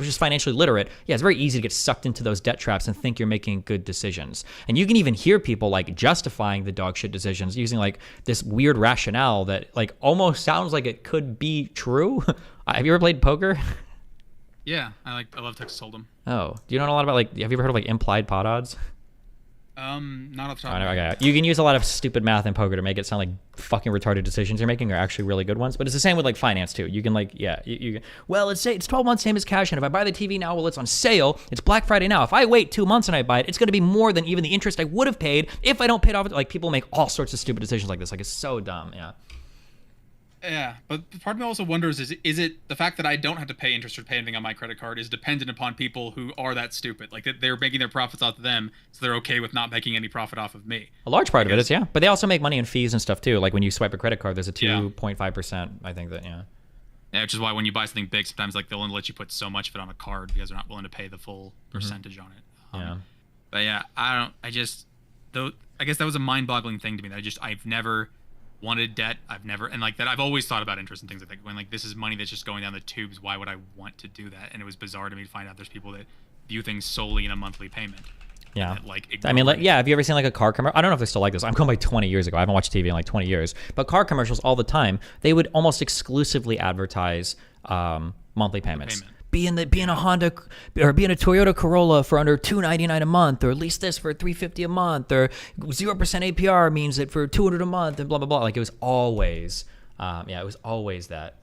just financially literate, yeah, it's very easy to get sucked into those debt traps and think you're making good decisions. And you can even hear people like justifying the dog shit decisions using like this weird rationale that like almost sounds like it could be true. Have you ever played poker? Yeah, I love Texas Hold'em. Oh, do you know a lot about like? Have you ever heard of like implied pot odds? Not off the top of my head. You can use a lot of stupid math in poker to make it sound like fucking retarded decisions you're making are actually really good ones. But it's the same with like finance too. You can like, yeah, well, it's 12 months, same as cash. And if I buy the TV now, well, it's on sale. It's Black Friday now. If I wait 2 months and I buy it, it's going to be more than even the interest I would have paid if I don't pay it off. Like, people make all sorts of stupid decisions like this. Like, it's so dumb. Yeah. Yeah, but part of me also wonders, is it the fact that I don't have to pay interest or pay anything on my credit card is dependent upon people who are that stupid? Like, they're making their profits off of them, so they're okay with not making any profit off of me. A large part of it is, yeah. But they also make money in fees and stuff, too. Like, when you swipe a credit card, there's a 2.5%, I think that, yeah. Yeah, which is why when you buy something big, sometimes, like, they'll only let you put so much of it on a card because they're not willing to pay the full percentage on it. Yeah. But, yeah, I guess that was a mind-boggling thing to me. I've never wanted debt. I've always thought about interest and things like that. When like, this is money that's just going down the tubes, why would I want to do that? And it was bizarre to me to find out there's people that view things solely in a monthly payment. Yeah. I mean, like, yeah, have you ever seen like a car commercial? I don't know if they still like this. I'm going by 20 years ago. I haven't watched TV in like 20 years. But car commercials all the time, they would almost exclusively advertise monthly payments. Be in a Honda or be in a Toyota Corolla for under $299 a month, or lease this for $350 a month, or 0% APR means that for $200 a month, and blah blah blah. Like, it was always, it was always that.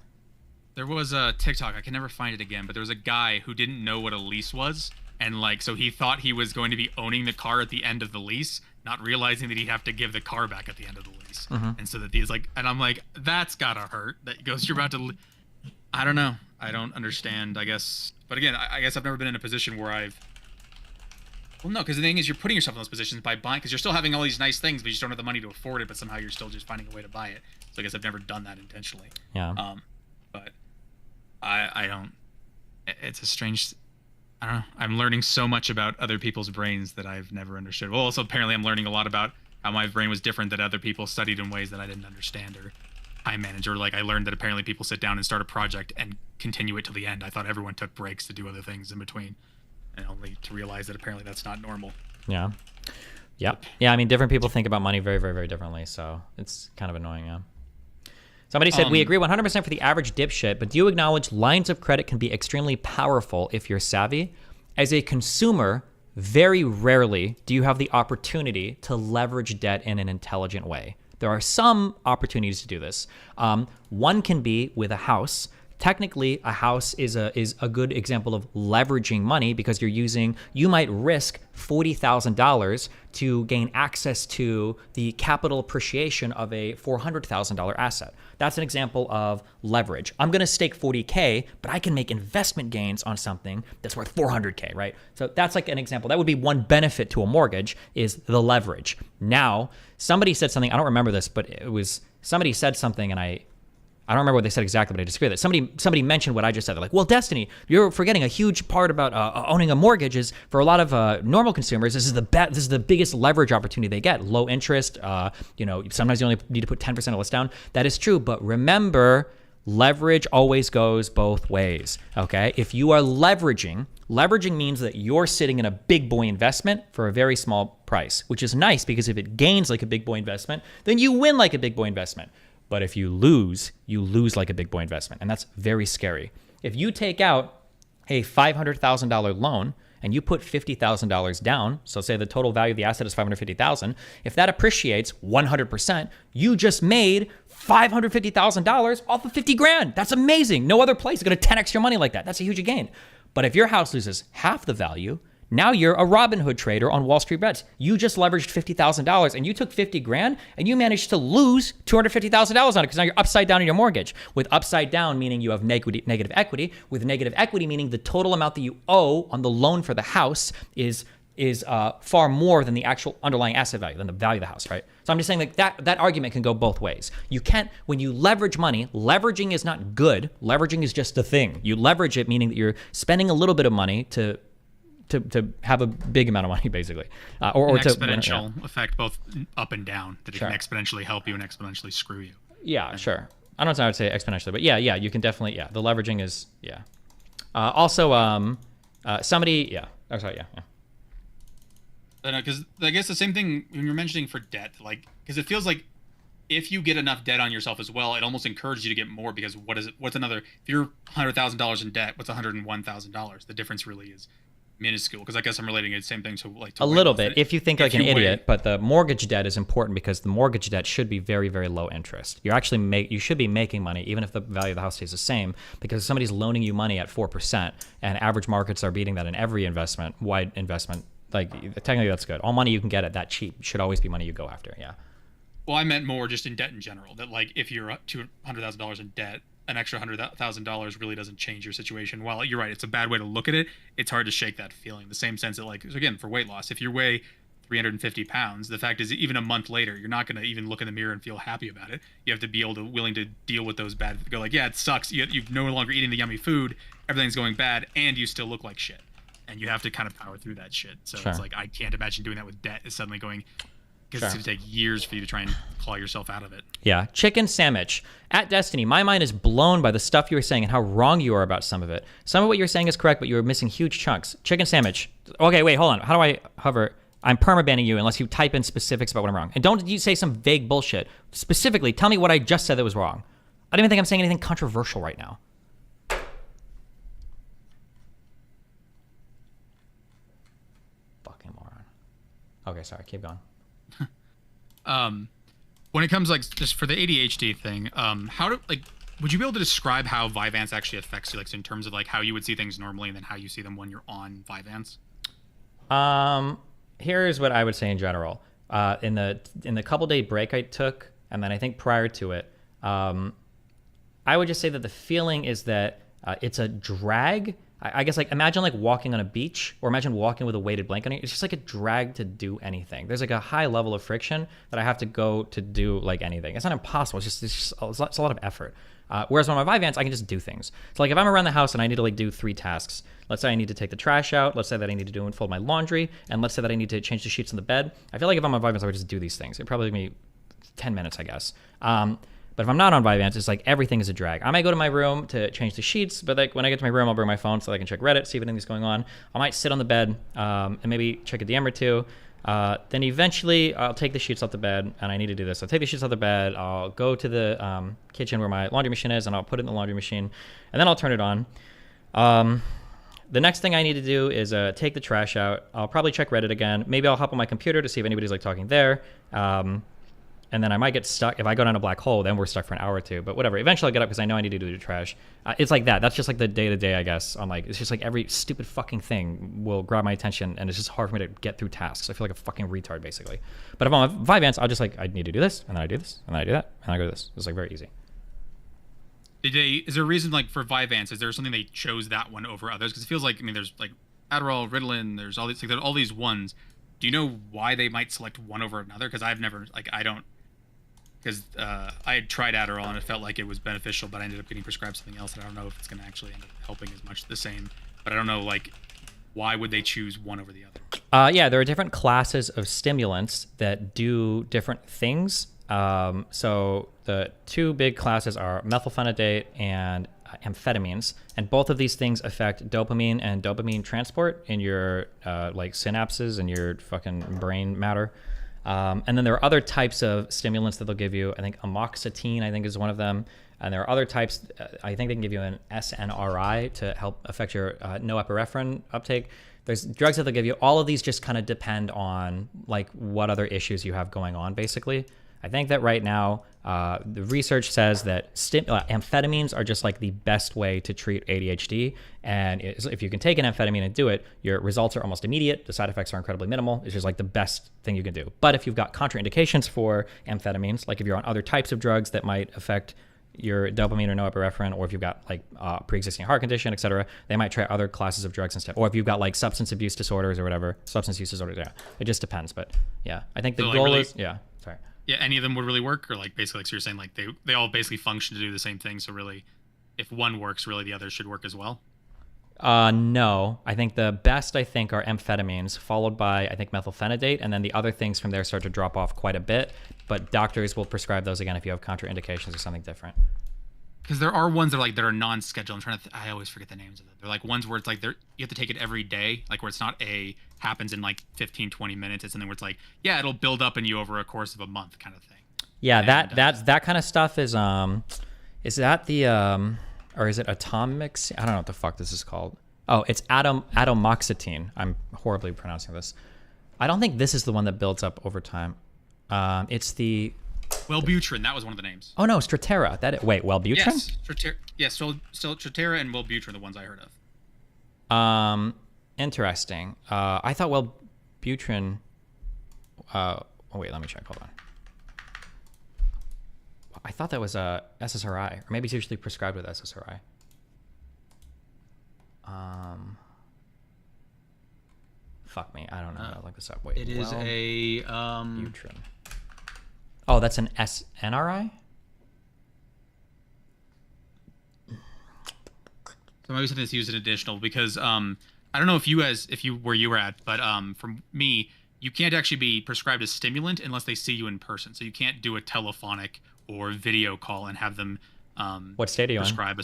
There was a TikTok, I can never find it again, but there was a guy who didn't know what a lease was, and like, so he thought he was going to be owning the car at the end of the lease, not realizing that he'd have to give the car back at the end of the lease, and so that he's like, and I'm like, that's gotta hurt. That goes, you're about to. I don't know. I don't understand, I guess. But again, I guess I've never been in a position where well, no, because the thing is, you're putting yourself in those positions by buying, because you're still having all these nice things, but you just don't have the money to afford it, but somehow you're still just finding a way to buy it. So I guess I've never done that intentionally. Yeah. But I don't, it's a strange, I don't know. I'm learning so much about other people's brains that I've never understood. Well, also apparently I'm learning a lot about how my brain was different, that other people studied in ways that I didn't understand or time manage, or like I learned that apparently people sit down and start a project and continue it till the end. I thought everyone took breaks to do other things in between, and only to realize that apparently that's not normal. Yeah. Yep. Yeah, I mean, different people think about money very, very, very differently, so it's kind of annoying, yeah. Somebody said, we agree 100% for the average dipshit, but do you acknowledge lines of credit can be extremely powerful if you're savvy? As a consumer, very rarely do you have the opportunity to leverage debt in an intelligent way. There are some opportunities to do this. One can be with a house. Technically, a house is a good example of leveraging money because you might risk $40,000 to gain access to the capital appreciation of a $400,000 asset. That's an example of leverage. I'm going to stake 40K, but I can make investment gains on something that's worth 400K, right? So that's like an example. That would be one benefit to a mortgage is the leverage. Now, somebody said something, I don't remember this, but somebody said something and I don't remember what they said exactly, but I disagree with it. Somebody mentioned what I just said. They're like, well, Destiny, you're forgetting a huge part about owning a mortgage is for a lot of normal consumers, this is the biggest leverage opportunity they get. Low interest, sometimes you only need to put 10% of less down. That is true, but remember, leverage always goes both ways, okay? If you are leveraging means that you're sitting in a big boy investment for a very small price, which is nice because if it gains like a big boy investment, then you win like a big boy investment. But if you lose like a big boy investment. And that's very scary. If you take out a $500,000 loan and you put $50,000 down, so say the total value of the asset is $550,000, if that appreciates 100%, you just made $550,000 off of 50 grand. That's amazing. No other place is going to 10x your money like that. That's a huge gain. But if your house loses half the value, now you're a Robin Hood trader on Wall Street Bets. You just leveraged $50,000 and you took 50 grand and you managed to lose $250,000 on it because now you're upside down in your mortgage. With upside down meaning you have negative equity. With negative equity meaning the total amount that you owe on the loan for the house is far more than the actual underlying asset value, than the value of the house, right? So I'm just saying like that argument can go both ways. You can't, when you leverage money, leveraging is not good. Leveraging is just a thing. You leverage it meaning that you're spending a little bit of money to have a big amount of money, basically, or an exponential effect, both up and down. That it can exponentially help you and exponentially screw you. Yeah, sure. I don't know if I would say exponentially, but yeah, you can definitely, the leveraging is, also, somebody, oh, sorry, Because I guess the same thing when you're mentioning for debt, like, because it feels like if you get enough debt on yourself as well, it almost encourages you to get more because what's another, if you're $100,000 in debt, what's $101,000? The difference really is minuscule, because I guess I'm relating it the same thing to a little bit if you think like an idiot, but the mortgage debt is important because the mortgage debt should be very, very low interest. You should be making money even if the value of the house stays the same, because somebody's loaning you money at 4% and average markets are beating that in every wide investment. Like technically that's good. All money you can get at that cheap should always be money you go after. Yeah. Well, I meant more just in debt in general, that like if you're $200,000 in debt, an extra $100,000 really doesn't change your situation. While you're right, it's a bad way to look at it. It's hard to shake that feeling. The same sense that, like, again, for weight loss, if you weigh 350 pounds, the fact is even a month later, you're not going to even look in the mirror and feel happy about it. You have to be willing to deal with those go like, yeah, it sucks. You're no longer eating the yummy food. Everything's going bad, and you still look like shit. And you have to kind of power through that shit. So It's like, I can't imagine doing that with debt is suddenly going, because it's going to take years for you to try and claw yourself out of it. Yeah. Chicken Sandwich. At Destiny, my mind is blown by the stuff you were saying and how wrong you are about some of it. Some of what you're saying is correct, but you were missing huge chunks. Chicken Sandwich. Okay, wait, hold on. How do I hover? I'm permabanning you unless you type in specifics about what I'm wrong. And don't you say some vague bullshit. Specifically, tell me what I just said that was wrong. I don't even think I'm saying anything controversial right now. Fucking moron. Okay, sorry. Keep going. When it comes like just for the ADHD thing, would you be able to describe how Vyvanse actually affects you, like in terms of like how you would see things normally and then how you see them when you're on Vyvanse? Here's what I would say in general. In the couple day break I took, and then I think prior to it, I would just say that the feeling is that it's a drag I guess like imagine like walking on a beach, or imagine walking with a weighted blanket on you. It's just like a drag to do anything. There's like a high level of friction that I have to go to do like anything. It's not impossible. It's a lot of effort. Whereas on my Vyvanse, I can just do things. So like if I'm around the house and I need to like do 3 tasks, let's say I need to take the trash out, let's say that I need to do and fold my laundry, and let's say that I need to change the sheets in the bed. I feel like if I'm on Vyvanse, I would just do these things. It'd probably take me 10 minutes, I guess. But if I'm not on Vyvanse, it's like everything is a drag. I might go to my room to change the sheets, but like when I get to my room, I'll bring my phone so I can check Reddit, see if anything's going on. I might sit on the bed and maybe check a DM or two. Then eventually I'll take the sheets off the bed, and I need to do this. I'll take the sheets off the bed, I'll go to the kitchen where my laundry machine is, and I'll put it in the laundry machine, and then I'll turn it on. The next thing I need to do is take the trash out. I'll probably check Reddit again. Maybe I'll hop on my computer to see if anybody's like talking there. And then I might get stuck. If I go down a black hole, then we're stuck for an hour or two. But whatever. Eventually I'll get up because I know I need to do the trash. It's like that. That's just like the day-to-day, I guess. It's just like every stupid fucking thing will grab my attention, and it's just hard for me to get through tasks. I feel like a fucking retard, basically. But if I'm on Vyvanse, I'll just like, I need to do this, and then I do this, and then I do that, and I go to this. It's like very easy. Is there a reason like for Vyvanse? Is there something they chose that one over others? Because it feels like, I mean, there's like Adderall, Ritalin, there's all these, like, there's all these ones. Do you know why they might select one over another? Because I've never, like, I don't. Because I had tried Adderall and it felt like it was beneficial, but I ended up getting prescribed something else, and I don't know if it's going to actually end up helping as much the same. But I don't know, like, why would they choose one over the other? Yeah, there are different classes of stimulants that do different things. So the 2 big classes are methylphenidate and amphetamines, and both of these things affect dopamine and dopamine transport in your like synapses and your fucking brain matter. And then there are other types of stimulants that they'll give you. I think amoxicillin, I think, is one of them. And there are other types. I think they can give you an SNRI to help affect your norepinephrine uptake. There's drugs that they'll give you. All of these just kind of depend on like what other issues you have going on, basically. I think that right now, the research says that amphetamines are just like the best way to treat ADHD. And if you can take an amphetamine and do it, your results are almost immediate. The side effects are incredibly minimal. It's just like the best thing you can do. But if you've got contraindications for amphetamines, like if you're on other types of drugs that might affect your dopamine or norepinephrine, or if you've got like pre-existing heart condition, et cetera, they might try other classes of drugs instead. Or if you've got like substance abuse disorders or whatever, substance use disorders, yeah. It just depends. But yeah, I think the So, like, goal really- is, yeah, sorry. Yeah, any of them would really work, or like basically, like, so you're saying like they all basically function to do the same thing. So really, if one works, really the others should work as well. No, I think the best are amphetamines, followed by I think methylphenidate, and then the other things from there start to drop off quite a bit. But doctors will prescribe those again if you have contraindications or something different. Because there are ones that are non-scheduled. I'm trying to. I always forget the names of them. They're like ones where it's like you have to take it every day, like where it's not happens in like 15, 20 minutes. It's something where it's like, yeah, it'll build up in you over a course of a month, kind of thing. Yeah, that kind of stuff is that the or is it Atomics? I don't know what the fuck this is called. Oh, it's atomoxetine. I'm horribly pronouncing this. I don't think this is the one that builds up over time. It's the Wellbutrin, that was one of the names. Oh no, Strattera. Wellbutrin? Yes, Strattera and Wellbutrin are the ones I heard of. Interesting. I thought Wellbutrin. Oh wait, let me check. Hold on. I thought that was a SSRI, or maybe it's usually prescribed with SSRI. Fuck me, I don't know. I'll look this up. Wait, it is a Wellbutrin. Oh, that's an SNRI? So maybe something that's used in additional, because I don't know if you where you were at, but from me, you can't actually be prescribed a stimulant unless they see you in person. So you can't do a telephonic or video call and have them what state are you prescribe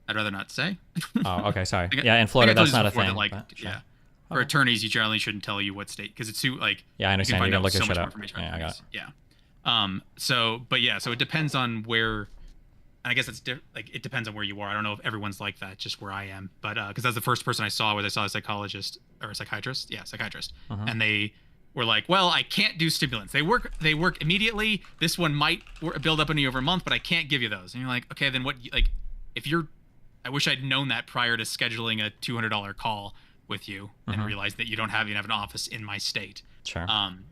I'd rather not say. Oh, okay, sorry. Yeah, in Florida that's not a thing. Like, sure. Yeah. For attorneys, you generally shouldn't tell you what state, because it's too like. Yeah, I understand. You can look this shit up. Yeah, I got it. Yeah. So it depends on where, and I guess it's like it depends on where you are. I don't know if everyone's like that, just where I am, but because that's the first person I saw a psychologist or a psychiatrist. Yeah, psychiatrist, and they were like, well, I can't do stimulants. They work immediately. This one might build up on you over a month, but I can't give you those. And you're like, okay, then what? Like, I wish I'd known that prior to scheduling a $200 call with you and realized that you don't even have an office in my state. Sure. And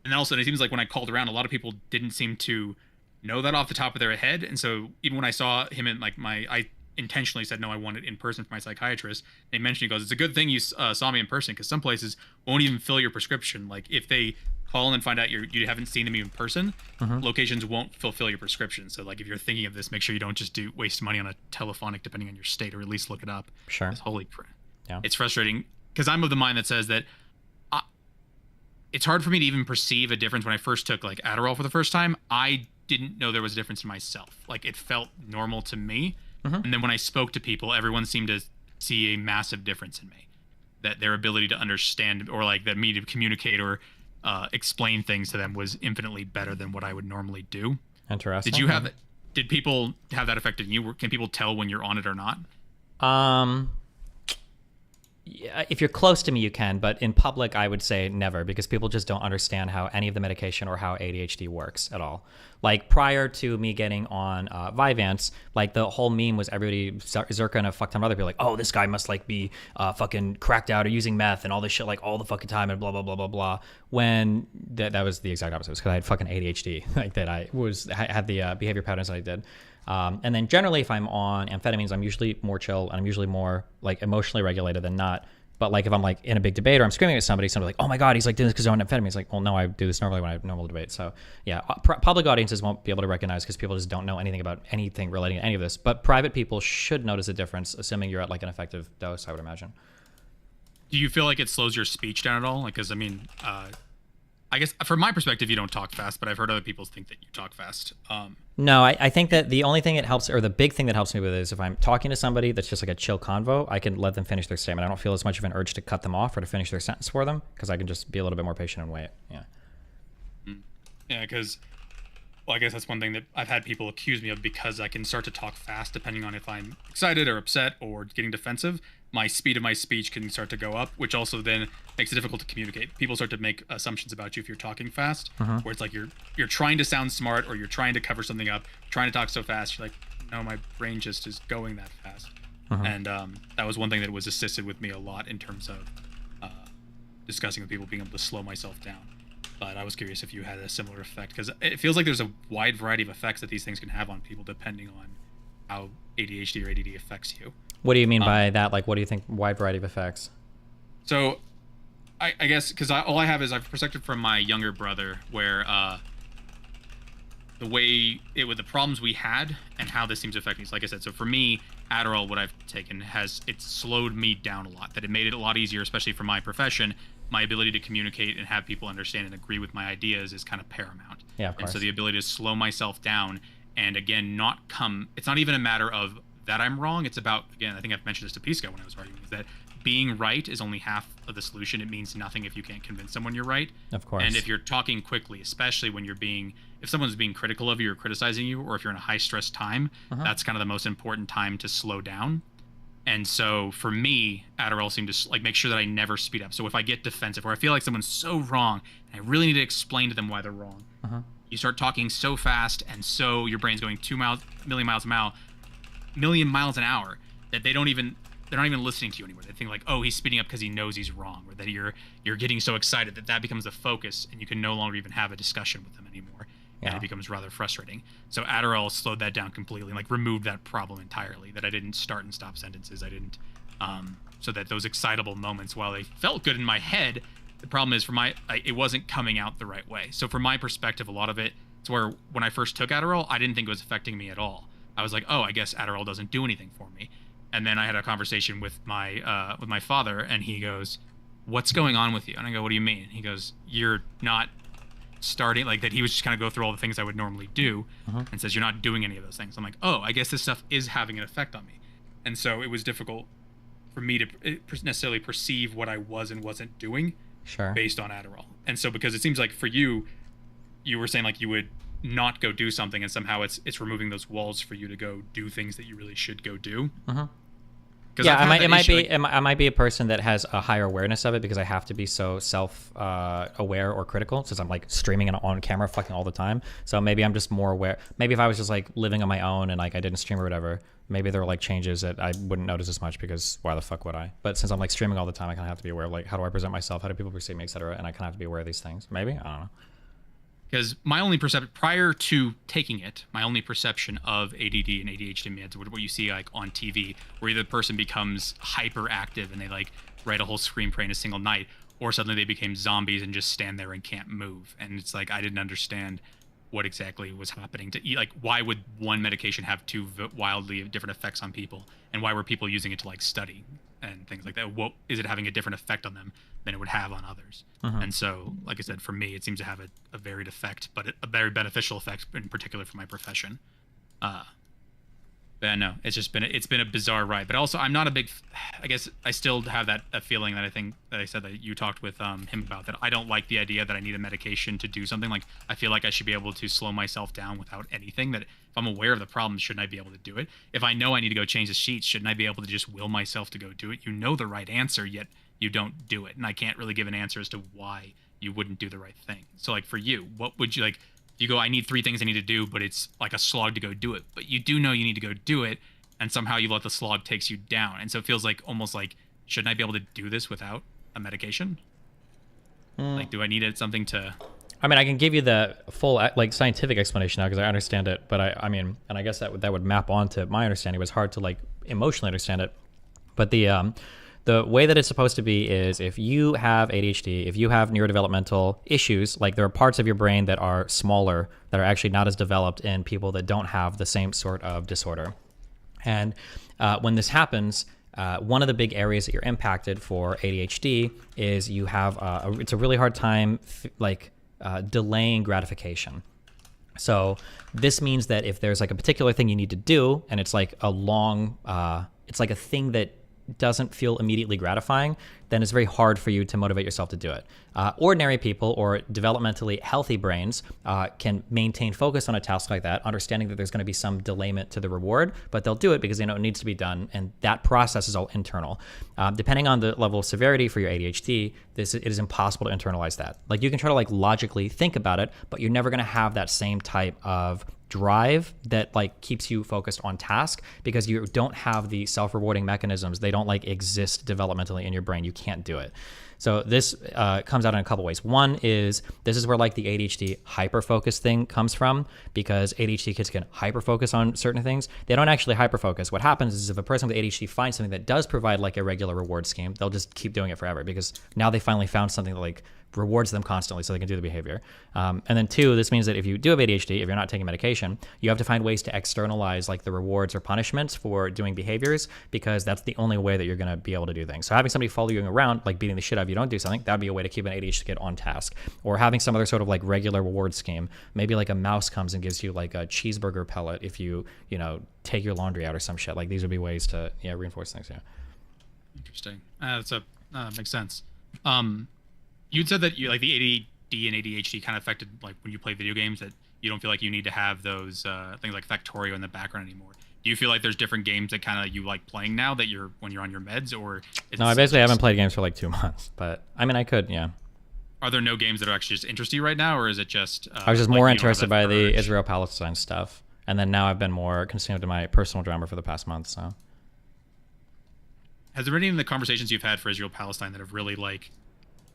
then also, it seems like when I called around, a lot of people didn't seem to know that off the top of their head. And so even when I saw him in like intentionally said, no, I want it in person for my psychiatrist. They mentioned, he goes, it's a good thing you saw me in person, because some places won't even fill your prescription. Like if they call and find out you haven't seen them in person, locations won't fulfill your prescription. So like if you're thinking of this, make sure you don't just waste money on a telephonic, depending on your state, or at least look it up. Sure. Holy crap. Yeah. It's frustrating because I'm of the mind that says that it's hard for me to even perceive a difference. When I first took like Adderall for the first time, I didn't know there was a difference in myself. Like it felt normal to me. And then when I spoke to people, everyone seemed to see a massive difference in me, that their ability to understand, or like that me to communicate or explain things to them, was infinitely better than what I would normally do. Interesting. Did people have that effect on you? Can people tell when you're on it or not? Yeah, if you're close to me, you can, but in public, I would say never, because people just don't understand how any of the medication or how ADHD works at all. Like prior to me getting on Vyvanse, like the whole meme was everybody, Zerka and a fuck ton of other people, like, oh, this guy must like be fucking cracked out or using meth and all this shit like all the fucking time and blah, blah, blah, blah, blah. When that was the exact opposite. It was because I had fucking ADHD, like that I had the behavior patterns that I did. And then generally, if I'm on amphetamines, I'm usually more chill and I'm usually more like emotionally regulated than not. But like if I'm like in a big debate or I'm screaming at somebody's like, oh my God, he's like doing this because he's on amphetamines. Like, well, no, I do this normally when I have normal debate. So yeah, public audiences won't be able to recognize because people just don't know anything about anything relating to any of this. But private people should notice a difference, assuming you're at like an effective dose, I would imagine. Do you feel like it slows your speech down at all? Like, because I mean, I guess from my perspective, you don't talk fast, but I've heard other people think that you talk fast. No, I think that the only thing it helps, or the big thing that helps me with it, is if I'm talking to somebody that's just like a chill convo, I can let them finish their statement. I don't feel as much of an urge to cut them off or to finish their sentence for them, because I can just be a little bit more patient and wait. Yeah. Yeah, because, well, I guess that's one thing that I've had people accuse me of, because I can start to talk fast depending on if I'm excited or upset or getting defensive. My speed of my speech can start to go up, which also then makes it difficult to communicate. People start to make assumptions about you if you're talking fast, where it's like you're trying to sound smart, or you're trying to cover something up, trying to talk so fast. You're like, no, my brain just is going that fast. And that was one thing that was assisted with me a lot in terms of discussing with people, being able to slow myself down. But I was curious if you had a similar effect, because it feels like there's a wide variety of effects that these things can have on people depending on how ADHD or ADD affects you. What do you mean by that? Like, what do you think? Wide variety of effects. So, I guess because all I have is I've perspective from my younger brother, where the way with the problems we had and how this seems to affect me. So like I said, so for me, Adderall, what I've taken it's slowed me down a lot. That it made it a lot easier, especially for my profession. My ability to communicate and have people understand and agree with my ideas is kind of paramount. Yeah, of course. And so the ability to slow myself down and again it's not even a matter of that I'm wrong. It's about, again, I think I've mentioned this to Pisco when I was arguing, is that being right is only half of the solution. It means nothing if you can't convince someone you're right. Of course. And if you're talking quickly, especially when if someone's being critical of you or criticizing you, or if you're in a high stress time, that's kind of the most important time to slow down. And so for me, Adderall seemed to like make sure that I never speed up. So if I get defensive or I feel like someone's so wrong and I really need to explain to them why they're wrong, you start talking so fast, and so your brain's going 2 million miles an hour that they're not even listening to you anymore. They think like, oh, he's speeding up because he knows he's wrong, or that you're getting so excited that becomes the focus, and you can no longer even have a discussion with them anymore. And it becomes rather frustrating. So Adderall slowed that down completely, and like removed that problem entirely, that I didn't start and stop sentences. I didn't so that those excitable moments, while they felt good in my head, the problem is it wasn't coming out the right way. So from my perspective, a lot of it's where when I first took Adderall, I didn't think it was affecting me at all. I was like, oh, I guess Adderall doesn't do anything for me. And then I had a conversation with my father, and he goes, what's going on with you? And I go, what do you mean? He goes, you're not starting, like that he was just kind of go through all the things I would normally do, and says, you're not doing any of those things. I'm like, oh, I guess this stuff is having an effect on me. And so it was difficult for me to necessarily perceive what I was and wasn't doing based on Adderall. And so because it seems like for you were saying like you would not go do something, and somehow it's removing those walls for you to go do things that you really should go do. Yeah, I might be a person that has a higher awareness of it because I have to be so self-aware or critical, since I'm like streaming and on camera fucking all the time. So maybe I'm just more aware. Maybe if I was just like living on my own and like I didn't stream or whatever, maybe there were like changes that I wouldn't notice as much, because why the fuck would I? But since I'm like streaming all the time, I kind of have to be aware of like, how do I present myself? How do people perceive me, etc. And I kind of have to be aware of these things. Maybe, I don't know. Because my only perception prior to taking it, my only perception of ADD and ADHD meds, what you see like on TV, where either the person becomes hyperactive and they like write a whole screenplay in a single night, or suddenly they became zombies and just stand there and can't move. And it's like I didn't understand what exactly was happening to eat. Like, why would one medication have two wildly different effects on people, and why were people using it to like study and things like that? What is it having a different effect on them than it would have on others? And so, like I said, for me, it seems to have a varied effect, but a very beneficial effect in particular for my profession. But no, it's been a bizarre ride. But also, I'm not a big. I guess I still have that feeling that I think that I said that you talked with him about, that I don't like the idea that I need a medication to do something. Like, I feel like I should be able to slow myself down without anything. That if I'm aware of the problem, shouldn't I be able to do it? If I know I need to go change the sheets, shouldn't I be able to just will myself to go do it? You know the right answer, yet you don't do it, and I can't really give an answer as to why you wouldn't do the right thing. So, like, for you, what would you like? You go, I need 3 things I need to do, but it's like a slog to go do it. But you do know you need to go do it, and somehow you let the slog takes you down. And so it feels like almost like, shouldn't I be able to do this without a medication? Like, do I need something to... I mean, I can give you the full like scientific explanation now because I understand it. But I mean, and I guess that would map onto my understanding. It was hard to like emotionally understand it. But the way that it's supposed to be is if you have ADHD, if you have neurodevelopmental issues, like there are parts of your brain that are smaller, that are actually not as developed in people that don't have the same sort of disorder. And when this happens, one of the big areas that you're impacted for ADHD is you have it's a really hard time delaying gratification. So this means that if there's like a particular thing you need to do, and it's like a long, it's like a thing that doesn't feel immediately gratifying, then it's very hard for you to motivate yourself to do it. Ordinary people or developmentally healthy brains can maintain focus on a task like that, understanding that there's going to be some delayment to the reward, but they'll do it because they know it needs to be done, and that process is all internal. Depending on the level of severity for your ADHD, it is impossible to internalize that. Like, you can try to like logically think about it, but you're never going to have that same type of drive that like keeps you focused on task because you don't have the self-rewarding mechanisms. They don't like exist developmentally in your brain. You can't do it. So this comes out in a couple ways. One is, this is where like the ADHD hyper-focus thing comes from, because ADHD kids can hyper-focus on certain things. They don't actually hyper-focus. What happens is if a person with ADHD finds something that does provide like a regular reward scheme, they'll just keep doing it forever because now they finally found something that like rewards them constantly so they can do the behavior. And then 2, this means that if you do have ADHD, if you're not taking medication, you have to find ways to externalize like the rewards or punishments for doing behaviors, because that's the only way that you're going to be able to do things. So having somebody follow you around, like beating the shit out of you don't do something, that'd be a way to keep an ADHD kid on task. Or having some other sort of like regular reward scheme. Maybe like a mouse comes and gives you like a cheeseburger pellet if you take your laundry out or some shit. Like, these would be ways to reinforce things. Interesting. Makes sense. You'd said that you like the ADD and ADHD kind of affected like when you play video games, that you don't feel like you need to have those things like Factorio in the background anymore. Do you feel like there's different games that kind of you like playing now that when you're on your meds, or? No, I basically haven't played games for like 2 months, but I mean, I could, yeah. Are there no games that are actually just interest you right now, or is it just? I was just more interested by the Israel-Palestine stuff, and then now I've been more consumed in my personal drama for the past month. So, has there been any of the conversations you've had for Israel-Palestine that have really like,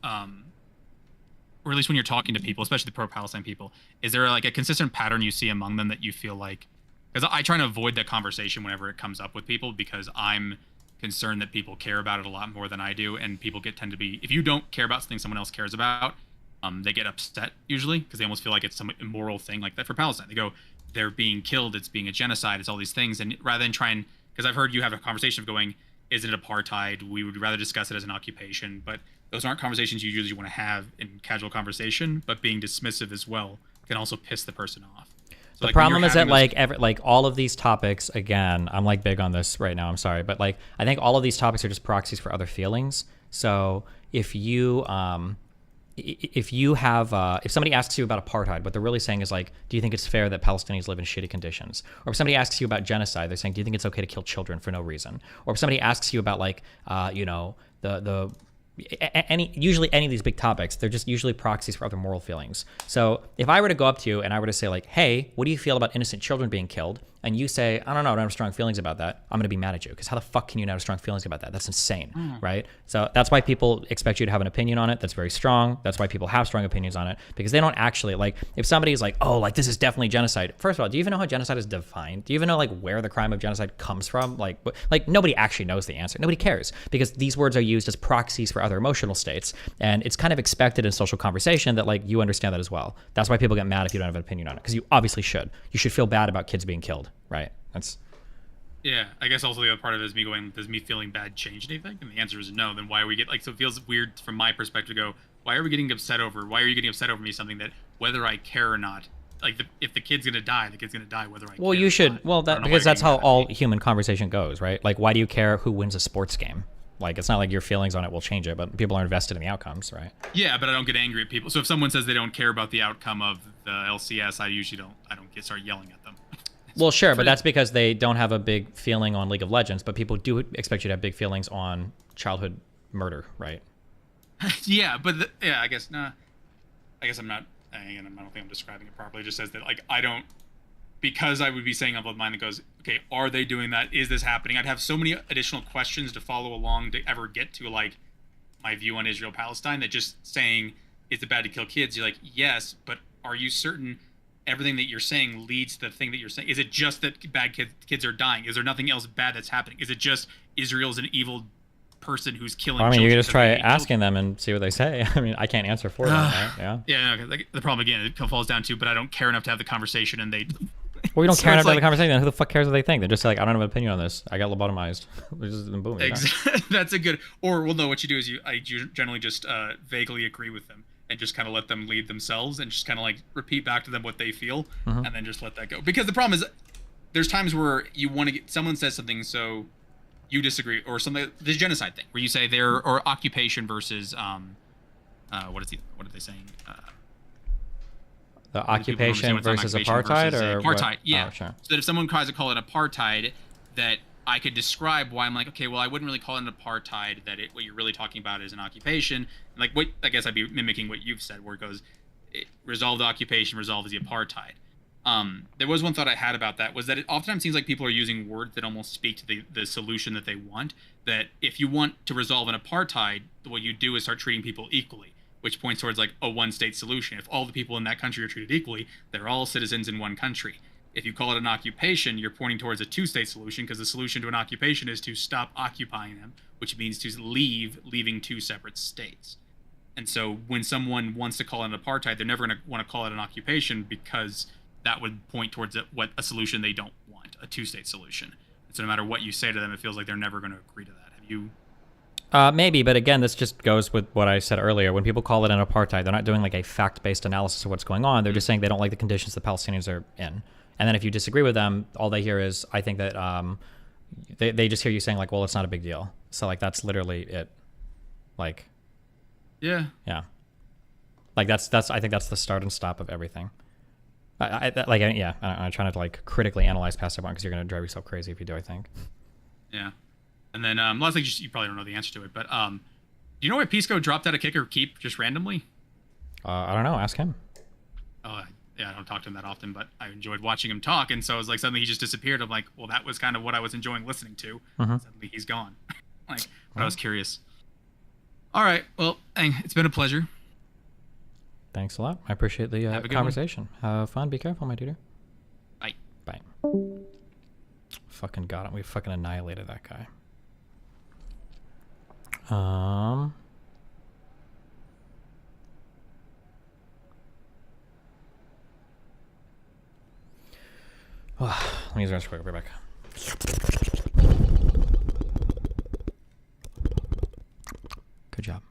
or at least when you're talking to people, especially the pro-Palestine people, is there like a consistent pattern you see among them that you feel like? Because I try to avoid that conversation whenever it comes up with people, because I'm concerned that people care about it a lot more than I do, and people tend to be, if you don't care about something someone else cares about, they get upset usually because they almost feel like it's some immoral thing like that for Palestine. They go, they're being killed, it's being a genocide, it's all these things, and rather than trying, because I've heard you have a conversation of going, isn't it apartheid? We would rather discuss it as an occupation, but those aren't conversations you usually want to have in casual conversation, but being dismissive as well can also piss the person off. So the problem is that like all of these topics, again, I'm like big on this right now, I'm sorry, but like I think all of these topics are just proxies for other feelings. So if you if somebody asks you about apartheid, what they're really saying is like, do you think it's fair that Palestinians live in shitty conditions? Or if somebody asks you about genocide, they're saying, do you think it's okay to kill children for no reason? Or if somebody asks you about like, usually any of these big topics, they're just usually proxies for other moral feelings. So if I were to go up to you and I were to say like, hey, what do you feel about innocent children being killed? And you say, I don't know, I don't have strong feelings about that. I'm going to be mad at you because how the fuck can you not have strong feelings about that? That's insane, right? So that's why people expect you to have an opinion on it. That's very strong. That's why people have strong opinions on it because they don't actually like, if somebody is like, oh, like this is definitely genocide. First of all, do you even know how genocide is defined? Do you even know like where the crime of genocide comes from? Like nobody actually knows the answer. Nobody cares because these words are used as proxies for other emotional states. And it's kind of expected in social conversation that like you understand that as well. That's why people get mad if you don't have an opinion on it because you obviously should. You should feel bad about kids being killed. Right. That's. Yeah, I guess also the other part of it is me going, does me feeling bad change anything? And the answer is no. Then why are we so it feels weird from my perspective to go, why are we getting upset over? Why are you getting upset over me something that whether I care or not, like if the kid's gonna die, the kid's gonna die whether I care. Well, you should. Well, that because that's how all human conversation goes, right? Like, why do you care who wins a sports game? Like, it's not like your feelings on it will change it, but people are invested in the outcomes, right? Yeah, but I don't get angry at people. So if someone says they don't care about the outcome of the LCS, I usually don't start yelling at them. Well, sure, but that's because they don't have a big feeling on League of Legends, but people do expect you to have big feelings on childhood murder, right? Yeah, but I guess I guess I'm not. Again, I don't think I'm describing it properly. It just says that like I don't, because I would be saying of mine that goes, okay, are they doing that? Is this happening? I'd have so many additional questions to follow along to ever get to like my view on Israel Palestine. That just saying is it bad to kill kids? You're like, yes, but are you certain? Everything that you're saying leads to the thing that you're saying. Is it just that bad kids are dying? Is there nothing else bad that's happening? Is it just Israel's an evil person who's killing I mean, you children can just try asking them and see what they say. I mean, I can't answer for them, right? Yeah. Yeah, no, the problem again, it falls down to, but I don't care enough to have the conversation, and they. Well, you don't care enough to have the conversation. Then who the fuck cares what they think? They're just like, I don't have an opinion on this. I got lobotomized. Boom. That's a good. Or well, no. What you do is I generally just vaguely agree with them and just kind of let them lead themselves and just kind of like repeat back to them what they feel and then just let that go. Because the problem is, there's times where you want to get someone says something so you disagree or something. The genocide thing where you say or occupation versus what are they saying? The occupation versus apartheid or apartheid, what? yeah. Oh, sure. So that if someone tries to call it apartheid, that I could describe why I'm like, okay, well, I wouldn't really call it an apartheid. That what you're really talking about is an occupation. Like what I guess I'd be mimicking what you've said, where it goes, resolve the occupation, resolve the apartheid. There was one thought I had about that was that it oftentimes seems like people are using words that almost speak to the solution that they want. That if you want to resolve an apartheid, what you do is start treating people equally, which points towards like a one-state solution. If all the people in that country are treated equally, they're all citizens in one country. If you call it an occupation, you're pointing towards a two-state solution because the solution to an occupation is to stop occupying them, which means to leaving two separate states. And so when someone wants to call it an apartheid, they're never going to want to call it an occupation because that would point towards a solution they don't want, a two-state solution. And so no matter what you say to them, it feels like they're never going to agree to that. Have you... Maybe, but again, this just goes with what I said earlier. When people call it an apartheid, they're not doing like a fact-based analysis of what's going on. They're just saying they don't like the conditions the Palestinians are in. And then if you disagree with them, all they hear is, I think that they just hear you saying like, well, it's not a big deal. So like, that's literally it. Like, yeah. Like I think that's the start and stop of everything. I'm trying to like critically analyze past everyone because you're going to drive yourself crazy if you do, I think. Yeah. And then last thing, you probably don't know the answer to it, but do you know why Pisco dropped out of kick or keep just randomly? I don't know. Ask him. Yeah, I don't talk to him that often, but I enjoyed watching him talk, and so it was like suddenly he just disappeared. I'm like, well, that was kind of what I was enjoying listening to. Suddenly he's gone. But I was curious. All right, well, it's been a pleasure. Thanks a lot. I appreciate the conversation. Have fun. Be careful, my dude. Bye. Bye. Fucking got him. We fucking annihilated that guy. Let me use this quick. I'll be back. Good job.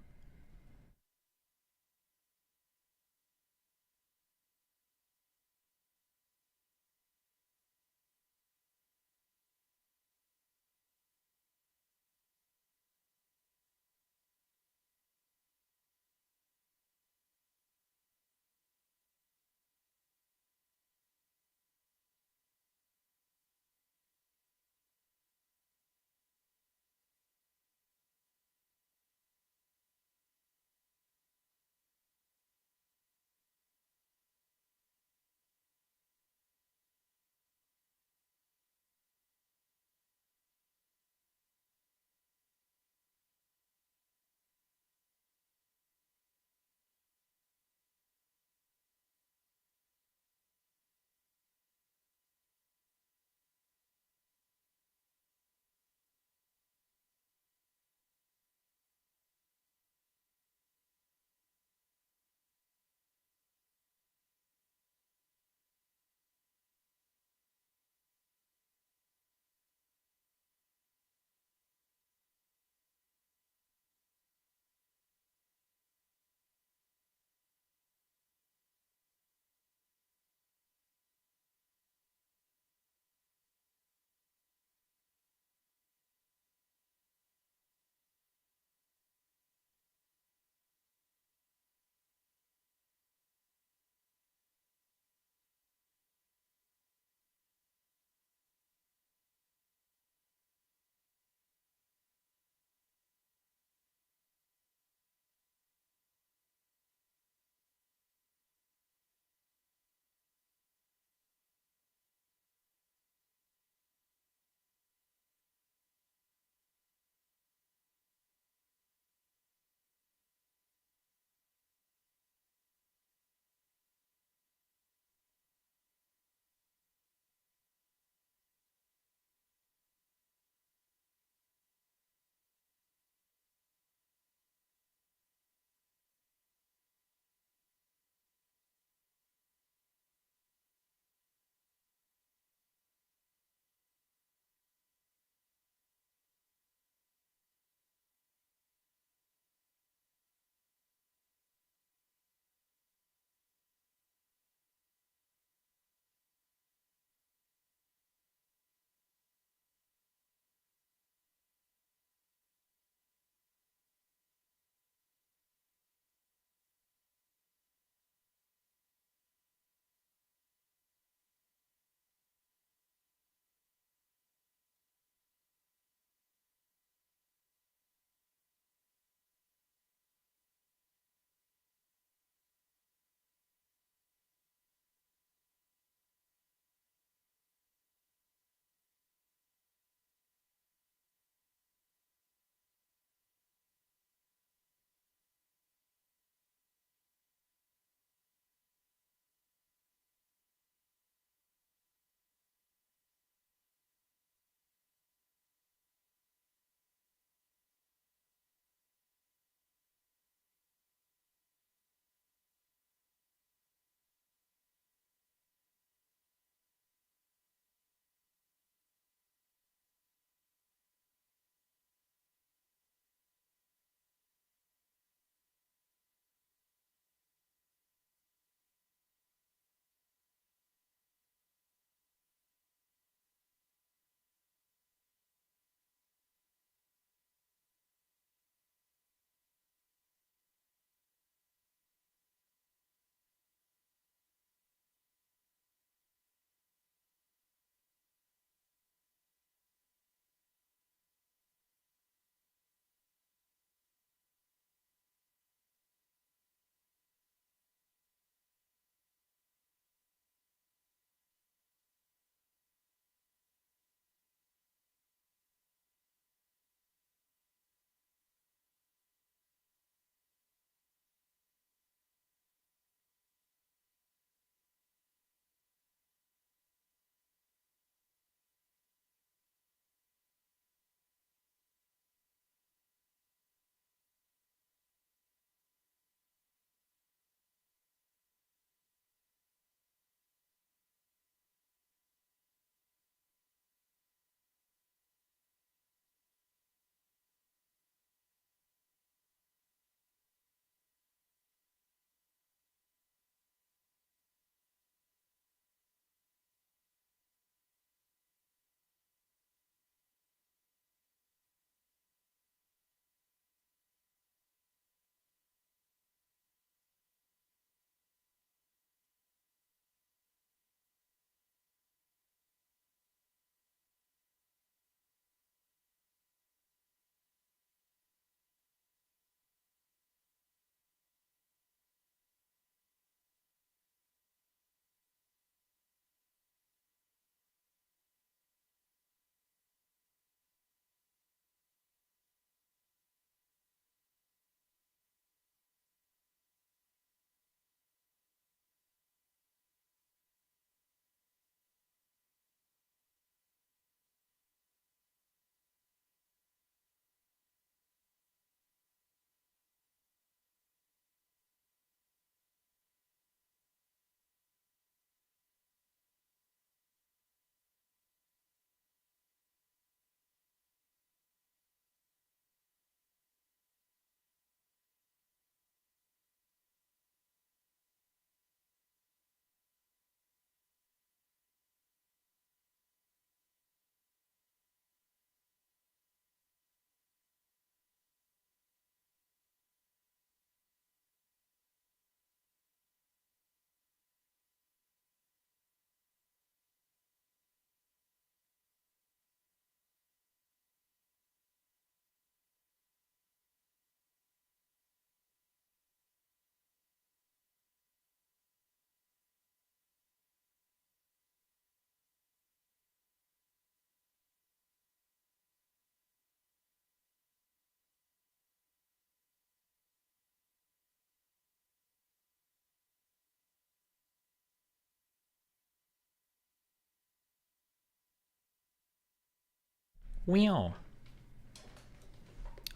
Weow.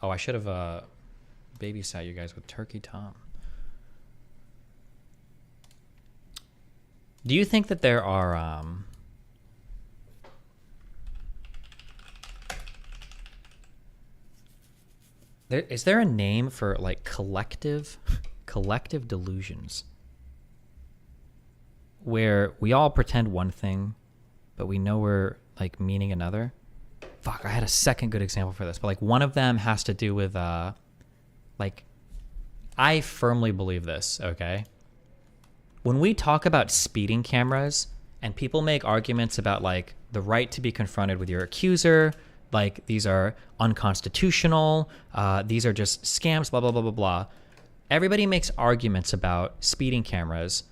Oh, I should have babysat you guys with Turkey Tom. Do you think that there are is there a name for like collective delusions where we all pretend one thing but we know we're like meaning another? Fuck, I had a second good example for this, but like one of them has to do with like, I firmly believe this, okay? When we talk about speeding cameras and people make arguments about like the right to be confronted with your accuser, like these are unconstitutional, these are just scams, blah, blah, blah, blah, blah. Everybody makes arguments about speeding cameras,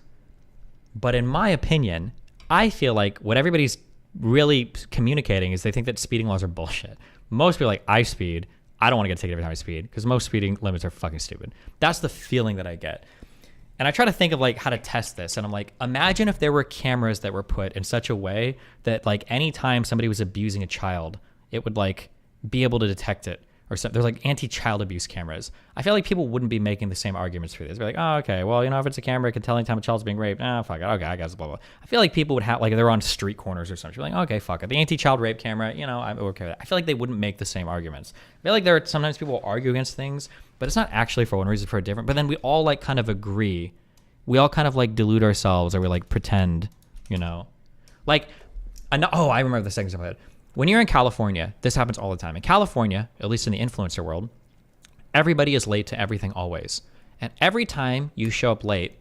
but in my opinion, I feel like what everybody's really communicating is they think that speeding laws are bullshit. Most people are like, I speed, I don't want to get a ticket every time I speed, because most speeding limits are fucking stupid. That's the feeling that I get. And I try to think of like how to test this. And I'm like, imagine if there were cameras that were put in such a way that like anytime somebody was abusing a child, it would like be able to detect it. Or something. There's like anti-child abuse cameras. I feel like people wouldn't be making the same arguments for this. They're like, oh, okay, well, you know, if it's a camera, it can tell anytime a child's being raped. Ah, fuck it. Okay, I guess, blah, blah. I feel like people would have, like, they're on street corners or something. You're like, okay, fuck it. The anti-child rape camera, you know, I'm okay with that. I feel like they wouldn't make the same arguments. I feel like there are sometimes people will argue against things, but it's not actually for one reason, for a different. But then we all, like, kind of agree. We all kind of, like, delude ourselves, or we, like, pretend, you know. Like, I remember the second example I had. When you're in California, this happens all the time. In California, at least in the influencer world, everybody is late to everything always. And every time you show up late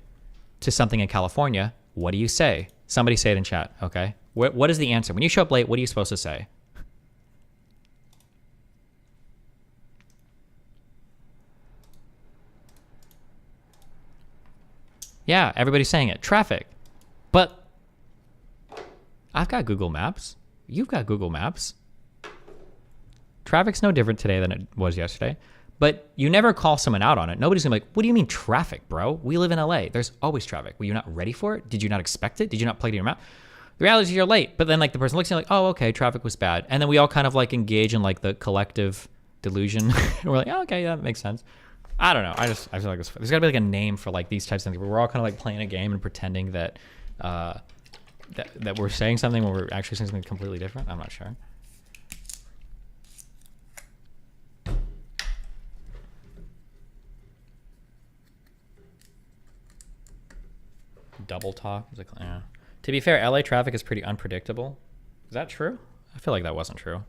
to something in California, what do you say? Somebody say it in chat, okay? What is the answer? When you show up late, what are you supposed to say? Yeah, everybody's saying it. Traffic. But I've got Google Maps. You've got Google Maps. Traffic's no different today than it was yesterday. But you never call someone out on it. Nobody's gonna be like, what do you mean traffic, bro? We live in LA. There's always traffic. Were you not ready for it? Did you not expect it? Did you not plug it in your map? The reality is you're late. But then like the person looks at you like, oh, okay, traffic was bad. And then we all kind of like engage in like the collective delusion. We're like, oh, okay, yeah, that makes sense. I don't know. I feel like there's gotta be like a name for like these types of things where we're all kind of like playing a game and pretending that that we're saying something when we're actually saying something completely different. I'm not sure. Double talk. Like, yeah. To be fair, LA traffic is pretty unpredictable. Is that true? I feel like that wasn't true.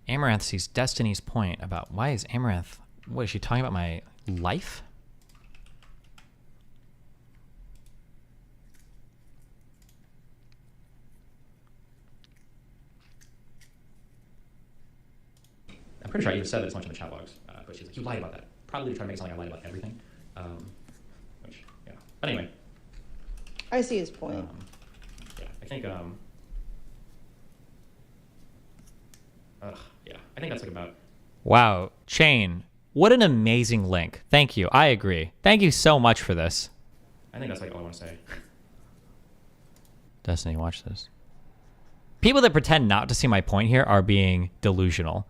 Amaranth sees Destiny's point about why is Amaranth... What, is she talking about my life? I'm pretty sure I even said this much in the chat logs, but she's like, you lied about that. Probably trying to make it sound like I lied about everything. Which, yeah. But anyway. I see his point. Yeah, I think, yeah, I think that's like about... Wow, Chain. What an amazing link. Thank you. I agree. Thank you so much for this. I think that's like all I want to say. Destiny, watch this. People that pretend not to see my point here are being delusional.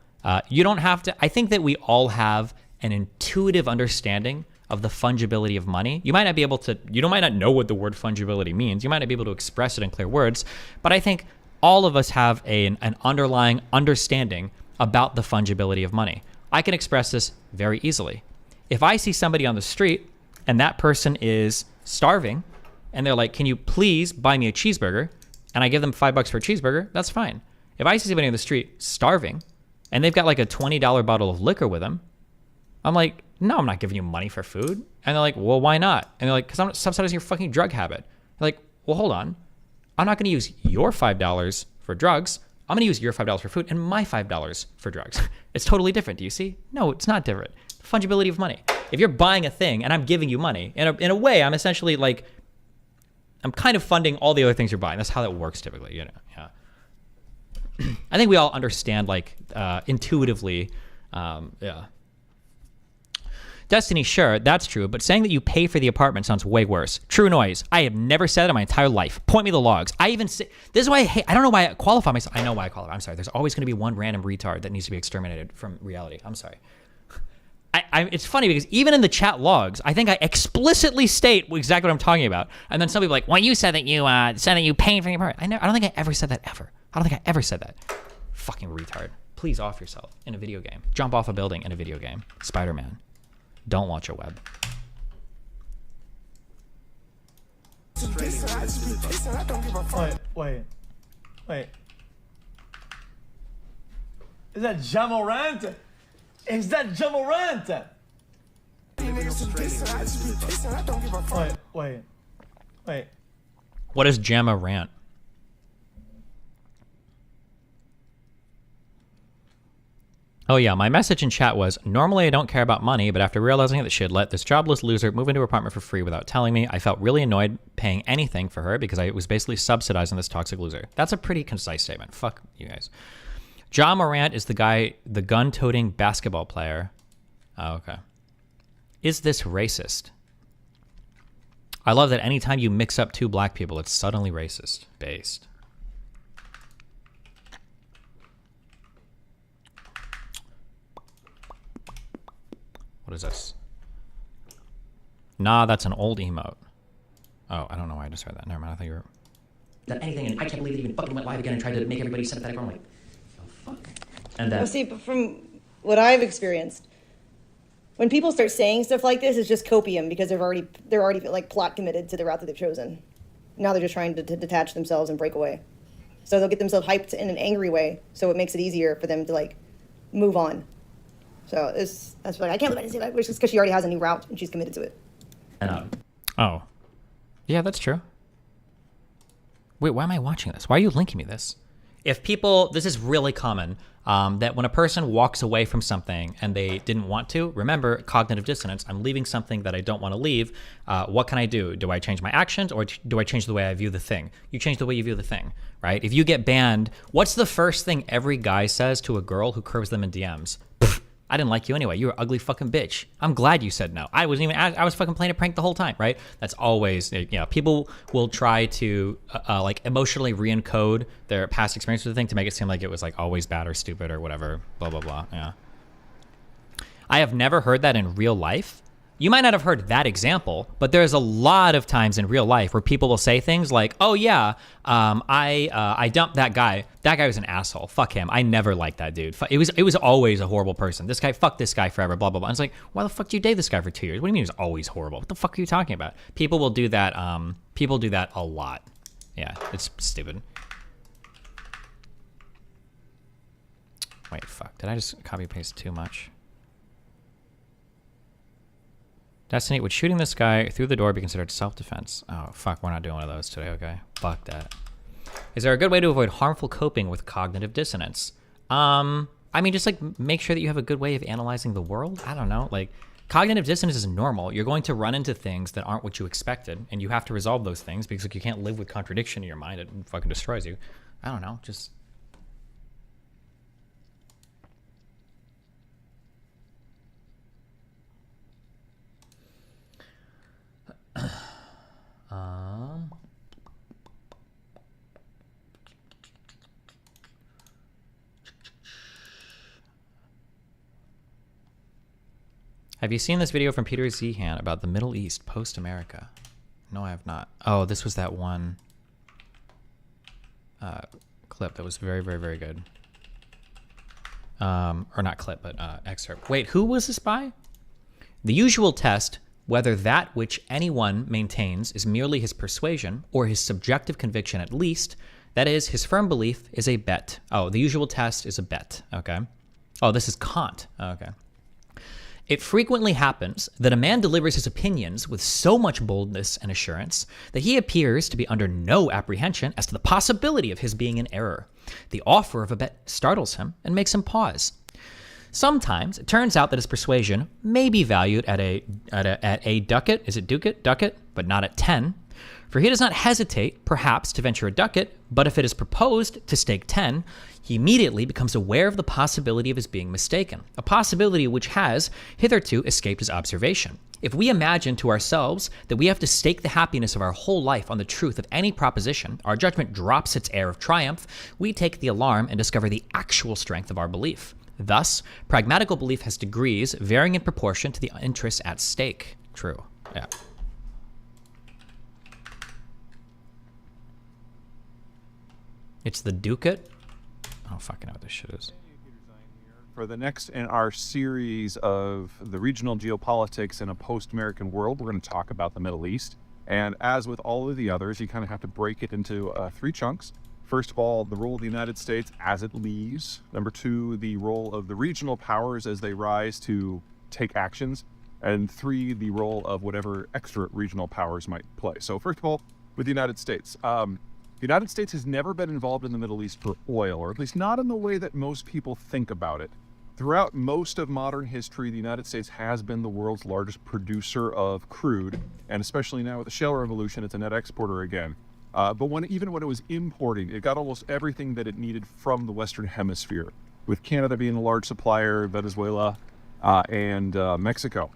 You don't have to... I think that we all have an intuitive understanding of the fungibility of money. You might not be able to... You might not know what the word fungibility means. You might not be able to express it in clear words. But I think all of us have an underlying understanding about the fungibility of money. I can express this very easily. If I see somebody on the street and that person is starving and they're like, can you please buy me a cheeseburger? And I give them $5 for a cheeseburger, that's fine. If I see somebody on the street starving and they've got like a $20 bottle of liquor with them, I'm like, no, I'm not giving you money for food. And they're like, well, why not? And they're like, because I'm not subsidizing your fucking drug habit. They're like, well, hold on. I'm not going to use your $5 for drugs. I'm going to use your $5 for food and my $5 for drugs. It's totally different. Do you see? No, it's not different. Fungibility of money. If you're buying a thing and I'm giving you money, in a way, I'm essentially like, I'm kind of funding all the other things you're buying. That's how that works typically, you know? Yeah. I think we all understand like intuitively, yeah. Destiny, sure, that's true, but saying that you pay for the apartment sounds way worse. True noise. I have never said it in my entire life. Point me the logs. I even say, this is why I hate, I don't know why I qualify myself. I know why I qualify. I'm sorry. There's always going to be one random retard that needs to be exterminated from reality. I'm sorry. It's funny because even in the chat logs, I think I explicitly state exactly what I'm talking about. And then some people are like, well, you said that you pay for the apartment. I don't think I ever said that ever. I don't think I ever said that. Fucking retard. Please off yourself in a video game. Jump off a building in a video game. Spider-Man. Don't launch a web. Wait. Is that Jamorant? Is that Jamorant? Wait. What is Jamorant? Oh yeah, my message in chat was, normally I don't care about money, but after realizing that she had let this jobless loser move into her apartment for free without telling me, I felt really annoyed paying anything for her because I was basically subsidizing this toxic loser. That's a pretty concise statement. Fuck you guys. Ja Morant is the guy, the gun-toting basketball player. Oh, okay. Is this racist? I love that anytime you mix up two black people, it's suddenly racist based. What is this? Nah, that's an old emote. Oh, I don't know why I just heard that. Never mind, I thought you were... That anything, and I can't believe it even fucking went live again and tried to make everybody sympathetic. I'm like, oh, fuck. And Well, see, but from what I've experienced, when people start saying stuff like this, it's just copium because they're already like plot committed to the route that they've chosen. Now they're just trying to detach themselves and break away. So they'll get themselves hyped in an angry way, so it makes it easier for them to like move on. So that's what I can't believe I didn't say that, which is because she already has a new route and she's committed to it. Oh. Yeah, that's true. Wait, why am I watching this? Why are you linking me this? If people, this is really common, that when a person walks away from something and they didn't want to, remember cognitive dissonance, I'm leaving something that I don't want to leave. What can I do? Do I change my actions or do I change the way I view the thing? You change the way you view the thing, right? If you get banned, what's the first thing every guy says to a girl who curves them in DMs? I didn't like you anyway. You were an ugly fucking bitch. I'm glad you said no. I was fucking playing a prank the whole time, right? That's always, people will try to like emotionally re-encode their past experience with the thing to make it seem like it was like always bad or stupid or whatever, blah, blah, blah. Yeah. I have never heard that in real life. You might not have heard that example, but there's a lot of times in real life where people will say things like, oh yeah, I dumped that guy. That guy was an asshole. Fuck him. I never liked that dude. It was always a horrible person. This guy, fuck this guy forever, blah, blah, blah. And it's like, why the fuck do you date this guy for 2 years? What do you mean he was always horrible? What the fuck are you talking about? People will do that. People do that a lot. Yeah, it's stupid. Wait, fuck. Did I just copy paste too much? Destiny, would shooting this guy through the door be considered self-defense? Oh, fuck, we're not doing one of those today, okay? Fuck that. Is there a good way to avoid harmful coping with cognitive dissonance? I mean, just like make sure that you have a good way of analyzing the world. I don't know, like cognitive dissonance is normal. You're going to run into things that aren't what you expected, and you have to resolve those things because like you can't live with contradiction in your mind. It fucking destroys you. I don't know, just... Have you seen this video from Peter Zehan about the Middle East post-America? No, I have not. Oh, this was that one clip that was very, very, very good. Or not clip, but excerpt. Wait, who was this by? The usual test, whether that which anyone maintains is merely his persuasion or his subjective conviction at least, that is, his firm belief, is a bet. Oh, the usual test is a bet, okay. Oh, this is Kant, okay. It frequently happens that a man delivers his opinions with so much boldness and assurance that he appears to be under no apprehension as to the possibility of his being in error. The offer of a bet startles him and makes him pause. Sometimes it turns out that his persuasion may be valued at a ducat, is it ducat? Ducat, but not at 10. For he does not hesitate, perhaps, to venture a ducat, but if it is proposed to stake 10, he immediately becomes aware of the possibility of his being mistaken, a possibility which has hitherto escaped his observation. If we imagine to ourselves that we have to stake the happiness of our whole life on the truth of any proposition, our judgment drops its air of triumph, we take the alarm and discover the actual strength of our belief. Thus, pragmatical belief has degrees varying in proportion to the interests at stake. True. Yeah. It's the ducat? I don't fucking know what this shit is. For the next in our series of the regional geopolitics in a post-American world, we're going to talk about the Middle East. And as with all of the others, you kind of have to break it into 3 chunks. First of all, the role of the United States as it leaves. Number 2, the role of the regional powers as they rise to take actions. And 3, the role of whatever extra regional powers might play. So first of all, with the United States. The United States has never been involved in the Middle East for oil, or at least not in the way that most people think about it. Throughout most of modern history, the United States has been the world's largest producer of crude, and especially now with the shale revolution, it's a net exporter again. But even when it was importing, it got almost everything that it needed from the Western Hemisphere, with Canada being a large supplier, Venezuela, and Mexico.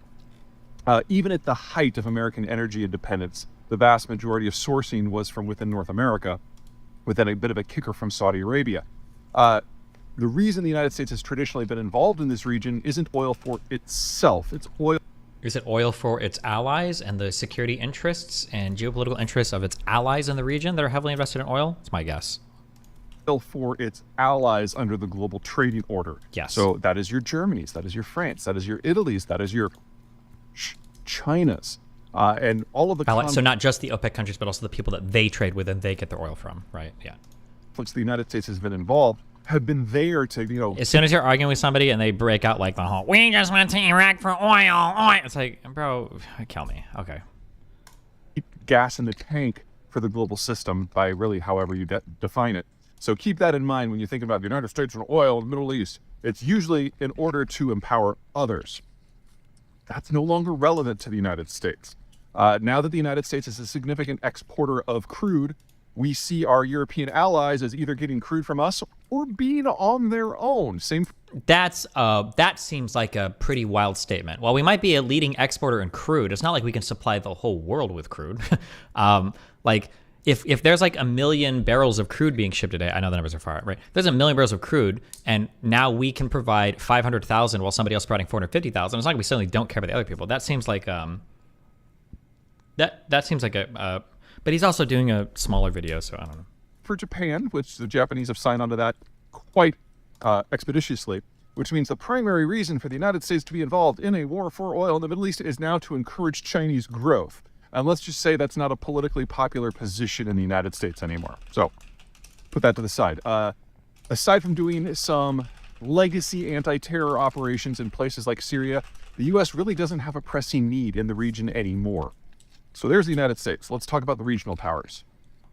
Even at the height of American energy independence, the vast majority of sourcing was from within North America, with then a bit of a kicker from Saudi Arabia. The reason the United States has traditionally been involved in this region isn't oil for itself. It's oil. Is it oil for its allies and the security interests and geopolitical interests of its allies in the region that are heavily invested in oil? It's my guess. Oil for its allies under the global trading order. Yes. So that is your Germanys, that is your France, that is your Italy's, that is your China's, and all of the... So not just the OPEC countries, but also the people that they trade with and they get their oil from, right? Yeah. Which the United States has been involved, have been there to, you know... As soon as you're arguing with somebody and they break out like the whole, we just went to Iraq for oil. It's like, bro, kill me. Okay. Keep gas in the tank for the global system by really however you define it. So keep that in mind when you think about the United States and oil in the Middle East. It's usually in order to empower others. That's no longer relevant to the United States. Now that the United States is a significant exporter of crude, we see our European allies as either getting crude from us or being on their own. That seems like a pretty wild statement. While we might be a leading exporter in crude, it's not like we can supply the whole world with crude. Like if there's like 1 million barrels of crude being shipped a day, I know the numbers are far, right? There's 1 million barrels of crude, and now we can provide 500,000 while somebody else is providing 450,000. It's not like we suddenly don't care about the other people. That seems like that seems like a. But he's also doing a smaller video, so I don't know. For Japan, which the Japanese have signed onto that quite expeditiously, which means the primary reason for the United States to be involved in a war for oil in the Middle East is now to encourage Chinese growth. And let's just say that's not a politically popular position in the United States anymore. So put that to the side. Aside from doing some legacy anti-terror operations in places like Syria, the U.S. really doesn't have a pressing need in the region anymore. So there's the United States. Let's talk about the regional powers.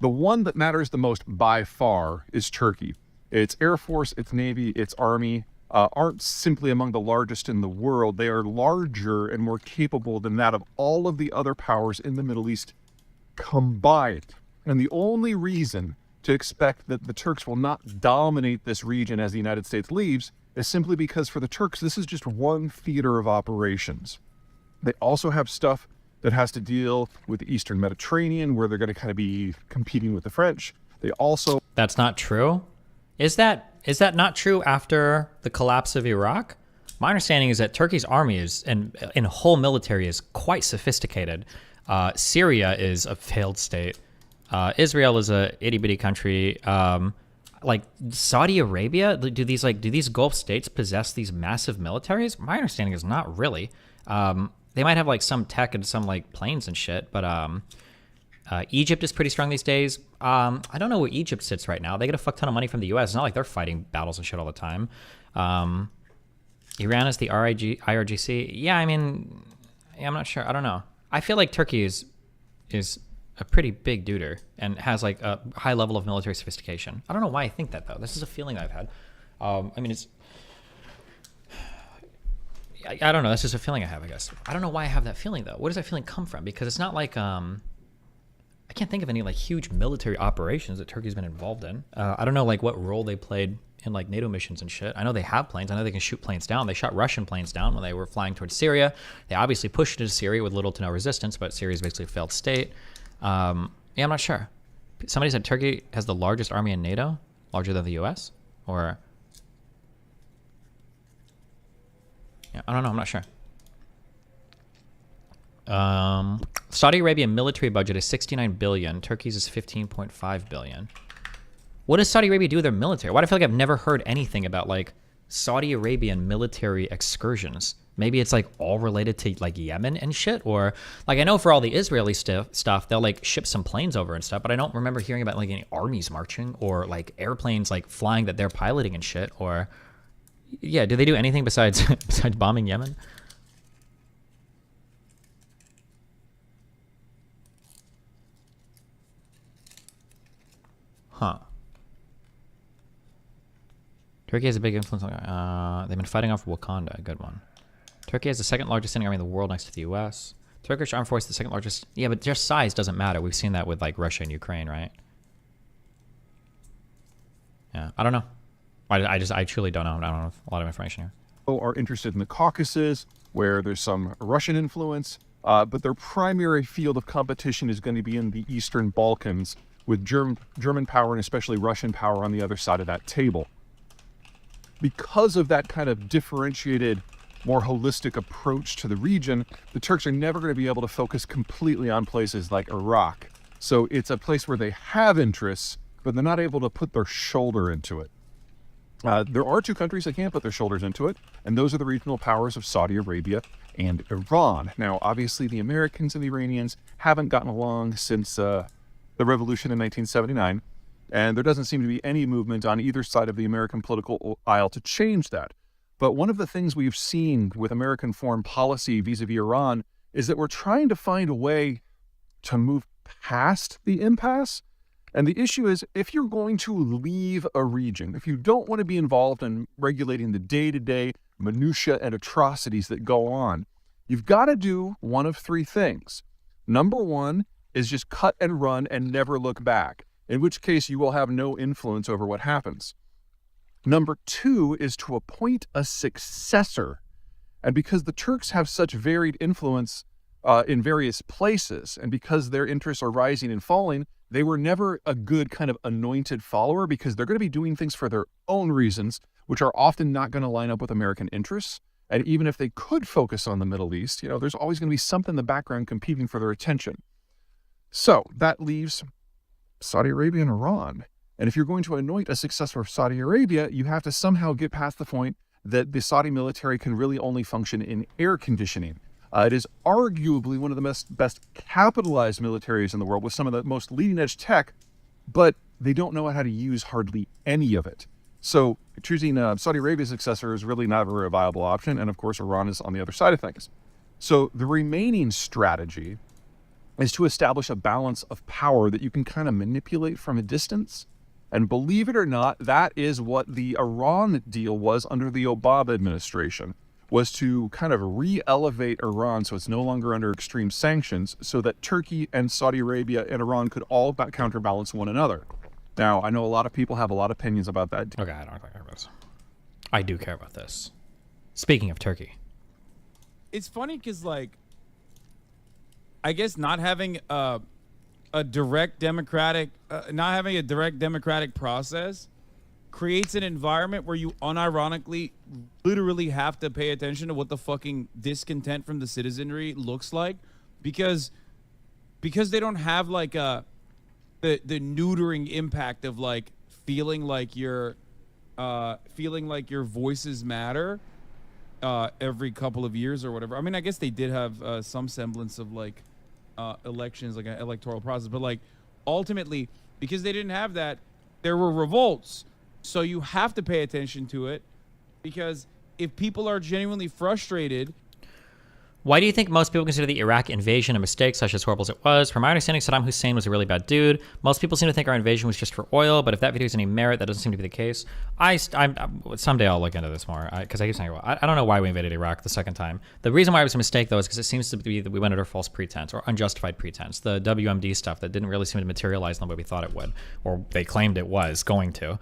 The one that matters the most by far is Turkey. Its Air Force, its Navy, its Army aren't simply among the largest in the world. They are larger and more capable than that of all of the other powers in the Middle East combined. And the only reason to expect that the Turks will not dominate this region as the United States leaves is simply because for the Turks, this is just one theater of operations. They also have stuff that has to deal with the Eastern Mediterranean, where they're going to kind of be competing with the French. They also... That's not true? Is that not true after the collapse of Iraq? My understanding is that Turkey's army is, and in whole military is quite sophisticated. Syria is a failed state. Israel is a itty-bitty country. Like Saudi Arabia, do these Gulf states possess these massive militaries? My understanding is not really. They might have like some tech and some like planes and shit, but Egypt is pretty strong these days. I don't know where Egypt sits right now. They get a fuck ton of money from the U.S. It's not like they're fighting battles and shit all the time. Iran is the IRGC. Yeah, I mean, I'm not sure. I don't know. I feel like Turkey is a pretty big duder and has like a high level of military sophistication. I don't know why I think that though. This is a feeling I've had. I mean, it's... I don't know. That's just a feeling I have, I guess. I don't know why I have that feeling, though. Where does that feeling come from? Because it's not like I can't think of any like huge military operations that Turkey's been involved in. I don't know like what role they played in like NATO missions and shit. I know they have planes. I know they can shoot planes down. They shot Russian planes down when they were flying towards Syria. They obviously pushed into Syria with little to no resistance, but Syria is basically a failed state. Yeah, I'm not sure. Somebody said Turkey has the largest army in NATO, larger than the US, or yeah, I don't know. I'm not sure. Saudi Arabia military budget is 69 billion. Turkey's is 15.5 billion. What does Saudi Arabia do with their military? Why do I feel like I've never heard anything about like Saudi Arabian military excursions? Maybe it's like all related to like Yemen and shit, or like I know for all the Israeli stuff, they'll like ship some planes over and stuff, but I don't remember hearing about like any armies marching or like airplanes like flying that they're piloting and shit. Or yeah, do they do anything besides besides bombing Yemen? Huh. Turkey has a big influence on... they've been fighting off Wakanda. A good one. Turkey has the second largest standing army in the world next to the U.S. Turkish armed force is the second largest... Yeah, but just size doesn't matter. We've seen that with like Russia and Ukraine, right? Yeah, I don't know. I truly don't know. I don't have a lot of information here. Are interested in the Caucasus, where there's some Russian influence, but their primary field of competition is going to be in the Eastern Balkans, with German power and especially Russian power on the other side of that table. Because of that kind of differentiated, more holistic approach to the region, the Turks are never going to be able to focus completely on places like Iraq. So it's a place where they have interests, but they're not able to put their shoulder into it. There are two countries that can't put their shoulders into it, and those are the regional powers of Saudi Arabia and Iran. Now, obviously, the Americans and the Iranians haven't gotten along since the revolution in 1979, and there doesn't seem to be any movement on either side of the American political aisle to change that. But one of the things we've seen with American foreign policy vis-a-vis Iran is that we're trying to find a way to move past the impasse. And the issue is, if you're going to leave a region, if you don't want to be involved in regulating the day-to-day minutiae and atrocities that go on, you've got to do one of three things. Number one is just cut and run and never look back, in which case you will have no influence over what happens. Number two is to appoint a successor. And because the Turks have such varied influence in various places, and because their interests are rising and falling, they were never a good kind of anointed follower, because they're going to be doing things for their own reasons, which are often not going to line up with American interests. And even if they could focus on the Middle East, you know, there's always going to be something in the background competing for their attention. So that leaves Saudi Arabia and Iran. And if you're going to anoint a successor of Saudi Arabia, you have to somehow get past the point that the Saudi military can really only function in air conditioning. It is arguably one of the best capitalized militaries in the world with some of the most leading edge tech, but they don't know how to use hardly any of it. So choosing Saudi Arabia's successor is really never a viable option. And of course, Iran is on the other side of things. So the remaining strategy is to establish a balance of power that you can kind of manipulate from a distance. And believe it or not, that is what the Iran deal was under the Obama administration, was to kind of re-elevate Iran so it's no longer under extreme sanctions, so that Turkey and Saudi Arabia and Iran could all counterbalance one another. Now, I know a lot of people have a lot of opinions about that. Okay, I don't care about this. I do care about this. Speaking of Turkey. It's funny because, like, I guess not having a direct democratic process creates an environment where you unironically literally have to pay attention to what the fucking discontent from the citizenry looks like, because they don't have like the neutering impact of like feeling like your voices matter every couple of years or whatever. I mean, I guess they did have some semblance of like elections, like an electoral process, but like ultimately, because they didn't have that, there were revolts. So you have to pay attention to it, because if people are genuinely frustrated. Why do you think most people consider the Iraq invasion a mistake, such as horrible as it was? From my understanding, Saddam Hussein was a really bad dude. Most people seem to think our invasion was just for oil, but if that video has any merit, that doesn't seem to be the case. Someday I'll look into this more, because I keep saying, I don't know why we invaded Iraq the second time. The reason why it was a mistake, though, is because it seems to be that we went under false pretense or unjustified pretense. The WMD stuff that didn't really seem to materialize in the way we thought it would, or they claimed it was going to.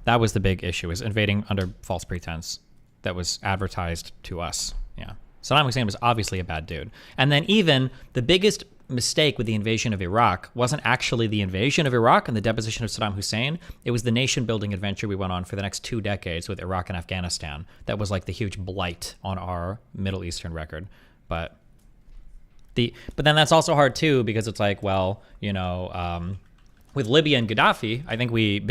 That was the big issue, is invading under false pretense that was advertised to us. Yeah. Saddam Hussein was obviously a bad dude. And then even the biggest mistake with the invasion of Iraq wasn't actually the invasion of Iraq and the deposition of Saddam Hussein. It was the nation-building adventure we went on for the next 2 decades with Iraq and Afghanistan. That was like the huge blight on our Middle Eastern record. But then that's also hard too, because it's like, well, you know, with Libya and Gaddafi, I think we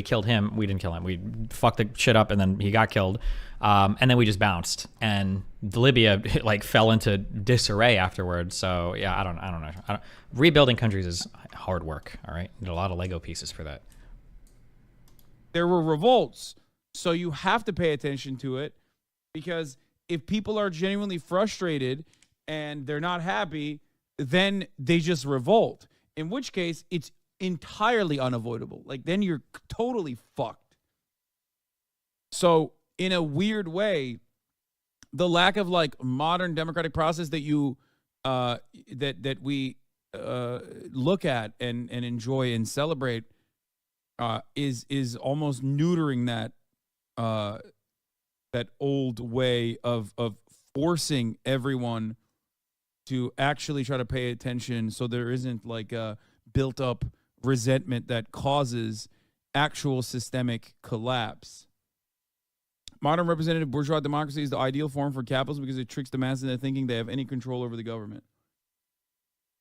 killed him. We didn't kill him. We fucked the shit up and then he got killed. And then we just bounced, and Libya like fell into disarray afterwards. So yeah, I don't know. Rebuilding countries is hard work. All right, need a lot of Lego pieces for that. There were revolts, so you have to pay attention to it, because if people are genuinely frustrated and they're not happy, then they just revolt. In which case, it's entirely unavoidable. Like, then you're totally fucked. So in a weird way, the lack of like modern democratic process that you that we look at and enjoy and celebrate is almost neutering that old way of forcing everyone to actually try to pay attention, so there isn't like a built up resentment that causes actual systemic collapse. Modern representative bourgeois democracy is the ideal form for capitalism because it tricks the masses into thinking they have any control over the government.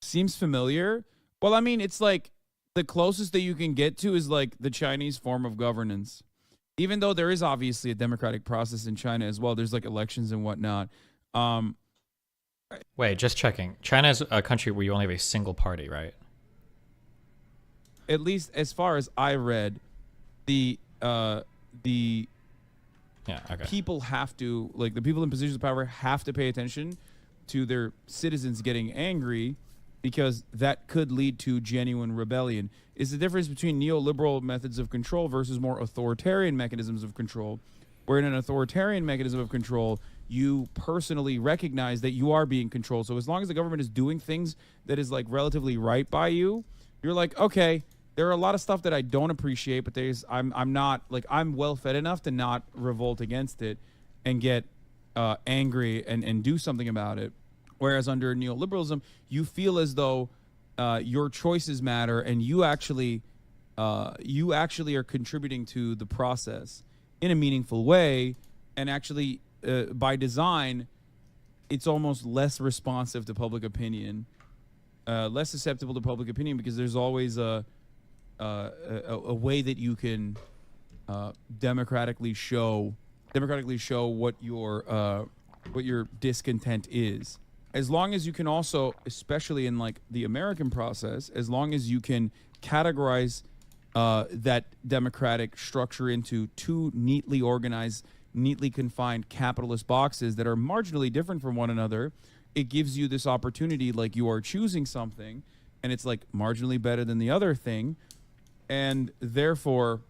Seems familiar? Well, I mean, it's like the closest that you can get to is like the Chinese form of governance. Even though there is obviously a democratic process in China as well. There's like elections and whatnot. Wait, just checking. China is a country where you only have a single party, right? At least as far as I read, the people have to, like, the people in positions of power have to pay attention to their citizens getting angry, because that could lead to genuine rebellion. Is the difference between neoliberal methods of control versus more authoritarian mechanisms of control, where in an authoritarian mechanism of control, you personally recognize that you are being controlled. So as long as the government is doing things that is like relatively right by you, you're like, okay, there are a lot of stuff that I don't appreciate, but I'm not, like, I'm well fed enough to not revolt against it and get angry and do something about it. Whereas under neoliberalism, you feel as though your choices matter, and you actually are contributing to the process in a meaningful way, and actually by design, it's almost less responsive to public opinion, less susceptible to public opinion, because there's always a way that you can democratically show what your discontent is. As long as you can also, especially in like the American process, as long as you can categorize that democratic structure into two neatly organized, neatly confined capitalist boxes that are marginally different from one another, it gives you this opportunity, like you are choosing something and it's like marginally better than the other thing. And therefore,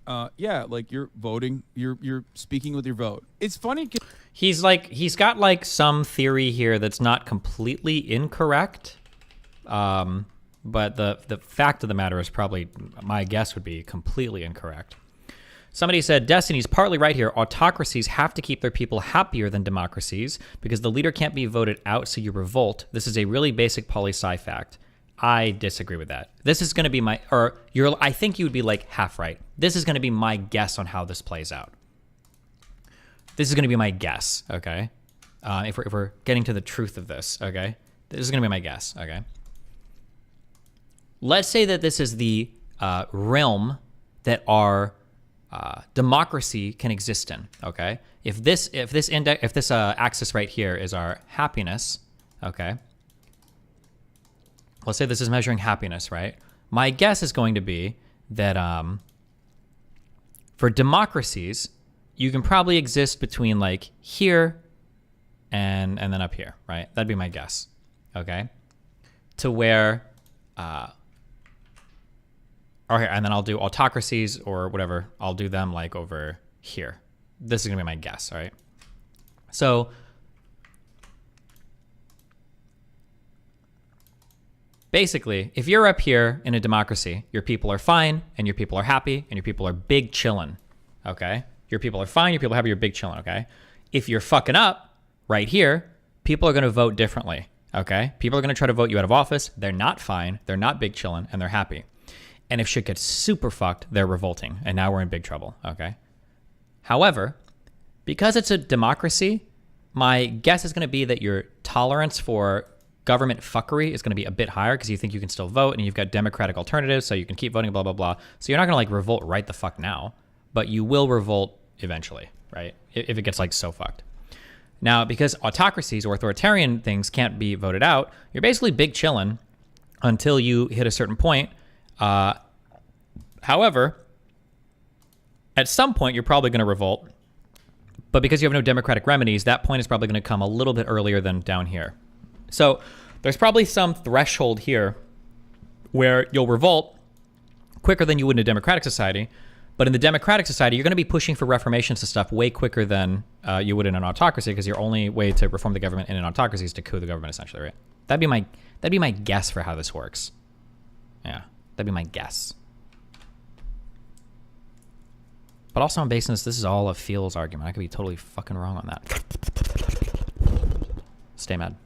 like you're voting, you're speaking with your vote. It's funny. He's got like some theory here that's not completely incorrect. But the fact of the matter is probably, my guess would be completely incorrect. Somebody said, Destiny's partly right here. Autocracies have to keep their people happier than democracies because the leader can't be voted out, so you revolt. This is a really basic poli-sci fact. I disagree with that. This is going to be I think you would be like half right. This is going to be my guess on how this plays out. This is going to be my guess, okay? If we're getting to the truth of this, okay? This is going to be my guess, okay? Let's say that this is the realm that our democracy can exist in, okay? If this axis right here is our happiness, okay? Let's say this is measuring happiness, right? My guess is going to be that for democracies, you can probably exist between like here and then up here, right? That'd be my guess. Okay. To where, or here, and then I'll do autocracies or whatever. I'll do them like over here. This is gonna be my guess, all right? So basically, if you're up here in a democracy, your people are fine and your people are happy and your people are big chillin', okay? Your people are fine, your people are happy, you're big chillin', okay? If you're fucking up right here, people are gonna vote differently, okay? People are gonna try to vote you out of office. They're not fine, they're not big chillin', and they're happy. And if shit gets super fucked, they're revolting, and now we're in big trouble, okay? However, because it's a democracy, my guess is gonna be that your tolerance for government fuckery is going to be a bit higher because you think you can still vote and you've got democratic alternatives, so you can keep voting, blah, blah, blah. So you're not going to like revolt right the fuck now, but you will revolt eventually, right? If it gets like so fucked. Now, because autocracies or authoritarian things can't be voted out, you're basically big chillin' until you hit a certain point. However, at some point, you're probably going to revolt, but because you have no democratic remedies, that point is probably going to come a little bit earlier than down here. So there's probably some threshold here where you'll revolt quicker than you would in a democratic society. But in the democratic society, you're going to be pushing for reformations to stuff way quicker than you would in an autocracy, because your only way to reform the government in an autocracy is to coup the government, essentially, right? That'd be my guess for how this works. Yeah, that'd be my guess. But also I'm basing this is all a feels argument. I could be totally fucking wrong on that. Stay mad.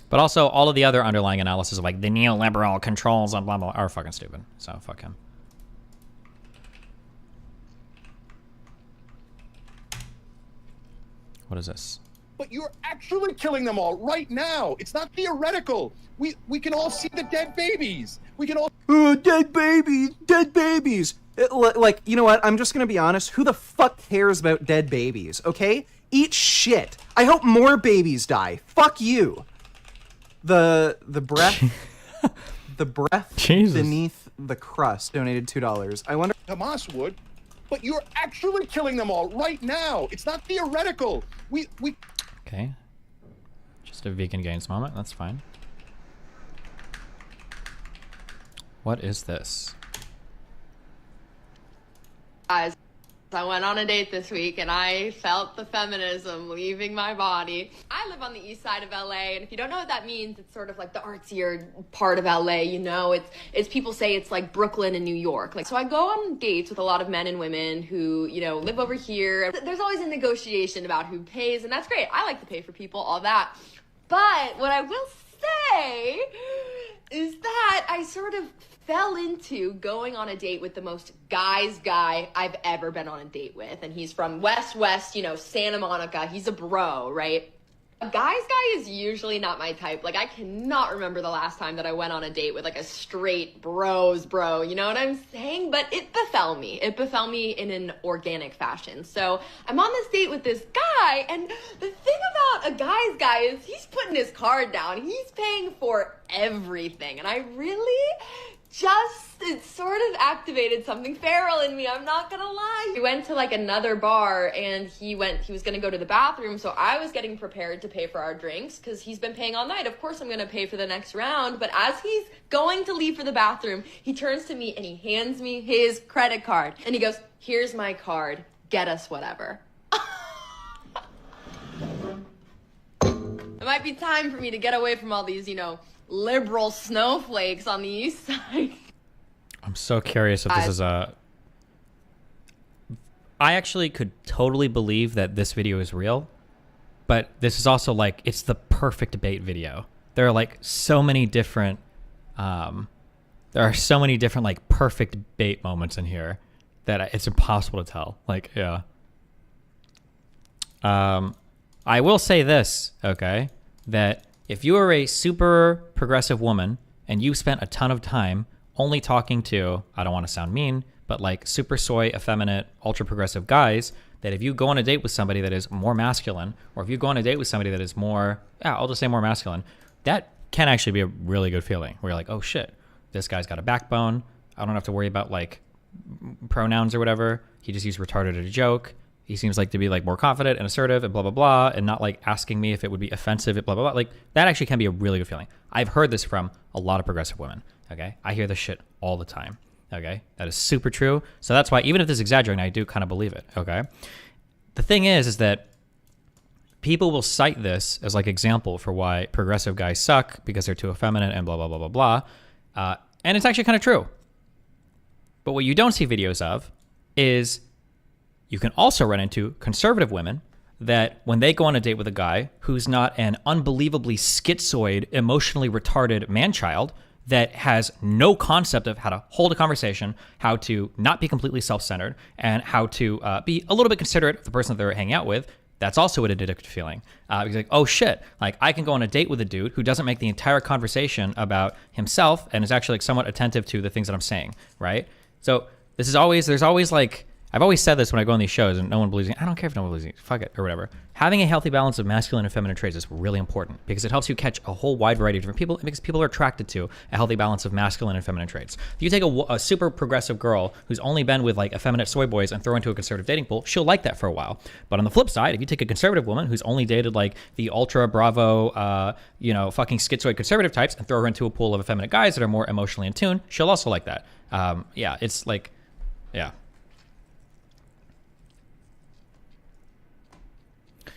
But also, all of the other underlying analysis of like the neoliberal controls and blah, blah, are fucking stupid. So fuck him. What is this? But you're actually killing them all right now. It's not theoretical. We can all see the dead babies. We can all... dead babies, dead babies. Like, you know what? I'm just gonna be honest. Who the fuck cares about dead babies, okay? Eat shit. I hope more babies die. Fuck you. The breath the breath Jesus. Beneath the crust donated $2. I wonder Hamas would, but you're actually killing them all right now. It's not theoretical. We Okay. Just a vegan gains moment. That's fine. What is this? Guys, I went on a date this week and I felt the feminism leaving my body. I live on the east side of LA, and if you don't know what that means, it's sort of like the artsier part of LA, you know? It's people say it's like Brooklyn and New York. Like, so I go on dates with a lot of men and women who, you know, live over here. There's always a negotiation about who pays, and that's great. I like to pay for people, all that. But what I will say is that I sort of fell into going on a date with the most guy's guy I've ever been on a date with. And he's from West, you know, Santa Monica. He's a bro, right? A guy's guy is usually not my type. Like, I cannot remember the last time that I went on a date with like a straight bro, you know what I'm saying? But it befell me. It befell me in an organic fashion. So I'm on this date with this guy, and the thing about a guy's guy is he's putting his card down. He's paying for everything. And I really it sort of activated something feral in me, I'm not gonna lie. We went to like another bar, and he was gonna go to the bathroom, so I was getting prepared to pay for our drinks because he's been paying all night. Of course I'm gonna pay for the next round. But as he's going to leave for the bathroom, he turns to me and he hands me his credit card and he goes, "Here's my card, get us whatever." It might be time for me to get away from all these, you know, liberal snowflakes on the east side. I'm so curious if this is a... I actually could totally believe that this video is real, but this is also like, it's the perfect bait video. There are like so many different, like perfect bait moments in here that it's impossible to tell. Like, yeah. I will say this, okay, that if you are a super progressive woman and you spent a ton of time only talking to, I don't want to sound mean, but like super soy, effeminate, ultra progressive guys, that if you go on a date with somebody that is more masculine, or if you go on a date with somebody that is more, I'll just say more masculine, that can actually be a really good feeling where you're like, oh shit, this guy's got a backbone. I don't have to worry about like pronouns or whatever. He just used retarded as a joke. He seems like to be like more confident and assertive and blah, blah, blah, and not like asking me if it would be offensive, blah, blah, blah. Like that actually can be a really good feeling. I've heard this from a lot of progressive women. Okay. I hear this shit all the time. Okay. That is super true. So that's why, even if this is exaggerating, I do kind of believe it. Okay. The thing is that people will cite this as like example for why progressive guys suck because they're too effeminate and blah, blah, blah, blah, blah. And it's actually kind of true. But what you don't see videos of is you can also run into conservative women that when they go on a date with a guy who's not an unbelievably schizoid, emotionally retarded man-child that has no concept of how to hold a conversation, how to not be completely self-centered, and how to be a little bit considerate of the person that they're hanging out with, that's also an addictive feeling. Because like, oh shit, like I can go on a date with a dude who doesn't make the entire conversation about himself and is actually like somewhat attentive to the things that I'm saying, right? So this is always, there's always like, I've always said this when I go on these shows and no one believes me. I don't care if no one believes me. Fuck it or whatever. Having a healthy balance of masculine and feminine traits is really important because it helps you catch a whole wide variety of different people because people are attracted to a healthy balance of masculine and feminine traits. If you take a super progressive girl who's only been with like effeminate soy boys and throw into a conservative dating pool, she'll like that for a while. But on the flip side, if you take a conservative woman who's only dated like the ultra bravo, fucking schizoid conservative types and throw her into a pool of effeminate guys that are more emotionally in tune, she'll also like that. It's like, yeah.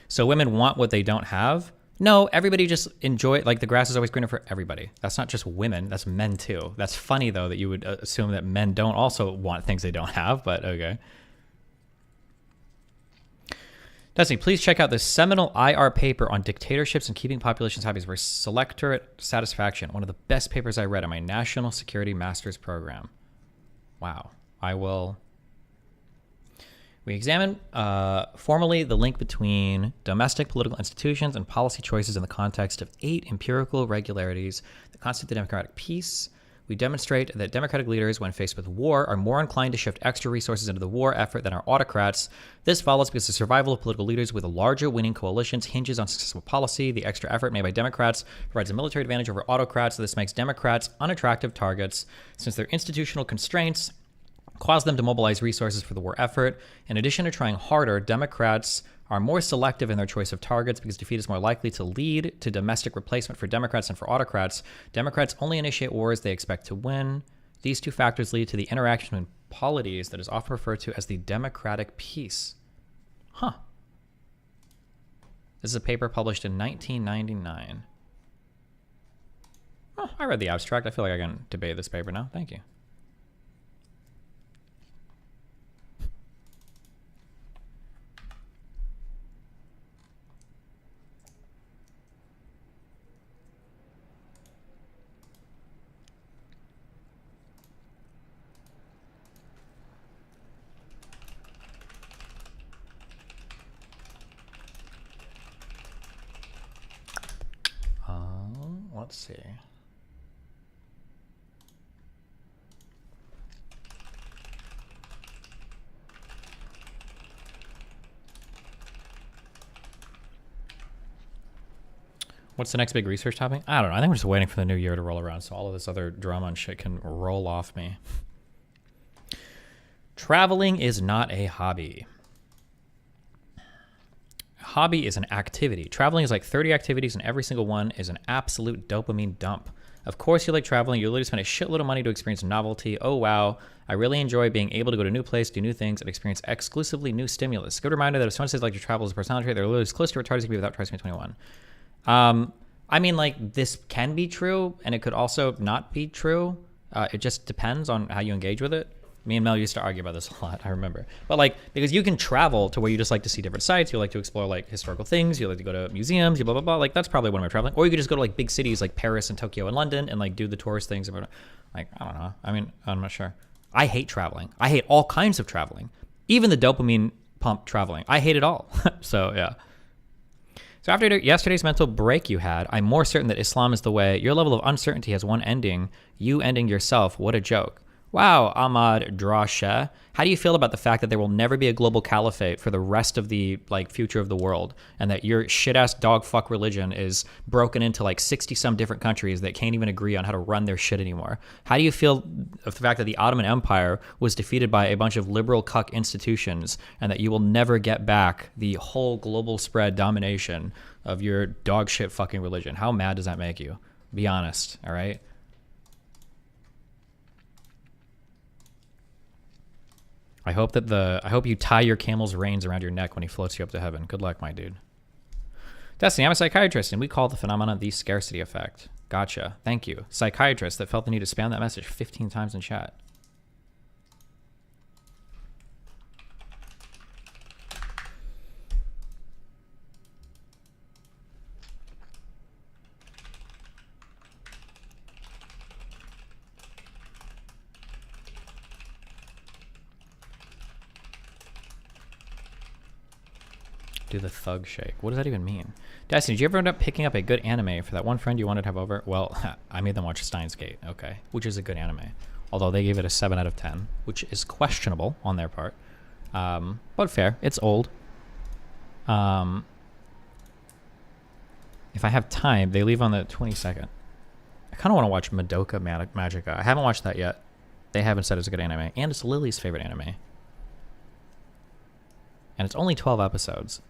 So women want what they don't have? No, everybody just enjoy it. Like the grass is always greener for everybody. That's not just women, that's men too. That's funny though that you would assume that men don't also want things they don't have, but okay. Destiny, please check out this seminal IR paper on dictatorships and keeping populations happy for selectorate satisfaction. One of the best papers I read on my National Security Master's program. Wow. I will... We examine formally the link between domestic political institutions and policy choices in the context of 8 empirical regularities that constitute the democratic peace. We demonstrate that democratic leaders, when faced with war, are more inclined to shift extra resources into the war effort than our autocrats. This follows because the survival of political leaders with larger winning coalitions hinges on successful policy. The extra effort made by Democrats provides a military advantage over autocrats. So this makes Democrats unattractive targets since their institutional constraints cause them to mobilize resources for the war effort. In addition to trying harder, Democrats are more selective in their choice of targets because defeat is more likely to lead to domestic replacement for Democrats than for autocrats. Democrats only initiate wars they expect to win. These two factors lead to the interaction between polities that is often referred to as the democratic peace. Huh. This is a paper published in 1999. Oh, I read the abstract. I feel like I can debate this paper now. Thank you. Let's see. What's the next big research topic? I don't know. I think we're just waiting for the new year to roll around so all of this other drama and shit can roll off me. Traveling is not a hobby. Hobby is an activity. Traveling is like 30 activities and every single one is an absolute dopamine dump. Of course you like traveling. You literally spend a shitload of money to experience novelty. Oh wow, I really enjoy being able to go to a new place, do new things, and experience exclusively new stimulus. Good reminder that if someone says like to travel as a personality trait, they're literally as close to retarded as you can be without trying to be 21. I mean, like, this can be true and it could also not be true. It just depends on how you engage with it. Me and Mel used to argue about this a lot, I remember. But like, because you can travel to where you just like to see different sites, you like to explore like historical things, you like to go to museums, you blah, blah, blah. Like, that's probably one way of traveling. Or you could just go to like big cities like Paris and Tokyo and London and like do the tourist things. Like, I don't know. I mean, I'm not sure. I hate traveling. I hate all kinds of traveling. Even the dopamine pump traveling. I hate it all. So, yeah. So after yesterday's mental break you had, I'm more certain that Islam is the way. Your level of uncertainty has one ending. You ending yourself. What a joke. Wow, Ahmad Drasha. How do you feel about the fact that there will never be a global caliphate for the rest of the future of the world, and that your shit-ass dog fuck religion is broken into 60-some different countries that can't even agree on how to run their shit anymore? How do you feel of the fact that the Ottoman Empire was defeated by a bunch of liberal cuck institutions, and that you will never get back the whole global spread domination of your dog shit fucking religion? How mad does that make you? Be honest, all right? I hope you tie your camel's reins around your neck when he floats you up to heaven. Good luck, my dude. Destiny, I'm a psychiatrist, and we call the phenomenon the scarcity effect. Gotcha. Thank you. Psychiatrist that felt the need to spam that message 15 times in chat. Do the thug shake. What does that even mean? Destiny, did you ever end up picking up a good anime for that one friend you wanted to have over? Well, I made them watch Steins Gate, okay, which is a good anime. Although they gave it a 7 out of 10, which is questionable on their part. But fair. It's old. If I have time, they leave on the 22nd. I kind of want to watch Madoka Magica. I haven't watched that yet. They haven't said it's a good anime. And it's Lily's favorite anime. And it's only 12 episodes.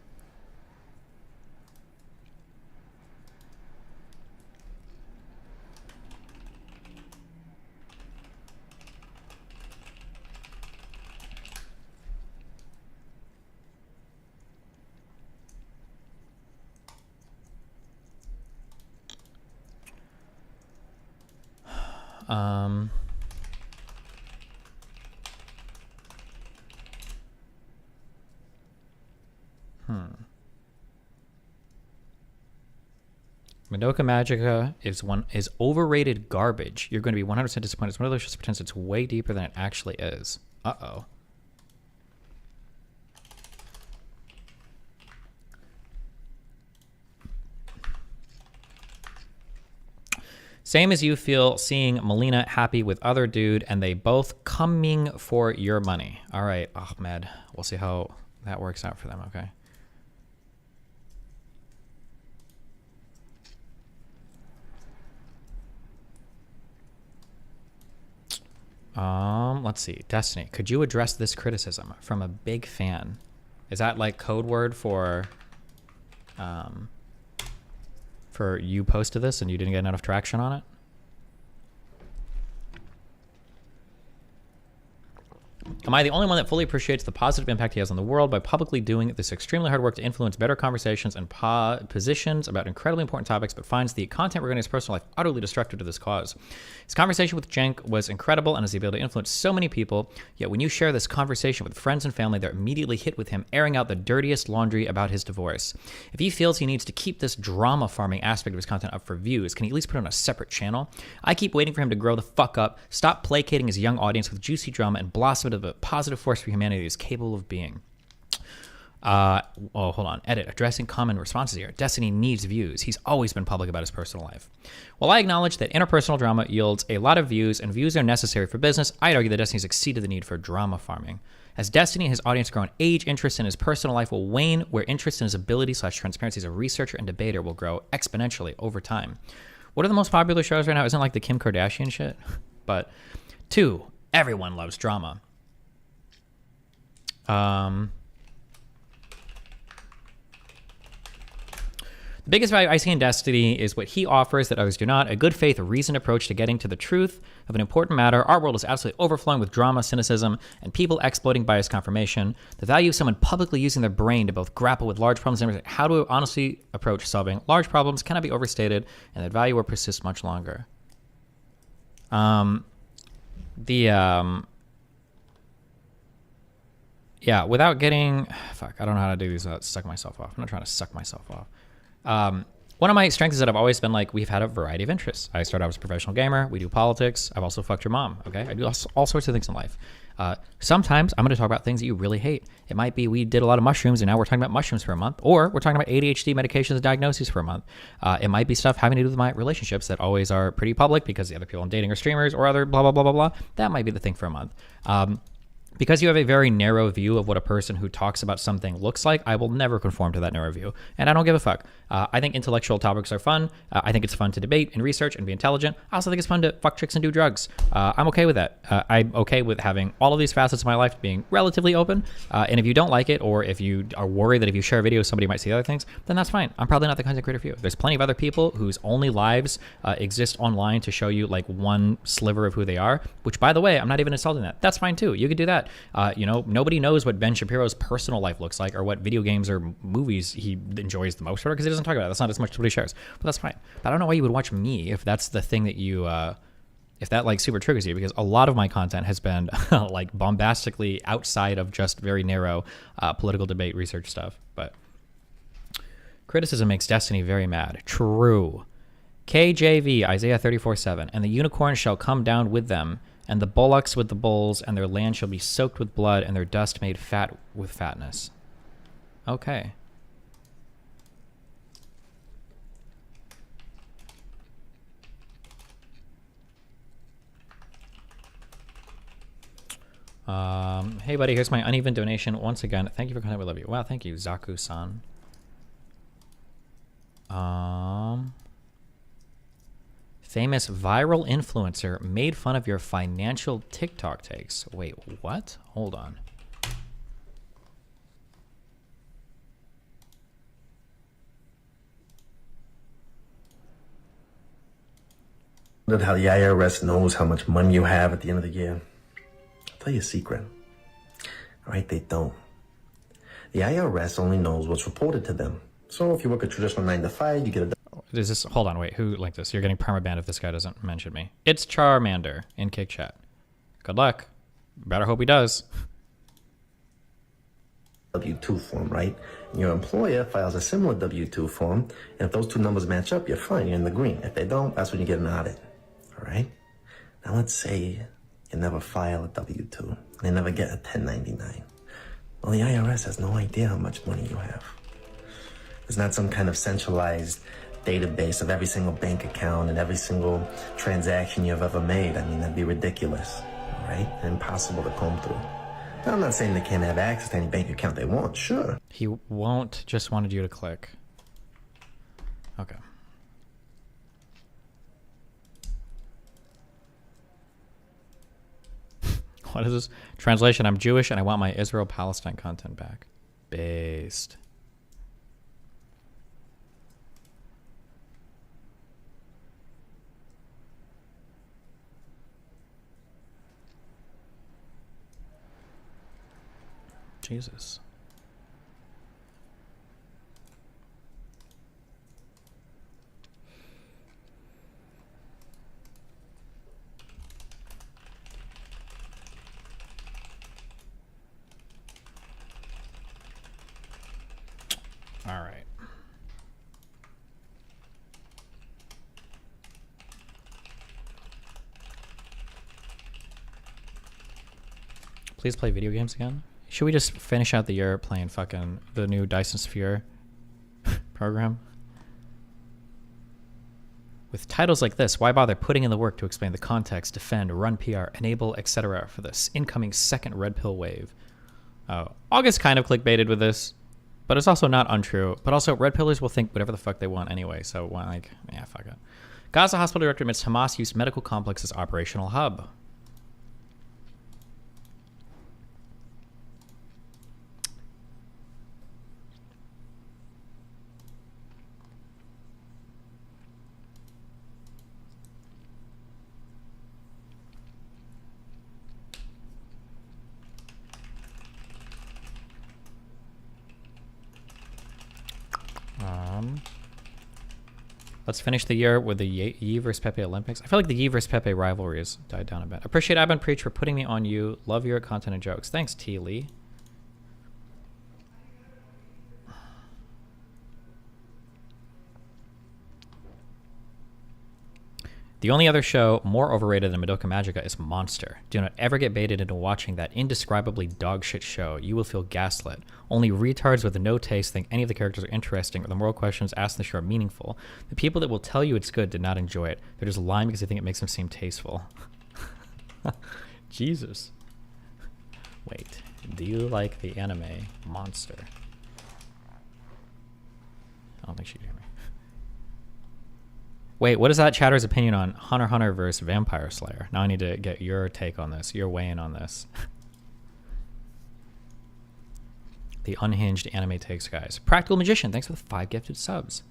Madoka Magica is overrated garbage. You're going to be 100% disappointed. It's one of those just pretends it's way deeper than it actually is. Uh-oh. Same as you feel seeing Melina happy with other dude and they both coming for your money. All right, Ahmed. We'll see how that works out for them, okay? Let's see. Destiny, could you address this criticism from a big fan? Is that like code word for you posted this and you didn't get enough traction on it? Am I the only one that fully appreciates the positive impact he has on the world by publicly doing this extremely hard work to influence better conversations and positions about incredibly important topics, but finds the content regarding his personal life utterly destructive to this cause? His conversation with Cenk was incredible and has the ability to influence so many people, yet when you share this conversation with friends and family, they're immediately hit with him airing out the dirtiest laundry about his divorce. If he feels he needs to keep this drama farming aspect of his content up for views, can he at least put it on a separate channel? I keep waiting for him to grow the fuck up, stop placating his young audience with juicy drama, and blossom into the positive force for humanity he is capable of being. Hold on. Edit. Addressing common responses here. Destiny needs views. He's always been public about his personal life. While I acknowledge that interpersonal drama yields a lot of views and views are necessary for business, I'd argue that Destiny's exceeded the need for drama farming. As Destiny and his audience grow in age, interest in his personal life will wane, where interest in his ability/transparency as a researcher and debater will grow exponentially over time. What are the most popular shows right now? Isn't it like the Kim Kardashian shit? But 2, everyone loves drama. The biggest value I see in Destiny is what he offers that others do not, a good faith, reasoned approach to getting to the truth of an important matter. Our world is absolutely overflowing with drama, cynicism, and people exploiting bias confirmation. The value of someone publicly using their brain to both grapple with large problems and how to honestly approach solving large problems cannot be overstated, and that value will persist much longer. Yeah, without getting... Fuck, I don't know how to do these without sucking myself off. I'm not trying to suck myself off. one of my strengths is that I've always been like, we've had a variety of interests. I started out as a professional gamer. We do politics. I've also fucked your mom. Okay. I do all sorts of things in life. Sometimes I'm going to talk about things that you really hate. It might be we did a lot of mushrooms and now we're talking about mushrooms for a month, or we're talking about ADHD medications and diagnoses for a month. It might be stuff having to do with my relationships that always are pretty public because the other people I'm dating are streamers or other blah, blah, blah, blah, blah. That might be the thing for a month. Because you have a very narrow view of what a person who talks about something looks like, I will never conform to that narrow view. And I don't give a fuck. I think intellectual topics are fun. I think it's fun to debate and research and be intelligent. I also think it's fun to fuck chicks and do drugs. I'm okay with that. I'm okay with having all of these facets of my life being relatively open. And if you don't like it, or if you are worried that if you share a video, somebody might see other things, then that's fine. I'm probably not the content creator for you. There's plenty of other people whose only lives exist online to show you like one sliver of who they are, which by the way, I'm not even insulting that. That's fine too. You could do that. You know, nobody knows what Ben Shapiro's personal life looks like or what video games or movies he enjoys the most, because he doesn't talk about it. That's not as much what he shares, but that's fine. But I don't know why you would watch me if that's the thing that you, if that like super triggers you, because a lot of my content has been like bombastically outside of just very narrow political debate research stuff. But criticism makes Destiny very mad. True. KJV, Isaiah 34:7, and the unicorn shall come down with them, and the bullocks with the bulls, and their land shall be soaked with blood, and their dust made fat with fatness. Okay. Hey buddy, here's my uneven donation once again. Thank you for coming. We love you. Wow, thank you, Zaku-san. Famous viral influencer made fun of your financial TikTok takes. Wait, what? Hold on. How the IRS knows how much money you have at the end of the year. I'll tell you a secret. All right, they don't. The IRS only knows what's reported to them. So if you work a traditional 9 to 5, you get a... Is this, hold on, wait, who linked this? You're getting permabanned if this guy doesn't mention me. It's Charmander in Kick Chat. Good luck. Better hope he does. W-2 form, right? And your employer files a similar W-2 form, and if those two numbers match up, you're fine, you're in the green. If they don't, that's when you get an audit, all right? Now let's say you never file a W-2, they never get a 1099. Well, the IRS has no idea how much money you have. There's not some kind of centralized database of every single bank account and every single transaction you've ever made. I mean, that'd be ridiculous, all right? And impossible to comb through. Now, I'm not saying they can't have access to any bank account they want, sure. He won't, just wanted you to click. Okay. What is this? Translation, I'm Jewish and I want my Israel-Palestine content back. Based. Jesus. All right. Please play video games again. Should we just finish out the year playing fucking the new Dyson Sphere program? With titles like this, why bother putting in the work to explain the context, defend, run PR, enable, etc. for this incoming second red pill wave? August kind of clickbaited with this, but it's also not untrue. But also, red pillers will think whatever the fuck they want anyway, so why, like, yeah, fuck it. Gaza hospital director admits Hamas used medical complex as operational hub. Let's finish the year with the Yi vs Pepe Olympics. I feel like the Yi vs Pepe rivalry has died down a bit. Appreciate Abin Preach for putting me on you. Love your content and jokes. Thanks, T. Lee. The only other show more overrated than Madoka Magica is Monster. Do not ever get baited into watching that indescribably dogshit show. You will feel gaslit. Only retards with no taste think any of the characters are interesting or the moral questions asked in the show are meaningful. The people that will tell you it's good did not enjoy it. They're just lying because they think it makes them seem tasteful. Jesus. Wait, do you like the anime Monster? I don't think she can hear me. Wait, what is that chatter's opinion on Hunter x Hunter versus Vampire Slayer? Now I need to get your take on this. Your weigh in on this. The unhinged anime takes, guys. Practical Magician, thanks for the 5 gifted subs.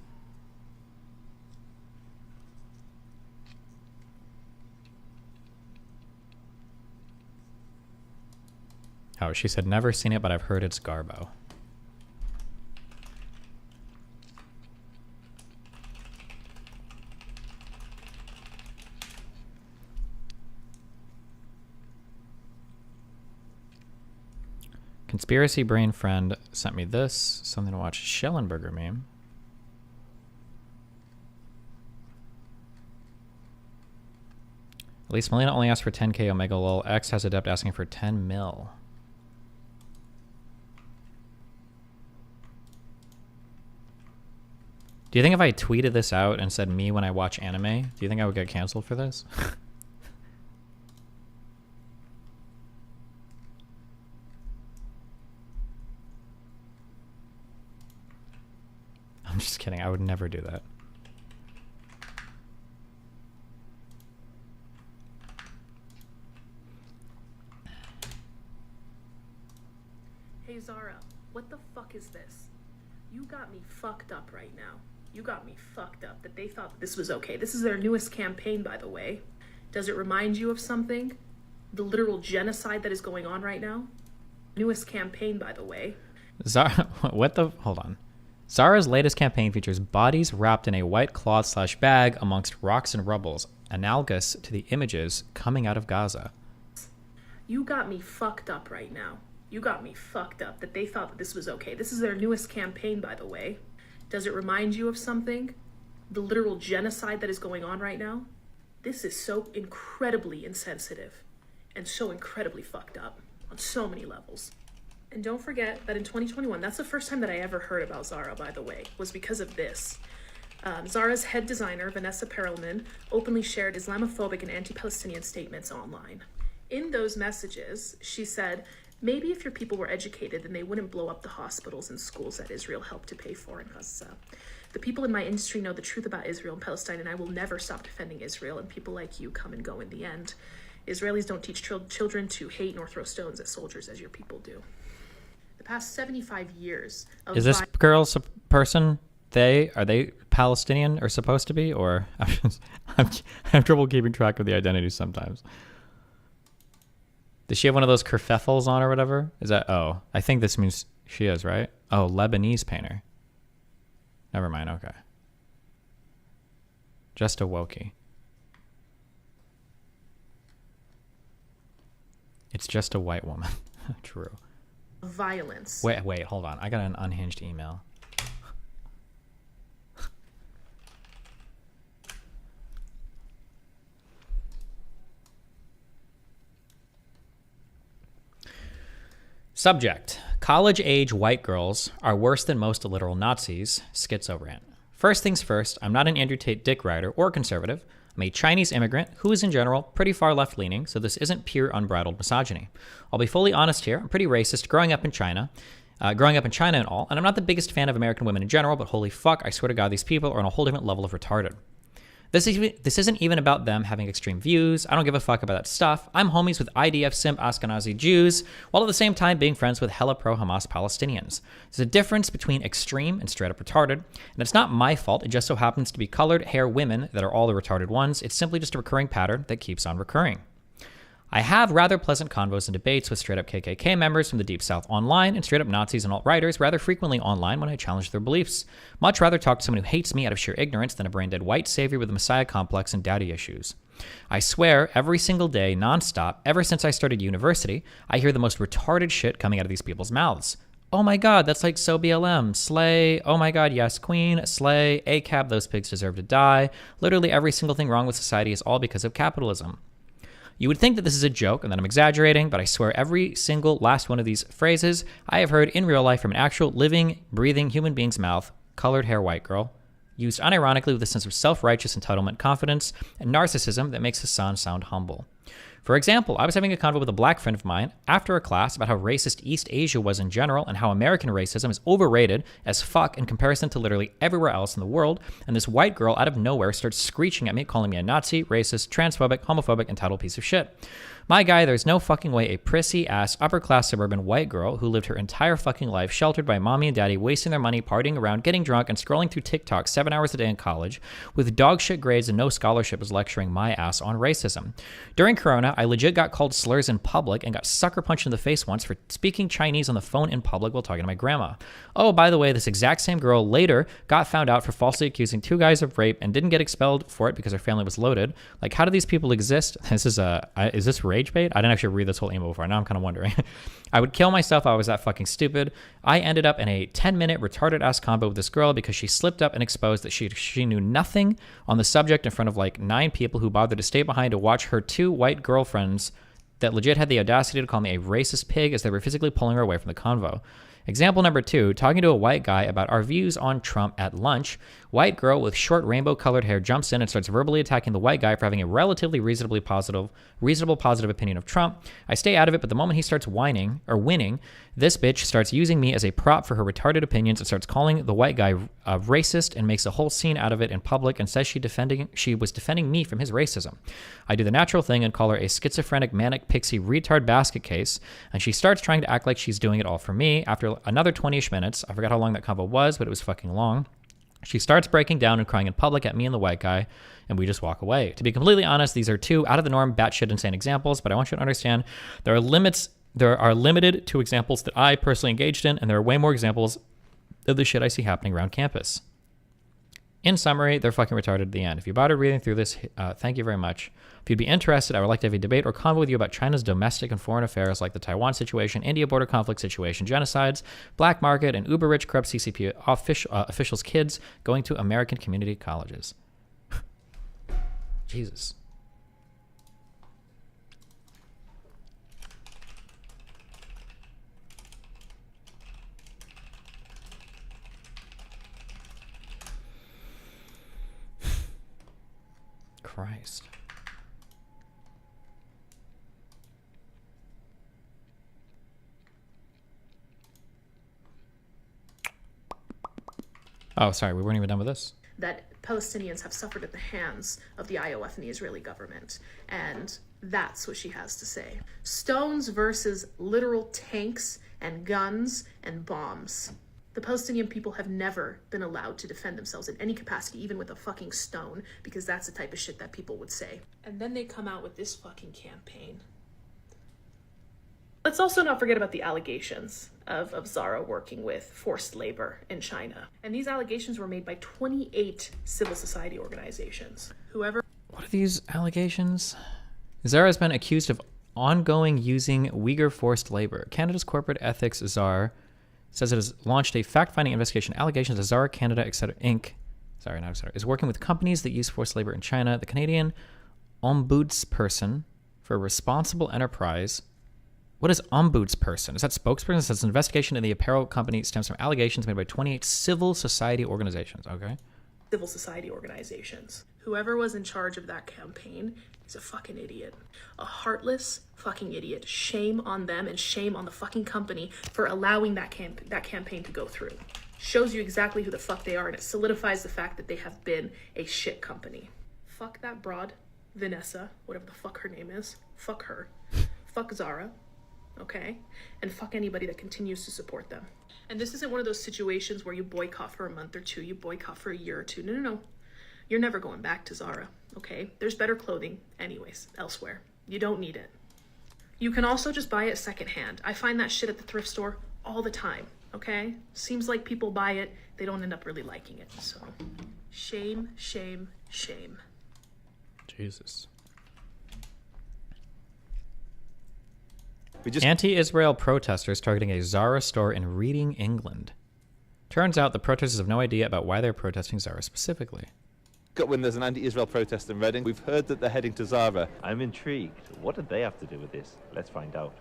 Oh, she said never seen it, but I've heard it's Garbo. Conspiracy Brain Friend sent me this. Something to watch. Schellenberger meme. At least Melina only asked for 10k Omega lol. X has Adept asking for 10 mil. Do you think if I tweeted this out and said me when I watch anime, do you think I would get canceled for this? I'm just kidding. I would never do that. Hey Zara, what the fuck is this? You got me fucked up right now. You got me fucked up that they thought this was okay. This is their newest campaign, by the way. Does it remind you of something? The literal genocide that is going on right now? Newest campaign, by the way. Zara, what the? Hold on. Zara's latest campaign features bodies wrapped in a white cloth / bag amongst rocks and rubbles, analogous to the images coming out of Gaza. You got me fucked up right now. You got me fucked up that they thought that this was okay. This is their newest campaign, by the way. Does it remind you of something? The literal genocide that is going on right now? This is so incredibly insensitive and so incredibly fucked up on so many levels. And don't forget that in 2021, that's the first time that I ever heard about Zara, by the way, was because of this. Zara's head designer, Vanessa Perelman, openly shared Islamophobic and anti-Palestinian statements online. In those messages, she said, maybe if your people were educated, then they wouldn't blow up the hospitals and schools that Israel helped to pay for in Gaza. The people in my industry know the truth about Israel and Palestine, and I will never stop defending Israel, and people like you come and go in the end. Israelis don't teach children to hate nor throw stones at soldiers as your people do. The past 75 years of Is this girl's person? Are they Palestinian or supposed to be? Or I have trouble keeping track of the identities sometimes. Does she have one of those kerfuffles on or whatever? Is that? Oh, I think this means she is, right? Oh, Lebanese painter. Never mind. Okay. Just a wokey. It's just a white woman. True. Violence. Wait, hold on. I got an unhinged email. Subject: college-age white girls are worse than most literal Nazis. Schizo rant. First things first, I'm not an Andrew Tate dick rider or conservative. I'm a Chinese immigrant who is in general pretty far left-leaning, so this isn't pure unbridled misogyny. I'll be fully honest here, I'm pretty racist growing up in China and all, and I'm not the biggest fan of American women in general, but holy fuck, I swear to God, these people are on a whole different level of retarded. This isn't even about them having extreme views. I don't give a fuck about that stuff. I'm homies with IDF simp Ashkenazi Jews, while at the same time being friends with hella pro-Hamas Palestinians. There's a difference between extreme and straight up retarded, and it's not my fault. It just so happens to be colored hair women that are all the retarded ones. It's simply just a recurring pattern that keeps on recurring. I have rather pleasant convos and debates with straight-up KKK members from the Deep South online and straight-up Nazis and alt-righters rather frequently online when I challenge their beliefs. Much rather talk to someone who hates me out of sheer ignorance than a brain-dead white savior with a messiah complex and daddy issues. I swear, every single day, nonstop, ever since I started university, I hear the most retarded shit coming out of these people's mouths. oh my god, that's like so BLM. Slay, oh my god, yes, queen. Slay, ACAB, those pigs deserve to die. Literally every single thing wrong with society is all because of capitalism. You would think that this is a joke and that I'm exaggerating, but I swear every single last one of these phrases I have heard in real life from an actual living, breathing human being's mouth, colored hair white girl, used unironically with a sense of self-righteous entitlement, confidence, and narcissism that makes Hassan sound humble. For example, I was having a convo with a black friend of mine after a class about how racist East Asia was in general and how American racism is overrated as fuck in comparison to literally everywhere else in the world, and this white girl out of nowhere starts screeching at me, calling me a Nazi, racist, transphobic, homophobic, entitled piece of shit. My guy, there's no fucking way a prissy-ass, upper-class suburban white girl who lived her entire fucking life sheltered by mommy and daddy, wasting their money, partying around, getting drunk, and scrolling through TikTok 7 hours a day in college, with dog shit grades and no scholarship is lecturing my ass on racism. During Corona, I legit got called slurs in public and got sucker punched in the face once for speaking Chinese on the phone in public while talking to my grandma. Oh, by the way, this exact same girl later got found out for falsely accusing 2 guys of rape and didn't get expelled for it because her family was loaded. Like, how do these people exist? This is this rage bait? I didn't actually read this whole email before. Now I'm kind of wondering. I would kill myself if I was that fucking stupid. I ended up in a 10-minute retarded-ass combo with this girl because she slipped up and exposed that she knew nothing on the subject in front of like 9 people who bothered to stay behind to watch her 2 white girlfriends that legit had the audacity to call me a racist pig as they were physically pulling her away from the convo. Example number 2, talking to a white guy about our views on Trump at lunch. White girl with short rainbow-colored hair jumps in and starts verbally attacking the white guy for having a relatively reasonable positive opinion of Trump. I stay out of it, but the moment he starts winning, this bitch starts using me as a prop for her retarded opinions and starts calling the white guy a racist and makes a whole scene out of it in public and says she was defending me from his racism. I do the natural thing and call her a schizophrenic, manic, pixie, retard basket case, and she starts trying to act like she's doing it all for me. After another 20-ish minutes, I forgot how long that convo was, but it was fucking long, she starts breaking down and crying in public at me and the white guy, and we just walk away. To be completely honest, these are 2 out-of-the-norm, batshit insane examples, but I want you to understand there are limited to examples that I personally engaged in, and there are way more examples of the shit I see happening around campus. In summary, they're fucking retarded at the end. If you bothered reading through this, thank you very much. If you'd be interested, I would like to have a debate or convo with you about China's domestic and foreign affairs like the Taiwan situation, India border conflict situation, genocides, black market, and uber-rich corrupt CCP officials' kids going to American community colleges. Jesus. Christ. Oh, sorry, we weren't even done with this. That Palestinians have suffered at the hands of the IOF and the Israeli government. And that's what she has to say. Stones versus literal tanks and guns and bombs. The Palestinian people have never been allowed to defend themselves in any capacity, even with a fucking stone, because that's the type of shit that people would say. And then they come out with this fucking campaign. Let's also not forget about the allegations of Zara working with forced labor in China. And these allegations were made by 28 civil society organizations. What are these allegations? Zara has been accused of ongoing using Uyghur forced labor. Canada's corporate ethics czar says it has launched a fact-finding investigation. Allegations that Zara Canada, etc. Inc. Is working with companies that use forced labor in China. The Canadian ombudsperson for responsible enterprise. What is ombudsperson? Is that spokesperson? It says an investigation in the apparel company stems from allegations made by 28 civil society organizations. Okay. Civil society organizations. Whoever was in charge of that campaign is a fucking idiot. A heartless fucking idiot. Shame on them and shame on the fucking company for allowing that campaign to go through. Shows you exactly who the fuck they are, and it solidifies the fact that they have been a shit company. Fuck that broad, Vanessa, whatever the fuck her name is. Fuck her. Fuck Zara. Okay? And fuck anybody that continues to support them. And this isn't one of those situations where you boycott for a month or 2, you boycott for a year or 2. No. You're never going back to Zara, okay? There's better clothing anyways, elsewhere. You don't need it. You can also just buy it secondhand. I find that shit at the thrift store all the time, okay? Seems like people buy it, they don't end up really liking it. So, shame, shame, shame. Jesus. Anti-Israel protesters targeting a Zara store in Reading, England. Turns out the protesters have no idea about why they're protesting Zara specifically. When there's an anti-Israel protest in Reading, we've heard that they're heading to Zara. I'm intrigued. What did they have to do with this? Let's find out.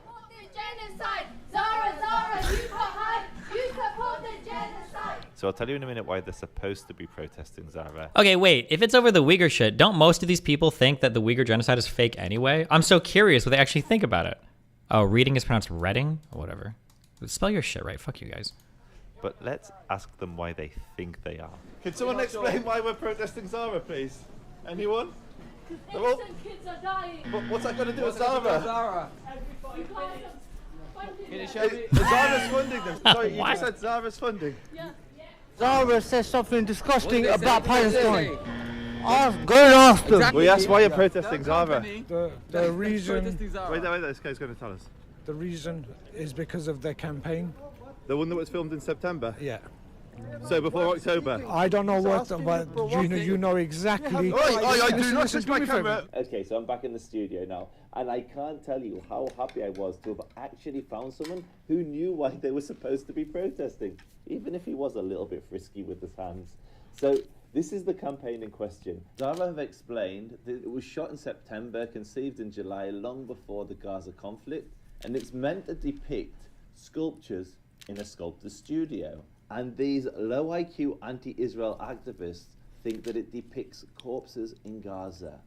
Genocide! Zara, Zara, you hide! You support the genocide! So I'll tell you in a minute why they're supposed to be protesting Zara. Okay, wait. If it's over the Uyghur shit, don't most of these people think that the Uyghur genocide is fake anyway? I'm so curious what they actually think about it. Oh, Reading is pronounced Reading? Or whatever. Spell your shit right. Fuck you guys. But let's ask them why they think they are. Can someone explain why we're protesting Zara, please? Anyone? Innocent kids are dying! But what's that got to do with Zara? Zara's funding them. Sorry, you just said Zara's funding. Yeah. Zara says something disgusting about Palestine. Go after them. We asked why you're protesting Zara. The reason... Wait, this guy's going to tell us. The reason is because of their campaign. The one that was filmed in September? Yeah. So before October? I don't know what, but you know exactly. I do not touch my camera. Okay, so I'm back in the studio now, and I can't tell you how happy I was to have actually found someone who knew why they were supposed to be protesting, even if he was a little bit frisky with his hands. So this is the campaign in question. Zara have explained that it was shot in September, conceived in July, long before the Gaza conflict, and it's meant to depict sculptures in a sculptor's studio. And these low IQ anti-Israel activists think that it depicts corpses in Gaza.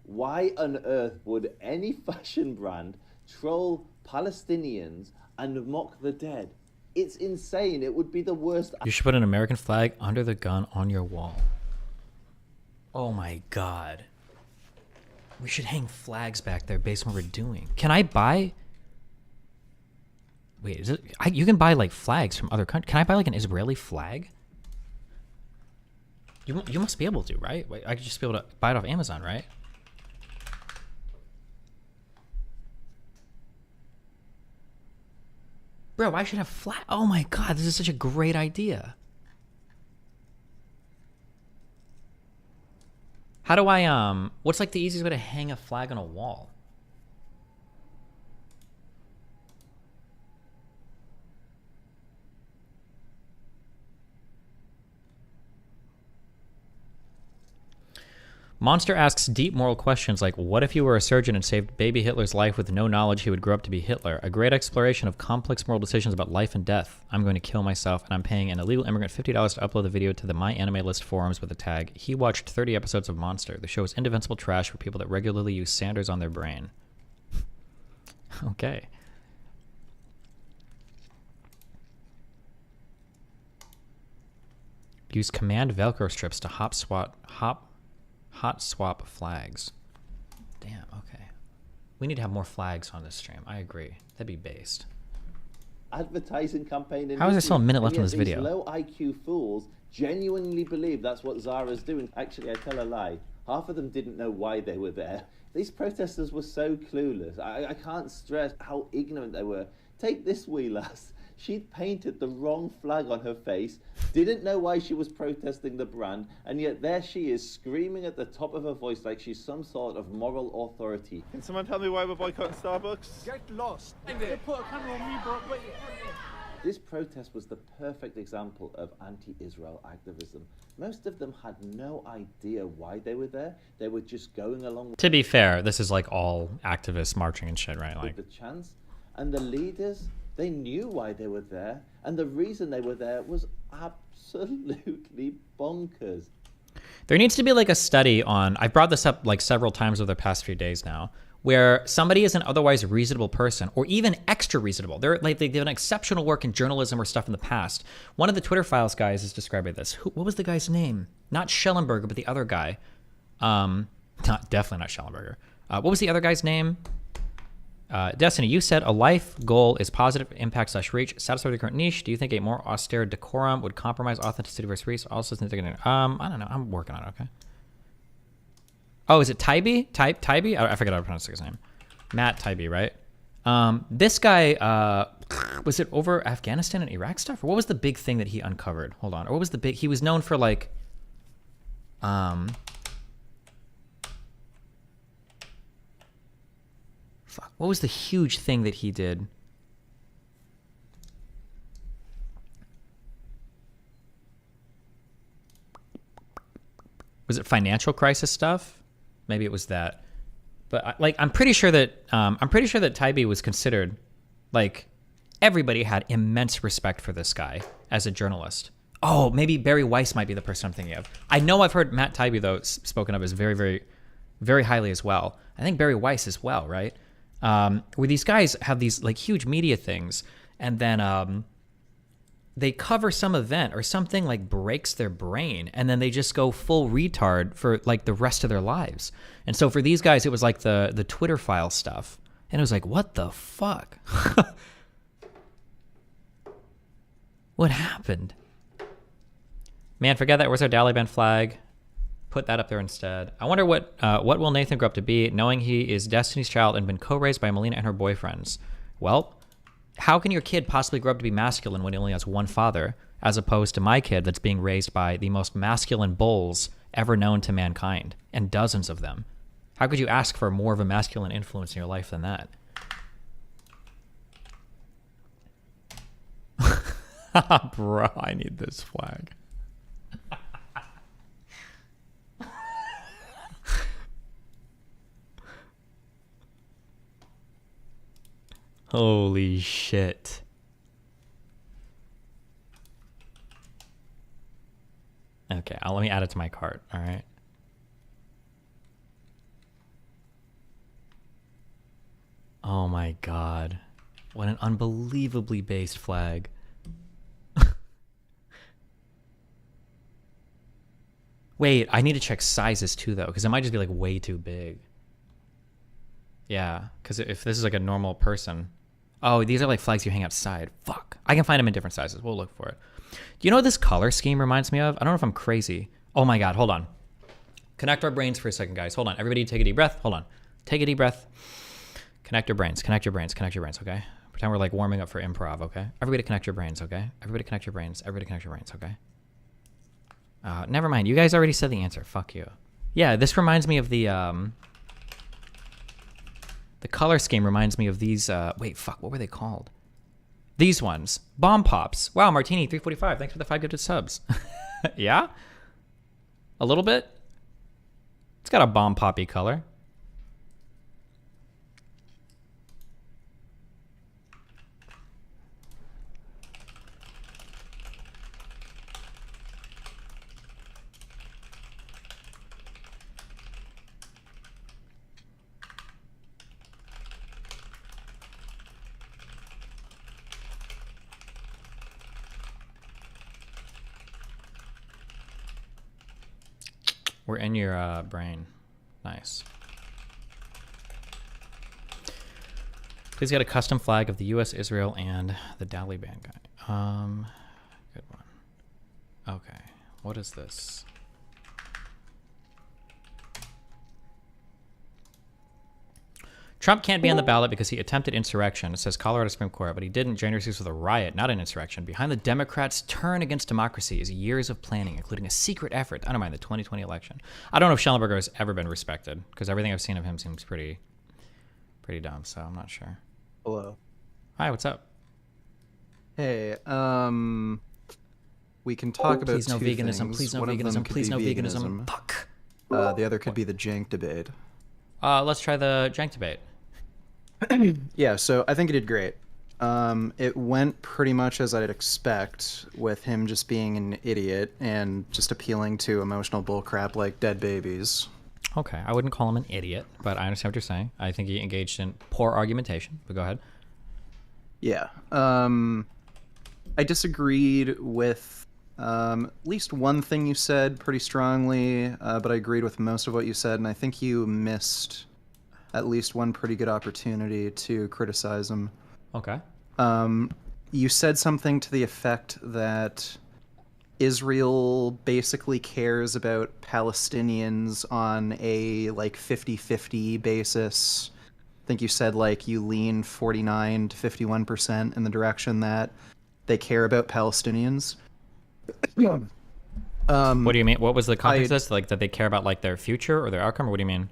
Why on earth would any fashion brand troll Palestinians and mock the dead? It's insane. It would be the worst. You should put an American flag under the gun on your wall. Oh my God. We should hang flags back there based on what we're doing. Can I buy... Wait, is it? You can buy like flags from other countries. Can I buy like an Israeli flag? You must be able to, right? Wait, I could just be able to buy it off Amazon, right? Bro, I should have flag. Oh my God, this is such a great idea. How do I what's like the easiest way to hang a flag on a wall? Monster asks deep moral questions like, what if you were a surgeon and saved baby Hitler's life with no knowledge he would grow up to be Hitler? A great exploration of complex moral decisions about life and death. I'm going to kill myself, and I'm paying an illegal immigrant $50 to upload the video to the My Anime List forums with the tag, he watched 30 episodes of Monster. The show is indefensible trash for people that regularly use sanders on their brain. Okay. Use command Velcro strips to hot swap flags. Damn, okay. We need to have more flags on this stream. I agree. That'd be based. Advertising campaign in How is there still a minute left on this these video? Low IQ fools genuinely believe that's what Zara's doing. Actually, I tell a lie. Half of them didn't know why they were there. These protesters were so clueless. I can't stress how ignorant they were. Take this wee lass. She'd painted the wrong flag on her face, didn't know why she was protesting the brand, and yet there she is screaming at the top of her voice like she's some sort of moral authority. Can someone tell me why we're boycotting Starbucks? Get lost. They put a camera on me, bro. This protest was the perfect example of anti-Israel activism. Most of them had no idea why they were there. They were just going along. To be fair, this is like all activists marching and shit, right? Like With the chance, and the leaders, they knew why they were there, and the reason they were there was absolutely bonkers. there needs to be like a study on, I've brought this up like several times over the past few days now, where somebody is an otherwise reasonable person, or even extra reasonable. They're like, they've done exceptional work in journalism or stuff in the past. One of the Twitter Files guys is describing this. What was the guy's name? Not Schellenberger, but the other guy. Definitely not Schellenberger. What was the other guy's name? Destiny, you said a life goal is positive impact / reach, satisfy the current niche. Do you think a more austere decorum would compromise authenticity versus reach? Also, I don't know. I'm working on it. Okay. Oh, is it Tybee? Tybee? I forget how to pronounce his name. Matt Tybee, right? This guy, was it over Afghanistan and Iraq stuff? Or what was the big thing that he uncovered? Hold on. Or what was the big, he was known for like, fuck. What was the huge thing that he did? Was it financial crisis stuff? Maybe it was that. But like, I'm pretty sure that Tybee was considered, like, everybody had immense respect for this guy as a journalist. Oh, maybe Barry Weiss might be the person I'm thinking of. I know I've heard Matt Tybee, though, spoken of as very, very, very highly as well. I think Barry Weiss as well, right? Where these guys have these like huge media things, and then they cover some event or something like breaks their brain, and then they just go full retard for like the rest of their lives. And so for these guys, it was like the Twitter file stuff, and it was like, what the fuck? What happened? Man, forget that. Where's our Taliban flag? Put that up there instead. I wonder what will Nathan grow up to be, knowing he is Destiny's child and been co-raised by Melina and her boyfriends. Well, how can your kid possibly grow up to be masculine when he only has one father, as opposed to my kid that's being raised by the most masculine bulls ever known to mankind, and dozens of them? How could you ask for more of a masculine influence in your life than that? Bro, I need this flag. Holy shit. Okay, let me add it to my cart, all right? Oh my god. What an unbelievably based flag. Wait, I need to check sizes too, though, because it might just be like way too big. Yeah, because if this is like a normal person... Oh, these are like flags you hang outside. Fuck. I can find them in different sizes. We'll look for it. Do you know what this color scheme reminds me of? I don't know if I'm crazy. Oh my god, hold on. Connect our brains for a second, guys. Hold on. Everybody take a deep breath. Hold on. Take a deep breath. Connect your brains. Connect your brains. Connect your brains, okay? Pretend we're like warming up for improv, okay? Everybody connect your brains, okay? Everybody connect your brains. Everybody connect your brains, okay? Never mind. You guys already said the answer. Fuck you. Yeah, this reminds me of the color scheme reminds me of these, wait, fuck, what were they called? These ones. Bomb Pops. Wow, Martini, 345. Thanks for the 5 gifted subs. Yeah? A little bit? It's got a bomb poppy color. We're in your brain. Nice. Please get a custom flag of the U.S., Israel, and the Taliban guy. Good one. Okay. What is this? Trump can't be on the ballot because he attempted insurrection. It says Colorado Supreme Court, but he didn't. January 6th was a riot, not an insurrection. Behind the Democrats' turn against democracy is years of planning, including a secret effort to undermine the 2020 election. I don't know if Schellenberger has ever been respected, because everything I've seen of him seems pretty dumb, so I'm not sure. Hello. Hi, what's up? Hey, we can talk about please no two veganism, things. please no One of them veganism, could please be no veganism. Fuck. The other could be the jank debate. Let's try the jank debate. Yeah, so I think he did great. It went pretty much as I'd expect, with him just being an idiot and just appealing to emotional bullcrap like dead babies. Okay, I wouldn't call him an idiot, but I understand what you're saying. I think he engaged in poor argumentation, but go ahead. Yeah. I disagreed with at least one thing you said pretty strongly, but I agreed with most of what you said, and I think you missed at least one pretty good opportunity to criticize him. Okay. You said something to the effect that Israel basically cares about Palestinians on a, like, 50-50 basis. I think you said, like, you lean 49 to 51% in the direction that they care about Palestinians. What do you mean? What was the context of this? Like, that they care about, like, their future or their outcome, or what do you mean?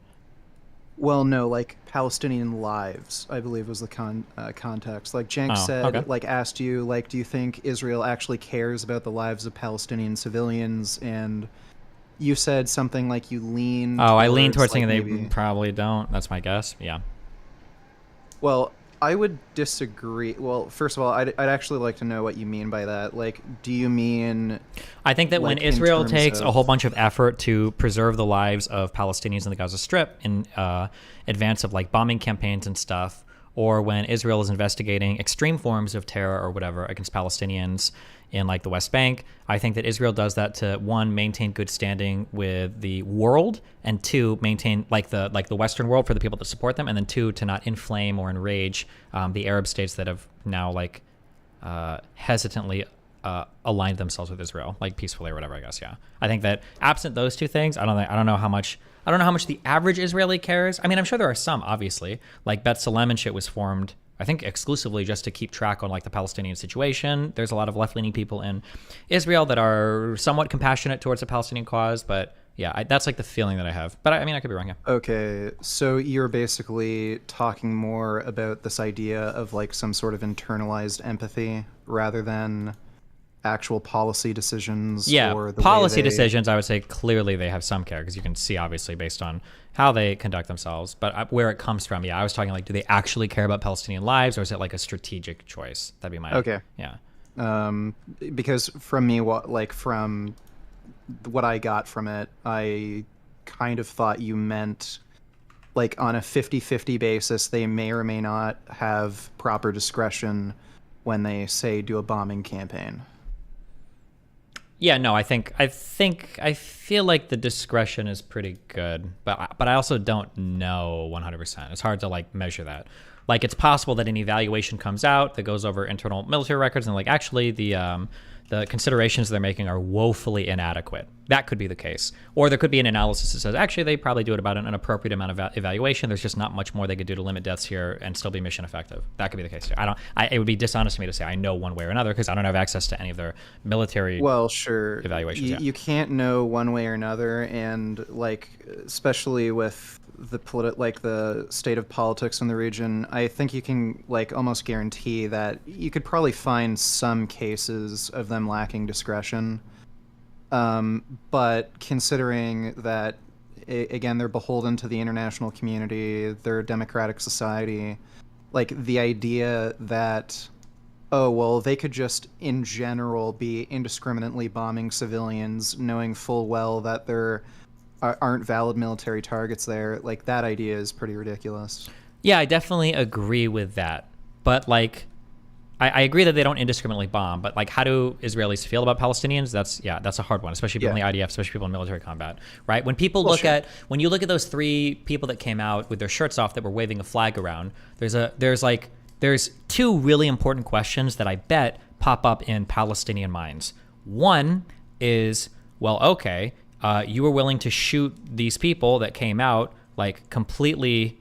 Well, no, like Palestinian lives, I believe was the context. Like Jenk said, okay. like asked you, like, do you think Israel actually cares about the lives of Palestinian civilians? And you said something like you lean. Oh, I lean towards like, thinking they maybe... probably don't. That's my guess. Yeah. Well, I would disagree. Well, first of all, I'd actually like to know what you mean by that. Like, do you mean... I think that like, when Israel in terms takes of... a whole bunch of effort to preserve the lives of Palestinians in the Gaza Strip in advance of like bombing campaigns and stuff, or when Israel is investigating extreme forms of terror or whatever against Palestinians in like the West Bank, I think that Israel does that to, one, maintain good standing with the world, and two, maintain like the Western world for the people that support them, and then two, to not inflame or enrage the Arab states that have now like hesitantly aligned themselves with Israel, like peacefully or whatever. I guess, yeah. I think that absent those two things, I don't know how much the average Israeli cares. I mean, I'm sure there are some, obviously, like Bet Salem and shit was formed, I think, exclusively just to keep track on like the Palestinian situation. There's a lot of left-leaning people in Israel that are somewhat compassionate towards the Palestinian cause, but yeah, that's like the feeling that I have. But I mean, I could be wrong. Yeah. Okay, so you're basically talking more about this idea of like some sort of internalized empathy rather than actual policy decisions. Yeah, or the policy way they... decisions, I would say clearly they have some care, because you can see obviously based on how they conduct themselves. But where it comes from, yeah, I was talking like, do they actually care about Palestinian lives, or is it like a strategic choice? That'd be my... Okay. Yeah. Because from me, from what I got from it, I kind of thought you meant like on a 50-50 basis, they may or may not have proper discretion when they say do a bombing campaign. Yeah, no, I feel like the discretion is pretty good, but I also don't know 100%. It's hard to like measure that. Like, it's possible that an evaluation comes out that goes over internal military records and like actually the considerations they're making are woefully inadequate. That could be the case. Or there could be an analysis that says, actually, they probably do it about an appropriate amount of evaluation. There's just not much more they could do to limit deaths here and still be mission effective. That could be the case too. It would be dishonest to me to say I know one way or another, because I don't have access to any of their military evaluations. You can't know one way or another, and like, especially with the state of politics in the region, I think you can like almost guarantee that you could probably find some cases of them lacking discretion. But considering that, again, they're beholden to the international community, they're a democratic society, like the idea that, oh, well, they could just in general be indiscriminately bombing civilians, knowing full well that there aren't valid military targets there, like that idea is pretty ridiculous. Yeah, I definitely agree with that. But like, I agree that they don't indiscriminately bomb, but like, how do Israelis feel about Palestinians? That's a hard one, especially people in the IDF, especially people in military combat, right? When people when you look at those three people that came out with their shirts off that were waving a flag around, there's two really important questions that I bet pop up in Palestinian minds. One is, well, okay, you were willing to shoot these people that came out like completely,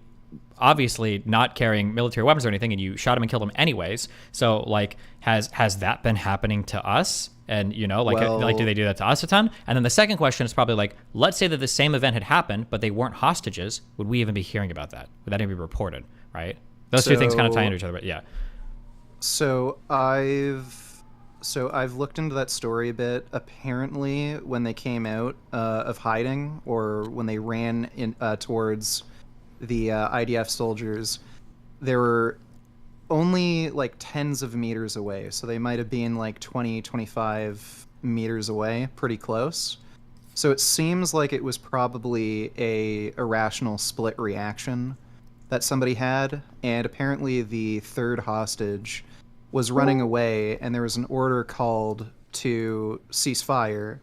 obviously not carrying military weapons or anything, and you shot them and killed them anyways. So like, has that been happening to us? And you know, like do they do that to us a ton? And then the second question is probably like, let's say that the same event had happened, but they weren't hostages. Would we even be hearing about that? Would that even be reported? Right? Those two things kind of tie into each other, but yeah. So I've looked into that story a bit. Apparently, when they came out of hiding, or when they ran in towards the IDF soldiers, they were only like tens of meters away. So they might have been like 20, 25 meters away, pretty close. So it seems like it was probably a irrational split reaction that somebody had. And apparently the third hostage was running away, and there was an order called to cease fire.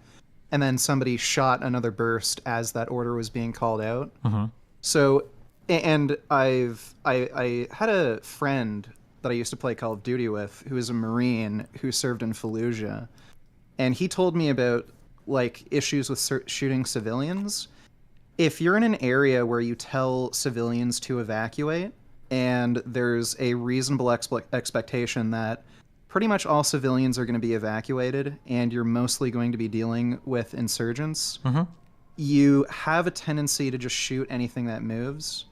And then somebody shot another burst as that order was being called out. So, and I had a friend that I used to play Call of Duty with who was a Marine who served in Fallujah, and he told me about like issues with shooting civilians. If you're in an area where you tell civilians to evacuate, and there's a reasonable expectation that pretty much all civilians are going to be evacuated, and you're mostly going to be dealing with insurgents, you have a tendency to just shoot anything that moves.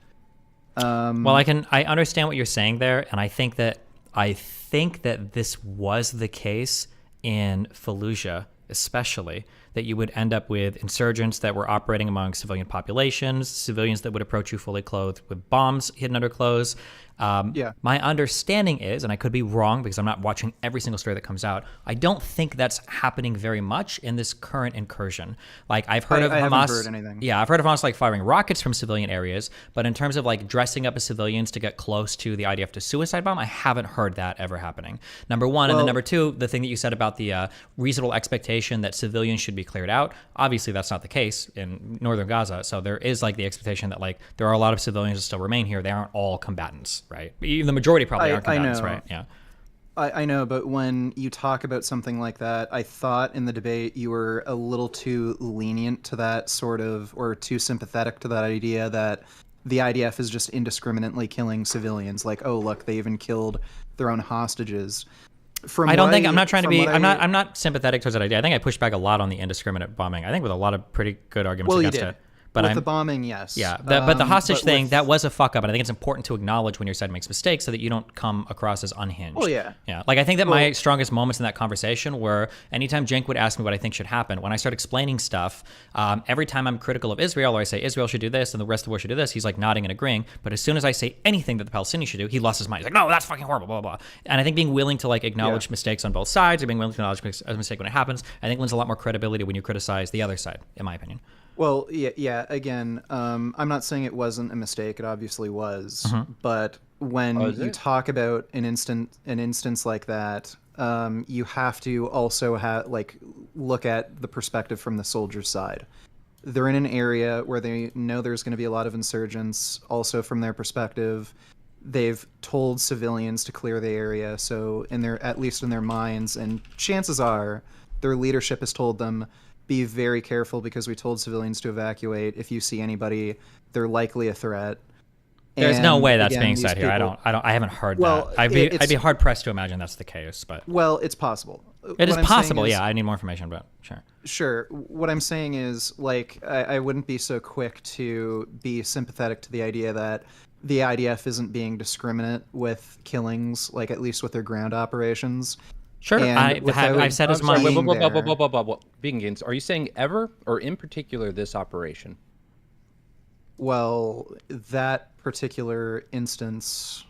Well, I understand what you're saying there, and I think that this was the case in Fallujah, especially, that you would end up with insurgents that were operating among civilian populations, civilians that would approach you fully clothed with bombs hidden under clothes. My understanding is, and I could be wrong because I'm not watching every single story that comes out, I don't think that's happening very much in this current incursion. Like, I've heard of Hamas. Haven't heard anything. Yeah, I've heard of Hamas like firing rockets from civilian areas, but in terms of like dressing up as civilians to get close to the IDF to suicide bomb, I haven't heard that ever happening. Number one, and then number two, the thing that you said about the reasonable expectation that civilians should be cleared out. Obviously, that's not the case in northern Gaza. So there is like the expectation that like there are a lot of civilians that still remain here. They aren't all combatants, right? Even the majority probably aren't combatants, right? Yeah. I know, but when you talk about something like that, I thought in the debate you were a little too lenient to that sort of, or too sympathetic to that idea that the IDF is just indiscriminately killing civilians. Like, oh, look, they even killed their own hostages. I'm not sympathetic towards that idea. I think I pushed back a lot on the indiscriminate bombing. I think with a lot of pretty good arguments against it. But with the bombing, yes. Yeah, but the hostage thing, that was a fuck up, and I think it's important to acknowledge when your side makes mistakes so that you don't come across as unhinged. Oh, yeah. Yeah, like I think that my strongest moments in that conversation were anytime Cenk would ask me what I think should happen. When I start explaining stuff, every time I'm critical of Israel or I say Israel should do this and the rest of the world should do this, he's like nodding and agreeing. But as soon as I say anything that the Palestinians should do, he lost his mind. He's like, no, that's fucking horrible, blah, blah, blah. And I think being willing to like acknowledge mistakes on both sides or being willing to acknowledge a mistake when it happens, I think lends a lot more credibility when you criticize the other side, in my opinion. Well, yeah. Again, I'm not saying it wasn't a mistake. It obviously was. But when you talk about an instance like that, you have to also look at the perspective from the soldier's side. They're in an area where they know there's going to be a lot of insurgents. Also, from their perspective, they've told civilians to clear the area. So, at least in their minds, and chances are, their leadership has told them, be very careful because we told civilians to evacuate. If you see anybody, they're likely a threat. There's no way that's being said here. I haven't heard that. I'd be hard pressed to imagine that's the case, but it's possible. It is possible. Yeah, I need more information, but sure. Sure. What I'm saying is, like, I wouldn't be so quick to be sympathetic to the idea that the IDF isn't being discriminate with killings, like at least with their ground operations. Sure, I've said as much. Begins. Are you saying ever, or in particular this operation? Well, that particular instance.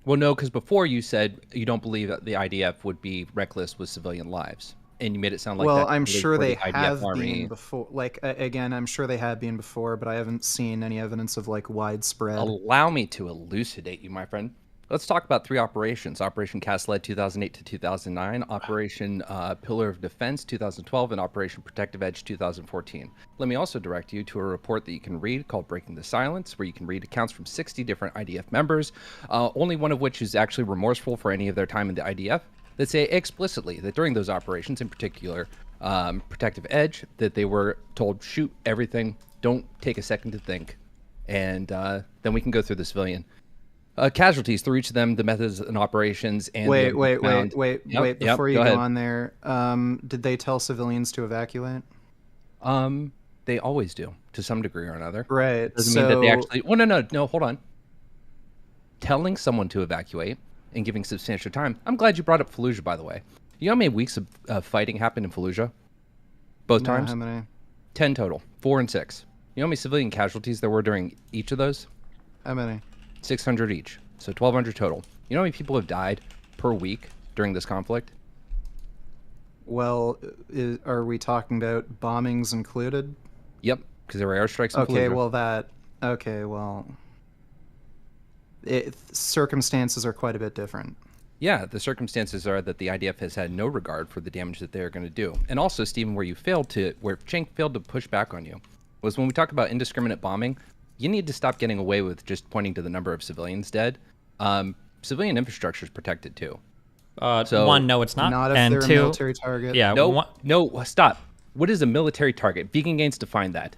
Well, no, because before you said you don't believe that the IDF would be reckless with civilian lives, and you made it sound like well, that. I'm sure they have Army. been before. Like again, I'm sure they have been before, but I haven't seen any evidence of like widespread. Allow me to elucidate you, my friend. Let's talk about 3 operations. Operation Cast Lead 2008 to 2009, Operation Pillar of Defense 2012, and Operation Protective Edge 2014. Let me also direct you to a report that you can read called Breaking the Silence, where you can read accounts from 60 different IDF members, only one of which is actually remorseful for any of their time in the IDF, that say explicitly that during those operations, in particular Protective Edge, that they were told, shoot everything, don't take a second to think, and then we can go through the civilian. Casualties through each of them, the methods and operations, and wait. Before you go on there, did they tell civilians to evacuate? They always do, to some degree or another. Right. Doesn't mean that they actually. Oh no, hold on. Telling someone to evacuate and giving substantial time. I'm glad you brought up Fallujah, by the way. You know how many weeks of fighting happened in Fallujah? Both times. How many? 10 total. 4 and 6. You know how many civilian casualties there were during each of those? How many? 600 each, so 1,200 total. You know how many people have died per week during this conflict? Well, are we talking about bombings included? Yep, because there were airstrikes in Fallujah. Circumstances are quite a bit different. Yeah, the circumstances are that the IDF has had no regard for the damage that they're going to do. And also, Stephen, where Cenk failed to push back on you was when we talk about indiscriminate bombing. You need to stop getting away with just pointing to the number of civilians dead. Civilian infrastructure is protected too. One, no, it's not. Not if and they're two, a military target. Yeah. No, stop. What is a military target? Vegan Gains define that.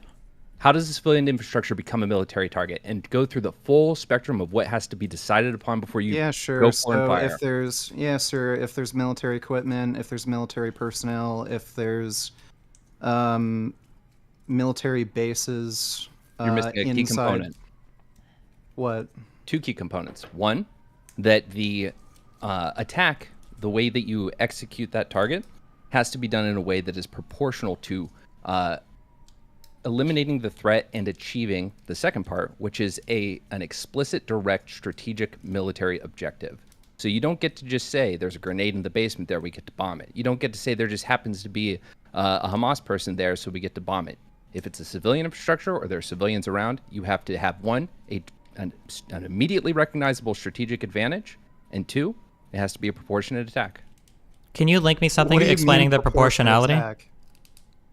How does the civilian infrastructure become a military target? And go through the full spectrum of what has to be decided upon before you go for and fire. If there's military equipment, if there's military personnel, if there's military bases. You're missing a key component. What? two key components. One, that the attack, the way that you execute that target, has to be done in a way that is proportional to eliminating the threat and achieving the second part, which is an explicit, direct, strategic military objective. So you don't get to just say there's a grenade in the basement there, we get to bomb it. You don't get to say there just happens to be a Hamas person there, so we get to bomb it. If it's a civilian infrastructure or there are civilians around, you have to have one, an immediately recognizable strategic advantage, and two, it has to be a proportionate attack. Can you link me something explaining the proportionality?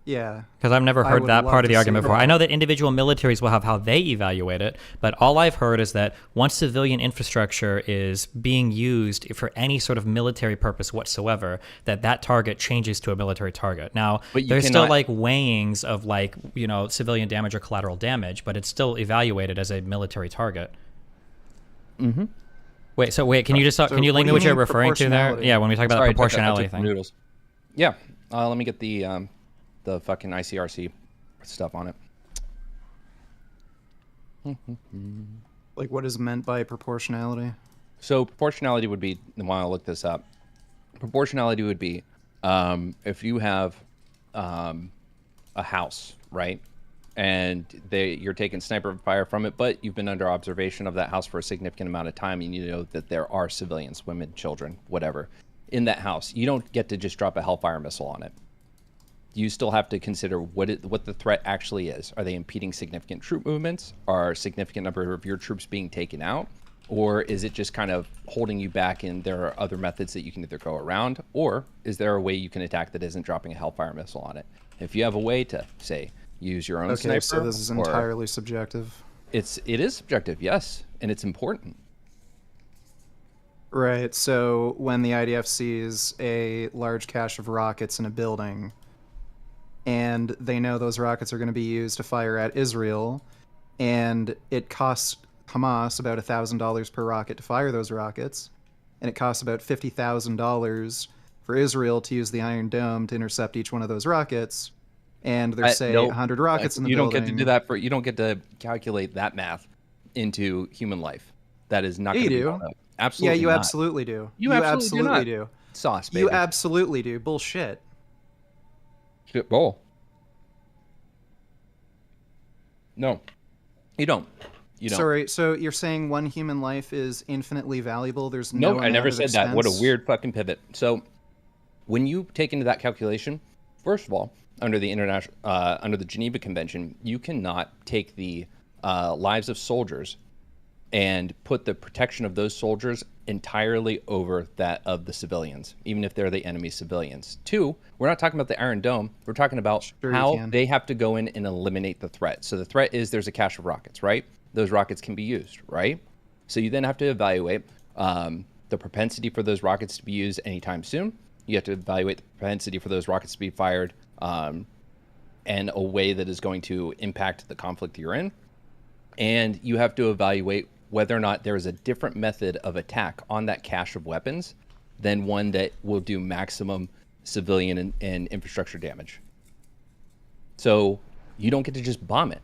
Yeah. Because I've never heard that part of the argument before. that. I know that individual militaries will have how they evaluate it, but all I've heard is that once civilian infrastructure is being used for any sort of military purpose whatsoever, that target changes to a military target. Now, there's still like weighings of like, you know, civilian damage or collateral damage, but it's still evaluated as a military target. Mm-hmm. Wait, can you just can you link me what you're referring to there? Yeah, when we talk about the proportionality thing. Noodles. Yeah. Let me get the fucking ICRC stuff on it. Like, what is meant by proportionality? So proportionality would be, while I look this up, proportionality would be if you have a house, right? And you're taking sniper fire from it, but you've been under observation of that house for a significant amount of time, and you know that there are civilians, women, children, whatever, in that house. You don't get to just drop a Hellfire missile on it. You still have to consider what the threat actually is. Are they impeding significant troop movements? Are a significant number of your troops being taken out? Or is it just kind of holding you back and there are other methods that you can either go around? Or is there a way you can attack that isn't dropping a Hellfire missile on it? If you have a way to, say, use your own sniper... so this is entirely subjective. It is subjective, yes, and it's important. Right, so when the IDF sees a large cache of rockets in a building, and they know those rockets are going to be used to fire at Israel, and it costs Hamas about $1,000 per rocket to fire those rockets, and it costs about $50,000 for Israel to use the Iron Dome to intercept each one of those rockets, and there's, say, 100 rockets in the building. You don't get to do that you don't get to calculate that math into human life. That is not going to be done. Absolutely Yeah, you not. absolutely do. You absolutely do. Sauce, baby. You absolutely do. Bullshit. Shit bowl. No, you don't. You don't. Sorry, so you're saying one human life is infinitely valuable? There's no I never said expense? that. What a weird fucking pivot. So, when you take into that calculation, first of all, under the Geneva Convention, you cannot take the lives of soldiers and put the protection of those soldiers entirely over that of the civilians, even if they're the enemy civilians. Two, we're not talking about the Iron Dome. We're talking about how they have to go in and eliminate the threat. So the threat is there's a cache of rockets, right? Those rockets can be used, right? So you then have to evaluate the propensity for those rockets to be used anytime soon. You have to evaluate the propensity for those rockets to be fired in a way that is going to impact the conflict you're in. And you have to evaluate whether or not there is a different method of attack on that cache of weapons than one that will do maximum civilian and infrastructure damage. So you don't get to just bomb it.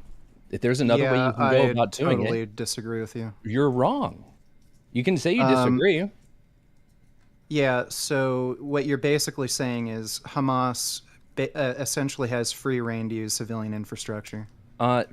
If there's another way you can go about doing it... I totally disagree with you. You're wrong. You can say you disagree. Yeah, so what you're basically saying is Hamas essentially has free reign to use civilian infrastructure.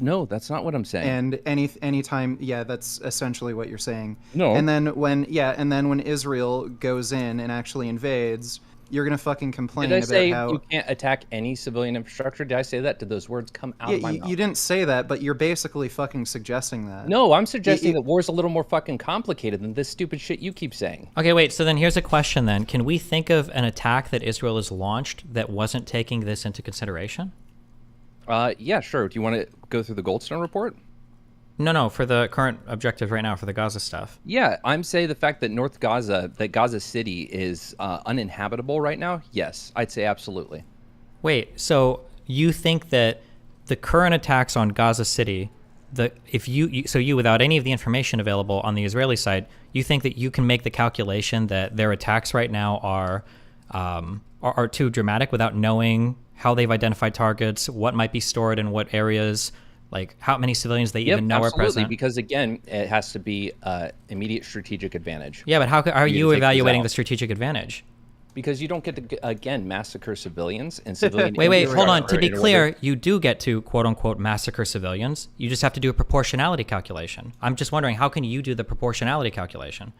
No, that's not what I'm saying. And anytime, yeah, that's essentially what you're saying. No. And then when Israel goes in and actually invades, you're gonna fucking complain about how... Did I say you can't attack any civilian infrastructure? Did I say that? Did those words come out of my mouth? You didn't say that, but you're basically fucking suggesting that. No, I'm suggesting that war's a little more fucking complicated than this stupid shit you keep saying. Okay, wait, so then here's a question then. Can we think of an attack that Israel has launched that wasn't taking this into consideration? Yeah, sure. Do you want to go through the Goldstone report? No, for the current objective right now, for the Gaza stuff. Yeah, I'm saying the fact that Gaza City is uninhabitable right now, yes, I'd say absolutely. Wait, so you think that the current attacks on Gaza City, you without any of the information available on the Israeli side, you think that you can make the calculation that their attacks right now are too dramatic without knowing how they've identified targets, what might be stored in what areas, Like how many civilians they Yep, even know are absolutely, present? because again, it has to be immediate strategic advantage. Yeah, but how are for to you take these evaluating out. the strategic advantage? Because you don't get to, again, massacre civilians and civilian Wait, hold on. infrastructure To be in clear, order- you do get to quote unquote massacre civilians. You just have to do a proportionality calculation. I'm just wondering, how can you do the proportionality calculation?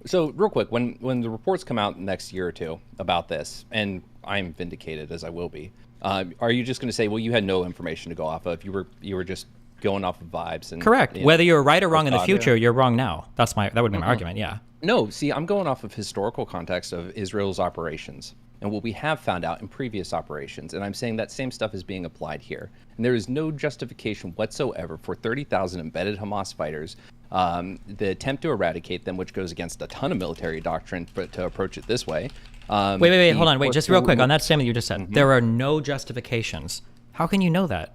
So real quick, when the reports come out next year or two about this, and I'm vindicated as I will be, are you just going to say, well, you had no information to go off of? You were just going off of vibes and Correct. Whether you're right or wrong in the future, you're wrong now. That would be my argument. Yeah. No, see, I'm going off of historical context of Israel's operations and what we have found out in previous operations, and I'm saying that same stuff is being applied here. And there is no justification whatsoever for 30,000 embedded Hamas fighters. The attempt to eradicate them, which goes against a ton of military doctrine, but to approach it this way. Wait, hold on. Wait, just real quick on that statement you just said. There are no justifications. How can you know that?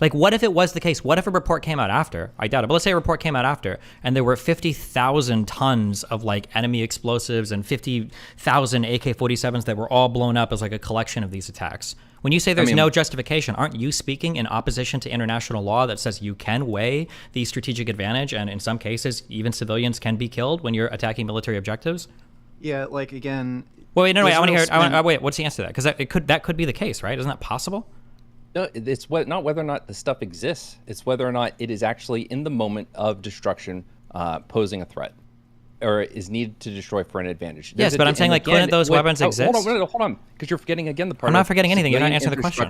Like, what if it was the case? What if a report came out after? I doubt it. But let's say a report came out after, and there were 50,000 tons of like enemy explosives and 50,000 AK-47s that were all blown up as like a collection of these attacks. When you say there's no justification, aren't you speaking in opposition to international law that says you can weigh the strategic advantage, and in some cases, even civilians can be killed when you're attacking military objectives? Yeah, like again. Well, wait, no, wait. I want to hear it. Wait, what's the answer to that? Because that could be the case, right? Isn't that possible? No, it's not whether or not the stuff exists. It's whether or not it is actually in the moment of destruction posing a threat or is needed to destroy for an advantage. Yes, but I'm saying, like, couldn't those weapons exist? Hold on, because you're forgetting again the part. I'm not forgetting anything. You're not answering the question.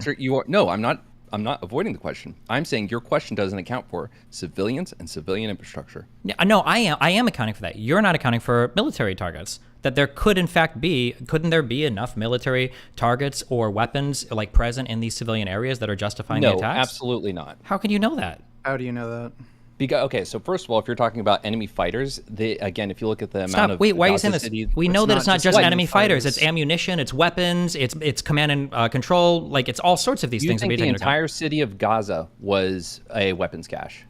No, I'm not avoiding the question. I'm saying your question doesn't account for civilians and civilian infrastructure. Yeah, no, I am accounting for that. You're not accounting for military targets. That there could in fact be, couldn't there be enough military targets or weapons like present in these civilian areas that are justifying the attacks? No, absolutely not. How can you know that? How do you know that? Because, okay, so first of all, if you're talking about enemy fighters, again, if you look at the amount of wait, why are you saying Gaza this? City, We know that it's not just enemy fighters. It's ammunition, it's weapons, it's command and control. Like, it's all sorts of these things. You think the entire city of Gaza was a weapons cache?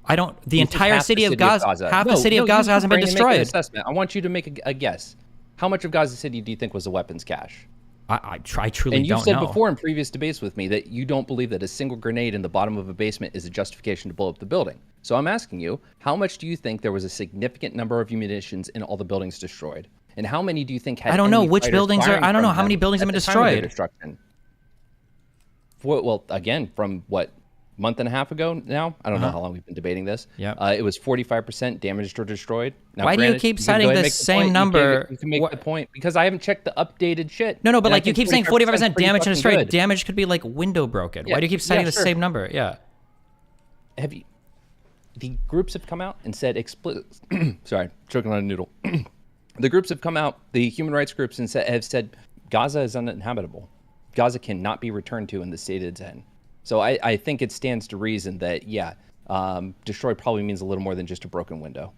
I don't. The entire city of Gaza. Half the city of Gaza hasn't been destroyed. Assessment. I want you to make a guess. How much of Gaza City do you think was a weapons cache? I truly don't know. And you said before in previous debates with me that you don't believe that a single grenade in the bottom of a basement is a justification to blow up the building. So I'm asking you, how much do you think there was a significant number of munitions in all the buildings destroyed? And how many do you think had I don't know enemy which fighters buildings are. firing I don't know from how many them buildings have at been the time of their destroyed. destruction? Well, again, from what, month and a half ago now? I don't know how long we've been debating this. Yeah. It was 45% damaged or destroyed. Now, Why do you keep citing the same number? You can make the point because I haven't checked the updated shit. No, but And I like you think keep saying 45% damage and destroyed. good. Damage could be like window broken. Yeah, Why do you keep citing yeah, the sure. same number? Yeah. Have you? The groups have come out and said sorry, choking on a noodle. The groups have come out, the human rights groups, and have said Gaza is uninhabitable. Gaza cannot be returned to in the state it's in. So I think it stands to reason that, destroyed probably means a little more than just a broken window.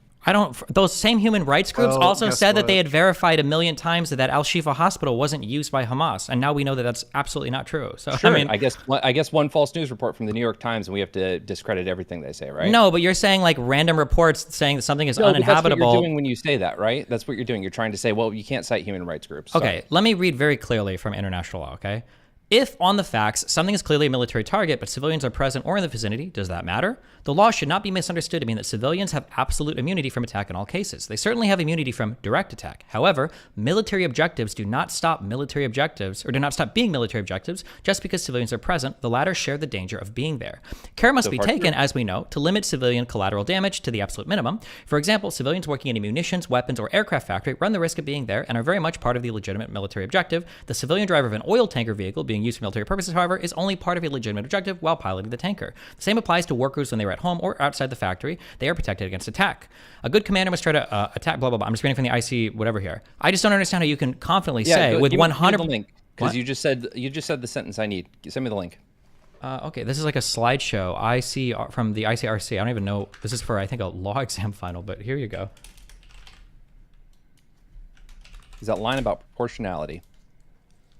Those same human rights groups Well, also guess said that what? they had verified 1 million times that Al-Shifa hospital wasn't used by Hamas. And now we know that that's absolutely not true. So, Sure. I mean, I guess one false news report from the New York Times and we have to discredit everything they say, right? no, but you're saying like random reports saying that something is No, but uninhabitable. that's what you're doing when you say that, right? That's what you're doing. You're trying to say, well, you can't cite human rights groups. Okay, let me read very clearly from international law, okay? If, on the facts, something is clearly a military target, but civilians are present or in the vicinity, does that matter? The law should not be misunderstood to mean that civilians have absolute immunity from attack in all cases. They certainly have immunity from direct attack. However, military objectives do not stop military objectives, or do not stop being military objectives, just because civilians are present. The latter share the danger of being there. Care must be taken, as we know, to limit civilian collateral damage to the absolute minimum. For example, civilians working in a munitions, weapons, or aircraft factory run the risk of being there and are very much part of the legitimate military objective. The civilian driver of an oil tanker vehicle being used for military purposes, however, is only part of a legitimate objective while piloting the tanker. The same applies to workers when they are at home or outside the factory. They are protected against attack. A good commander must try to attack, blah, blah, blah. I'm just reading from the IC whatever here. I just don't understand how you can confidently say with 100... link, because you just said the sentence I need. Send me the link. Okay, this is like a slideshow. IC from the ICRC. I don't even know. This is for, I think, a law exam final, but here you go. Is that line about proportionality?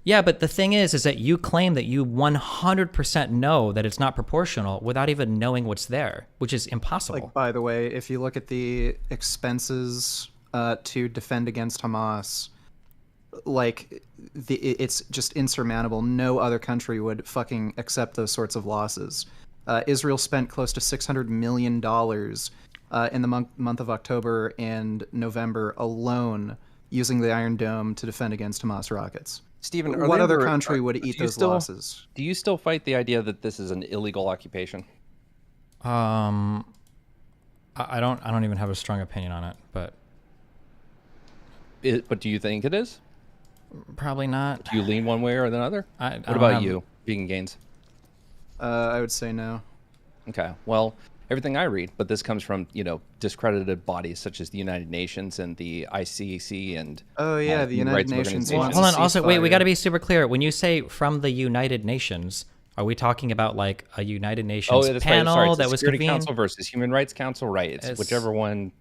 Yeah, but the thing is that you claim that you 100% know that it's not proportional without even knowing what's there, which is impossible. Like, by the way, if you look at the expenses to defend against Hamas, like it's just insurmountable. No other country would fucking accept those sorts of losses. Israel spent close to $600 million in the month of October and November alone using the Iron Dome to defend against Hamas rockets. Stephen, what other country would eat those losses? Do you still fight the idea that this is an illegal occupation? I don't even have a strong opinion on it, but But do you think it is? Probably not. Do you lean one way or another? What about you, Vegan Gains? I would say no. Okay. Well, everything I read, but this comes from, discredited bodies such as the United Nations and the ICC and the United Nations. Well, hold on. Also, wait, we got to be super clear. When you say from the United Nations, are we talking about like a United Nations panel that was Security convened? Council versus Human Rights Council, right? It's whichever one,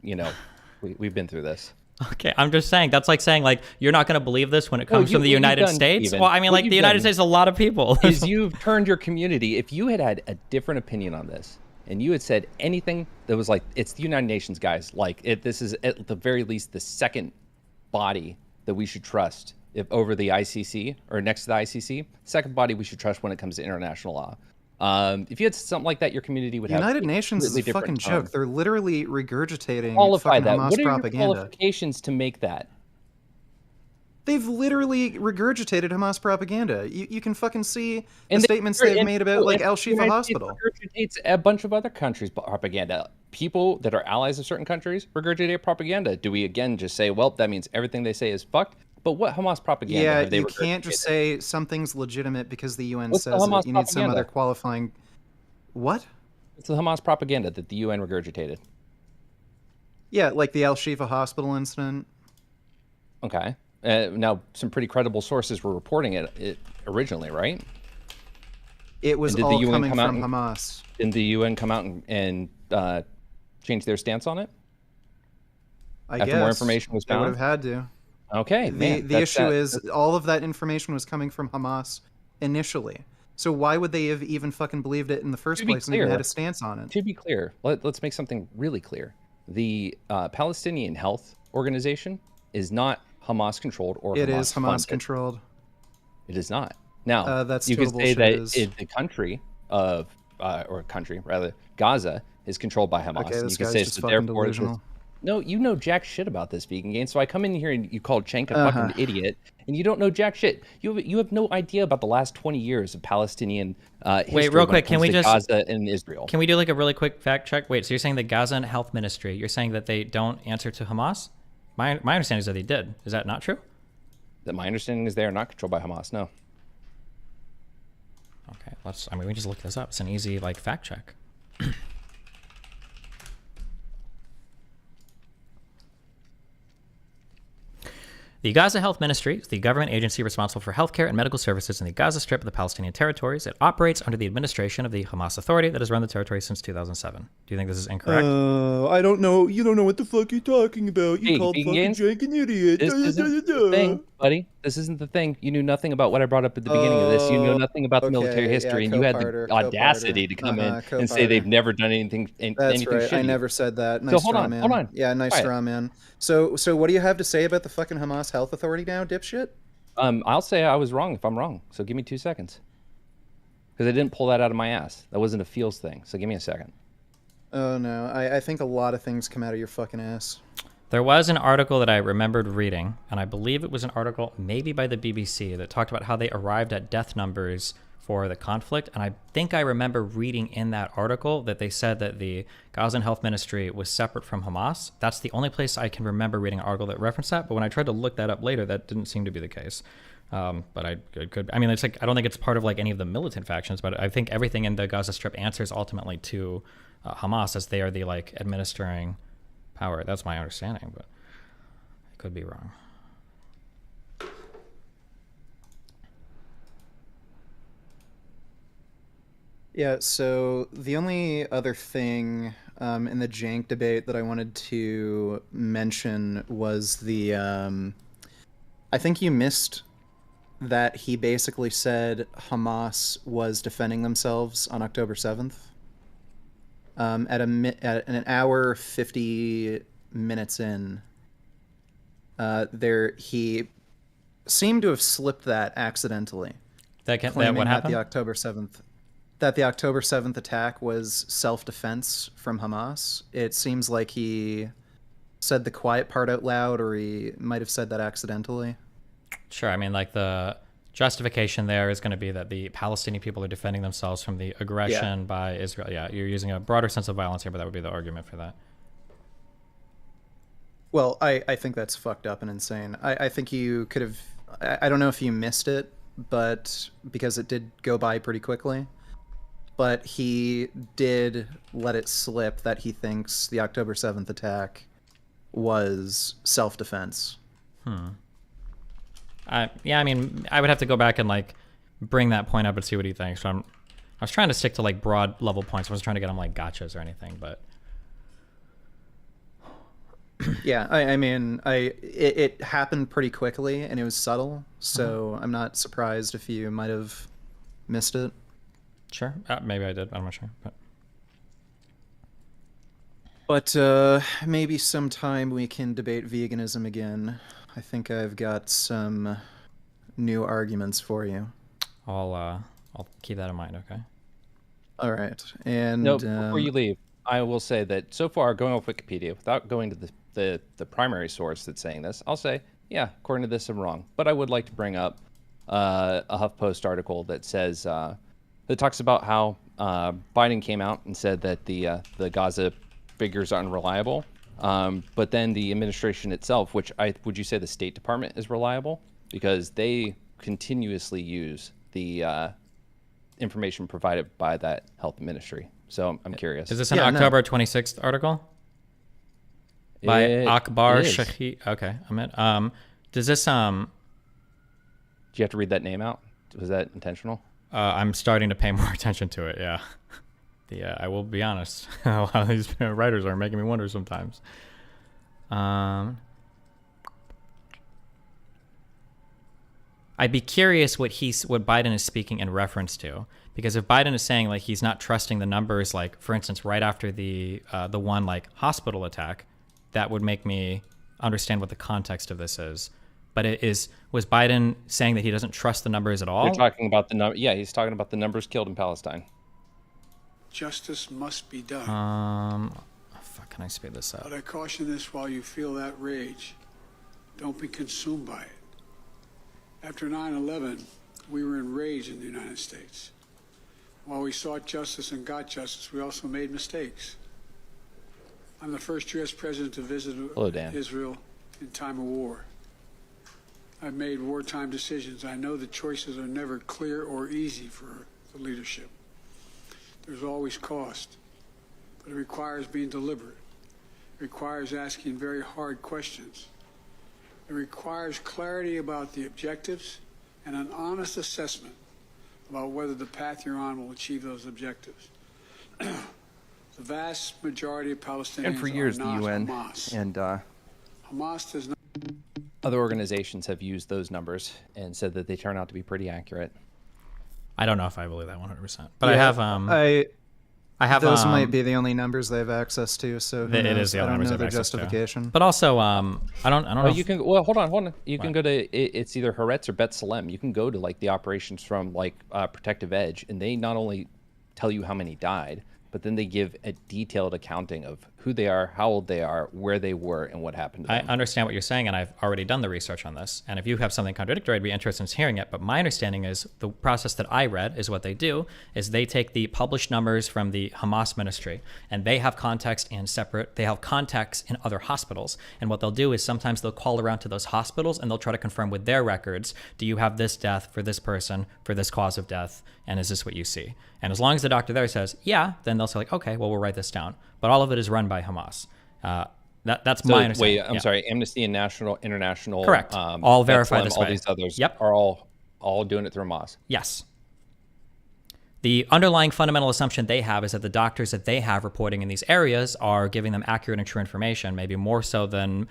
we've been through this. Okay, I'm just saying, that's like saying, like, you're not going to believe this when it comes from the United States? Well, I mean, like, the United States is a lot of people. Is you've turned your community, if you had a different opinion on this, and you had said anything that was like, it's the United Nations, guys, like, this is at the very least the second body that we should trust over the ICC, or next to the ICC, second body we should trust when it comes to international law. If you had something like that, your community would have. United Nations is a fucking joke. They're literally regurgitating fucking Hamas What are propaganda. Your qualifications to make that? They've literally regurgitated Hamas propaganda. You can fucking see the statements they've made about like El Shifa Hospital. Regurgitates a bunch of other countries' propaganda. People that are allies of certain countries regurgitate propaganda. Do we again just say, well, that means everything they say is fucked? But what Hamas propaganda have they you can't just say something's legitimate because the UN What's says it. You need some other qualifying. What? It's the Hamas propaganda that the UN regurgitated. Yeah, like the El Shifa Hospital incident. Okay. Now, some pretty credible sources were reporting it originally, right? It was all coming from Hamas. Didn't the UN come out and change their stance on it? I After guess more information was found? They would have had to. Okay. The issue is all of that information was coming from Hamas initially. So why would they have even fucking believed it in the first place and even had a stance on it? To be clear, let's make something really clear. The Palestinian Health Organization is not Hamas controlled or it Hamas is Hamas funded. controlled. It is not. Now, that's you could say bullshit, that the country of, or country rather, Gaza is controlled by Hamas. Okay, and this you could guy's say just so fucking therefore delusional. No, you know jack shit about this, Vegan Game. So I come in here and you call Cenk a fucking idiot, and you don't know jack shit. You have no idea about the last 20 years of Palestinian history. Wait, real quick, can we just Gaza and Israel? Can we do like a really quick fact check? Wait, so you're saying the Gaza Health Ministry, you're saying that they don't answer to Hamas? My understanding is that they did. Is that not true? That my understanding is they are not controlled by Hamas. No. Okay, we just look this up. It's an easy like fact check. The Gaza Health Ministry is the government agency responsible for healthcare and medical services in the Gaza Strip of the Palestinian territories. It operates under the administration of the Hamas Authority that has run the territory since 2007. Do you think this is incorrect? I don't know. You don't know what the fuck you're talking about. You called fucking Jake an idiot. This isn't the thing, buddy. This isn't the thing. You knew nothing about what I brought up at the beginning of this. You know nothing about the military history, and you had the audacity to come in and say they've never done anything. That's right. Shitty. I never said that. Nice so hold straw man. Hold on. Yeah, nice straw man. So what do you have to say about the fucking Hamas Health Authority now, dipshit? I'll say I was wrong if I'm wrong. So give me 2 seconds. Because I didn't pull that out of my ass. That wasn't a feels thing. So give me a second. Oh no, I think a lot of things come out of your fucking ass. There was an article that I remembered reading, and I believe it was an article maybe by the BBC that talked about how they arrived at death numbers for the conflict. And I think I remember reading in that article that they said that the Gazan Health Ministry was separate from Hamas. That's the only place I can remember reading an article that referenced that. But when I tried to look that up later, that didn't seem to be the case. But I could, I mean, it's like, I don't think it's part of like any of the militant factions, but I think everything in the Gaza Strip answers ultimately to Hamas, as they are the like administering power. That's my understanding, but I could be wrong. Yeah, so the only other thing in the jank debate that I wanted to mention was the, I think you missed that he basically said Hamas was defending themselves on October 7th. At an hour 50 minutes in, he seem to have slipped that accidentally. That what happened? That the October 7th attack was self-defense from Hamas. It seems like he said the quiet part out loud, or he might have said that accidentally. Sure. I mean, like, the justification there is going to be that the Palestinian people are defending themselves from the aggression by Israel. Yeah, you're using a broader sense of violence here, but that would be the argument for that. Well, I think that's fucked up and insane. I think you could have... I don't know if you missed it, but because it did go by pretty quickly. But he did let it slip that he thinks the October 7th attack was self-defense. Yeah, I mean, I would have to go back and, like, bring that point up and see what he thinks. So I was trying to stick to, like, broad level points. I wasn't trying to get him, like, gotchas or anything, but... Yeah, I mean, it happened pretty quickly, and it was subtle, so I'm not surprised if you might have missed it. Sure. Maybe I did. I'm not sure. But maybe sometime we can debate veganism again. I think I've got some new arguments for you. I'll keep that in mind, okay? All right. And no, before you leave, I will say that so far, going off Wikipedia, without going to the primary source that's saying this, I'll say, yeah, according to this, I'm wrong. But I would like to bring up a HuffPost article that says that talks about how Biden came out and said that the Gaza figures are unreliable. But then the administration itself, would you say the State Department is reliable? Because they continuously use the information provided by that health ministry. So I'm curious. Is this an October 26th article? By Akbar Shahi? Okay, I'm in. Does this Do you have to read that name out? Was that intentional? I'm starting to pay more attention to it. Yeah. I will be honest. A lot of these writers are making me wonder sometimes. I'd be curious what Biden is speaking in reference to, because if Biden is saying, like, he's not trusting the numbers, like, for instance, right after the one, like, hospital attack, that would make me understand what the context of this is. But was Biden saying that he doesn't trust the numbers at all? You're talking about the number. Yeah, he's talking about the numbers killed in Palestine. Justice must be done. Fuck, can I speed this up? But I caution this while you feel that rage. Don't be consumed by it. After 9/11, we were enraged in the United States. While we sought justice and got justice, we also made mistakes. I'm the first U.S. president to visit Israel in time of war. I've made wartime decisions. I know the choices are never clear or easy for the leadership. There's always cost, but it requires being deliberate. It requires asking very hard questions. It requires clarity about the objectives and an honest assessment about whether the path you're on will achieve those objectives. The vast majority of Palestinians and for years, are not the UN Hamas. and Hamas does not. Other organizations have used those numbers and said that they turn out to be pretty accurate. I don't know if I believe that 100%, but yeah, I have those might be the only numbers they have access to. So it is the only numbers they have their access justification. To. But also, I don't know. You can hold on. You can go to it's either Haaretz or Bet Salem. You can go to like the operations from like Protective Edge, and they not only tell you how many died, but then they give a detailed accounting of who they are, how old they are, where they were, and what happened to them. I understand what you're saying, and I've already done the research on this. And if you have something contradictory, I'd be interested in hearing it. But my understanding is the process that I read is what they do is they take the published numbers from the Hamas ministry, and they have context in other hospitals. And what they'll do is sometimes they'll call around to those hospitals, and they'll try to confirm with their records, do you have this death for this person, for this cause of death, and is this what you see? And as long as the doctor there says, yeah, then they'll say, like, okay, well, we'll write this down. But all of it is run by Hamas. That's my understanding. Wait, I'm sorry. Amnesty and International. Correct. All verified this way. All these others Yep. are all doing it through Hamas. Yes. The underlying fundamental assumption they have is that the doctors that they have reporting in these areas are giving them accurate and true information, maybe more so than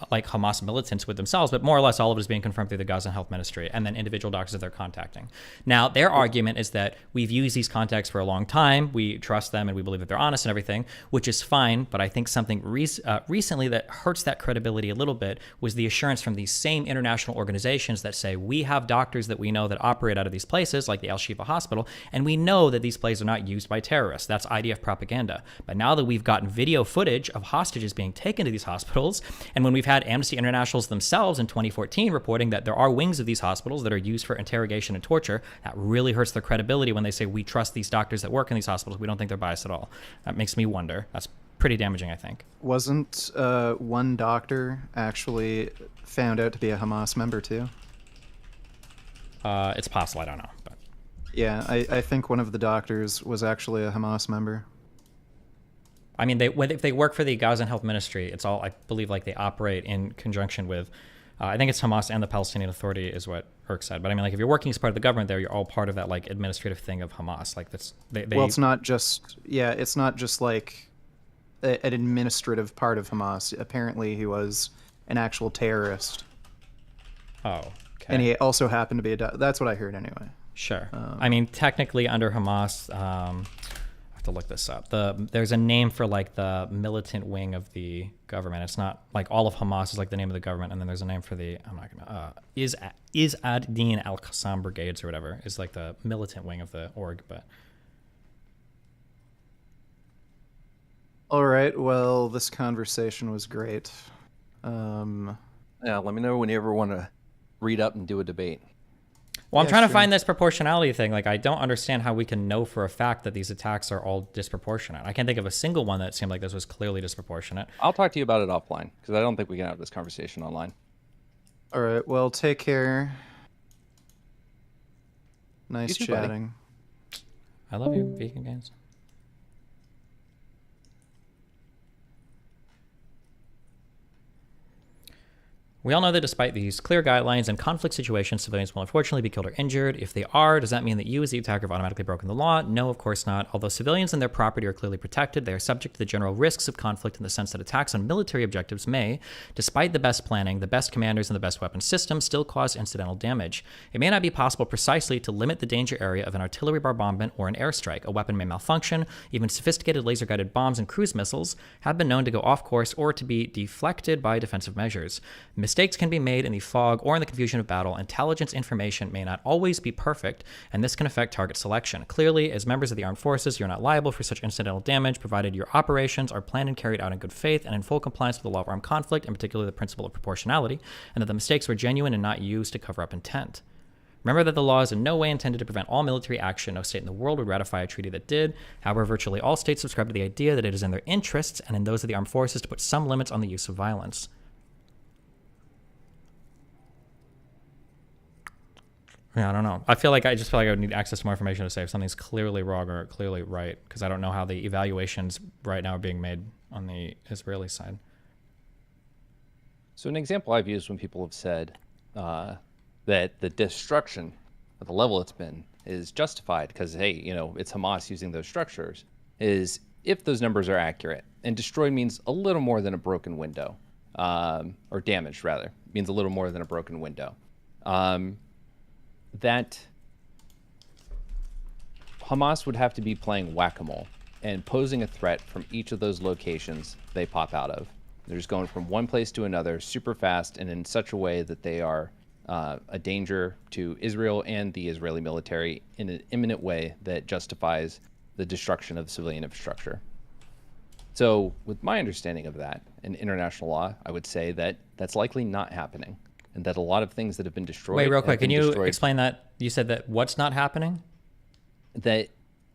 like Hamas militants with themselves, but more or less all of it is being confirmed through the Gaza Health Ministry and then individual doctors that they're contacting. Now, their argument is that we've used these contacts for a long time, we trust them and we believe that they're honest and everything, which is fine, but I think something recently that hurts that credibility a little bit was the assurance from these same international organizations that say we have doctors that we know that operate out of these places, like the Al-Shifa Hospital, and we know that these places are not used by terrorists. That's IDF propaganda. But now that we've gotten video footage of hostages being taken to these hospitals, and when we've had Amnesty Internationals themselves in 2014 reporting that there are wings of these hospitals that are used for interrogation and torture, that really hurts their credibility when they say we trust these doctors that work in these hospitals. We don't think they're biased at all. That makes me wonder. That's pretty damaging, I think. Wasn't one doctor actually found out to be a Hamas member too? It's possible. I don't know. But yeah, I think one of the doctors was actually a Hamas member. I mean, if they work for the Gaza Health Ministry, it's all, I believe, like they operate in conjunction with, I think it's Hamas and the Palestinian Authority is what Herc said. But I mean, like if you're working as part of the government there, you're all part of that like administrative thing of Hamas. Like that's, well, it's not just, yeah, it's not just like an administrative part of Hamas. Apparently he was an actual terrorist. Oh, okay. And he also happened to be that's what I heard anyway. Sure. I mean, technically under Hamas, I have to look this up. There's a name for like the militant wing of the government. It's not like all of Hamas is like the name of the government, and then there's a name for the is ad-Din al-Qassam Brigades or whatever is like the militant wing of the org. But all right. Well, this conversation was great. Yeah, let me know when you ever want to read up and do a debate. Well, I'm trying to find this proportionality thing. Like, I don't understand how we can know for a fact that these attacks are all disproportionate. I can't think of a single one that seemed like this was clearly disproportionate. I'll talk to you about it offline, because I don't think we can have this conversation online. All right. Well, take care. Nice too, chatting. buddy. I love you, Vegan Games. We all know that despite these clear guidelines and conflict situations, civilians will unfortunately be killed or injured. If they are, does that mean that you as the attacker have automatically broken the law? No, of course not. Although civilians and their property are clearly protected, they are subject to the general risks of conflict in the sense that attacks on military objectives may, despite the best planning, the best commanders, and the best weapon systems, still cause incidental damage. It may not be possible precisely to limit the danger area of an artillery bombardment or an airstrike. A weapon may malfunction. Even sophisticated laser-guided bombs and cruise missiles have been known to go off course or to be deflected by defensive measures. Mistakes can be made in the fog or in the confusion of battle. Intelligence information may not always be perfect, and this can affect target selection. Clearly, as members of the armed forces, you're not liable for such incidental damage, provided your operations are planned and carried out in good faith and in full compliance with the law of armed conflict, and particularly the principle of proportionality, and that the mistakes were genuine and not used to cover up intent. Remember that the law is in no way intended to prevent all military action. No state in the world would ratify a treaty that did. However, virtually all states subscribe to the idea that it is in their interests and in those of the armed forces to put some limits on the use of violence. Yeah, I don't know. I just feel like I would need access to more information to say if something's clearly wrong or clearly right, because I don't know how the evaluations right now are being made on the Israeli side. So an example I've used when people have said that the destruction at the level it's been is justified because, hey, you know, it's Hamas using those structures, is if those numbers are accurate. And destroyed means a little more than a broken window, or damaged, rather, means a little more than a broken window. That Hamas would have to be playing whack-a-mole and posing a threat from each of those locations they pop out of. They're just going from one place to another super fast and in such a way that they are a danger to Israel and the Israeli military in an imminent way that justifies the destruction of civilian infrastructure. So with my understanding of that in international law, I would say that that's likely not happening. And that a lot of things that have been destroyed. Wait, real quick, can you explain that? You said that what's not happening? That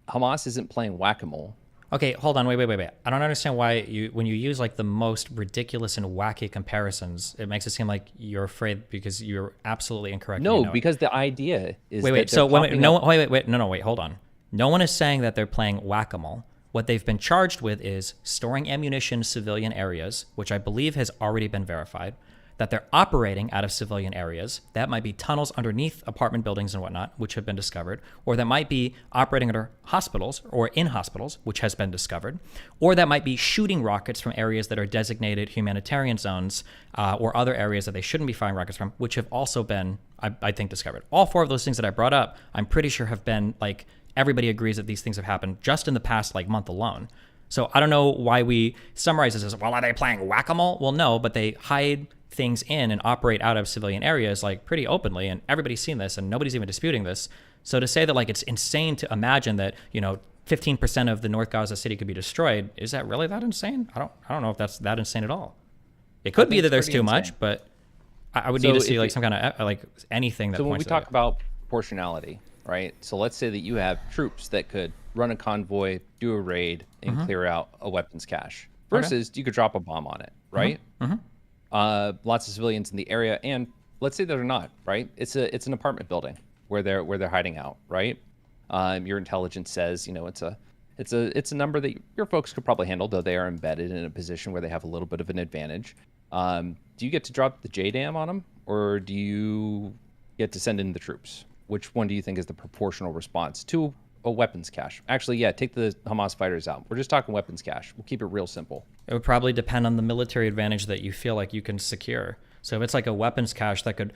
Hamas isn't playing whack-a-mole. Okay, hold on, wait. I don't understand why when you use like the most ridiculous and wacky comparisons, it makes it seem like you're afraid because you're absolutely incorrect. No, because the idea is wait, hold on. No one is saying that they're playing whack-a-mole. What they've been charged with is storing ammunition in civilian areas, which I believe has already been verified. that they're operating out of civilian areas. That might be tunnels underneath apartment buildings and whatnot, which have been discovered, or that might be operating under hospitals or in hospitals, which has been discovered, or that might be shooting rockets from areas that are designated humanitarian zones or other areas that they shouldn't be firing rockets from, which have also been, I think, discovered. All four of those things that I brought up, I'm pretty sure have been, like, everybody agrees that these things have happened just in the past, like, month alone. So I don't know why we summarize this as, well, are they playing whack-a-mole? Well, no, but they hide things in and operate out of civilian areas like pretty openly, and everybody's seen this and nobody's even disputing this. So to say that like it's insane to imagine that, you know, 15% of the North Gaza city could be destroyed, is that really that insane? I don't know if that's that insane at all. It could be that there's too much, but I would need to see like some kind of like anything that So when points we talk about proportionality, right? So let's say that you have troops that could run a convoy, do a raid, and clear out a weapons cache versus you could drop a bomb on it, right? Lots of civilians in the area, and let's say they're not, right? It's an apartment building where they're hiding out, right? Your intelligence says, you know, it's a number that your folks could probably handle, though they are embedded in a position where they have a little bit of an advantage. Do you get to drop the JDAM on them, or do you get to send in the troops? Which one do you think is the proportional response to a weapons cache? Actually, yeah, take the Hamas fighters out. We're just talking weapons cache. We'll keep it real simple. It would probably depend on the military advantage that you feel like you can secure. So if it's like a weapons cache that could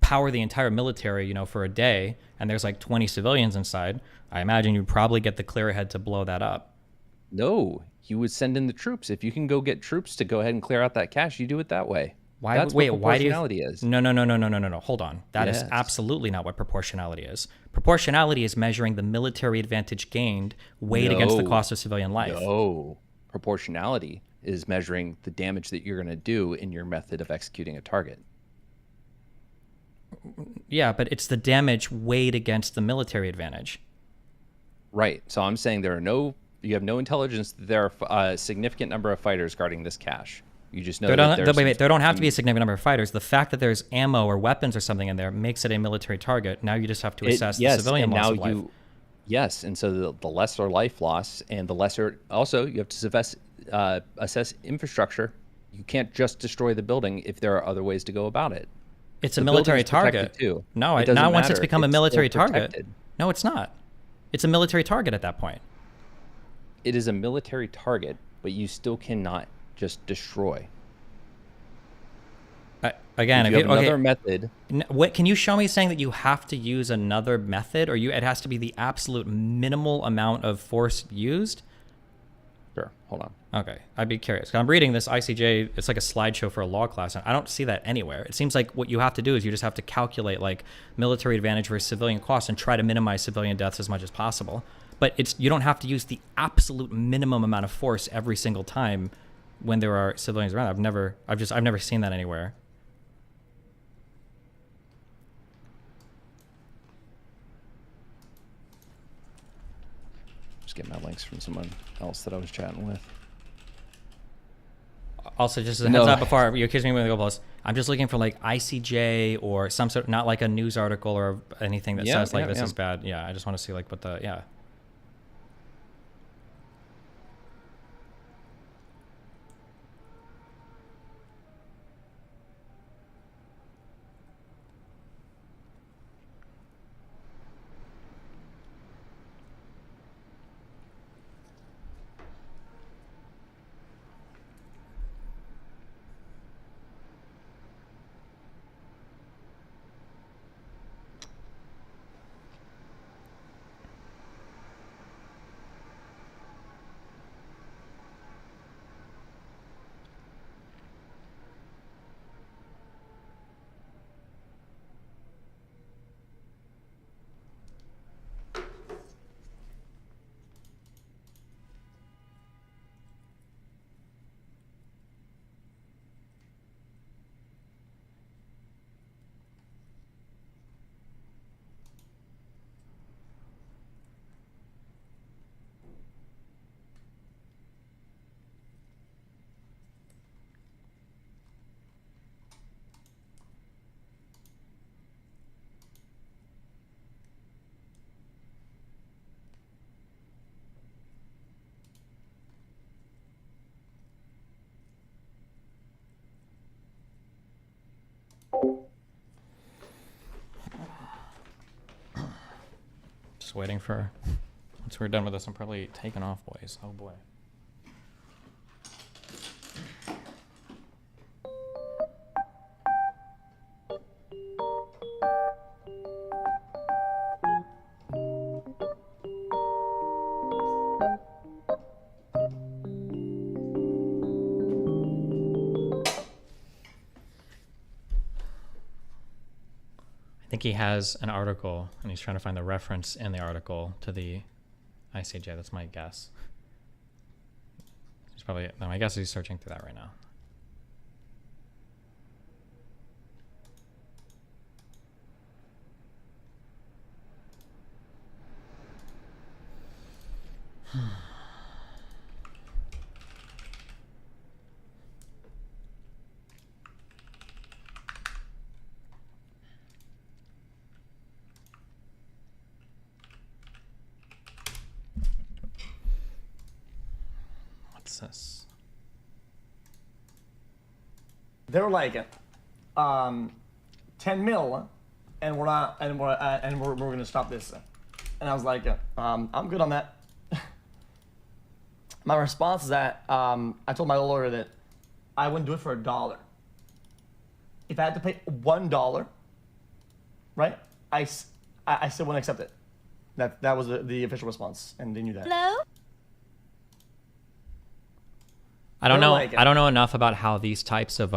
power the entire military, you know, for a day, and there's like 20 civilians inside, I imagine you'd probably get the clear ahead to blow that up. No, you would send in the troops. If you can go get troops to go ahead and clear out that cache, you do it that way. Why? That's Wait, what why do you? proportionality is. No. Hold on. That is absolutely not what proportionality is. Proportionality is measuring the military advantage gained weighed against the cost of civilian life. No, proportionality is measuring the damage that you're going to do in your method of executing a target. Yeah, but it's the damage weighed against the military advantage. Right. So I'm saying you have no intelligence that there are a significant number of fighters guarding this cache. You just know there don't have to be a significant number of fighters. The fact that there's ammo or weapons or something in there makes it a military target. Now you just have to assess the civilian loss of life. Yes, and so the lesser life loss and the lesser, also you have to assess infrastructure. You can't just destroy the building if there are other ways to go about it. It's a military target. Too. No, not once it's become a military target. No, it's not. It's a military target at that point. It is a military target, but you still cannot just destroy. Again, if you have another method. What can you show me saying that you have to use another method, or it has to be the absolute minimal amount of force used? Sure. Hold on. Okay, I'd be curious. I'm reading this ICJ. It's like a slideshow for a law class, and I don't see that anywhere. It seems like what you have to do is you just have to calculate like military advantage versus civilian costs and try to minimize civilian deaths as much as possible. But you don't have to use the absolute minimum amount of force every single time when there are civilians around. I've never seen that anywhere. Just get my links from someone else that I was chatting with. Also, just as a heads up before you accuse me with the goalpost, I'm just looking for like ICJ or some sort, not like a news article or anything that says like this is bad. Yeah, I just want to see like what the Just waiting for. Once we're done with this, I'm probably taking off, boys. Oh boy. I think he has an article, and he's trying to find the reference in the article to the ICJ. That's my guess. He's probably, no, my guess is he's searching through that right now. What's this? They were like, 10 mil, and we're not, and we're gonna stop this. And I was like, I'm good on that. My response is that I told my lawyer that I wouldn't do it for $1. If I had to pay $1, right? I still wouldn't accept it. That was the official response, and they knew that. Hello? I don't know. I don't know enough about how these types of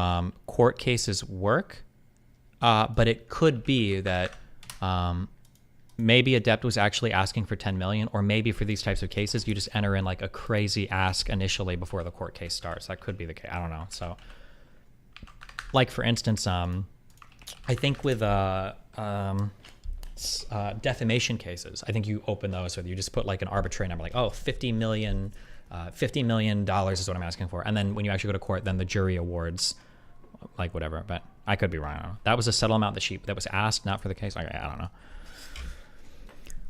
court cases work, but it could be that maybe Adept was actually asking for 10 million, or maybe for these types of cases, you just enter in like a crazy ask initially before the court case starts. That could be the case. I don't know. So, like for instance, I think with defamation cases, I think you open those with you just put like an arbitrary number, like $50 million is what I'm asking for, and then when you actually go to court, then the jury awards like whatever. But I could be wrong. I don't know. That was a settle amount that was asked, not for the case. I don't know.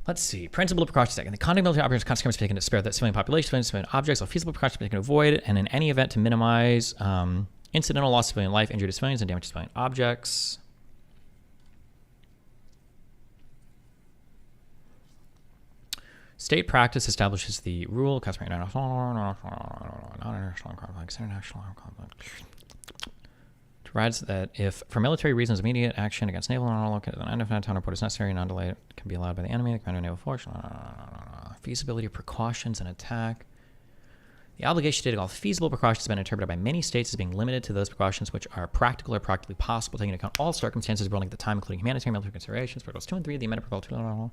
Let's see. Principle of precaution. Second, the conduct of military operations consequences taken to spare that civilian population, civilian objects, all feasible precautions taken to avoid it, and in any event to minimize incidental loss of civilian life, injury to civilians, and damage to civilian objects. State practice establishes the rule, customary international conflicts, international conflict. Provides that if, for military reasons, immediate action against naval and located on undefined town report is necessary and non-delayed, can be allowed by the enemy, the commander of naval force. Feasibility of precautions and attack. The obligation to take all feasible precautions has been interpreted by many states as being limited to those precautions which are practical or practically possible, taking into account all circumstances rolling at the time, including humanitarian and military considerations. Protocols 2 and 3, the amended Protocol 2.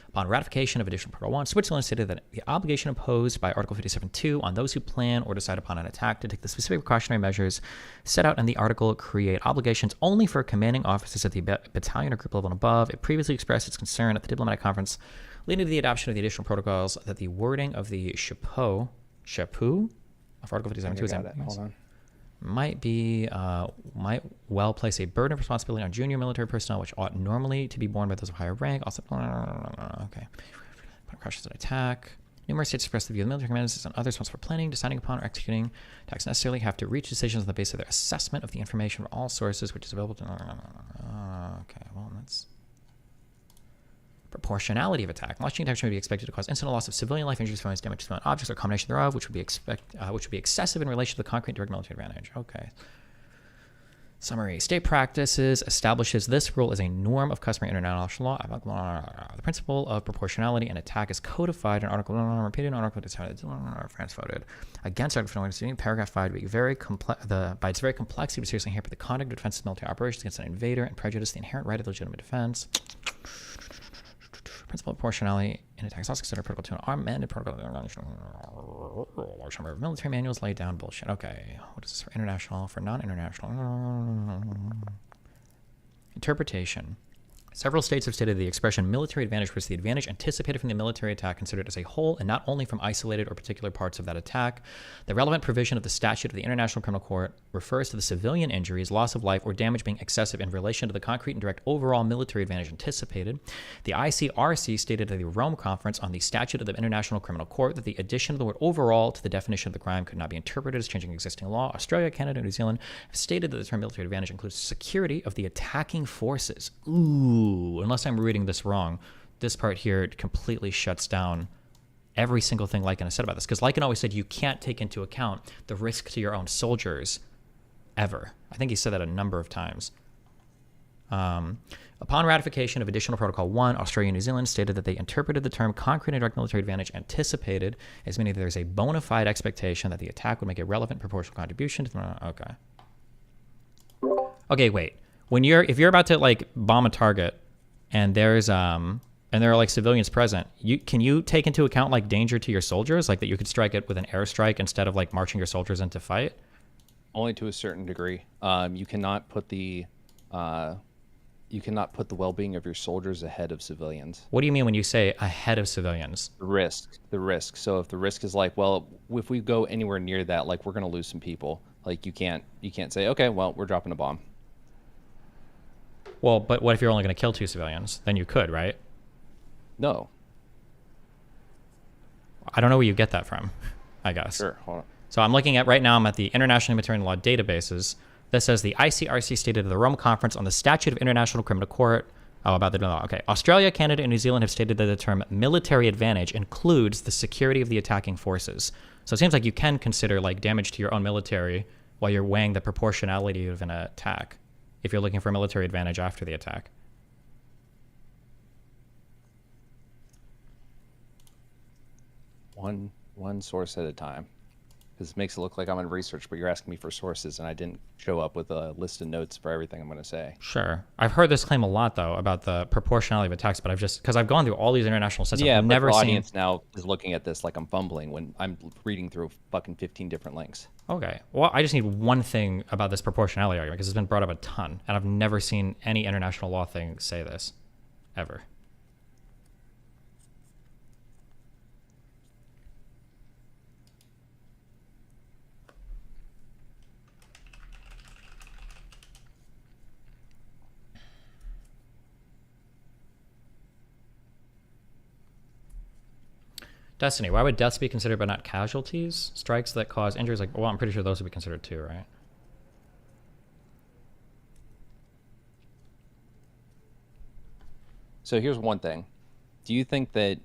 Upon ratification of additional Protocol 1, Switzerland stated that the obligation imposed by Article 57.2 on those who plan or decide upon an attack to take the specific precautionary measures set out in the article create obligations only for commanding officers at the battalion or group level and above. It previously expressed its concern at the diplomatic conference leading to the adoption of the additional protocols that the wording of the chapeau of Article 57.2 might well place a burden of responsibility on junior military personnel, which ought normally to be borne by those of higher rank. Also, okay. Precautions and attack. Numerous states express the view of the military commanders and others responsible for planning, deciding upon, or executing attacks necessarily have to reach decisions on the basis of their assessment of the information from all sources which is available to. Okay, well, that's. Proportionality of attack. Launching attack should be expected to cause incidental loss of civilian life, injuries, civilians, damage to civilian objects, or a combination thereof, which would be excessive in relation to the concrete direct military advantage. Okay. Summary. State practices establishes this rule as a norm of customary international law. The principle of proportionality and attack is codified in Article repeated in Article France voted against Article 1, paragraph 5 to be by its very complexity to seriously hamper the conduct of defensive military operations against an invader and prejudice the inherent right of legitimate defense. Principle of proportionality in attacks also considered Protocol 2 and amended Protocol. Large number of military manuals laid down bullshit. Okay, what is this for international? For non-international? Interpretation. Several states have stated the expression military advantage was the advantage anticipated from the military attack considered as a whole and not only from isolated or particular parts of that attack. The relevant provision of the statute of the International Criminal Court refers to the civilian injuries, loss of life, or damage being excessive in relation to the concrete and direct overall military advantage anticipated. The ICRC stated at the Rome Conference on the Statute of the International Criminal Court that the addition of the word overall to the definition of the crime could not be interpreted as changing existing law. Australia, Canada, and New Zealand have stated that the term military advantage includes security of the attacking forces. Ooh. Unless I'm reading this wrong, this part here completely shuts down every single thing Lycan has said about this. Because Lycan always said you can't take into account the risk to your own soldiers ever. I think he said that a number of times. Upon ratification of Additional Protocol 1, Australia and New Zealand stated that they interpreted the term concrete and direct military advantage anticipated as meaning that there's a bona fide expectation that the attack would make a relevant proportional contribution to the... Okay, wait. If you're about to like bomb a target and there's and there are like civilians present, can you take into account like danger to your soldiers, like that you could strike it with an airstrike instead of like marching your soldiers into fight? Only to a certain degree. You cannot put the well-being of your soldiers ahead of civilians. What do you mean when you say ahead of civilians? The risk. So if the risk is like, well, if we go anywhere near that, like we're gonna lose some people. Like you can't say, okay, well, we're dropping a bomb. Well, but what if you're only going to kill 2 civilians? Then you could, right? No. I don't know where you get that from, I guess. Sure, hold on. So I'm looking at, right now, I'm at the International Humanitarian Law databases. That says the ICRC stated at the Rome Conference on the Statute of International Criminal Court, about the law. Okay, Australia, Canada, and New Zealand have stated that the term military advantage includes the security of the attacking forces. So it seems like you can consider like damage to your own military while you're weighing the proportionality of an attack, if you're looking for a military advantage after the attack. One source at a time. Because it makes it look like I'm in research, but you're asking me for sources, and I didn't show up with a list of notes for everything I'm going to say. Sure. I've heard this claim a lot, though, about the proportionality of attacks, but because I've gone through all these international systems, yeah, I've never the seen... audience now is looking at this like I'm fumbling when I'm reading through fucking 15 different links. Okay. Well, I just need one thing about this proportionality argument, because it's been brought up a ton, and I've never seen any international law thing say this, ever. Destiny, why would deaths be considered but not casualties? Strikes that cause injuries, like, well, I'm pretty sure those would be considered too, right? So here's one thing. Do you think that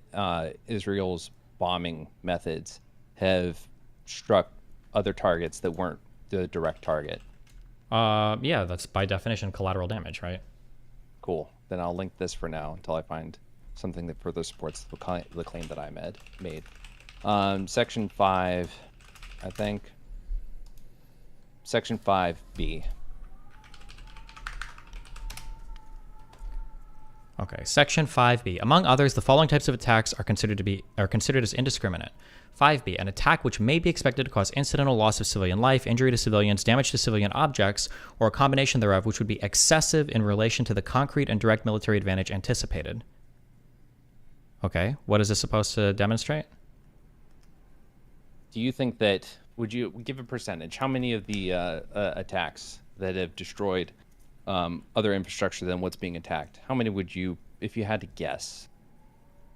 Israel's bombing methods have struck other targets that weren't the direct target? Yeah, that's by definition collateral damage, right? Cool. Then I'll link this for now until I find something that further supports the claim that I made. Section 5, I think. Section 5B. Okay, Section 5B. Among others, the following types of attacks are considered as indiscriminate. 5B, an attack which may be expected to cause incidental loss of civilian life, injury to civilians, damage to civilian objects, or a combination thereof, which would be excessive in relation to the concrete and direct military advantage anticipated. Okay, what is this supposed to demonstrate? Do you think that, would you give a percentage? How many of the attacks that have destroyed other infrastructure than what's being attacked, how many would you, if you had to guess,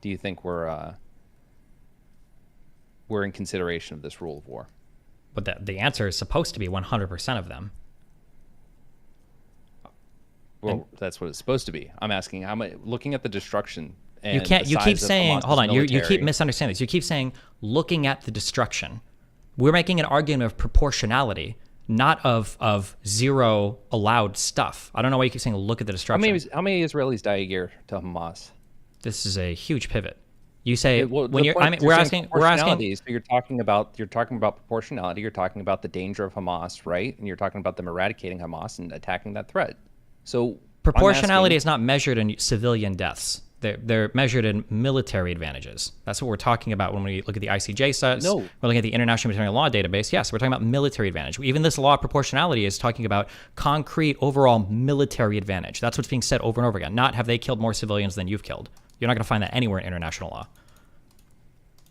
do you think were in consideration of this rule of war? But the answer is supposed to be 100% of them. Well, that's what it's supposed to be. I'm asking how many, looking at the destruction. And you keep saying, hold on, you keep misunderstanding this. You keep saying, looking at the destruction. We're making an argument of proportionality, not of zero allowed stuff. I don't know why you keep saying, look at the destruction. How many Israelis die a year to Hamas? This is a huge pivot. You say, we're asking. So you're talking about proportionality. You're talking about the danger of Hamas, right? And you're talking about them eradicating Hamas and attacking that threat. So proportionality is not measured in civilian deaths. They're measured in military advantages. That's what we're talking about when we look at the ICJ sets. No. We're looking at the International Humanitarian Law database. Yes, we're talking about military advantage. Even this law of proportionality is talking about concrete overall military advantage. That's what's being said over and over again. Not have they killed more civilians than you've killed. You're not going to find that anywhere in international law.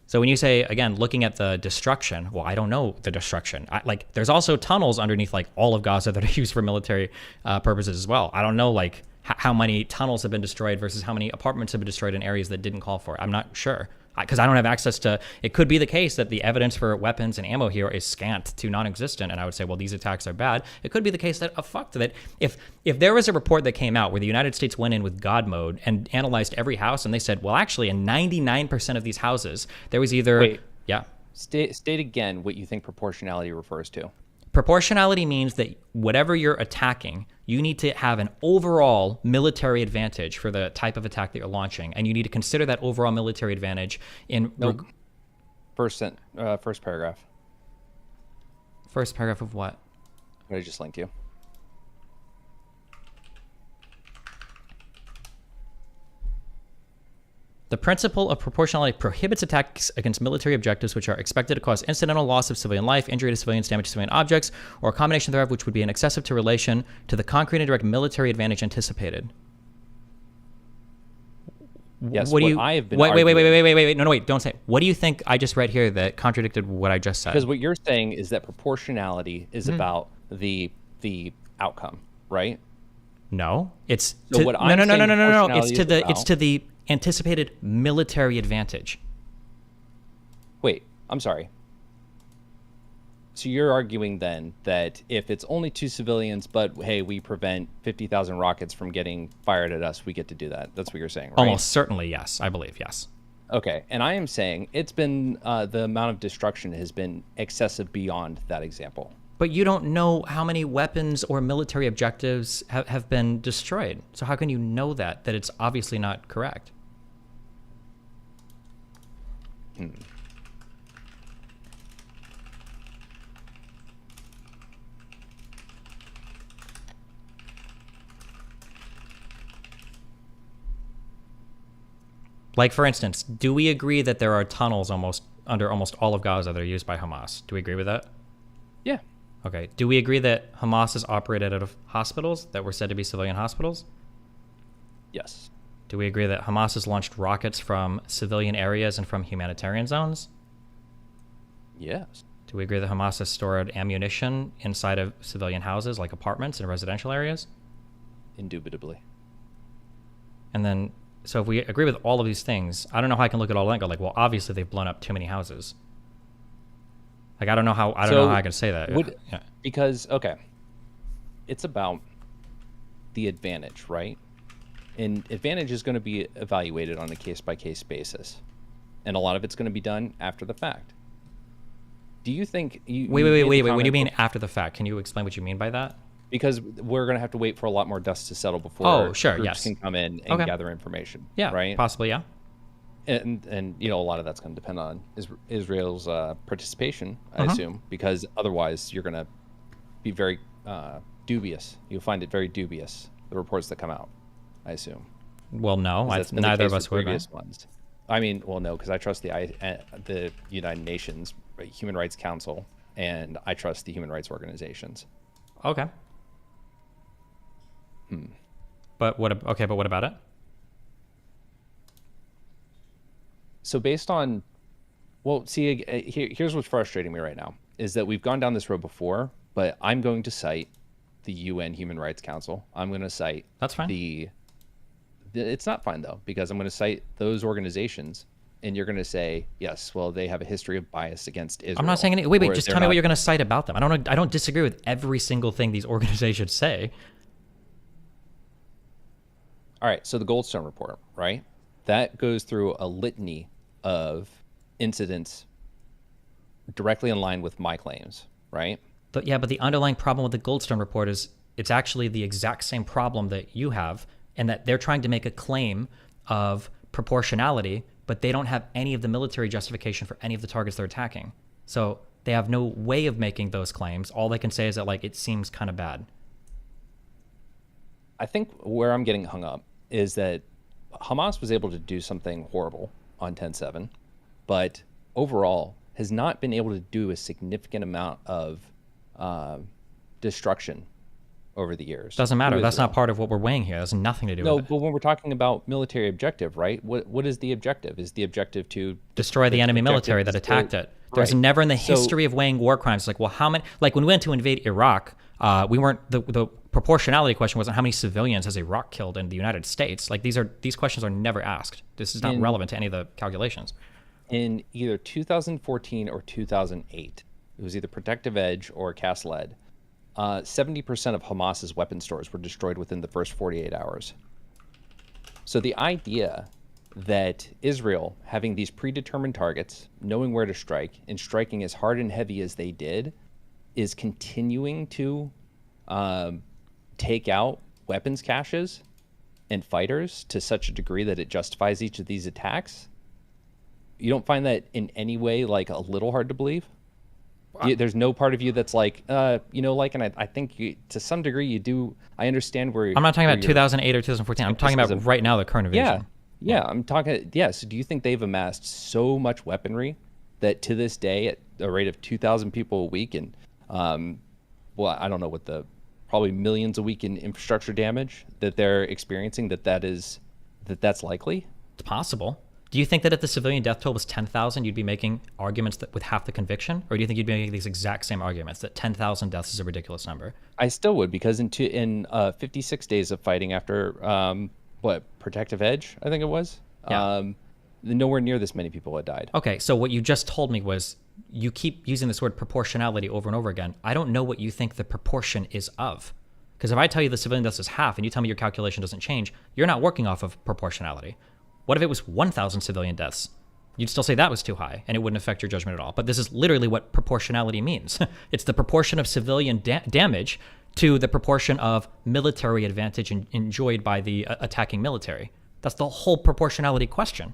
So when you say, again, looking at the destruction, well, I don't know the destruction. There's also tunnels underneath all of Gaza that are used for military purposes as well. I don't know how many tunnels have been destroyed versus how many apartments have been destroyed in areas that didn't call for it. I'm not sure. because I don't have access to. It could be the case that the evidence for weapons and ammo here is scant to non-existent, and I would say, well, these attacks are bad. It could be the case that that if there was a report that came out where the United States went in with God mode and analyzed every house, and they said, well, actually, in 99% of these houses, there was either State again what you think proportionality refers to. Proportionality means that whatever you're attacking, you need to have an overall military advantage for the type of attack that you're launching, and you need to consider that overall military advantage in first paragraph. First paragraph of what? What I just linked you. The principle of proportionality prohibits attacks against military objectives which are expected to cause incidental loss of civilian life, injury to civilians, damage to civilian objects, or a combination thereof which would be in excessive to relation to the concrete and direct military advantage anticipated. Yes, what do you? I have been wait! No, don't say it. What do you think I just read here that contradicted what I just said? Because what you're saying is that proportionality is about the outcome, right? No, it's so to, what I'm saying no. It's to the about, anticipated military advantage. Wait, I'm sorry. So you're arguing then that if it's only 2 civilians, but hey, we prevent 50,000 rockets from getting fired at us, we get to do that. That's what you're saying, right? Almost certainly, yes. I believe, yes. Okay, and I am saying it's been the amount of destruction has been excessive beyond that example. But you don't know how many weapons or military objectives have been destroyed. So how can you know that it's obviously not correct? Like, for instance, do we agree that there are tunnels under almost all of Gaza that are used by Hamas? Do we agree with that? Yeah. Okay. Do we agree that Hamas is operated out of hospitals that were said to be civilian hospitals? Yes. Do we agree that Hamas has launched rockets from civilian areas and from humanitarian zones? Yes. Do we agree that Hamas has stored ammunition inside of civilian houses, like apartments and residential areas? Indubitably. And then, so if we agree with all of these things, I don't know how I can look at all that and go like, well, obviously they've blown up too many houses. Like, I don't know how I can say that. Yeah. Because, okay, it's about the advantage, right? And advantage is going to be evaluated on a case-by-case basis. And a lot of it's going to be done after the fact. Do you think... Wait. What do you mean after the fact? Can you explain what you mean by that? Because we're going to have to wait for a lot more dust to settle before groups can come in and gather information. Yeah, right? Possibly, yeah. And you know, a lot of that's going to depend on Israel's participation, I assume, because otherwise you're going to be very dubious. You'll find it very dubious, the reports that come out, I assume. Well, no, neither of us would. Previous ones. I mean, well, no, because I trust the United Nations Human Rights Council, and I trust the human rights organizations. Okay. But what about it? So based on, well, see, here's what's frustrating me right now is that we've gone down this road before, but I'm going to cite the UN Human Rights Council. I'm going to cite that's fine. It's not fine though, because I'm going to cite those organizations, and you're going to say, yes, well, they have a history of bias against Israel. I'm not saying any. Wait, just tell me what you're going to cite about them. I don't disagree with every single thing these organizations say. All right, so the Goldstone report, right? That goes through a litany of incidents directly in line with my claims, right? But the underlying problem with the Goldstone report is it's actually the exact same problem that you have, and that they're trying to make a claim of proportionality, but they don't have any of the military justification for any of the targets they're attacking. So they have no way of making those claims. All they can say is that, like, it seems kind of bad. I think where I'm getting hung up is that Hamas was able to do something horrible on 10/7, but overall has not been able to do a significant amount of destruction over the years. Doesn't matter. That's not part of what we're weighing here. That's nothing to do with it. No, but when we're talking about military objective, right? What is the objective? Is the objective to destroy the enemy military that attacked it? There's never in the history of weighing war crimes like, well, how many? Like when we went to invade Iraq, we weren't the proportionality question wasn't how many civilians has Iraq killed in the United States. Like these questions are never asked. This is not relevant to any of the calculations. in either 2014 or 2008, it was either Protective Edge or Cast Lead, 70% of Hamas's weapon stores were destroyed within the first 48 hours. So the idea that Israel, having these predetermined targets, knowing where to strike, and striking as hard and heavy as they did, is continuing to take out weapons caches and fighters to such a degree that it justifies each of these attacks, you don't find that in any way like a little hard to believe? There's no part of you that's like, and I think to some degree you do. I understand where I'm not talking about 2008 or 2014. I'm talking about right now, the current invasion. Yeah, I'm talking. Yeah, so do you think they've amassed so much weaponry that to this day, at a rate of 2,000 people a week, and well, I don't know what probably millions a week in infrastructure damage that they're experiencing, that's likely? It's possible. Do you think that if the civilian death toll was 10,000, you'd be making arguments that with half the conviction? Or do you think you'd be making these exact same arguments that 10,000 deaths is a ridiculous number? I still would, because in 56 days of fighting after, Protective Edge, I think it was? Yeah. Nowhere near this many people had died. Okay, so what you just told me was you keep using this word proportionality over and over again. I don't know what you think the proportion is of. Because if I tell you the civilian deaths is half and you tell me your calculation doesn't change, you're not working off of proportionality. What if it was 1,000 civilian deaths? You'd still say that was too high, and it wouldn't affect your judgment at all. But this is literally what proportionality means. It's the proportion of civilian damage to the proportion of military advantage enjoyed by the attacking military. That's the whole proportionality question.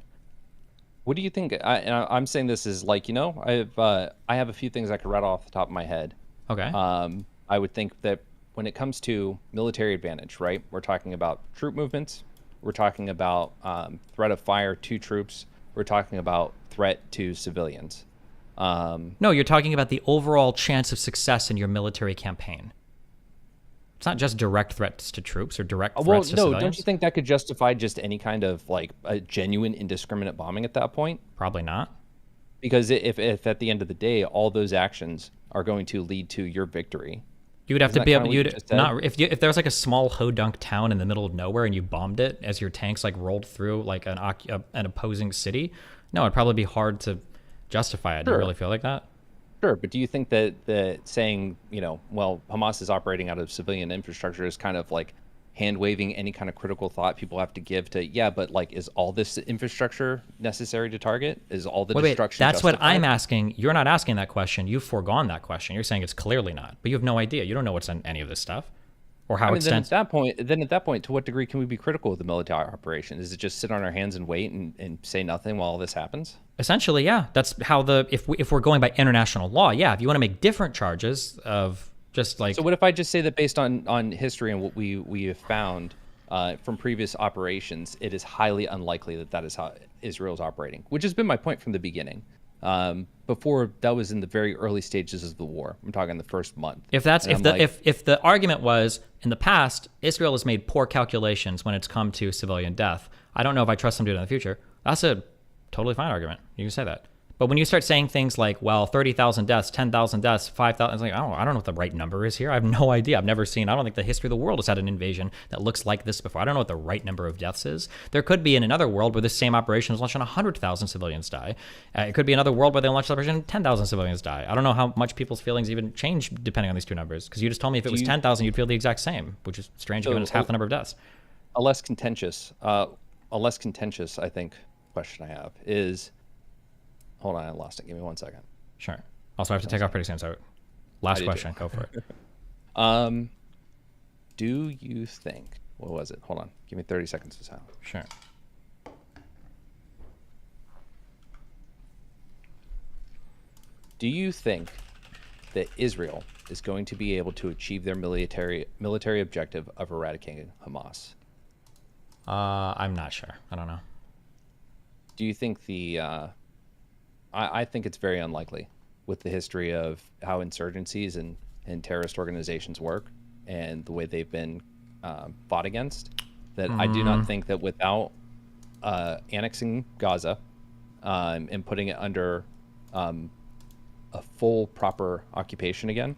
What do you think? I'm saying this is like, I have a few things I could rattle off the top of my head. Okay. I would think that when it comes to military advantage, right, we're talking about troop movements. We're talking about threat of fire to troops. We're talking about threat to civilians. No, you're talking about the overall chance of success in your military campaign. It's not just direct threats to troops or direct threats to civilians. Don't you think that could justify just any kind of like a genuine indiscriminate bombing at that point? Probably not. Because if at the end of the day, all those actions are going to lead to your victory. You would have to be able. If there was like a small hodunk town in the middle of nowhere and you bombed it as your tanks like rolled through like an opposing city, no, it'd probably be hard to justify it. Sure. Do you really feel like that? Sure, but do you think that saying Hamas is operating out of civilian infrastructure is kind of like hand waving any kind of critical thought people have to give to but like is all this infrastructure necessary to target? Is all the destruction? That's justified? what I'm asking. You're not asking that question. You've foregone that question. You're saying it's clearly not, but you have no idea. You don't know what's in any of this stuff or how it's Then at that point, to what degree can we be critical of the military operation? Is it just sit on our hands and wait and say nothing while all this happens? Essentially, yeah. That's how if we're going by international law, yeah. If you want to make different charges of just like. So what if I just say that based on history and what we have found from previous operations, it is highly unlikely that is how Israel is operating, which has been my point from the beginning. Before that was in the very early stages of the war. I'm talking the first month. If the argument was in the past, Israel has made poor calculations when it's come to civilian death. I don't know if I trust them to do it in the future. That's a totally fine argument. You can say that. But when you start saying things like, 30,000 deaths, 10,000 deaths, 5,000, it's like, I don't know what the right number is here. I have no idea. I don't think the history of the world has had an invasion that looks like this before. I don't know what the right number of deaths is. There could be in another world where this same operation is launched and 100,000 civilians die. It could be another world where they launch the operation and 10,000 civilians die. I don't know how much people's feelings even change depending on these two numbers. Because you just told me if it was 10,000, you'd feel the exact same, which is strange given it's half the number of deaths. A less contentious, I think, question I have is... Hold on, I lost it. Give me 1 second. Sure. Also, I have to take off pretty soon, so last question. Go for it. Do you think... What was it? Hold on. Give me 30 seconds to sound. Sure. Do you think that Israel is going to be able to achieve their military objective of eradicating Hamas? I'm not sure. I don't know. Do you think I think it's very unlikely with the history of how insurgencies and terrorist organizations work and the way they've been fought against, that I do not think that without annexing Gaza and putting it under a full proper occupation again,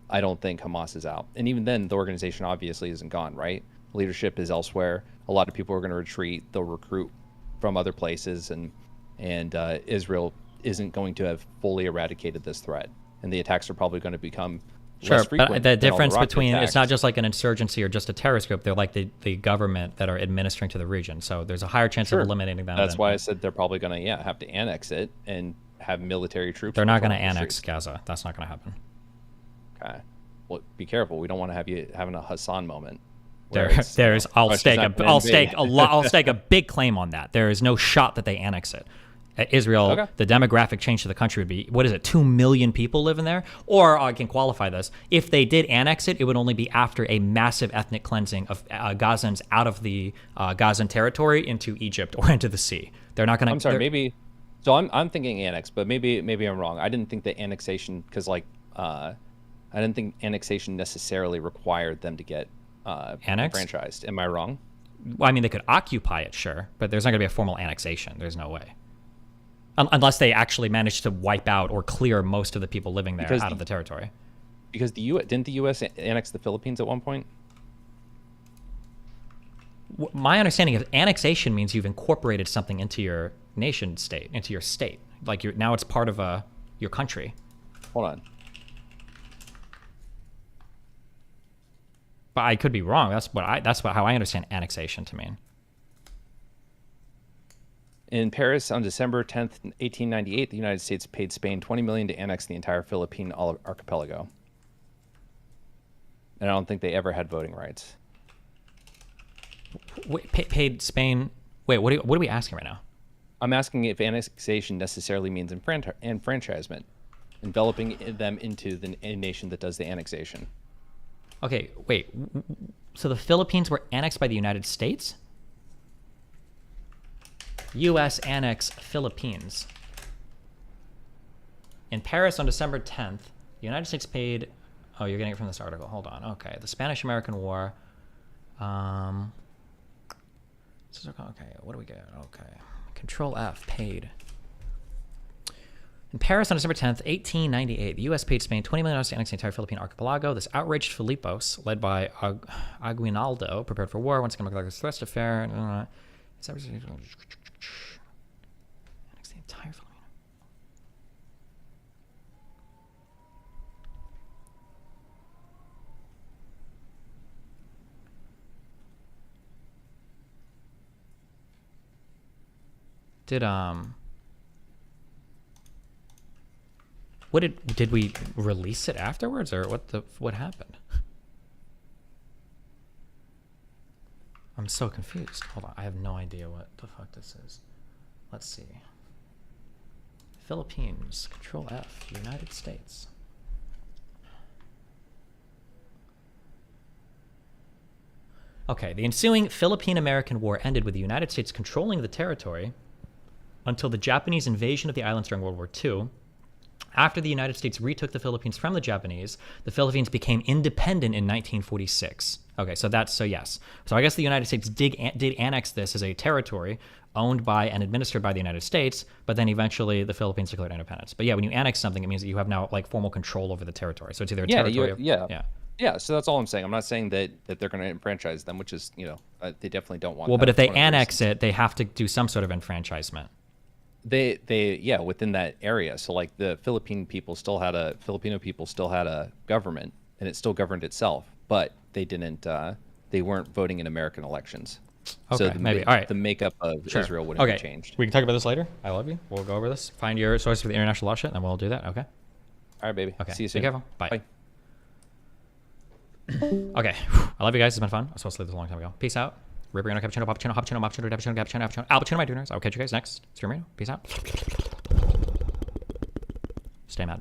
I don't think Hamas is out. And even then, the organization obviously isn't gone, right? Leadership is elsewhere. A lot of people are going to retreat. They'll recruit from other places and and Israel isn't going to have fully eradicated this threat, and the attacks are probably going to become less frequent. But the difference between attacks. It's not just like an insurgency or just a terrorist group. They're like the government that are administering to the region. So there's a higher chance of eliminating them. That's why I said they're probably going to have to annex it and have military troops. They're not going to annex Gaza. That's not going to happen. Okay. Well, be careful. We don't want to have you having a Hassan moment. I'll stake a big claim on that. There is no shot that they annex it. Israel, the demographic change to the country would be, 2 million people live in there? Or I can qualify this. If they did annex it, it would only be after a massive ethnic cleansing of Gazans out of the Gazan territory into Egypt or into the sea. They're not going to... I'm sorry, maybe... So I'm thinking annex, but maybe I'm wrong. I didn't think that annexation, because I didn't think annexation necessarily required them to get franchised. Am I wrong? Well, I mean, they could occupy it, sure, but there's not going to be a formal annexation. There's no way. Unless they actually manage to wipe out or clear most of the people living there out of the territory. Because didn't the U.S. annex the Philippines at one point? My understanding of annexation means you've incorporated something into your nation state, into your state. Like now it's part of your country. Hold on. But I could be wrong. That's how I understand annexation to mean. In Paris on December 10th, 1898, the United States paid Spain $20 million to annex the entire Philippine archipelago. And I don't think they ever had voting rights. Wait, paid Spain... Wait, what are we asking right now? I'm asking if annexation necessarily means enfranchisement, enveloping them into a nation that does the annexation. Okay, wait. So the Philippines were annexed by the United States? U.S. annex Philippines. In Paris on December 10th, the United States paid... Oh, you're getting it from this article. Hold on. Okay. The Spanish-American War. Okay, what do we get? Okay. Control F, paid. In Paris on December 10th, 1898, the U.S. paid Spain $20 million to annex the entire Philippine archipelago. This outraged Filipos, led by Aguinaldo, prepared for war. Once again, looked like a thrust affair. Annex the entire Philippine. Did we release it afterwards, or what happened? I'm so confused. Hold on, I have no idea what the fuck this is. Let's see. Philippines, Control F, United States. Okay, the ensuing Philippine-American War ended with the United States controlling the territory until the Japanese invasion of the islands during World War II. After the United States retook the Philippines from the Japanese, the Philippines became independent in 1946. Okay, so yes. So I guess the United States did annex this as a territory owned by and administered by the United States, but then eventually the Philippines declared independence. But yeah, when you annex something, it means that you have now formal control over the territory. So it's either a territory Yeah, so that's all I'm saying. I'm not saying that they're going to enfranchise them, which is, they definitely don't want Well, that. but if they annex it, they have to do some sort of enfranchisement. They within that area. So like the Filipino people still had a government, and it still governed itself, but they didn't they weren't voting in American elections. Okay, so maybe. All right. The makeup of Israel wouldn't have changed. We can talk about this later. I love you. We'll go over this. Find your source for the international law shit, and then we'll do that. Okay. All right, baby. Okay. See you soon. Be careful. Bye. Okay. I love you guys. It's been fun. I was supposed to leave this a long time ago. Peace out. Ripper, cappuccino, Alpacino, my tuners. I'll catch you guys next. Streamer, peace out. Stay mad.